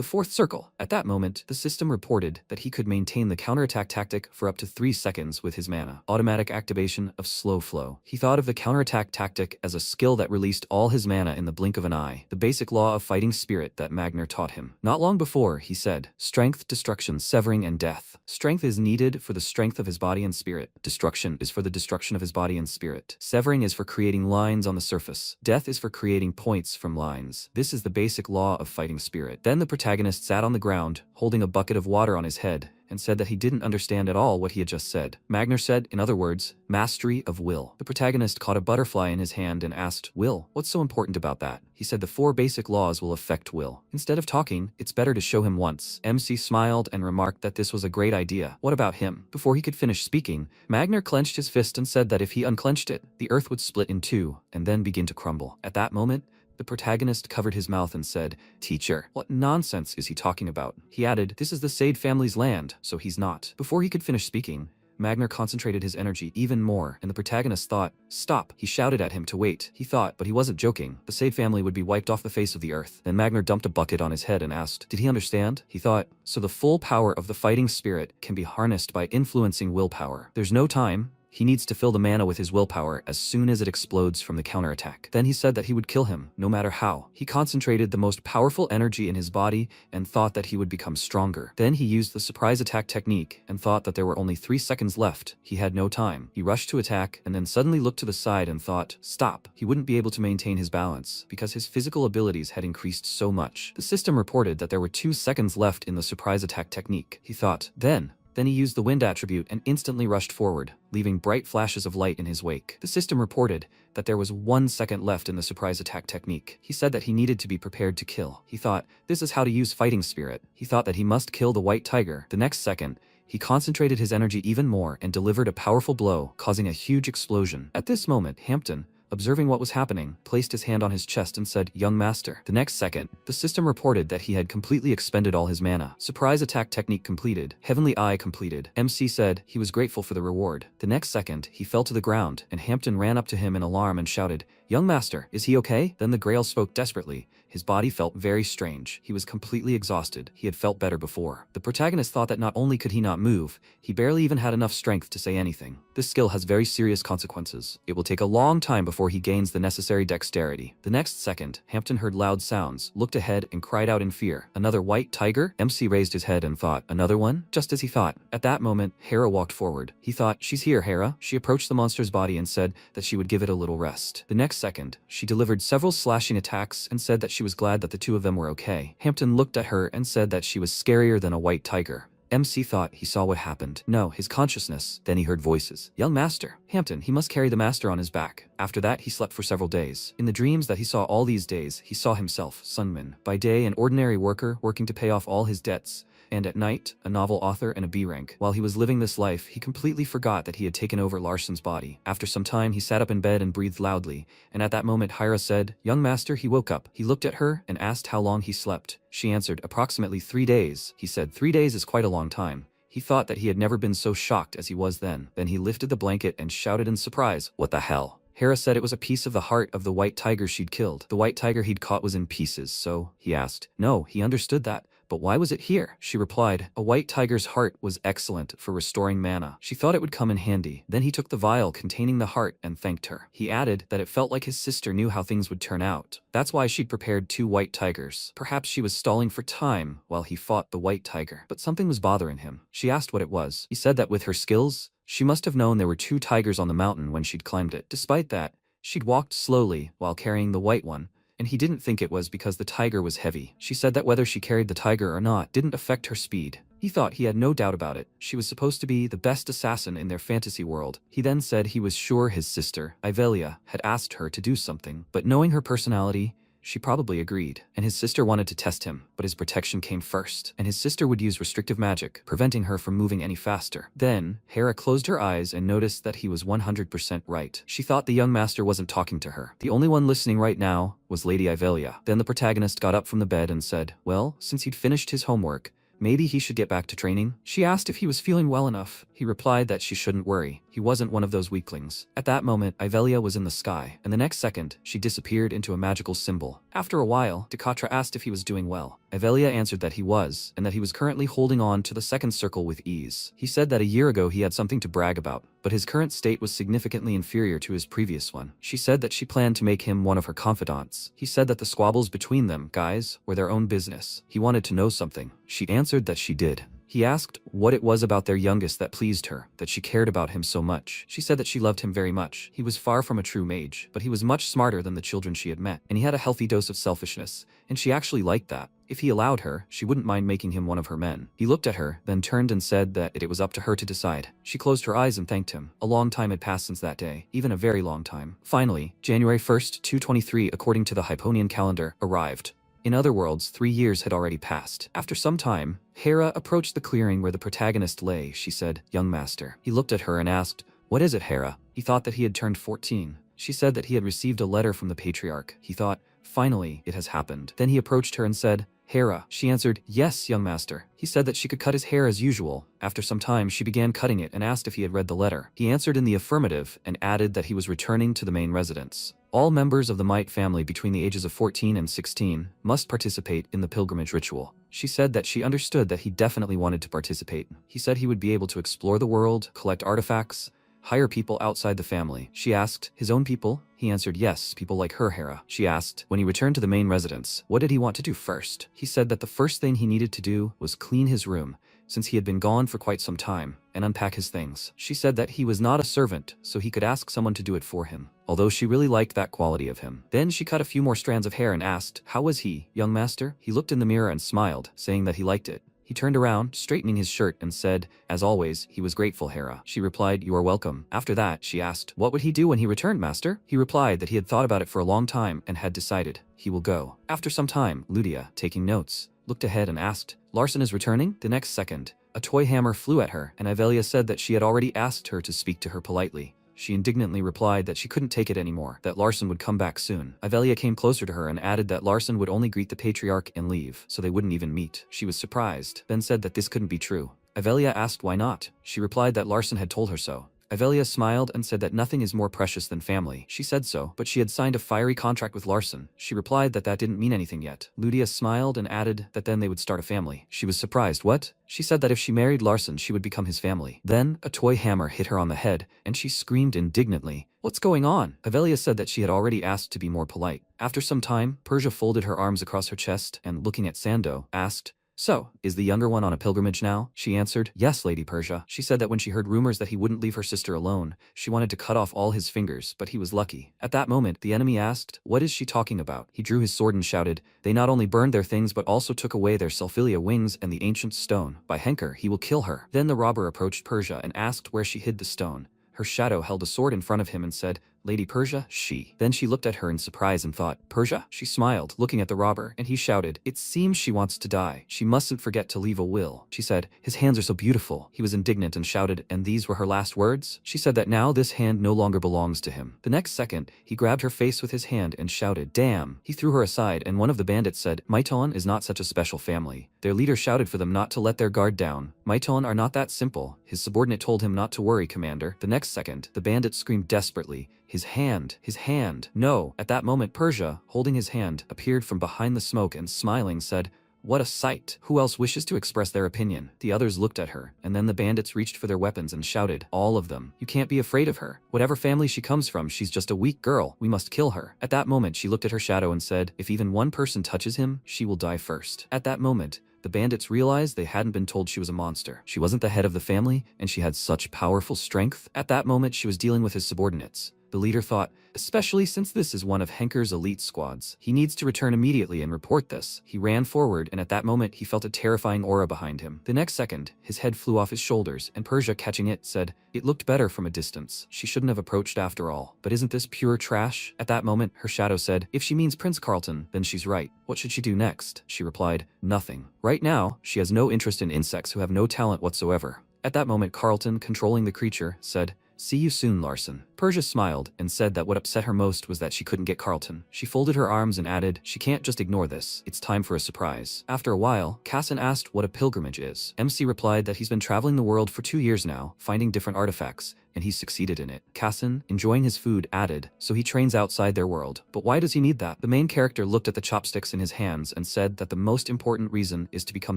fourth circle. At that moment, the system reported that he could maintain the counterattack tactic for up to 3 seconds with his mana. Automatic activation of slow flow. He thought of the counterattack tactic as a skill that released all his mana in the blink of an eye. The basic law of fighting spirit that Magner taught him. Not long before, he said, "Strength, destruction, severing, and death." Strength is needed for the strength of his body and spirit. Destruction is for the destruction of his body and spirit. Severing is for creating lines on the surface. Death is for creating points from lines. This is the basic law of fighting spirit. Then the protagonist sat on the ground, holding a bucket of water on his head, and said that he didn't understand at all what he had just said. Magner said, in other words, mastery of will. The protagonist caught a butterfly in his hand and asked, "Will, what's so important about that?" He said the 4 basic laws will affect will. Instead of talking, it's better to show him once. MC smiled and remarked that this was a great idea. What about him? Before he could finish speaking, Magner clenched his fist and said that if he unclenched it, the earth would split in 2 and then begin to crumble. At that moment, the protagonist covered his mouth and said, "Teacher, what nonsense is he talking about?" He added, "This is the Sade family's land, so he's not." Before he could finish speaking, Magner concentrated his energy even more, and the protagonist thought, "Stop." He shouted at him to wait. He thought, but he wasn't joking, the Sade family would be wiped off the face of the earth. Then Magner dumped a bucket on his head and asked, did he understand? He thought, so the full power of the fighting spirit can be harnessed by influencing willpower. There's no time. He needs to fill the mana with his willpower as soon as it explodes from the counterattack. Then he said that he would kill him, no matter how. He concentrated the most powerful energy in his body and thought that he would become stronger. Then he used the surprise attack technique and thought that there were only 3 seconds left. He had no time. He rushed to attack and then suddenly looked to the side and thought, stop. He wouldn't be able to maintain his balance because his physical abilities had increased so much. The system reported that there were 2 seconds left in the surprise attack technique. He thought, Then he used the wind attribute and instantly rushed forward, leaving bright flashes of light in his wake. The system reported that there was 1 second left in the surprise attack technique. He said that he needed to be prepared to kill. He thought, this is how to use fighting spirit. He thought that he must kill the white tiger. The next second, he concentrated his energy even more and delivered a powerful blow, causing a huge explosion. At this moment, Hampton, observing what was happening, placed his hand on his chest and said, young master. The next second, the system reported that he had completely expended all his mana. Surprise attack technique completed. Heavenly Eye completed. MC said he was grateful for the reward. The next second, he fell to the ground, and Hampton ran up to him in alarm and shouted, young master, is he okay? Then the Grail spoke desperately. His body felt very strange. He was completely exhausted. He had felt better before. The protagonist thought that not only could he not move, he barely even had enough strength to say anything. This skill has very serious consequences. It will take a long time before he gains the necessary dexterity. The next second, Hampton heard loud sounds, looked ahead, and cried out in fear. Another white tiger? MC raised his head and thought, another one? Just as he thought. At that moment, Hera walked forward. He thought, she's here, Hera. She approached the monster's body and said that she would give it a little rest. The next second, she delivered several slashing attacks and said that she was glad that the 2 of them were okay. Hampton looked at her and said that she was scarier than a white tiger. MC thought he saw what happened. No, his consciousness. Then he heard voices. Young master. Hampton, he must carry the master on his back. After that, he slept for several days. In the dreams that he saw all these days, he saw himself, Sunmin. By day, an ordinary worker working to pay off all his debts. And at night, a novel author and a B rank. While he was living this life, he completely forgot that he had taken over Larson's body. After some time, he sat up in bed and breathed loudly, and at that moment Hera said, young master. He woke up. He looked at her and asked how long he slept. She answered, approximately 3 days. He said, 3 days is quite a long time. He thought that he had never been so shocked as he was then. Then he lifted the blanket and shouted in surprise, what the hell? Hera said it was a piece of the heart of the white tiger she'd killed. The white tiger he'd caught was in pieces, so, he asked. No, he understood that. But why was it here? She replied, a white tiger's heart was excellent for restoring mana. She thought it would come in handy. Then he took the vial containing the heart and thanked her. He added that it felt like his sister knew how things would turn out. That's why she'd prepared 2 white tigers. Perhaps she was stalling for time while he fought the white tiger. But something was bothering him. She asked what it was. He said that with her skills, she must have known there were 2 tigers on the mountain when she'd climbed it. Despite that, she'd walked slowly while carrying the white one, and he didn't think it was because the tiger was heavy. She said that whether she carried the tiger or not didn't affect her speed. He thought he had no doubt about it. She was supposed to be the best assassin in their fantasy world. He then said he was sure his sister, Yahello, had asked her to do something, but knowing her personality, she probably agreed. And his sister wanted to test him, but his protection came first, and his sister would use restrictive magic, preventing her from moving any faster. Then, Hera closed her eyes and noticed that he was 100% right. She thought the young master wasn't talking to her. The only one listening right now was Lady Yahello. Then the protagonist got up from the bed and said, well, since he'd finished his homework, maybe he should get back to training. She asked if he was feeling well enough. He replied that she shouldn't worry. He wasn't one of those weaklings. At that moment, Yahello was in the sky, and the next second, she disappeared into a magical symbol. After a while, Dekatra asked if he was doing well. Yahello answered that he was, and that he was currently holding on to the second circle with ease. He said that a year ago he had something to brag about, but his current state was significantly inferior to his previous one. She said that she planned to make him one of her confidants. He said that the squabbles between them, guys, were their own business. He wanted to know something. She answered that she did. He asked what it was about their youngest that pleased her, that she cared about him so much. She said that she loved him very much. He was far from a true mage, but he was much smarter than the children she had met, and he had a healthy dose of selfishness, and she actually liked that. If he allowed her, she wouldn't mind making him one of her men. He looked at her, then turned and said that it was up to her to decide. She closed her eyes and thanked him. A long time had passed since that day, even a very long time. Finally, January 1st, 223 according to the Hyponian calendar, arrived. In other worlds, 3 years had already passed. After some time, Hera approached the clearing where the protagonist lay. She said, "Young master." He looked at her and asked, "What is it, Hera?" He thought that he had turned 14. She said that he had received a letter from the patriarch. He thought, finally, it has happened. Then he approached her and said, "Hera." She answered, "Yes, young master." He said that she could cut his hair as usual. After some time, she began cutting it and asked if he had read the letter. He answered in the affirmative and added that he was returning to the main residence. All members of the Mite family between the ages of 14 and 16 must participate in the pilgrimage ritual. She said that she understood that he definitely wanted to participate. He said he would be able to explore the world, collect artifacts, hire people outside the family. She asked, his own people? He answered yes, people like her, Hera. She asked, when he returned to the main residence, what did he want to do first? He said that the first thing he needed to do was clean his room, since he had been gone for quite some time, and unpack his things. She said that he was not a servant, so he could ask someone to do it for him, although she really liked that quality of him. Then she cut a few more strands of hair and asked, "How was he, young master?" He looked in the mirror and smiled, saying that he liked it. He turned around, straightening his shirt, and said, "As always, he was grateful, Hera." She replied, "You are welcome." After that, she asked, "What would he do when he returned, master?" He replied that he had thought about it for a long time and had decided he will go. After some time, Ludia, taking notes, looked ahead and asked, "Larson is returning?" The next second, a toy hammer flew at her, and Yahello said that she had already asked her to speak to her politely. She indignantly replied that she couldn't take it anymore, that Larson would come back soon. Yahello came closer to her and added that Larson would only greet the patriarch and leave, so they wouldn't even meet. She was surprised, then said that this couldn't be true. Yahello asked why not. She replied that Larson had told her so. Yahello smiled and said that nothing is more precious than family. She said so, but she had signed a fiery contract with Larson. She replied that that didn't mean anything yet. Ludia smiled and added that then they would start a family. She was surprised. What? She said that if she married Larson, she would become his family. Then, a toy hammer hit her on the head, and she screamed indignantly. "What's going on?" Yahello said that she had already asked to be more polite. After some time, Persia folded her arms across her chest and, looking at Sando, asked, "So, is the younger one on a pilgrimage now?" She answered, "Yes, Lady Persia." She said that when she heard rumors that he wouldn't leave her sister alone, she wanted to cut off all his fingers, but he was lucky. At that moment, the enemy asked, "What is she talking about?" He drew his sword and shouted, "They not only burned their things but also took away their Selphilia wings and the ancient stone. By Henker, he will kill her." Then the robber approached Persia and asked where she hid the stone. Her shadow held a sword in front of him and said, "Lady Persia, she." Then she looked at her in surprise and thought, "Persia?" She smiled, looking at the robber, and he shouted, "It seems she wants to die. She mustn't forget to leave a will." She said, "His hands are so beautiful." He was indignant and shouted, "And these were her last words?" She said that now this hand no longer belongs to him. The next second, he grabbed her face with his hand and shouted, "Damn." He threw her aside, and one of the bandits said, "Maiton is not such a special family." Their leader shouted for them not to let their guard down. "Maiton are not that simple." His subordinate told him not to worry, Commander. The next second, the bandit screamed desperately, "His hand! His hand! No!" At that moment, Persia, holding his hand, appeared from behind the smoke and smiling said, "What a sight! Who else wishes to express their opinion?" The others looked at her, and then the bandits reached for their weapons and shouted, all of them, "You can't be afraid of her. Whatever family she comes from, she's just a weak girl. We must kill her." At that moment, she looked at her shadow and said, "If even one person touches him, she will die first." At that moment, the bandits realized they hadn't been told she was a monster. She wasn't the head of the family, and she had such powerful strength. At that moment, she was dealing with his subordinates. The leader thought, especially since this is one of Henker's elite squads, he needs to return immediately and report this. He ran forward, and at that moment he felt a terrifying aura behind him. The next second, his head flew off his shoulders, and Persia, catching it, said, "It looked better from a distance. She shouldn't have approached after all. But isn't this pure trash?" At that moment, her shadow said, "If she means Prince Carlton, then she's right. What should she do next?" She replied, "Nothing. Right now, she has no interest in insects who have no talent whatsoever." At that moment, Carlton, controlling the creature, said, "See you soon, Larson." Persia smiled and said that what upset her most was that she couldn't get Carlton. She folded her arms and added, "She can't just ignore this. It's time for a surprise." After a while, Casson asked what a pilgrimage is. MC replied that he's been traveling the world for 2 years now, finding different artifacts, and he's succeeded in it. Casson, enjoying his food, added, "So he trains outside their world. But why does he need that?" The main character looked at the chopsticks in his hands and said that the most important reason is to become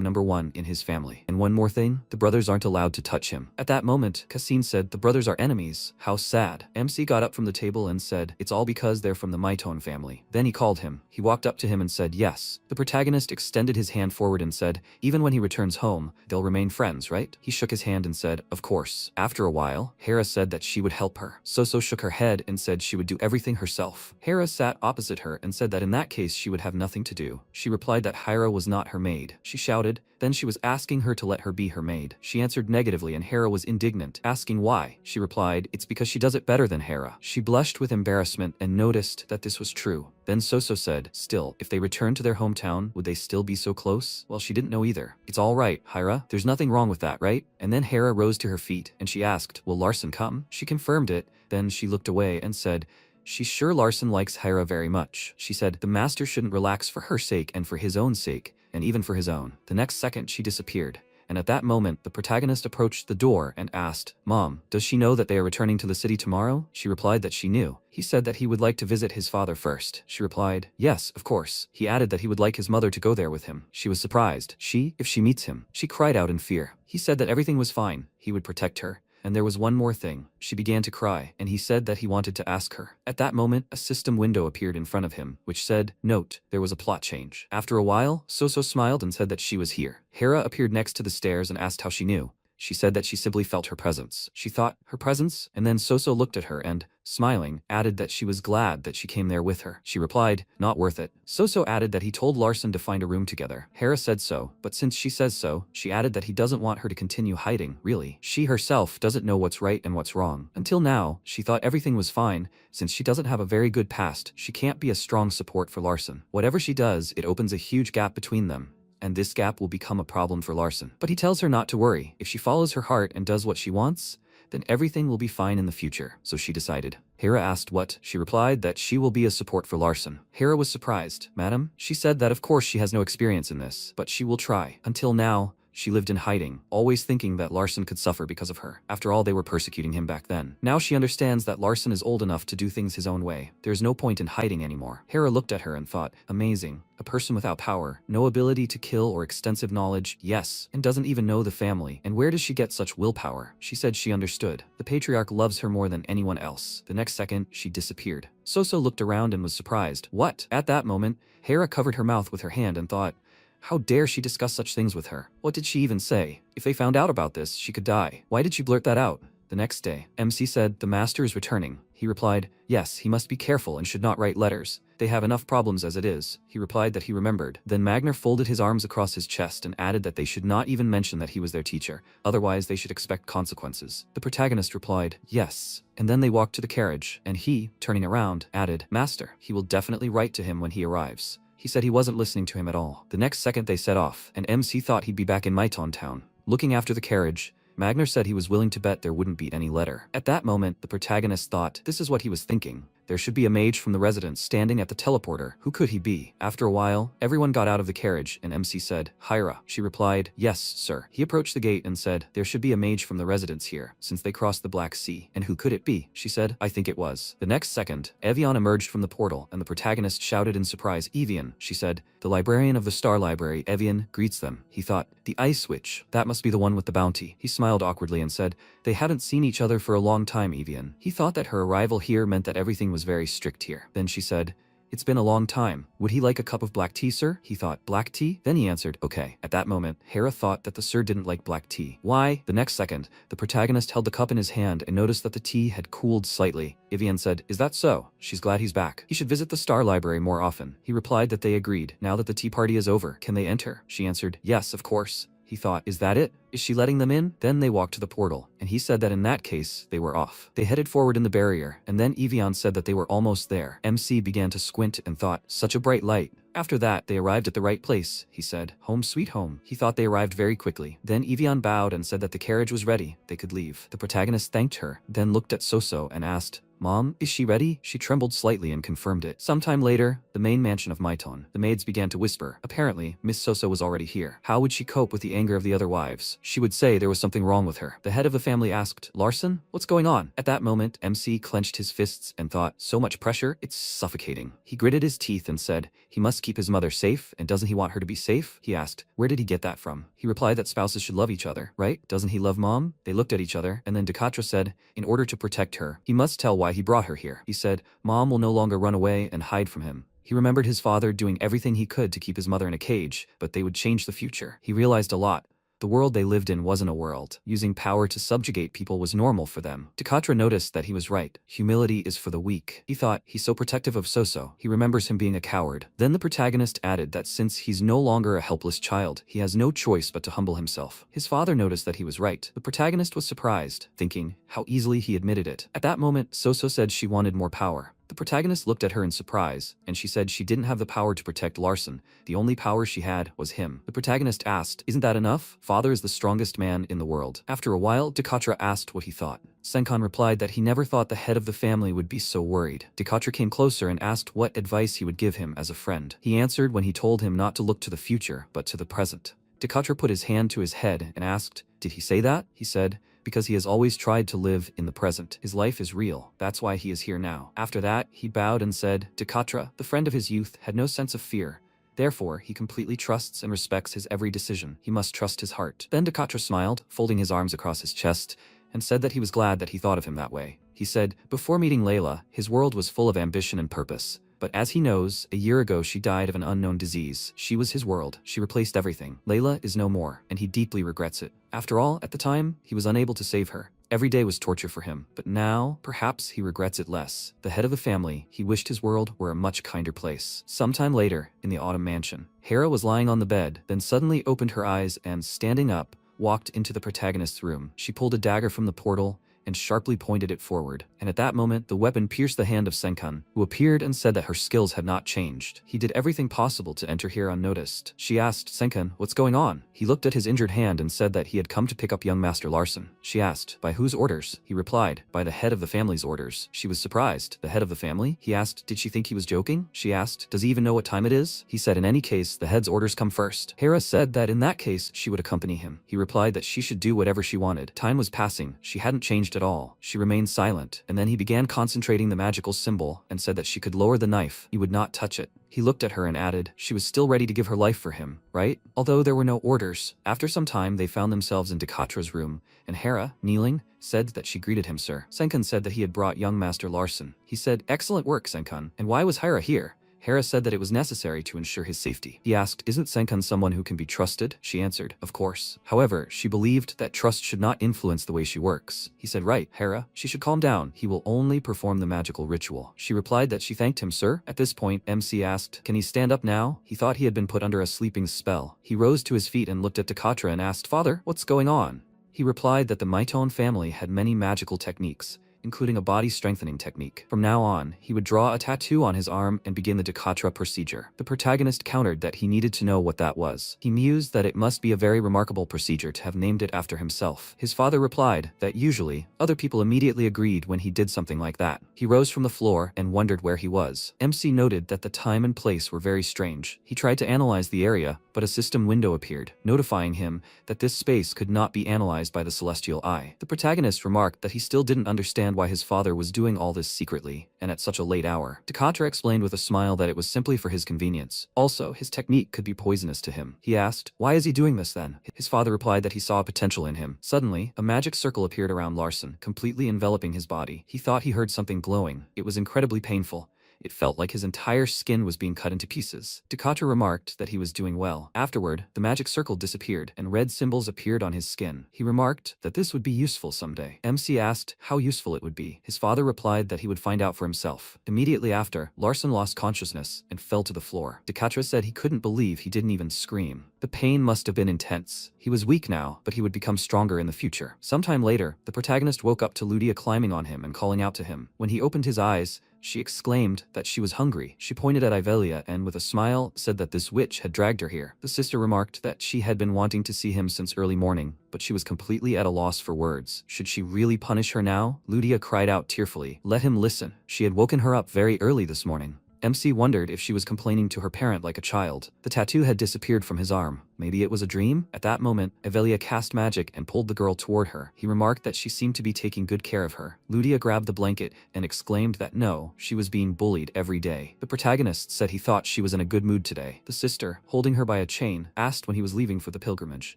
number one in his family. And one more thing, the brothers aren't allowed to touch him. At that moment, Cassin said, "The brothers are enemies. How sad." MC got up from the table and said, it's all because they're from the Mitone family. Then he called him. He walked up to him and said yes. The protagonist extended his hand forward and said, even when he returns home, they'll remain friends, right? He shook his hand and said, of course. After a while, Hera said that she would help her. Soso shook her head and said she would do everything herself. Hera sat opposite her and said that in that case she would have nothing to do. She replied that Hera was not her maid. She shouted, then she was asking her to let her be her maid. She answered negatively and Hera was indignant, asking why. She replied, it's because she does it better than Hera. She blushed with embarrassment and noticed that this was true. Then Soso said, still, if they returned to their hometown, would they still be so close? Well, she didn't know either. It's all right, Hera. There's nothing wrong with that, right? And then Hera rose to her feet and she asked, will Larson come? She confirmed it. Then she looked away and said, she's sure Larson likes Hera very much. She said, the master shouldn't relax for her sake and for his own sake, and even for his own. The next second she disappeared. And at that moment, the protagonist approached the door and asked, Mom, does she know that they are returning to the city tomorrow? She replied that she knew. He said that he would like to visit his father first. She replied, yes, of course. He added that he would like his mother to go there with him. She was surprised. If she meets him. She cried out in fear. He said that everything was fine. He would protect her. And there was one more thing. She began to cry, and he said that he wanted to ask her. At that moment, a system window appeared in front of him, which said, note, there was a plot change. After a while, Soso smiled and said that she was here. Hera appeared next to the stairs and asked how she knew. She said that she simply felt her presence. She thought, her presence? And then Soso looked at her and, smiling, added that she was glad that she came there with her. She replied, not worth it. Soso added that he told Larson to find a room together. Hera said so, but since she says so, she added that he doesn't want her to continue hiding, really. She herself doesn't know what's right and what's wrong. Until now, she thought everything was fine. Since she doesn't have a very good past, she can't be a strong support for Larson. Whatever she does, it opens a huge gap between them. And this gap will become a problem for Larson. But he tells her not to worry. If she follows her heart and does what she wants, then everything will be fine in the future. So she decided. Hera asked what. She replied that she will be a support for Larson. Hera was surprised. Madam? She said that of course she has no experience in this, but she will try. Until now, she lived in hiding, always thinking that Larson could suffer because of her. After all, they were persecuting him back then. Now she understands that Larson is old enough to do things his own way. There's no point in hiding anymore. Hera looked at her and thought, amazing. A person without power, no ability to kill or extensive knowledge, yes, and doesn't even know the family. And where does she get such willpower? She said she understood. The patriarch loves her more than anyone else. The next second, she disappeared. Soso looked around and was surprised. What? At that moment, Hera covered her mouth with her hand and thought, how dare she discuss such things with her? What did she even say? If they found out about this, she could die. Why did she blurt that out? The next day, MC said, the master is returning. He replied, yes, he must be careful and should not write letters. They have enough problems as it is. He replied that he remembered. Then Magner folded his arms across his chest and added that they should not even mention that he was their teacher. Otherwise, they should expect consequences. The protagonist replied, yes. And then they walked to the carriage, and he, turning around, added, master, he will definitely write to him when he arrives. He said he wasn't listening to him at all. The next second they set off, and MC thought he'd be back in Mitone town. Looking after the carriage, Magner said he was willing to bet there wouldn't be any letter. At that moment, the protagonist thought this is what he was thinking. There should be a mage from the residence standing at the teleporter. Who could he be? After a while, everyone got out of the carriage and MC said, Hira. She replied, yes, sir. He approached the gate and said, there should be a mage from the residence here, since they crossed the Black Sea. And who could it be? She said, I think it was. The next second, Evian emerged from the portal and the protagonist shouted in surprise, Evian. She said, the librarian of the Star Library, Evian, greets them. He thought, the Ice Witch. That must be the one with the bounty. He smiled awkwardly and said, they haven't seen each other for a long time, Evian. He thought that her arrival here meant that everything was very strict here. Then she said, it's been a long time. Would he like a cup of black tea, sir? He thought, black tea? Then he answered, okay. At that moment, Hera thought that the sir didn't like black tea. Why? The next second, the protagonist held the cup in his hand and noticed that the tea had cooled slightly. Evian said, is that so? She's glad he's back. He should visit the Star Library more often. He replied that they agreed. Now that the tea party is over, can they enter? She answered, yes, of course. He thought, is that it? Is she letting them in? Then they walked to the portal, and he said that in that case, they were off. They headed forward in the barrier, and then Evian said that they were almost there. MC began to squint and thought, such a bright light. After that, they arrived at the right place, he said. Home sweet home. He thought they arrived very quickly. Then Evian bowed and said that the carriage was ready. They could leave. The protagonist thanked her, then looked at Soso and asked, Mom, is she ready? She trembled slightly and confirmed it. Sometime later, the main mansion of Mitone. The maids began to whisper. Apparently, Miss Soso was already here. How would she cope with the anger of the other wives? She would say there was something wrong with her. The head of the family asked, Larson, what's going on? At that moment, MC clenched his fists and thought, so much pressure, it's suffocating. He gritted his teeth and said, he must keep his mother safe, and doesn't he want her to be safe? He asked, where did he get that from? He replied that spouses should love each other, right? Doesn't he love Mom? They looked at each other, and then Decatra said, in order to protect her, he must tell why why he brought her here. He said, Mom will no longer run away and hide from him. He remembered his father doing everything he could to keep his mother in a cage, but they would change the future. He realized a lot. The world they lived in wasn't a world. Using power to subjugate people was normal for them. Takatra noticed that he was right. Humility is for the weak. He thought, he's so protective of Soso. He remembers him being a coward. Then the protagonist added that since he's no longer a helpless child, he has no choice but to humble himself. His father noticed that he was right. The protagonist was surprised, thinking how easily he admitted it. At that moment, Soso said she wanted more power. The protagonist looked at her in surprise, and she said she didn't have the power to protect Larson. The only power she had was him. The protagonist asked, isn't that enough? Father is the strongest man in the world. After a while, Takatra asked what he thought. Senkan replied that he never thought the head of the family would be so worried. Takatra came closer and asked what advice he would give him as a friend. He answered when he told him not to look to the future, but to the present. Takatra put his hand to his head and asked, did he say that? He said, because he has always tried to live in the present. His life is real. That's why he is here now. After that, he bowed and said, Takatra, the friend of his youth, had no sense of fear. Therefore, he completely trusts and respects his every decision. He must trust his heart. Then Takatra smiled, folding his arms across his chest, and said that he was glad that he thought of him that way. He said, before meeting Layla, his world was full of ambition and purpose. But as he knows, a year ago she died of an unknown disease. She was his world. She replaced everything. Layla is no more, and he deeply regrets it. After all, at the time, he was unable to save her. Every day was torture for him. But now, perhaps he regrets it less. The head of the family, he wished his world were a much kinder place. Sometime later, in the autumn mansion, Hera was lying on the bed, then suddenly opened her eyes and, standing up, walked into the protagonist's room. She pulled a dagger from the portal and sharply pointed it forward. And at that moment, the weapon pierced the hand of Senkan, who appeared and said that her skills had not changed. He did everything possible to enter here unnoticed. She asked, Senkan, what's going on? He looked at his injured hand and said that he had come to pick up young Master Larson. She asked, by whose orders? He replied, by the head of the family's orders. She was surprised. The head of the family? He asked, did she think he was joking? She asked, does he even know what time it is? He said in any case, the head's orders come first. Hera said that in that case, she would accompany him. He replied that she should do whatever she wanted. Time was passing. She hadn't changed at all. She remained silent, and then he began concentrating the magical symbol and said that she could lower the knife. He would not touch it. He looked at her and added, she was still ready to give her life for him, right? Although there were no orders. After some time, they found themselves in Dekatra's room, and Hera, kneeling, said that she greeted him, sir. Senkan said that he had brought young Master Larson. He said, excellent work, Senkan. And why was Hera here? Hera said that it was necessary to ensure his safety. He asked, isn't Senkan someone who can be trusted? She answered, of course. However, she believed that trust should not influence the way she works. He said, right, Hera, she should calm down. He will only perform the magical ritual. She replied that she thanked him, sir. At this point, MC asked, can he stand up now? He thought he had been put under a sleeping spell. He rose to his feet and looked at Takatra and asked, Father, what's going on? He replied that the Maiton family had many magical techniques, including a body strengthening technique. From now on, he would draw a tattoo on his arm and begin the Dakatra procedure. The protagonist countered that he needed to know what that was. He mused that it must be a very remarkable procedure to have named it after himself. His father replied that usually, other people immediately agreed when he did something like that. He rose from the floor and wondered where he was. MC noted that the time and place were very strange. He tried to analyze the area, but a system window appeared, notifying him that this space could not be analyzed by the celestial eye. The protagonist remarked that he still didn't understand why his father was doing all this secretly, and at such a late hour. Takatra explained with a smile that it was simply for his convenience. Also, his technique could be poisonous to him. He asked, why is he doing this then? His father replied that he saw potential in him. Suddenly, a magic circle appeared around Larson, completely enveloping his body. He thought he heard something glowing. It was incredibly painful. It felt like his entire skin was being cut into pieces. Takatra remarked that he was doing well. Afterward, the magic circle disappeared, and red symbols appeared on his skin. He remarked that this would be useful someday. MC asked how useful it would be. His father replied that he would find out for himself. Immediately after, Larson lost consciousness and fell to the floor. Takatra said he couldn't believe he didn't even scream. The pain must have been intense. He was weak now, but he would become stronger in the future. Sometime later, the protagonist woke up to Ludia climbing on him and calling out to him. When he opened his eyes, she exclaimed that she was hungry. She pointed at Ivelia and with a smile said that this witch had dragged her here. The sister remarked that she had been wanting to see him since early morning, but she was completely at a loss for words. Should she really punish her now? Ludia cried out tearfully. Let him listen. She had woken her up very early this morning. MC wondered if she was complaining to her parent like a child. The tattoo had disappeared from his arm, Maybe it was a dream? At that moment, Yahello cast magic and pulled the girl toward her. He remarked that she seemed to be taking good care of her. Ludia grabbed the blanket and exclaimed that no, she was being bullied every day. The protagonist said he thought she was in a good mood today. The sister, holding her by a chain, asked when he was leaving for the pilgrimage.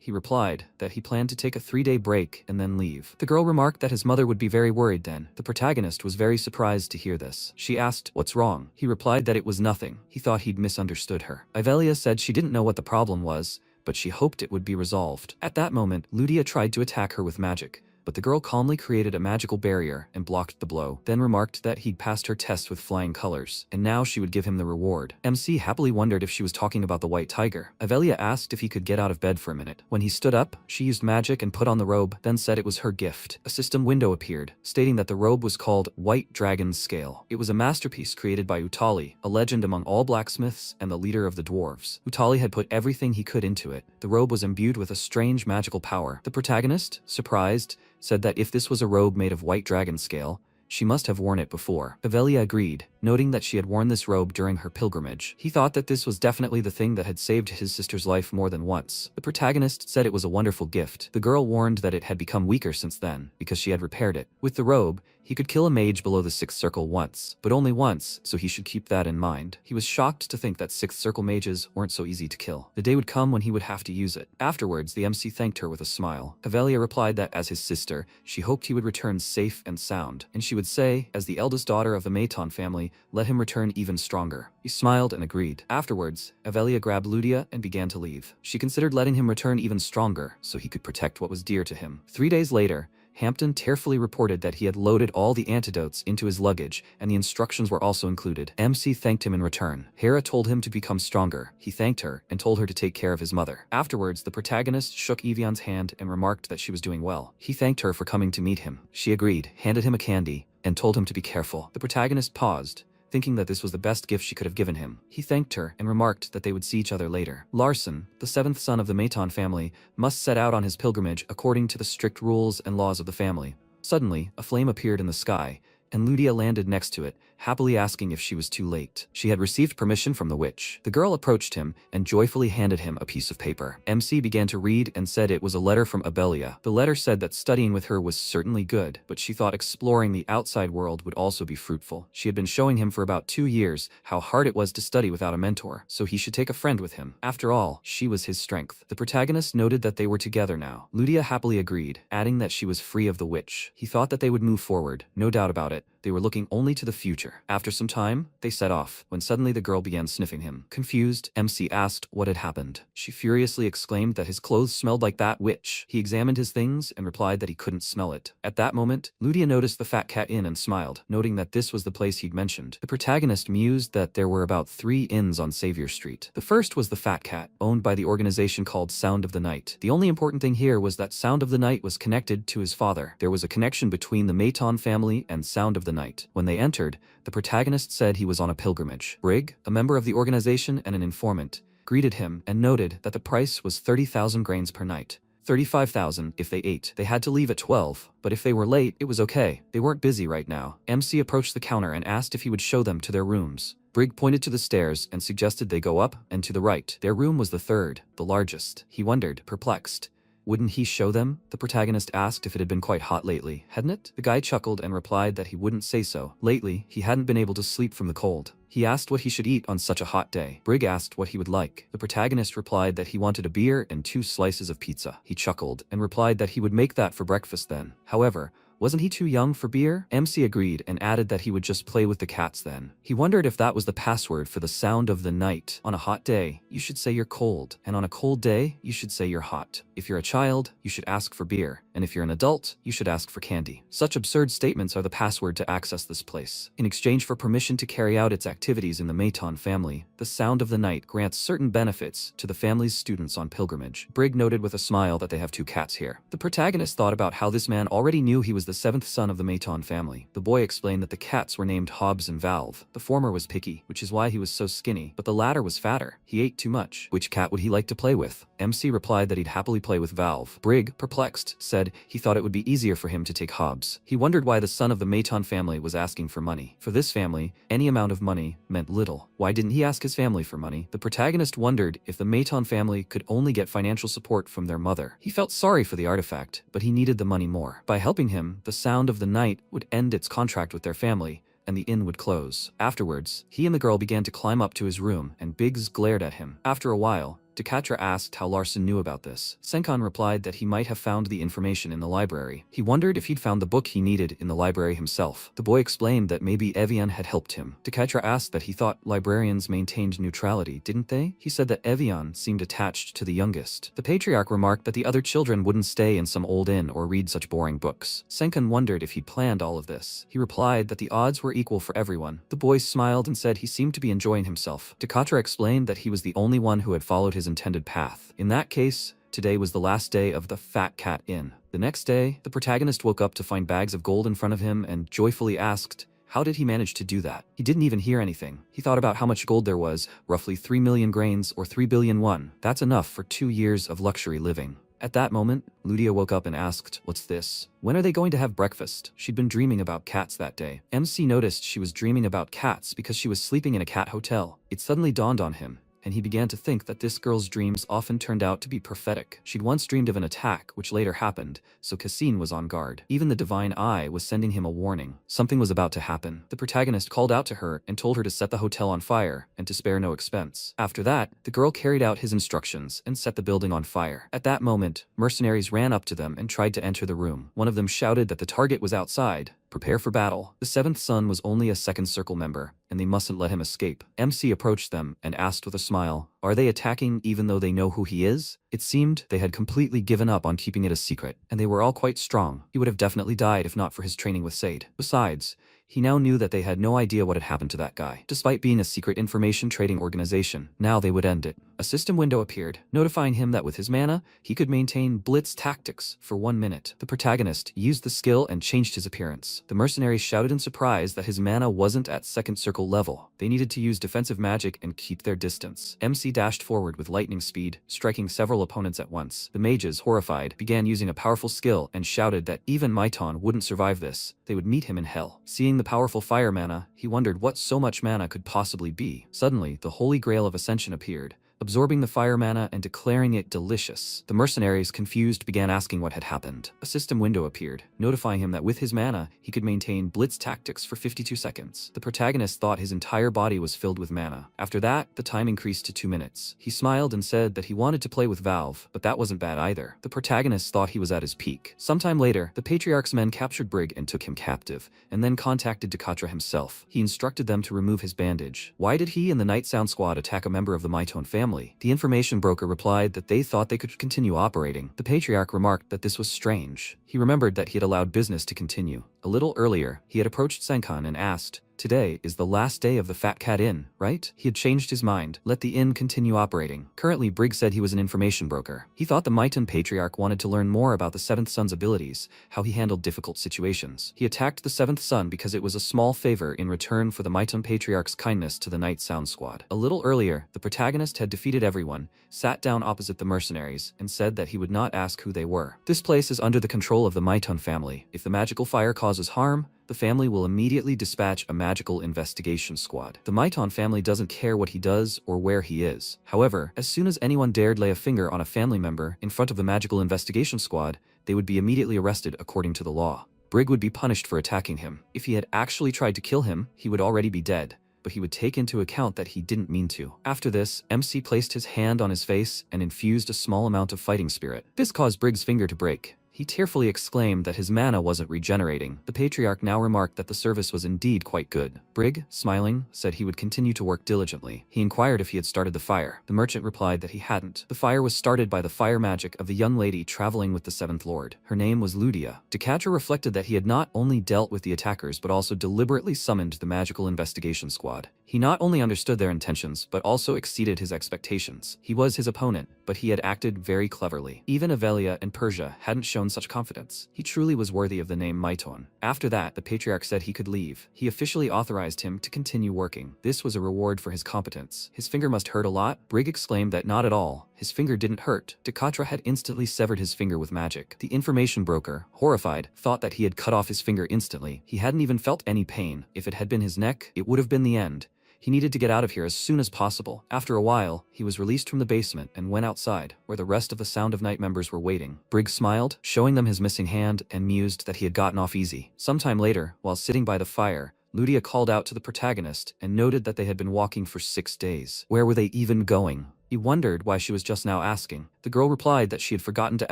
He replied that he planned to take a 3-day break and then leave. The girl remarked that his mother would be very worried then. The protagonist was very surprised to hear this. She asked, "What's wrong?" He replied that it was nothing. He thought he'd misunderstood her. Yahello said she didn't know what the problem was, but she hoped it would be resolved. At that moment, Ludia tried to attack her with magic, but the girl calmly created a magical barrier and blocked the blow, then remarked that he'd passed her test with flying colors, and now she would give him the reward. MC happily wondered if she was talking about the white tiger. Yahello asked if he could get out of bed for a minute. When he stood up, she used magic and put on the robe, then said it was her gift. A system window appeared, stating that the robe was called White Dragon's Scale. It was a masterpiece created by Utali, a legend among all blacksmiths and the leader of the dwarves. Utali had put everything he could into it. The robe was imbued with a strange magical power. The protagonist, surprised, said that if this was a robe made of white dragon scale, she must have worn it before. Yahello agreed, noting that she had worn this robe during her pilgrimage. He thought that this was definitely the thing that had saved his sister's life more than once. The protagonist said it was a wonderful gift. The girl warned that it had become weaker since then, because she had repaired it. With the robe, he could kill a mage below the 6th circle once, but only once, so he should keep that in mind. He was shocked to think that 6th circle mages weren't so easy to kill. The day would come when he would have to use it. Afterwards, the MC thanked her with a smile. Yahello replied that as his sister, she hoped he would return safe and sound, and she would say, as the eldest daughter of the Maton family, let him return even stronger. He smiled and agreed. Afterwards, Yahello grabbed Ludia and began to leave. She considered letting him return even stronger, so he could protect what was dear to him. 3 days later, Hampton tearfully reported that he had loaded all the antidotes into his luggage, and the instructions were also included. MC thanked him in return. Hera told him to become stronger. He thanked her and told her to take care of his mother. Afterwards, the protagonist shook Evion's hand and remarked that she was doing well. He thanked her for coming to meet him. She agreed, handed him a candy, and told him to be careful. The protagonist paused, thinking that this was the best gift she could have given him. He thanked her and remarked that they would see each other later. Larson, the 7th son of the Maton family, must set out on his pilgrimage according to the strict rules and laws of the family. Suddenly, a flame appeared in the sky, and Ludia landed next to it, happily asking if she was too late. She had received permission from the witch. The girl approached him and joyfully handed him a piece of paper. MC began to read and said it was a letter from Yahello. The letter said that studying with her was certainly good, but she thought exploring the outside world would also be fruitful. She had been showing him for about 2 years how hard it was to study without a mentor, so he should take a friend with him. After all, she was his strength. The protagonist noted that they were together now. Ludia happily agreed, adding that she was free of the witch. He thought that they would move forward, no doubt about it. They were looking only to the future. After some time, they set off, when suddenly the girl began sniffing him. Confused, MC asked what had happened. She furiously exclaimed that his clothes smelled like that witch. He examined his things and replied that he couldn't smell it. At that moment, Ludia noticed the Fat Cat Inn and smiled, noting that this was the place he'd mentioned. The protagonist mused that there were about 3 inns on Savior Street. The first was the Fat Cat, owned by the organization called Sound of the Night. The only important thing here was that Sound of the Night was connected to his father. There was a connection between the Maton family and Sound of the Night. When they entered, the protagonist said he was on a pilgrimage. Brig, a member of the organization and an informant, greeted him and noted that the price was 30,000 grains per night. 35,000 if they ate. They had to leave at 12, but if they were late, it was okay. They weren't busy right now. MC approached the counter and asked if he would show them to their rooms. Brig pointed to the stairs and suggested they go up and to the right. Their room was the third, the largest. He wondered, perplexed. Wouldn't he show them? The protagonist asked if it had been quite hot lately, hadn't it? The guy chuckled and replied that he wouldn't say so. Lately, he hadn't been able to sleep from the cold. He asked what he should eat on such a hot day. Brig asked what he would like. The protagonist replied that he wanted a beer and 2 slices of pizza. He chuckled and replied that he would make that for breakfast then. However, wasn't he too young for beer? MC agreed and added that he would just play with the cats then. He wondered if that was the password for the Sound of the Night. On a hot day, you should say you're cold, and on a cold day, you should say you're hot. If you're a child, you should ask for beer, and if you're an adult, you should ask for candy. Such absurd statements are the password to access this place. In exchange for permission to carry out its activities in the Maton family, the Sound of the Night grants certain benefits to the family's students on pilgrimage. Brig noted with a smile that they have 2 cats here. The protagonist thought about how this man already knew he was the 7th son of the Maton family. The boy explained that the cats were named Hobbs and Valve. The former was picky, which is why he was so skinny, but the latter was fatter. He ate too much. Which cat would he like to play with? MC replied that he'd happily play play with Valve. Brig, perplexed, said he thought it would be easier for him to take Hobbs. He wondered why the son of the Maton family was asking for money. For this family, any amount of money meant little. Why didn't he ask his family for money? The protagonist wondered if the Maton family could only get financial support from their mother. He felt sorry for the artifact, but he needed the money more. By helping him, the Sound of the Night would end its contract with their family, and the inn would close. Afterwards, he and the girl began to climb up to his room, and Biggs glared at him. After a while, Decatra asked how Larson knew about this. Senkan replied that he might have found the information in the library. He wondered if he'd found the book he needed in the library himself. The boy explained that maybe Evian had helped him. Decatra asked that he thought librarians maintained neutrality, didn't they? He said that Evian seemed attached to the youngest. The patriarch remarked that the other children wouldn't stay in some old inn or read such boring books. Senkan wondered if he'd planned all of this. He replied that the odds were equal for everyone. The boy smiled and said he seemed to be enjoying himself. Decatra explained that he was the only one who had followed his intended path. In that case, today was the last day of the Fat Cat Inn. The next day, the protagonist woke up to find bags of gold in front of him and joyfully asked, how did he manage to do that? He didn't even hear anything. He thought about how much gold there was, roughly 3 million grains or 3 billion won. That's enough for 2 years of luxury living. At that moment, Ludia woke up and asked, what's this? When are they going to have breakfast? She'd been dreaming about cats that day. MC noticed she was dreaming about cats because she was sleeping in a cat hotel. It suddenly dawned on him, and he began to think that this girl's dreams often turned out to be prophetic. She'd once dreamed of an attack, which later happened, so Cassine was on guard. Even the Divine Eye was sending him a warning. Something was about to happen. The protagonist called out to her and told her to set the hotel on fire and to spare no expense. After that, the girl carried out his instructions and set the building on fire. At that moment, mercenaries ran up to them and tried to enter the room. One of them shouted that the target was outside. Prepare for battle. The seventh son was only a second circle member, and they mustn't let him escape. MC approached them and asked with a smile, are they attacking even though they know who he is? It seemed they had completely given up on keeping it a secret, and they were all quite strong. He would have definitely died if not for his training with Sade. Besides, he now knew that they had no idea what had happened to that guy. Despite being a secret information trading organization, now they would end it. A system window appeared, notifying him that with his mana, he could maintain blitz tactics for 1 minute. The protagonist used the skill and changed his appearance. The mercenaries shouted in surprise that his mana wasn't at second circle level. They needed to use defensive magic and keep their distance. MC dashed forward with lightning speed, striking several opponents at once. The mages, horrified, began using a powerful skill and shouted that even Maiton wouldn't survive this. They would meet him in hell. Seeing the powerful fire mana, he wondered what so much mana could possibly be. Suddenly, the Holy Grail of Ascension appeared, absorbing the fire mana and declaring it delicious. The mercenaries, confused, began asking what had happened. A system window appeared, notifying him that with his mana, he could maintain blitz tactics for 52 seconds. The protagonist thought his entire body was filled with mana. After that, the time increased to 2 minutes. He smiled and said that he wanted to play with Valve, but that wasn't bad either. The protagonist thought he was at his peak. Sometime later, the Patriarch's men captured Brig and took him captive, and then contacted Decatra himself. He instructed them to remove his bandage. Why did he and the Night Sound Squad attack a member of the Maiton family? The information broker replied that they thought they could continue operating. The Patriarch remarked that this was strange. He remembered that he had allowed business to continue. A little earlier, he had approached Senkan and asked, today is the last day of the Fat Cat Inn, right? He had changed his mind. Let the inn continue operating. Currently, Brig said he was an information broker. He thought the Maiton Patriarch wanted to learn more about the seventh son's abilities, how he handled difficult situations. He attacked the seventh son because it was a small favor in return for the Maiton Patriarch's kindness to the Night Sound Squad. A little earlier, the protagonist had defeated everyone, sat down opposite the mercenaries, and said that he would not ask who they were. This place is under the control of the Maiton family. If the magical fire causes harm, the family will immediately dispatch a magical investigation squad. The Maiton family doesn't care what he does or where he is. However, as soon as anyone dared lay a finger on a family member in front of the magical investigation squad, they would be immediately arrested according to the law. Brig would be punished for attacking him. If he had actually tried to kill him, he would already be dead, but he would take into account that he didn't mean to. After this, MC placed his hand on his face and infused a small amount of fighting spirit. This caused Brig's finger to break. He tearfully exclaimed that his mana wasn't regenerating. The Patriarch now remarked that the service was indeed quite good. Brig, smiling, said he would continue to work diligently. He inquired if he had started the fire. The merchant replied that he hadn't. The fire was started by the fire magic of the young lady traveling with the Seventh Lord. Her name was Ludia. Decatra reflected that he had not only dealt with the attackers but also deliberately summoned the magical investigation squad. He not only understood their intentions, but also exceeded his expectations. He was his opponent, but he had acted very cleverly. Even Avelia and Persia hadn't shown such confidence. He truly was worthy of the name Maiton. After that, the patriarch said he could leave. He officially authorized him to continue working. This was a reward for his competence. His finger must hurt a lot? Brig exclaimed that not at all. His finger didn't hurt. Dekatra had instantly severed his finger with magic. The information broker, horrified, thought that he had cut off his finger instantly. He hadn't even felt any pain. If it had been his neck, it would have been the end. He needed to get out of here as soon as possible. After a while, he was released from the basement and went outside, where the rest of the Sound of Night members were waiting. Briggs smiled, showing them his missing hand, and mused that he had gotten off easy. Sometime later, while sitting by the fire, Ludia called out to the protagonist and noted that they had been walking for 6 days. Where were they even going? He wondered why she was just now asking. The girl replied that she had forgotten to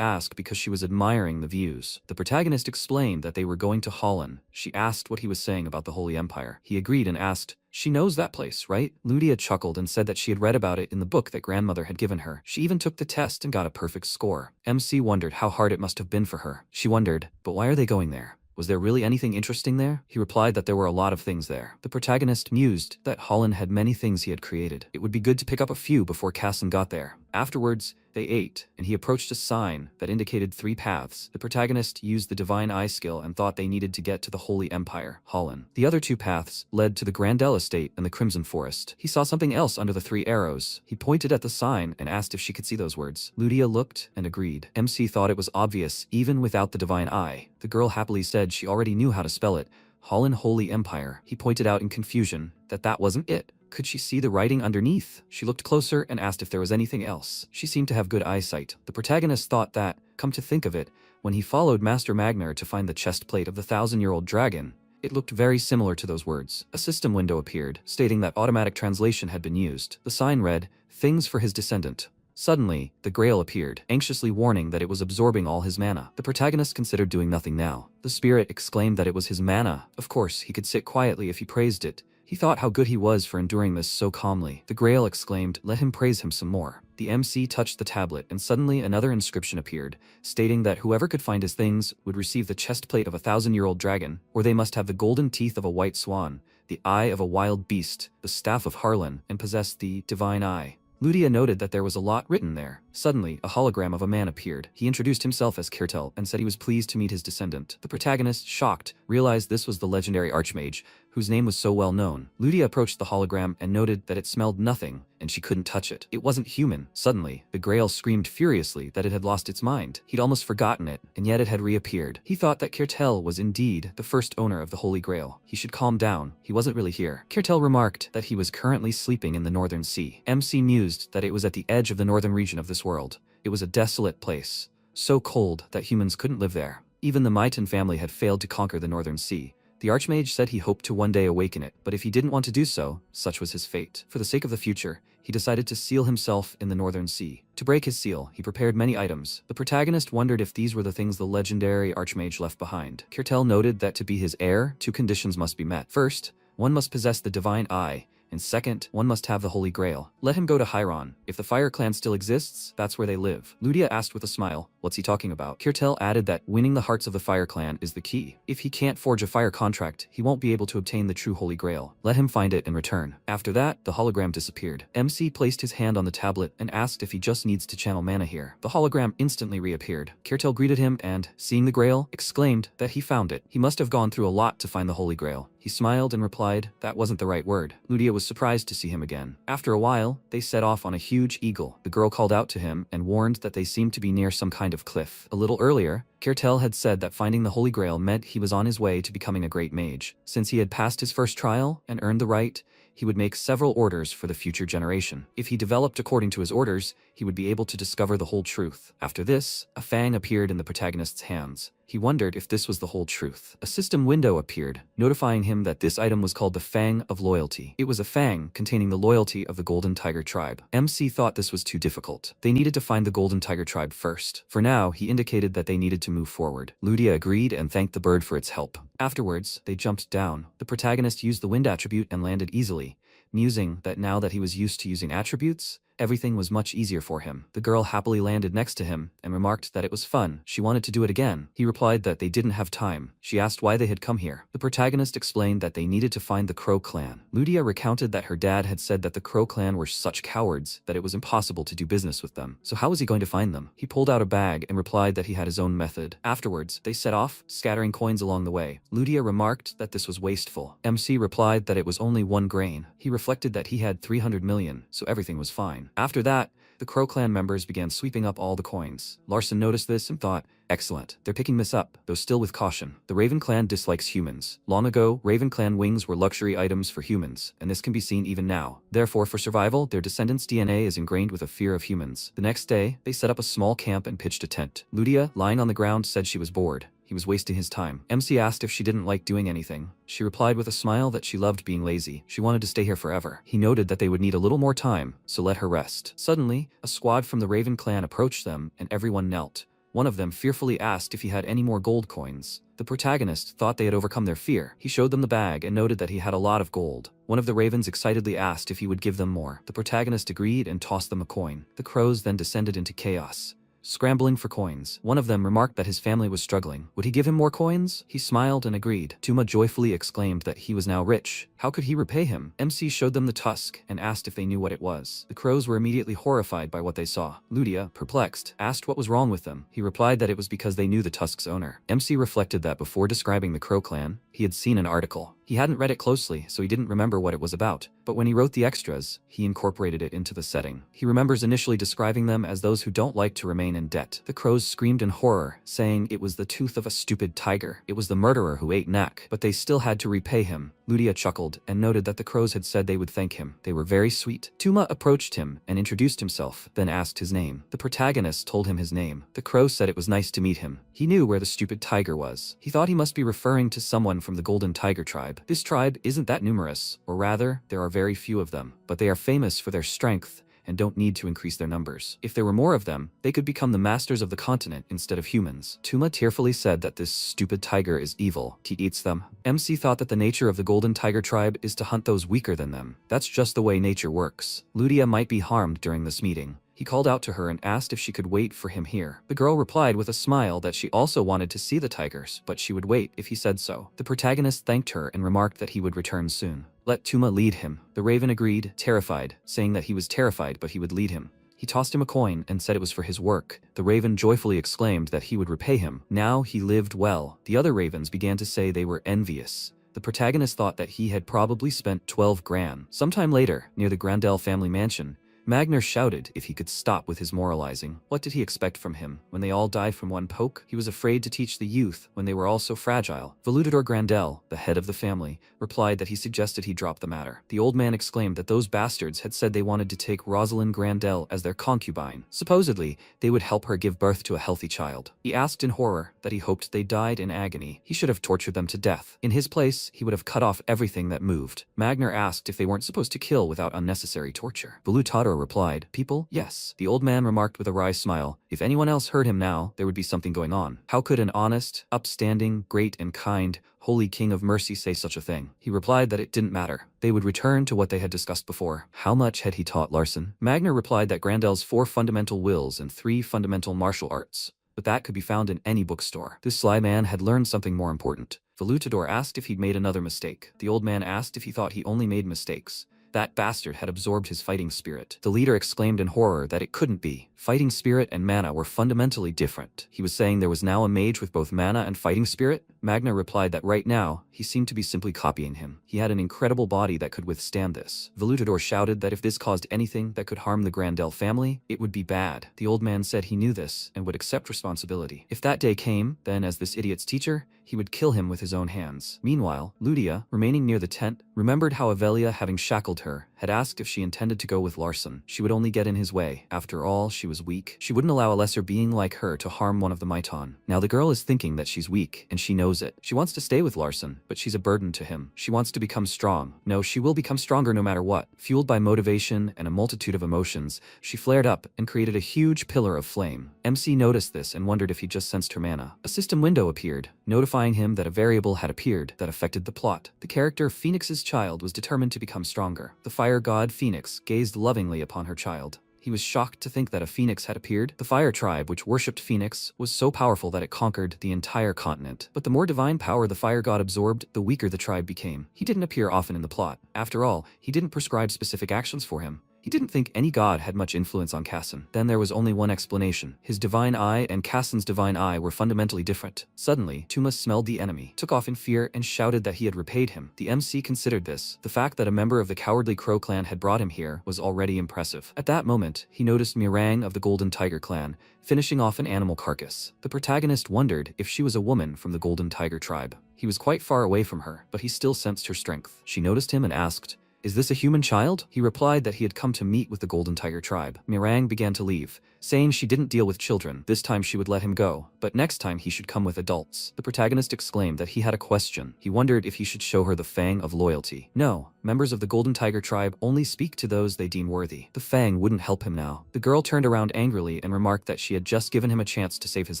ask because she was admiring the views. The protagonist explained that they were going to Holland. She asked what he was saying about the Holy Empire. He agreed and asked, "She knows that place, right?" Ludia chuckled and said that she had read about it in the book that grandmother had given her. She even took the test and got a perfect score. MC wondered how hard it must have been for her. She wondered, but why are they going there? Was there really anything interesting there? He replied that there were a lot of things there. The protagonist mused that Holland had many things he had created. It would be good to pick up a few before Casson got there. Afterwards, they ate, and he approached a sign that indicated 3 paths. The protagonist used the Divine Eye skill and thought they needed to get to the Holy Empire, Holland. The other 2 paths led to the Grandel Estate and the Crimson Forest. He saw something else under the 3 arrows. He pointed at the sign and asked if she could see those words. Ludia looked and agreed. MC thought it was obvious even without the Divine Eye. The girl happily said she already knew how to spell it. Holland Holy Empire. He pointed out in confusion that wasn't it. Could she see the writing underneath? She looked closer and asked if there was anything else. She seemed to have good eyesight. The protagonist thought that, come to think of it, when he followed Master Magnar to find the chest plate of the 1,000-year-old dragon, it looked very similar to those words. A system window appeared, stating that automatic translation had been used. The sign read, "Things for his descendant." Suddenly, the Grail appeared, anxiously warning that it was absorbing all his mana. The protagonist considered doing nothing now. The spirit exclaimed that it was his mana. Of course, he could sit quietly if he praised it. He thought how good he was for enduring this so calmly. The Grail exclaimed, "Let him praise him some more." The MC touched the tablet, and suddenly another inscription appeared, stating that whoever could find his things would receive the chest plate of a 1,000-year-old dragon, or they must have the golden teeth of a white swan, the eye of a wild beast, the staff of Harlan, and possess the Divine Eye. Ludia noted that there was a lot written there. Suddenly, a hologram of a man appeared. He introduced himself as Kirtel and said he was pleased to meet his descendant. The protagonist, shocked, realized this was the legendary Archmage, whose name was so well known. Ludia approached the hologram and noted that it smelled nothing, and she couldn't touch it. It wasn't human. Suddenly, the Grail screamed furiously that it had lost its mind. He'd almost forgotten it, and yet it had reappeared. He thought that Kirtel was indeed the first owner of the Holy Grail. He should calm down. He wasn't really here. Kirtel remarked that he was currently sleeping in the Northern Sea. MC mused that it was at the edge of the northern region of this world. It was a desolate place, so cold that humans couldn't live there. Even the Maiton family had failed to conquer the Northern Sea. The Archmage said he hoped to one day awaken it, but if he didn't want to do so, such was his fate. For the sake of the future, he decided to seal himself in the Northern Sea. To break his seal, he prepared many items. The protagonist wondered if these were the things the legendary Archmage left behind. Kirtel noted that to be his heir, 2 conditions must be met. First, one must possess the Divine Eye, and second, one must have the Holy Grail. Let him go to Hyron. If the Fire Clan still exists, that's where they live. Ludia asked with a smile, what's he talking about? Kirtel added that winning the hearts of the Fire Clan is the key. If he can't forge a fire contract, he won't be able to obtain the true Holy Grail. Let him find it and return. After that, the hologram disappeared. MC placed his hand on the tablet and asked if he just needs to channel mana here. The hologram instantly reappeared. Kirtel greeted him and, seeing the Grail, exclaimed that he found it. He must have gone through a lot to find the Holy Grail. He smiled and replied that wasn't the right word. Ludia was surprised to see him again. After a while, they set off on a huge eagle. The girl called out to him and warned that they seemed to be near some kind of cliff. A little earlier, Kirtel had said that finding the Holy Grail meant he was on his way to becoming a great mage. Since he had passed his first trial and earned the right, he would make several orders for the future generation. If he developed according to his orders, he would be able to discover the whole truth. After this, a fang appeared in the protagonist's hands. He wondered if this was the whole truth. A system window appeared, notifying him that this item was called the Fang of Loyalty. It was a fang containing the loyalty of the Golden Tiger tribe. MC thought this was too difficult. They needed to find the Golden Tiger tribe first. For now, he indicated that they needed to move forward. Ludia agreed and thanked the bird for its help. Afterwards, they jumped down. The protagonist used the wind attribute and landed easily, musing that now that he was used to using attributes, everything was much easier for him. The girl happily landed next to him and remarked that it was fun. She wanted to do it again. He replied that they didn't have time. She asked why they had come here. The protagonist explained that they needed to find the Crow clan. Ludia recounted that her dad had said that the Crow clan were such cowards that it was impossible to do business with them. So how was he going to find them? He pulled out a bag and replied that he had his own method. Afterwards, they set off, scattering coins along the way. Ludia remarked that this was wasteful. MC replied that it was only 1 grain. He reflected that he had 300 million, so everything was fine. After that, the Crow clan members began sweeping up all the coins. Larson noticed this and thought, excellent, they're picking this up, though still with caution. The Raven clan dislikes humans. Long ago, Raven clan wings were luxury items for humans, and this can be seen even now. Therefore, for survival, their descendants' DNA is ingrained with a fear of humans. The next day, they set up a small camp and pitched a tent. Ludia, lying on the ground, said she was bored. He was wasting his time. MC asked if she didn't like doing anything. She replied with a smile that she loved being lazy. She wanted to stay here forever. He noted that they would need a little more time, so let her rest. Suddenly, a squad from the Raven clan approached them, and everyone knelt. One of them fearfully asked if he had any more gold coins. The protagonist thought they had overcome their fear. He showed them the bag and noted that he had a lot of gold. One of the ravens excitedly asked if he would give them more. The protagonist agreed and tossed them a coin. The crows then descended into chaos, scrambling for coins. One of them remarked that his family was struggling. Would he give him more coins? He smiled and agreed. Tuma joyfully exclaimed that he was now rich. How could he repay him? MC showed them the tusk and asked if they knew what it was. The crows were immediately horrified by what they saw. Ludia, perplexed, asked what was wrong with them. He replied that it was because they knew the tusk's owner. MC reflected that before describing the Crow clan, he had seen an article. He hadn't read it closely, so he didn't remember what it was about. But when he wrote the extras, he incorporated it into the setting. He remembers initially describing them as those who don't like to remain in debt. The crows screamed in horror, saying it was the tooth of a stupid tiger. It was the murderer who ate Nak, but they still had to repay him. Ludia chuckled and noted that the crows had said they would thank him. They were very sweet. Tuma approached him and introduced himself, then asked his name. The protagonist told him his name. The crow said it was nice to meet him. He knew where the stupid tiger was. He thought he must be referring to someone from the Golden Tiger tribe. This tribe isn't that numerous, or rather, there are very few of them, but they are famous for their strength and don't need to increase their numbers. If there were more of them, they could become the masters of the continent instead of humans. Tuma tearfully said that this stupid tiger is evil. He eats them. MC thought that the nature of the Golden Tiger tribe is to hunt those weaker than them. That's just the way nature works. Ludia might be harmed during this meeting. He called out to her and asked if she could wait for him here. The girl replied with a smile that she also wanted to see the tigers, but she would wait if he said so. The protagonist thanked her and remarked that he would return soon. Let Tuma lead him. The raven agreed, terrified, saying that he was terrified but he would lead him. He tossed him a coin and said it was for his work. The raven joyfully exclaimed that he would repay him. Now he lived well. The other ravens began to say they were envious. The protagonist thought that he had probably spent 12 grand. Sometime later, near the Grandel family mansion, Magner shouted if he could stop with his moralizing. What did he expect from him? When they all died from one poke? He was afraid to teach the youth when they were all so fragile. Volutador Grandel, the head of the family, replied that he suggested he drop the matter. The old man exclaimed that those bastards had said they wanted to take Rosalind Grandel as their concubine. Supposedly, they would help her give birth to a healthy child. He asked in horror that he hoped they died in agony. He should have tortured them to death. In his place, he would have cut off everything that moved. Magner asked if they weren't supposed to kill without unnecessary torture. Volutador replied, people, yes. The old man remarked with a wry smile, if anyone else heard him now, there would be something going on. How could an honest, upstanding, great and kind, holy king of mercy say such a thing? He replied that it didn't matter. They would return to what they had discussed before. How much had he taught Larson? Magner replied that Grandel's 4 fundamental wills and 3 fundamental martial arts, but that could be found in any bookstore. This sly man had learned something more important. Volutador asked if he'd made another mistake. The old man asked if he thought he only made mistakes. That bastard had absorbed his fighting spirit. The leader exclaimed in horror that it couldn't be. Fighting spirit and mana were fundamentally different. He was saying there was now a mage with both mana and fighting spirit? Magna replied that right now, he seemed to be simply copying him. He had an incredible body that could withstand this. Volutador shouted that if this caused anything that could harm the Grandel family, it would be bad. The old man said he knew this and would accept responsibility. If that day came, then as this idiot's teacher, he would kill him with his own hands. Meanwhile, Ludia, remaining near the tent, remembered how Avelia, having shackled her, had asked if she intended to go with Larson. She would only get in his way. After all, she was weak. She wouldn't allow a lesser being like her to harm one of the Maiton. Now the girl is thinking that she's weak, and she knows it. She wants to stay with Larson, but she's a burden to him. She wants to become strong. No, she will become stronger no matter what. Fueled by motivation and a multitude of emotions, she flared up and created a huge pillar of flame. MC noticed this and wondered if he just sensed her mana. A system window appeared, notifying him that a variable had appeared that affected the plot. The character Phoenix's child was determined to become stronger. The fire god Phoenix gazed lovingly upon her child. He was shocked to think that a phoenix had appeared. The fire tribe, which worshipped phoenix, was so powerful that it conquered the entire continent. But the more divine power the fire god absorbed, the weaker the tribe became. He didn't appear often in the plot. After all, he didn't prescribe specific actions for him. He didn't think any god had much influence on Kassan. Then there was only one explanation. His divine eye and Kassan's divine eye were fundamentally different. Suddenly, Tuma smelled the enemy, took off in fear, and shouted that he had repaid him. The MC considered this. The fact that a member of the cowardly Crow clan had brought him here was already impressive. At that moment, he noticed Mirang of the Golden Tiger clan, finishing off an animal carcass. The protagonist wondered if she was a woman from the Golden Tiger tribe. He was quite far away from her, but he still sensed her strength. She noticed him and asked, "Is this a human child?" He replied that he had come to meet with the Golden Tiger tribe. Mirang began to leave, saying she didn't deal with children. This time she would let him go, but next time he should come with adults. The protagonist exclaimed that he had a question. He wondered if he should show her the Fang of loyalty. No, members of the Golden Tiger tribe only speak to those they deem worthy. The Fang wouldn't help him now. The girl turned around angrily and remarked that she had just given him a chance to save his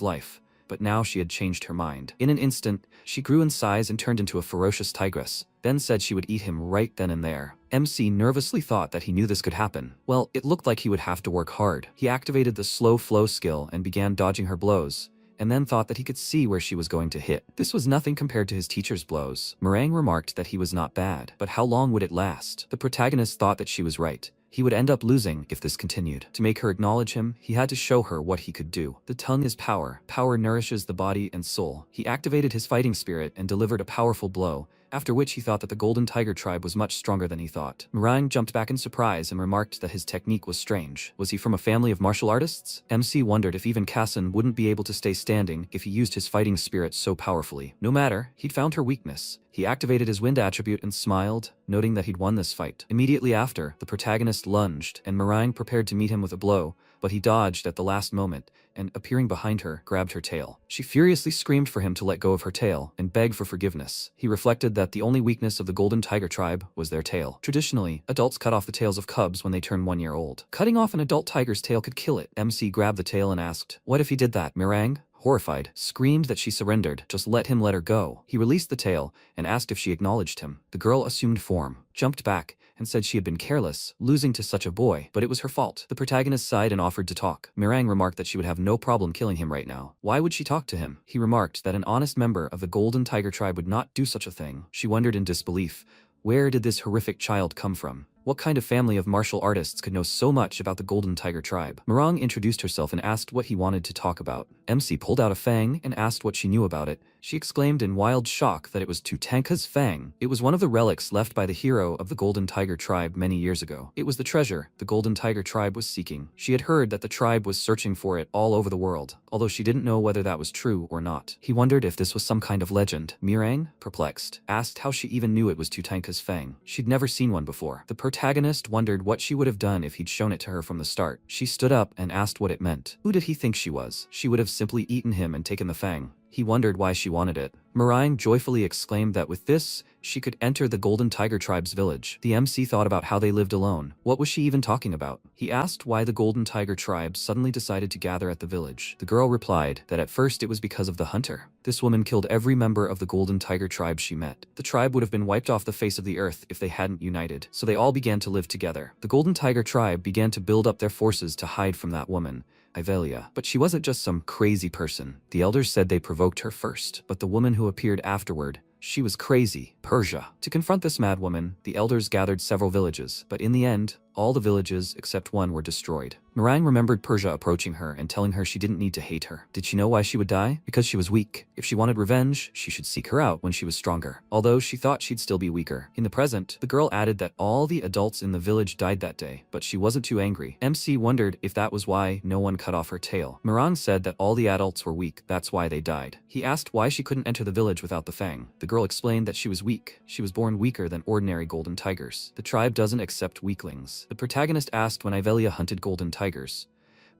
life, but now she had changed her mind. In an instant, she grew in size and turned into a ferocious tigress, then said she would eat him right then and there. MC nervously thought that he knew this could happen. Well, it looked like he would have to work hard. He activated the slow flow skill and began dodging her blows, and then thought that he could see where she was going to hit. This was nothing compared to his teacher's blows. Mirang remarked that he was not bad, but how long would it last? The protagonist thought that she was right. He would end up losing if this continued. To make her acknowledge him, he had to show her what he could do. The tongue is power. Power nourishes the body and soul. He activated his fighting spirit and delivered a powerful blow, after which he thought that the Golden Tiger tribe was much stronger than he thought. Mirang jumped back in surprise and remarked that his technique was strange. Was he from a family of martial artists? MC wondered if even Kassan wouldn't be able to stay standing if he used his fighting spirit so powerfully. No matter, he'd found her weakness. He activated his wind attribute and smiled, noting that he'd won this fight. Immediately after, the protagonist lunged, and Mirang prepared to meet him with a blow, but he dodged at the last moment, and appearing behind her, grabbed her tail. She furiously screamed for him to let go of her tail, and begged for forgiveness. He reflected that the only weakness of the Golden Tiger tribe was their tail. Traditionally, adults cut off the tails of cubs when they turn 1 year old. Cutting off an adult tiger's tail could kill it. MC grabbed the tail and asked, "What if he did that?" Mirang, horrified, screamed that she surrendered. Just let him let her go. He released the tail and asked if she acknowledged him. The girl assumed form, jumped back, and said she had been careless, losing to such a boy, but it was her fault. The protagonist sighed and offered to talk. Mirang remarked that she would have no problem killing him right now. Why would she talk to him? He remarked that an honest member of the Golden Tiger tribe would not do such a thing. She wondered in disbelief, where did this horrific child come from? What kind of family of martial artists could know so much about the Golden Tiger tribe? Mirang introduced herself and asked what he wanted to talk about. MC pulled out a fang and asked what she knew about it. She exclaimed in wild shock that it was Tutanka's fang. It was one of the relics left by the hero of the Golden Tiger tribe many years ago. It was the treasure the Golden Tiger tribe was seeking. She had heard that the tribe was searching for it all over the world, although she didn't know whether that was true or not. He wondered if this was some kind of legend. Mirang, perplexed, asked how she even knew it was Tutanka's fang. She'd never seen one before. The protagonist wondered what she would have done if he'd shown it to her from the start. She stood up and asked what it meant. Who did he think she was? She would have simply eaten him and taken the fang. He wondered why she wanted it. Mirang joyfully exclaimed that with this, she could enter the Golden Tiger tribe's village. The MC thought about how they lived alone. What was she even talking about? He asked why the Golden Tiger tribe suddenly decided to gather at the village. The girl replied that at first it was because of the hunter. This woman killed every member of the Golden Tiger tribe she met. The tribe would have been wiped off the face of the earth if they hadn't united, so they all began to live together. The Golden Tiger tribe began to build up their forces to hide from that woman, Yahello. But she wasn't just some crazy person. The elders said they provoked her first, but the woman who appeared afterward, she was crazy. Persia. To confront this mad woman, the elders gathered several villages, but in the end, all the villages except one were destroyed. Mirang remembered Persia approaching her and telling her she didn't need to hate her. Did she know why she would die? Because she was weak. If she wanted revenge, she should seek her out when she was stronger, although she thought she'd still be weaker. In the present, the girl added that all the adults in the village died that day, but she wasn't too angry. MC wondered if that was why no one cut off her tail. Mirang said that all the adults were weak, that's why they died. He asked why she couldn't enter the village without the fang. The girl explained that she was weak. She was born weaker than ordinary golden tigers. The tribe doesn't accept weaklings. The protagonist asked when Yahello hunted golden tigers.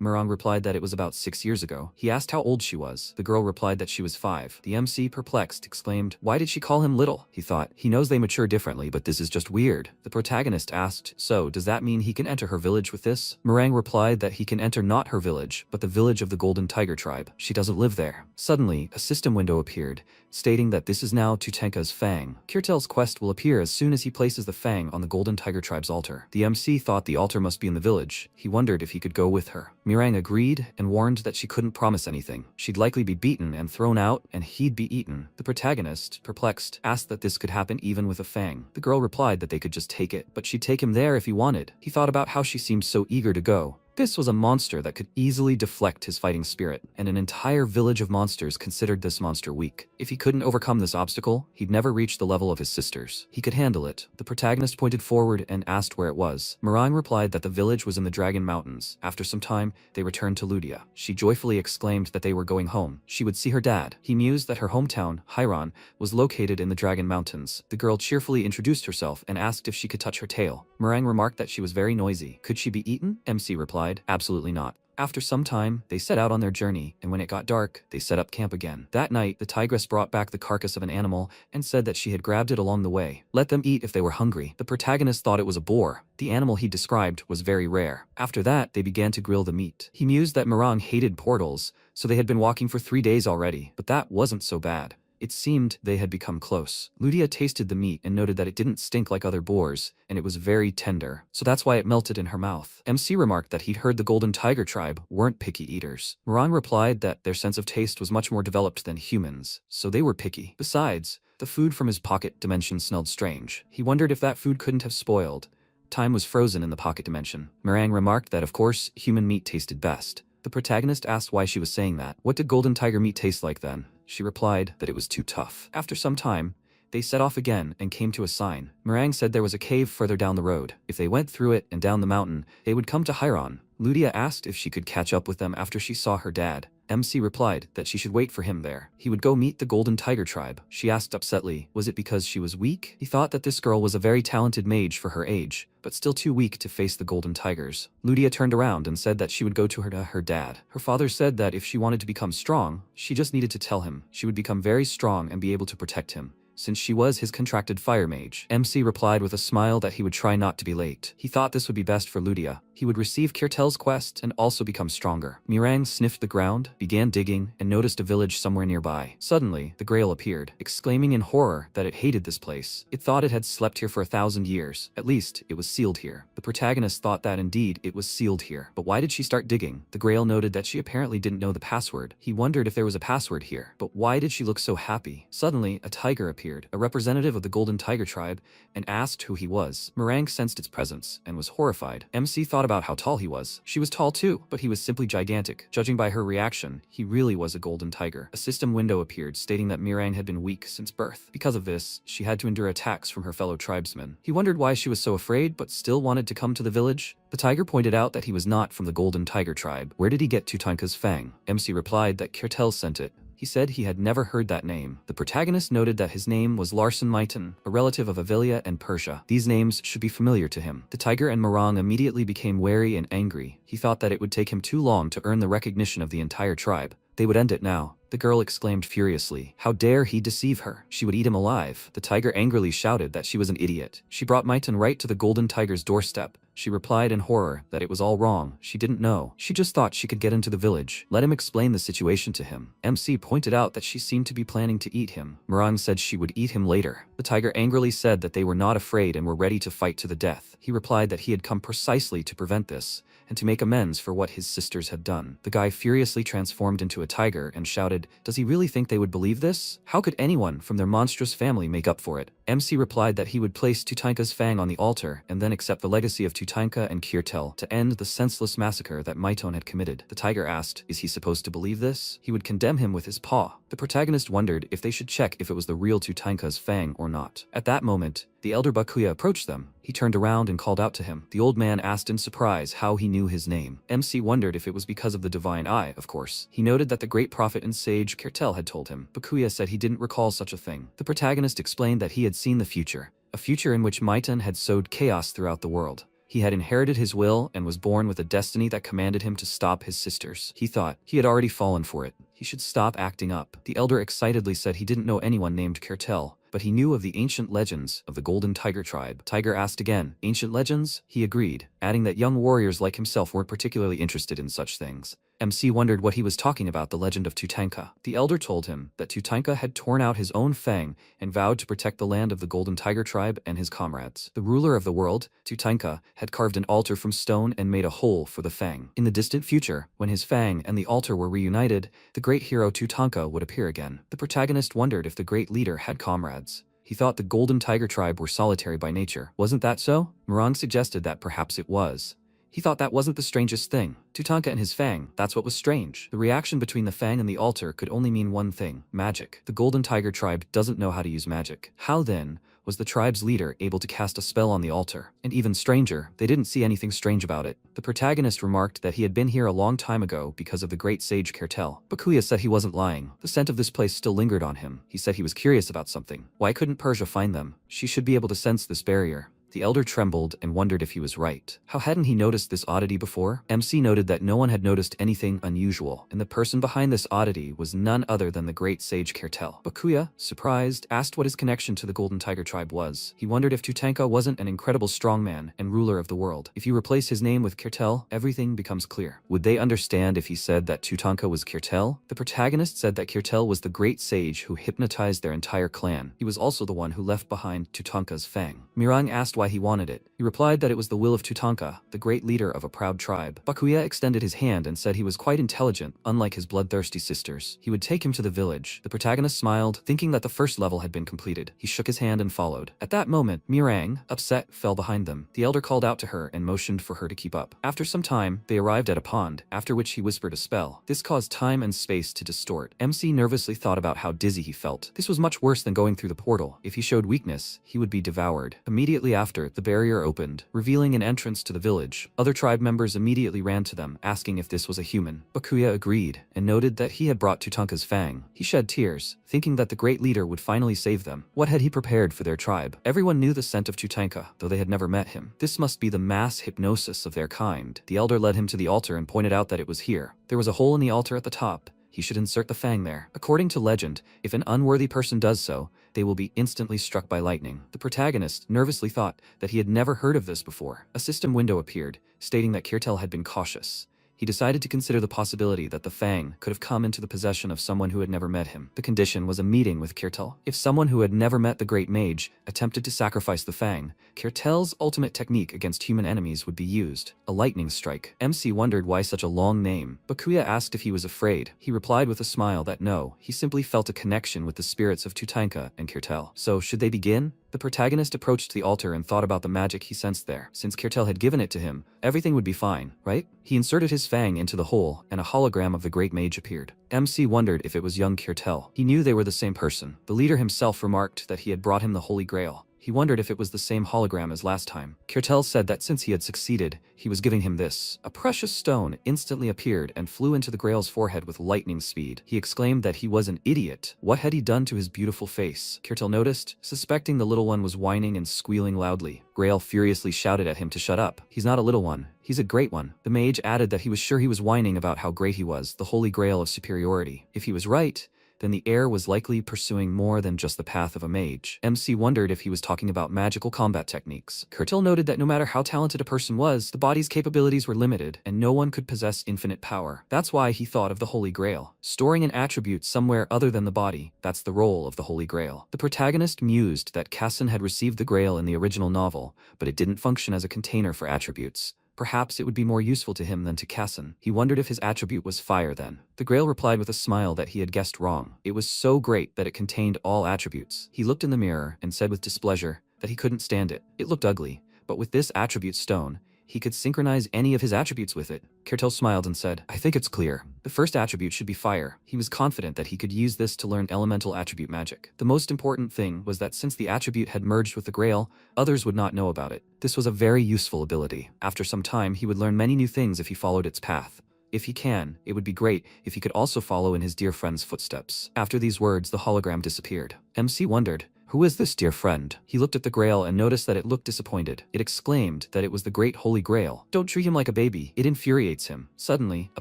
Murong replied that it was about 6 years ago. He asked how old she was. The girl replied that she was 5. The MC, perplexed, exclaimed, "Why did she call him little?" He thought, he knows they mature differently, but this is just weird. The protagonist asked, "So, does that mean he can enter her village with this?" Murong replied that he can enter not her village, but the village of the Golden Tiger tribe. She doesn't live there. Suddenly, a system window appeared, stating that this is now Tutanka's fang. Kirtel's quest will appear as soon as he places the fang on the Golden Tiger tribe's altar. The MC thought the altar must be in the village. He wondered if he could go with her. Murong agreed and warned that she couldn't promise anything. She'd likely be beaten and thrown out, and he'd be eaten. The protagonist, perplexed, asked that this could happen even with a fang. The girl replied that they could just take it, but she'd take him there if he wanted. He thought about how she seemed so eager to go. This was a monster that could easily deflect his fighting spirit, and an entire village of monsters considered this monster weak. If he couldn't overcome this obstacle, he'd never reach the level of his sisters. He could handle it. The protagonist pointed forward and asked where it was. Murong replied that the village was in the Dragon Mountains. After some time, they returned to Ludia. She joyfully exclaimed that they were going home. She would see her dad. He mused that her hometown, Hiron, was located in the Dragon Mountains. The girl cheerfully introduced herself and asked if she could touch her tail. Murong remarked that she was very noisy. Could she be eaten? MC replied, "Absolutely not." After some time, they set out on their journey, and when it got dark, they set up camp again. That night, the tigress brought back the carcass of an animal and said that she had grabbed it along the way. Let them eat if they were hungry. The protagonist thought it was a boar. The animal he described was very rare. After that, they began to grill the meat. He mused that Murong hated portals, so they had been walking for 3 days already, but that wasn't so bad. It seemed they had become close. Ludia tasted the meat and noted that it didn't stink like other boars, and it was very tender, so that's why it melted in her mouth. MC remarked that he'd heard the Golden Tiger tribe weren't picky eaters. Murong replied that their sense of taste was much more developed than humans, so they were picky. Besides, the food from his pocket dimension smelled strange. He wondered if that food couldn't have spoiled. Time was frozen in the pocket dimension. Murong remarked that, of course, human meat tasted best. The protagonist asked why she was saying that. What did Golden Tiger meat taste like then? She replied that it was too tough. After some time, they set off again and came to a sign. Murong said there was a cave further down the road. If they went through it and down the mountain, they would come to Hiron. Ludia asked if she could catch up with them after she saw her dad. MC replied that she should wait for him there. He would go meet the Golden Tiger tribe. She asked upsetly, was it because she was weak? He thought that this girl was a very talented mage for her age, but still too weak to face the Golden Tigers. Ludia turned around and said that she would go to her dad. Her father said that if she wanted to become strong, she just needed to tell him. She would become very strong and be able to protect him, since she was his contracted fire mage. MC replied with a smile that he would try not to be late. He thought this would be best for Ludia. He would receive Kirtel's quest and also become stronger. Murong sniffed the ground, began digging, and noticed a village somewhere nearby. Suddenly, the Grail appeared, exclaiming in horror that it hated this place. It thought it had slept here for 1,000 years. At least, it was sealed here. The protagonist thought that indeed it was sealed here. But why did she start digging? The Grail noted that she apparently didn't know the password. He wondered if there was a password here. But why did she look so happy? Suddenly, a tiger appeared, a representative of the Golden Tiger tribe, and asked who he was. Murong sensed its presence and was horrified. MC thought about how tall he was. She was tall too, but he was simply gigantic. Judging by her reaction, he really was a golden tiger. A system window appeared stating that Murong had been weak since birth. Because of this, she had to endure attacks from her fellow tribesmen. He wondered why she was so afraid but still wanted to come to the village. The tiger pointed out that he was not from the Golden Tiger tribe. Where did he get Tutanka's fang? MC replied that Kirtel sent it. He said he had never heard that name. The protagonist noted that his name was Larsen Maitan, a relative of Avelia and Persia. These names should be familiar to him. The tiger and Murong immediately became wary and angry. He thought that it would take him too long to earn the recognition of the entire tribe. They would end it now. The girl exclaimed furiously. How dare he deceive her? She would eat him alive. The tiger angrily shouted that she was an idiot. She brought Maitan right to the Golden Tiger's doorstep. She replied in horror that it was all wrong. She didn't know. She just thought she could get into the village. Let him explain the situation to him. MC pointed out that she seemed to be planning to eat him. Murong said she would eat him later. The tiger angrily said that they were not afraid and were ready to fight to the death. He replied that he had come precisely to prevent this and to make amends for what his sisters had done. The guy furiously transformed into a tiger and shouted, does he really think they would believe this? How could anyone from their monstrous family make up for it? MC replied that he would place Tutanka's fang on the altar and then accept the legacy of Tutanka and Kirtel to end the senseless massacre that Maiton had committed. The tiger asked, is he supposed to believe this? He would condemn him with his paw. The protagonist wondered if they should check if it was the real Tutanka's fang or not. At that moment, the elder Bakuya approached them. He turned around and called out to him. The old man asked in surprise how he knew his name. MC wondered if it was because of the divine eye, of course. He noted that the great prophet and sage Kirtel had told him. Bakuya said he didn't recall such a thing. The protagonist explained that he had seen the future, a future in which Maiton had sowed chaos throughout the world. He had inherited his will and was born with a destiny that commanded him to stop his sisters. He thought he had already fallen for it. He should stop acting up. The elder excitedly said he didn't know anyone named Kertel, but he knew of the ancient legends of the Golden Tiger tribe. Tiger asked again, "Ancient legends?" He agreed, adding that young warriors like himself weren't particularly interested in such things. MC wondered what he was talking about, the legend of Tutanka. The elder told him that Tutanka had torn out his own fang and vowed to protect the land of the Golden Tiger tribe and his comrades. The ruler of the world, Tutanka, had carved an altar from stone and made a hole for the fang. In the distant future, when his fang and the altar were reunited, the great hero Tutanka would appear again. The protagonist wondered if the great leader had comrades. He thought the Golden Tiger tribe were solitary by nature. Wasn't that so? Murang suggested that perhaps it was. He thought that wasn't the strangest thing. Tutanka and his fang, that's what was strange. The reaction between the fang and the altar could only mean one thing: magic. The Golden Tiger tribe doesn't know how to use magic. How then was the tribe's leader able to cast a spell on the altar? And even stranger, they didn't see anything strange about it. The protagonist remarked that he had been here a long time ago because of the great sage Kertel. Bakuya said he wasn't lying. The scent of this place still lingered on him. He said he was curious about something. Why couldn't Persia find them? She should be able to sense this barrier. The elder trembled and wondered if he was right. How hadn't he noticed this oddity before? MC noted that no one had noticed anything unusual, and the person behind this oddity was none other than the great sage Kertel. Bakuya, surprised, asked what his connection to the Golden Tiger tribe was. He wondered if Tutanka wasn't an incredible strongman and ruler of the world. If you replace his name with Kertel, everything becomes clear. Would they understand if he said that Tutanka was Kertel? The protagonist said that Kertel was the great sage who hypnotized their entire clan. He was also the one who left behind Tutanka's fang. Mirang asked why he wanted it. He replied that it was the will of Tutanka, the great leader of a proud tribe. Bakuya extended his hand and said he was quite intelligent, unlike his bloodthirsty sisters. He would take him to the village. The protagonist smiled, thinking that the first level had been completed. He shook his hand and followed. At that moment, Mirang, upset, fell behind them. The elder called out to her and motioned for her to keep up. After some time, they arrived at a pond, after which he whispered a spell. This caused time and space to distort. MC nervously thought about how dizzy he felt. This was much worse than going through the portal. If he showed weakness, he would be devoured. Immediately after, the barrier opened, revealing an entrance to the village. Other tribe members immediately ran to them, asking if this was a human. Bakuya agreed, and noted that he had brought Tutanka's fang. He shed tears, thinking that the great leader would finally save them. What had he prepared for their tribe? Everyone knew the scent of Tutanka, though they had never met him. This must be the mass hypnosis of their kind. The elder led him to the altar and pointed out that it was here. There was a hole in the altar at the top. He should insert the fang there. According to legend, if an unworthy person does so, they will be instantly struck by lightning. The protagonist nervously thought that he had never heard of this before. A system window appeared, stating that Kertel had been cautious. He decided to consider the possibility that the fang could have come into the possession of someone who had never met him. The condition was a meeting with Kertel. If someone who had never met the great mage attempted to sacrifice the fang, Kertel's ultimate technique against human enemies would be used: a lightning strike. MC wondered why such a long name. Bakuya asked if he was afraid. He replied with a smile that no, he simply felt a connection with the spirits of Tutanka and Kertel. So, should they begin? The protagonist approached the altar and thought about the magic he sensed there. Since Kertel had given it to him, everything would be fine, right? He inserted his fang into the hole, and a hologram of the great mage appeared. MC wondered if it was young Kertel. He knew they were the same person. The leader himself remarked that he had brought him the Holy Grail. He wondered if it was the same hologram as last time. Kertel said that since he had succeeded, he was giving him this. A precious stone instantly appeared and flew into the Grail's forehead with lightning speed. He exclaimed that he was an idiot. What had he done to his beautiful face? Kertel noticed, suspecting the little one was whining and squealing loudly. Grail furiously shouted at him to shut up. He's not a little one. He's a great one. The mage added that he was sure he was whining about how great he was, the Holy Grail of superiority. If he was right, then the heir was likely pursuing more than just the path of a mage. MC wondered if he was talking about magical combat techniques. Kertel noted that no matter how talented a person was, the body's capabilities were limited, and no one could possess infinite power. That's why he thought of the Holy Grail. Storing an attribute somewhere other than the body, that's the role of the Holy Grail. The protagonist mused that Kassan had received the Grail in the original novel, but it didn't function as a container for attributes. Perhaps it would be more useful to him than to Kassan. He wondered if his attribute was fire then. The Grail replied with a smile that he had guessed wrong. It was so great that it contained all attributes. He looked in the mirror and said with displeasure that he couldn't stand it. It looked ugly, but with this attribute stone, he could synchronize any of his attributes with it. Kertel smiled and said, "I think it's clear. The first attribute should be fire." He was confident that he could use this to learn elemental attribute magic. The most important thing was that since the attribute had merged with the Grail, others would not know about it. This was a very useful ability. After some time, he would learn many new things if he followed its path. If he can, it would be great if he could also follow in his dear friend's footsteps. After these words, the hologram disappeared. MC wondered, "Who is this, dear friend?" He looked at the grail and noticed that it looked disappointed. It exclaimed that it was the great holy grail. "Don't treat him like a baby. It infuriates him." Suddenly, a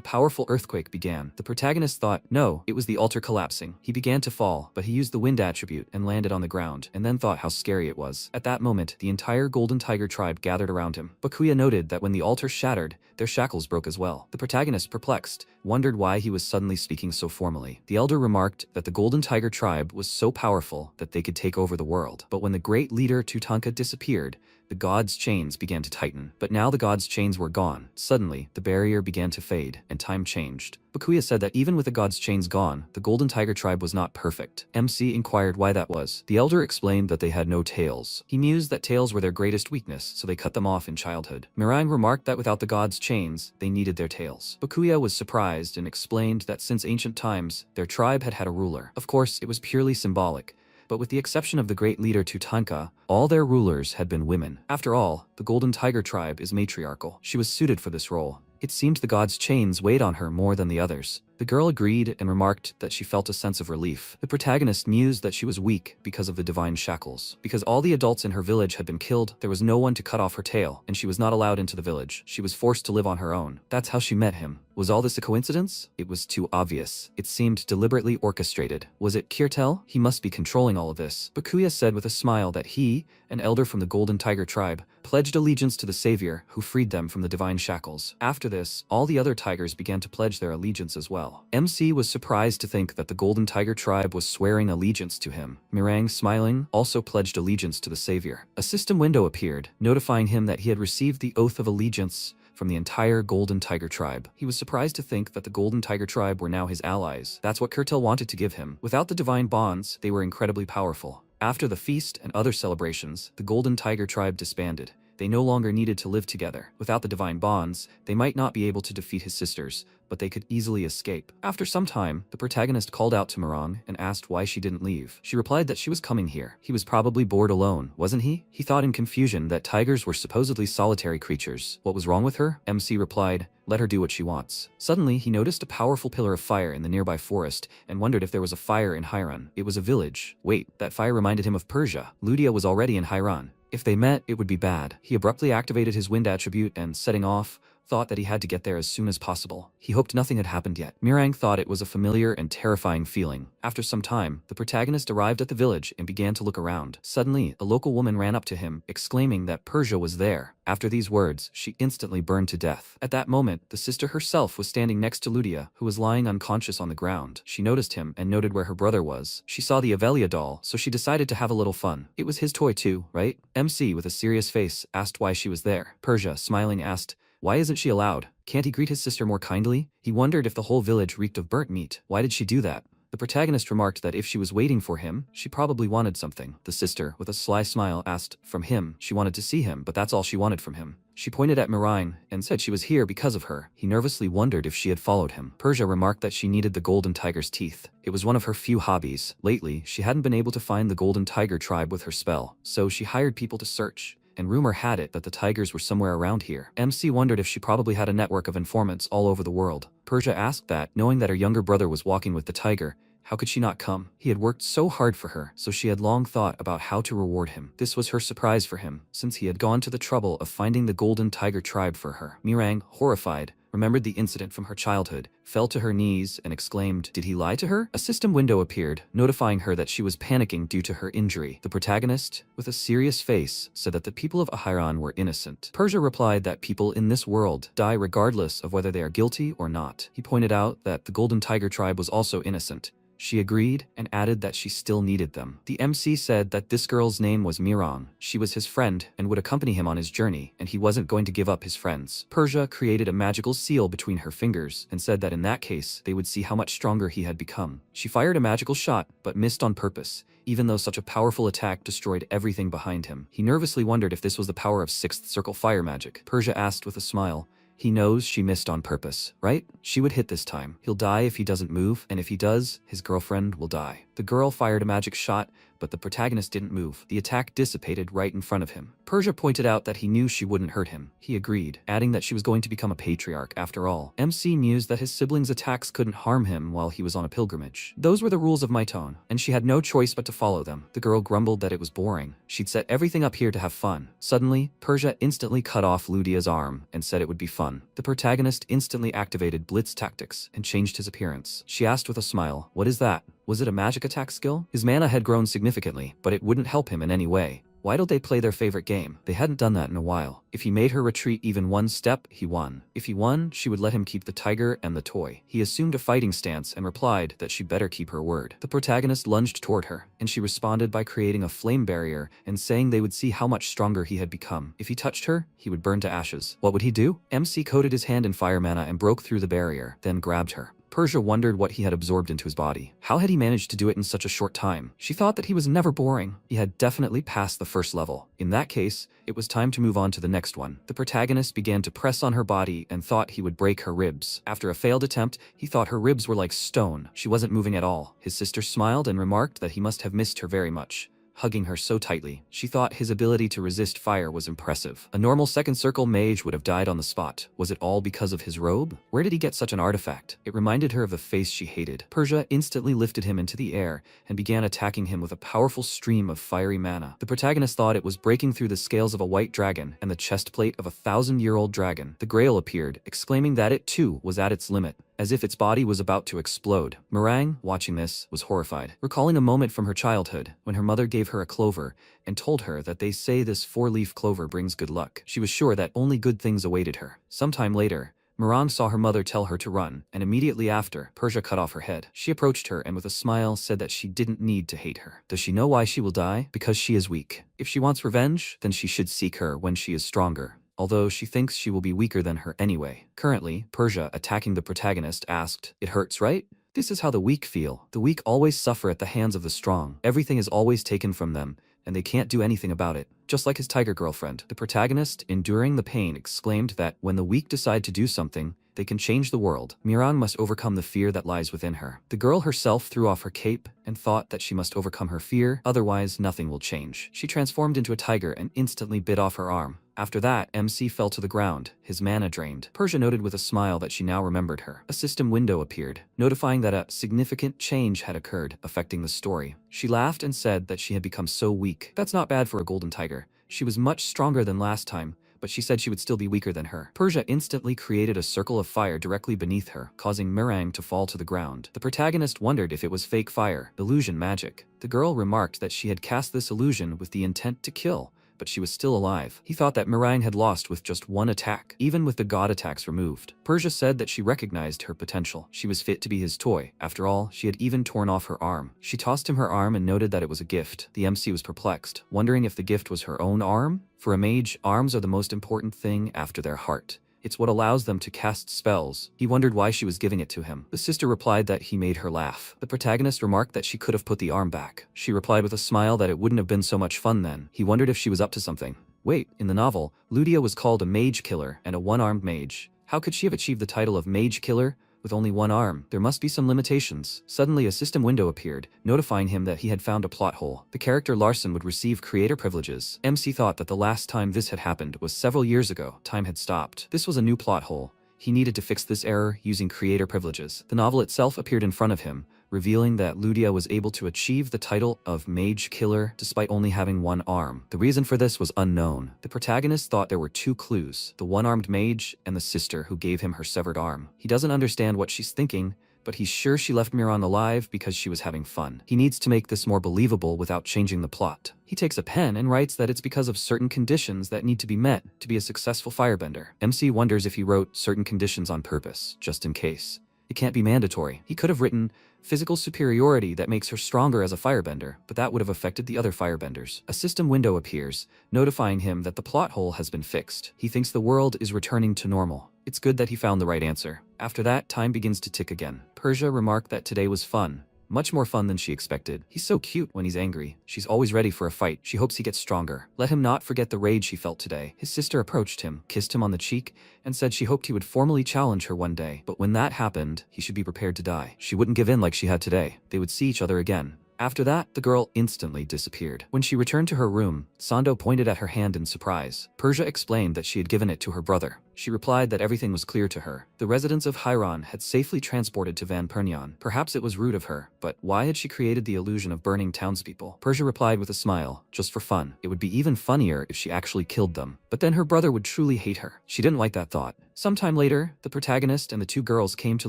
powerful earthquake began. The protagonist thought, no, it was the altar collapsing. He began to fall, but he used the wind attribute and landed on the ground, and then thought how scary it was. At that moment, the entire Golden Tiger tribe gathered around him. Bakuya noted that when the altar shattered, their shackles broke as well. The protagonist, perplexed, wondered why he was suddenly speaking so formally. The elder remarked that the Golden Tiger tribe was so powerful that they could take over the world. But when the great leader Tutanka disappeared, the god's chains began to tighten. But now the god's chains were gone. Suddenly, the barrier began to fade, and time changed. Bakuya said that even with the god's chains gone, the Golden Tiger tribe was not perfect. MC inquired why that was. The elder explained that they had no tails. He mused that tails were their greatest weakness, so they cut them off in childhood. Mirang remarked that without the god's chains, they needed their tails. Bakuya was surprised and explained that since ancient times, their tribe had had a ruler. Of course, it was purely symbolic, but with the exception of the great leader Tutanka, all their rulers had been women. After all, the Golden Tiger tribe is matriarchal. She was suited for this role. It seemed the god's chains weighed on her more than the others. The girl agreed and remarked that she felt a sense of relief. The protagonist mused that she was weak because of the divine shackles. Because all the adults in her village had been killed, there was no one to cut off her tail, and she was not allowed into the village. She was forced to live on her own. That's how she met him. Was all this a coincidence? It was too obvious. It seemed deliberately orchestrated. Was it Kirtel? He must be controlling all of this. Bakuya said with a smile that he, an elder from the Golden Tiger tribe, pledged allegiance to the savior who freed them from the divine shackles. After this, all the other tigers began to pledge their allegiance as well. MC was surprised to think that the Golden Tiger tribe was swearing allegiance to him. Mirang, smiling, also pledged allegiance to the savior. A system window appeared, notifying him that he had received the oath of allegiance from the entire Golden Tiger tribe. He was surprised to think that the Golden Tiger tribe were now his allies. That's what Kirtel wanted to give him. Without the divine bonds, they were incredibly powerful. After the feast and other celebrations, the Golden Tiger tribe disbanded. They no longer needed to live together. Without the divine bonds, they might not be able to defeat his sisters, but they could easily escape. After some time, the protagonist called out to Mirang and asked why she didn't leave. She replied that she was coming here. He was probably bored alone, wasn't he? He thought in confusion that tigers were supposedly solitary creatures. What was wrong with her? MC replied, let her do what she wants. Suddenly, he noticed a powerful pillar of fire in the nearby forest and wondered if there was a fire in Hiran. It was a village. Wait, that fire reminded him of Persia. Ludia was already in Hiran. If they met, it would be bad. He abruptly activated his wind attribute and, setting off, thought that he had to get there as soon as possible. He hoped nothing had happened yet. Mirang thought it was a familiar and terrifying feeling. After some time, the protagonist arrived at the village and began to look around. Suddenly, a local woman ran up to him, exclaiming that Persia was there. After these words, she instantly burned to death. At that moment, the sister herself was standing next to Ludia, who was lying unconscious on the ground. She noticed him and noted where her brother was. She saw the Avelia doll, so she decided to have a little fun. It was his toy too, right? MC, with a serious face, asked why she was there. Persia, smiling, asked, why isn't she allowed? Can't he greet his sister more kindly? He wondered if the whole village reeked of burnt meat. Why did she do that? The protagonist remarked that if she was waiting for him, she probably wanted something. The sister, with a sly smile, asked, from him. She wanted to see him, but that's all she wanted from him. She pointed at Mirang and said she was here because of her. He nervously wondered if she had followed him. Persia remarked that she needed the Golden Tiger's teeth. It was one of her few hobbies. Lately, she hadn't been able to find the Golden Tiger tribe with her spell, so she hired people to search. And rumor had it that the tigers were somewhere around here. MC wondered if she probably had a network of informants all over the world. Persia asked that, knowing that her younger brother was walking with the tiger, how could she not come? He had worked so hard for her, so she had long thought about how to reward him. This was her surprise for him, since he had gone to the trouble of finding the Golden Tiger tribe for her. Mirang, horrified, remembered the incident from her childhood, fell to her knees and exclaimed, did he lie to her? A system window appeared, notifying her that she was panicking due to her injury. The protagonist, with a serious face, said that the people of Ahiran were innocent. Persia replied that people in this world die regardless of whether they are guilty or not. He pointed out that the Golden Tiger tribe was also innocent. She agreed and added that she still needed them. The MC said that this girl's name was Mirang. She was his friend and would accompany him on his journey, and he wasn't going to give up his friends. Persia created a magical seal between her fingers and said that in that case, they would see how much stronger he had become. She fired a magical shot, but missed on purpose, even though such a powerful attack destroyed everything behind him. He nervously wondered if this was the power of Sixth Circle fire magic. Persia asked with a smile, he knows she missed on purpose, right? She would hit this time. He'll die if he doesn't move, and if he does, his girlfriend will die. The The girl fired a magic shot, but the protagonist didn't move. The attack dissipated right in front of him. Persia pointed out that he knew she wouldn't hurt him. He agreed, adding that she was going to become a patriarch after all. MC mused that his siblings' attacks couldn't harm him while he was on a pilgrimage. Those were the rules of my tone, and she had no choice but to follow them. The girl grumbled that it was boring. She'd set everything up here to have fun. Suddenly, Persia instantly cut off Ludia's arm and said it would be fun. The protagonist instantly activated blitz tactics and changed his appearance. She asked with a smile, "What is that? Was it a magic attack skill?" His mana had grown significantly, but it wouldn't help him in any way. Why don't they play their favorite game? They hadn't done that in a while. If he made her retreat even one step, he won. If he won, she would let him keep the tiger and the toy. He assumed a fighting stance and replied that she better keep her word. The protagonist lunged toward her, and she responded by creating a flame barrier and saying they would see how much stronger he had become. If he touched her, he would burn to ashes. What would he do? MC coated his hand in fire mana and broke through the barrier, then grabbed her. Persia wondered what he had absorbed into his body. How had he managed to do it in such a short time? She thought that he was never boring. He had definitely passed the first level. In that case, it was time to move on to the next one. The protagonist began to press on her body and thought he would break her ribs. After a failed attempt, he thought her ribs were like stone. She wasn't moving at all. His sister smiled and remarked that he must have missed her very much, hugging her so tightly. She thought his ability to resist fire was impressive. A normal second circle mage would have died on the spot. Was it all because of his robe? Where did he get such an artifact? It reminded her of the face she hated. Persia instantly lifted him into the air and began attacking him with a powerful stream of fiery mana. The protagonist thought it was breaking through the scales of a white dragon and the chest plate of a 1,000-year-old dragon. The Grail appeared, exclaiming that it too was at its limit, as if its body was about to explode. Meringue, watching this, was horrified, recalling a moment from her childhood when her mother gave her a clover and told her that they say this 4-leaf clover brings good luck. She was sure that only good things awaited her. Sometime later, Meringue saw her mother tell her to run, and immediately after, Persia cut off her head. She approached her and with a smile said that she didn't need to hate her. Does she know why she will die? Because she is weak. If she wants revenge, then she should seek her when she is stronger, although she thinks she will be weaker than her anyway. Currently, Persia, attacking the protagonist, asked, "It hurts, right? This is how the weak feel. The weak always suffer at the hands of the strong. Everything is always taken from them, and they can't do anything about it." Just like his tiger girlfriend. The protagonist, enduring the pain, exclaimed that when the weak decide to do something, they can change the world. Meringue must overcome the fear that lies within her. The girl herself threw off her cape and thought that she must overcome her fear, otherwise nothing will change. She transformed into a tiger and instantly bit off her arm. After that, MC fell to the ground, his mana drained. Persia noted with a smile that she now remembered her. A system window appeared, notifying that a significant change had occurred, affecting the story. She laughed and said that she had become so weak. That's not bad for a golden tiger. She was much stronger than last time, but she said she would still be weaker than her. Persia instantly created a circle of fire directly beneath her, causing Meringue to fall to the ground. The protagonist wondered if it was fake fire, illusion magic. The girl remarked that she had cast this illusion with the intent to kill, but she was still alive. He thought that Meringue had lost with just one attack, even with the god attacks removed. Persia said that she recognized her potential. She was fit to be his toy. After all, she had even torn off her arm. She tossed him her arm and noted that it was a gift. The MC was perplexed, wondering if the gift was her own arm. For a mage, arms are the most important thing after their heart. It's what allows them to cast spells. He wondered why she was giving it to him. The sister replied that he made her laugh. The protagonist remarked that she could have put the arm back. She replied with a smile that it wouldn't have been so much fun then. He wondered if she was up to something. Wait, in the novel, Ludia was called a mage killer and a one-armed mage. How could she have achieved the title of mage killer with only one arm? There must be some limitations. Suddenly a system window appeared, notifying him that he had found a plot hole. The character Larson would receive creator privileges. MC thought that the last time this had happened was several years ago. Time had stopped. This was a new plot hole. He needed to fix this error using creator privileges. The novel itself appeared in front of him, revealing that Ludia was able to achieve the title of Mage Killer despite only having one arm. The reason for this was unknown. The protagonist thought there were two clues, the one-armed mage and the sister who gave him her severed arm. He doesn't understand what she's thinking, but he's sure she left Meringue alive because she was having fun. He needs to make this more believable without changing the plot. He takes a pen and writes that it's because of certain conditions that need to be met to be a successful firebender. MC wonders if he wrote certain conditions on purpose, just in case. It can't be mandatory. He could have written physical superiority that makes her stronger as a firebender, but that would have affected the other firebenders. A system window appears, notifying him that the plot hole has been fixed. He thinks the world is returning to normal. It's good that he found the right answer. After that, time begins to tick again. Persia remarked that today was fun. Much more fun than she expected. He's so cute when he's angry. She's always ready for a fight. She hopes he gets stronger. Let him not forget the rage he felt today. His sister approached him, kissed him on the cheek, and said she hoped he would formally challenge her one day. But when that happened, he should be prepared to die. She wouldn't give in like she had today. They would see each other again. After that, the girl instantly disappeared. When she returned to her room, Sando pointed at her hand in surprise. Persia explained that she had given it to her brother. She replied that everything was clear to her. The residents of Hairan had safely transported to Van Pernion. Perhaps it was rude of her, but why had she created the illusion of burning townspeople? Persia replied with a smile, just for fun. It would be even funnier if she actually killed them. But then her brother would truly hate her. She didn't like that thought. Sometime later, the protagonist and the two girls came to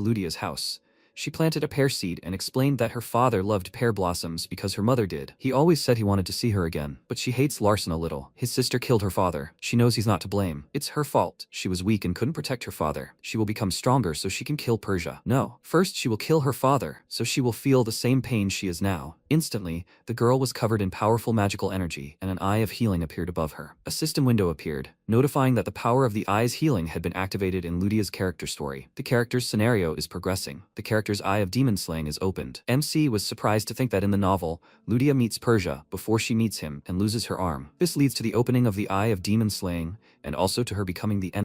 Ludia's house. She planted a pear seed and explained that her father loved pear blossoms because her mother did. He always said he wanted to see her again, but she hates Larson a little. His sister killed her father. She knows he's not to blame. It's her fault. She was weak and couldn't protect her father. She will become stronger so she can kill Persia. No, first she will kill her father, so she will feel the same pain she is now. Instantly, the girl was covered in powerful magical energy, and an eye of healing appeared above her. A system window appeared, notifying that the power of the eye's healing had been activated in Ludia's character story. The character's scenario is progressing. The character's eye of demon slaying is opened. MC was surprised to think that in the novel, Ludia meets Persia before she meets him and loses her arm. This leads to the opening of the eye of demon slaying, and also to her becoming the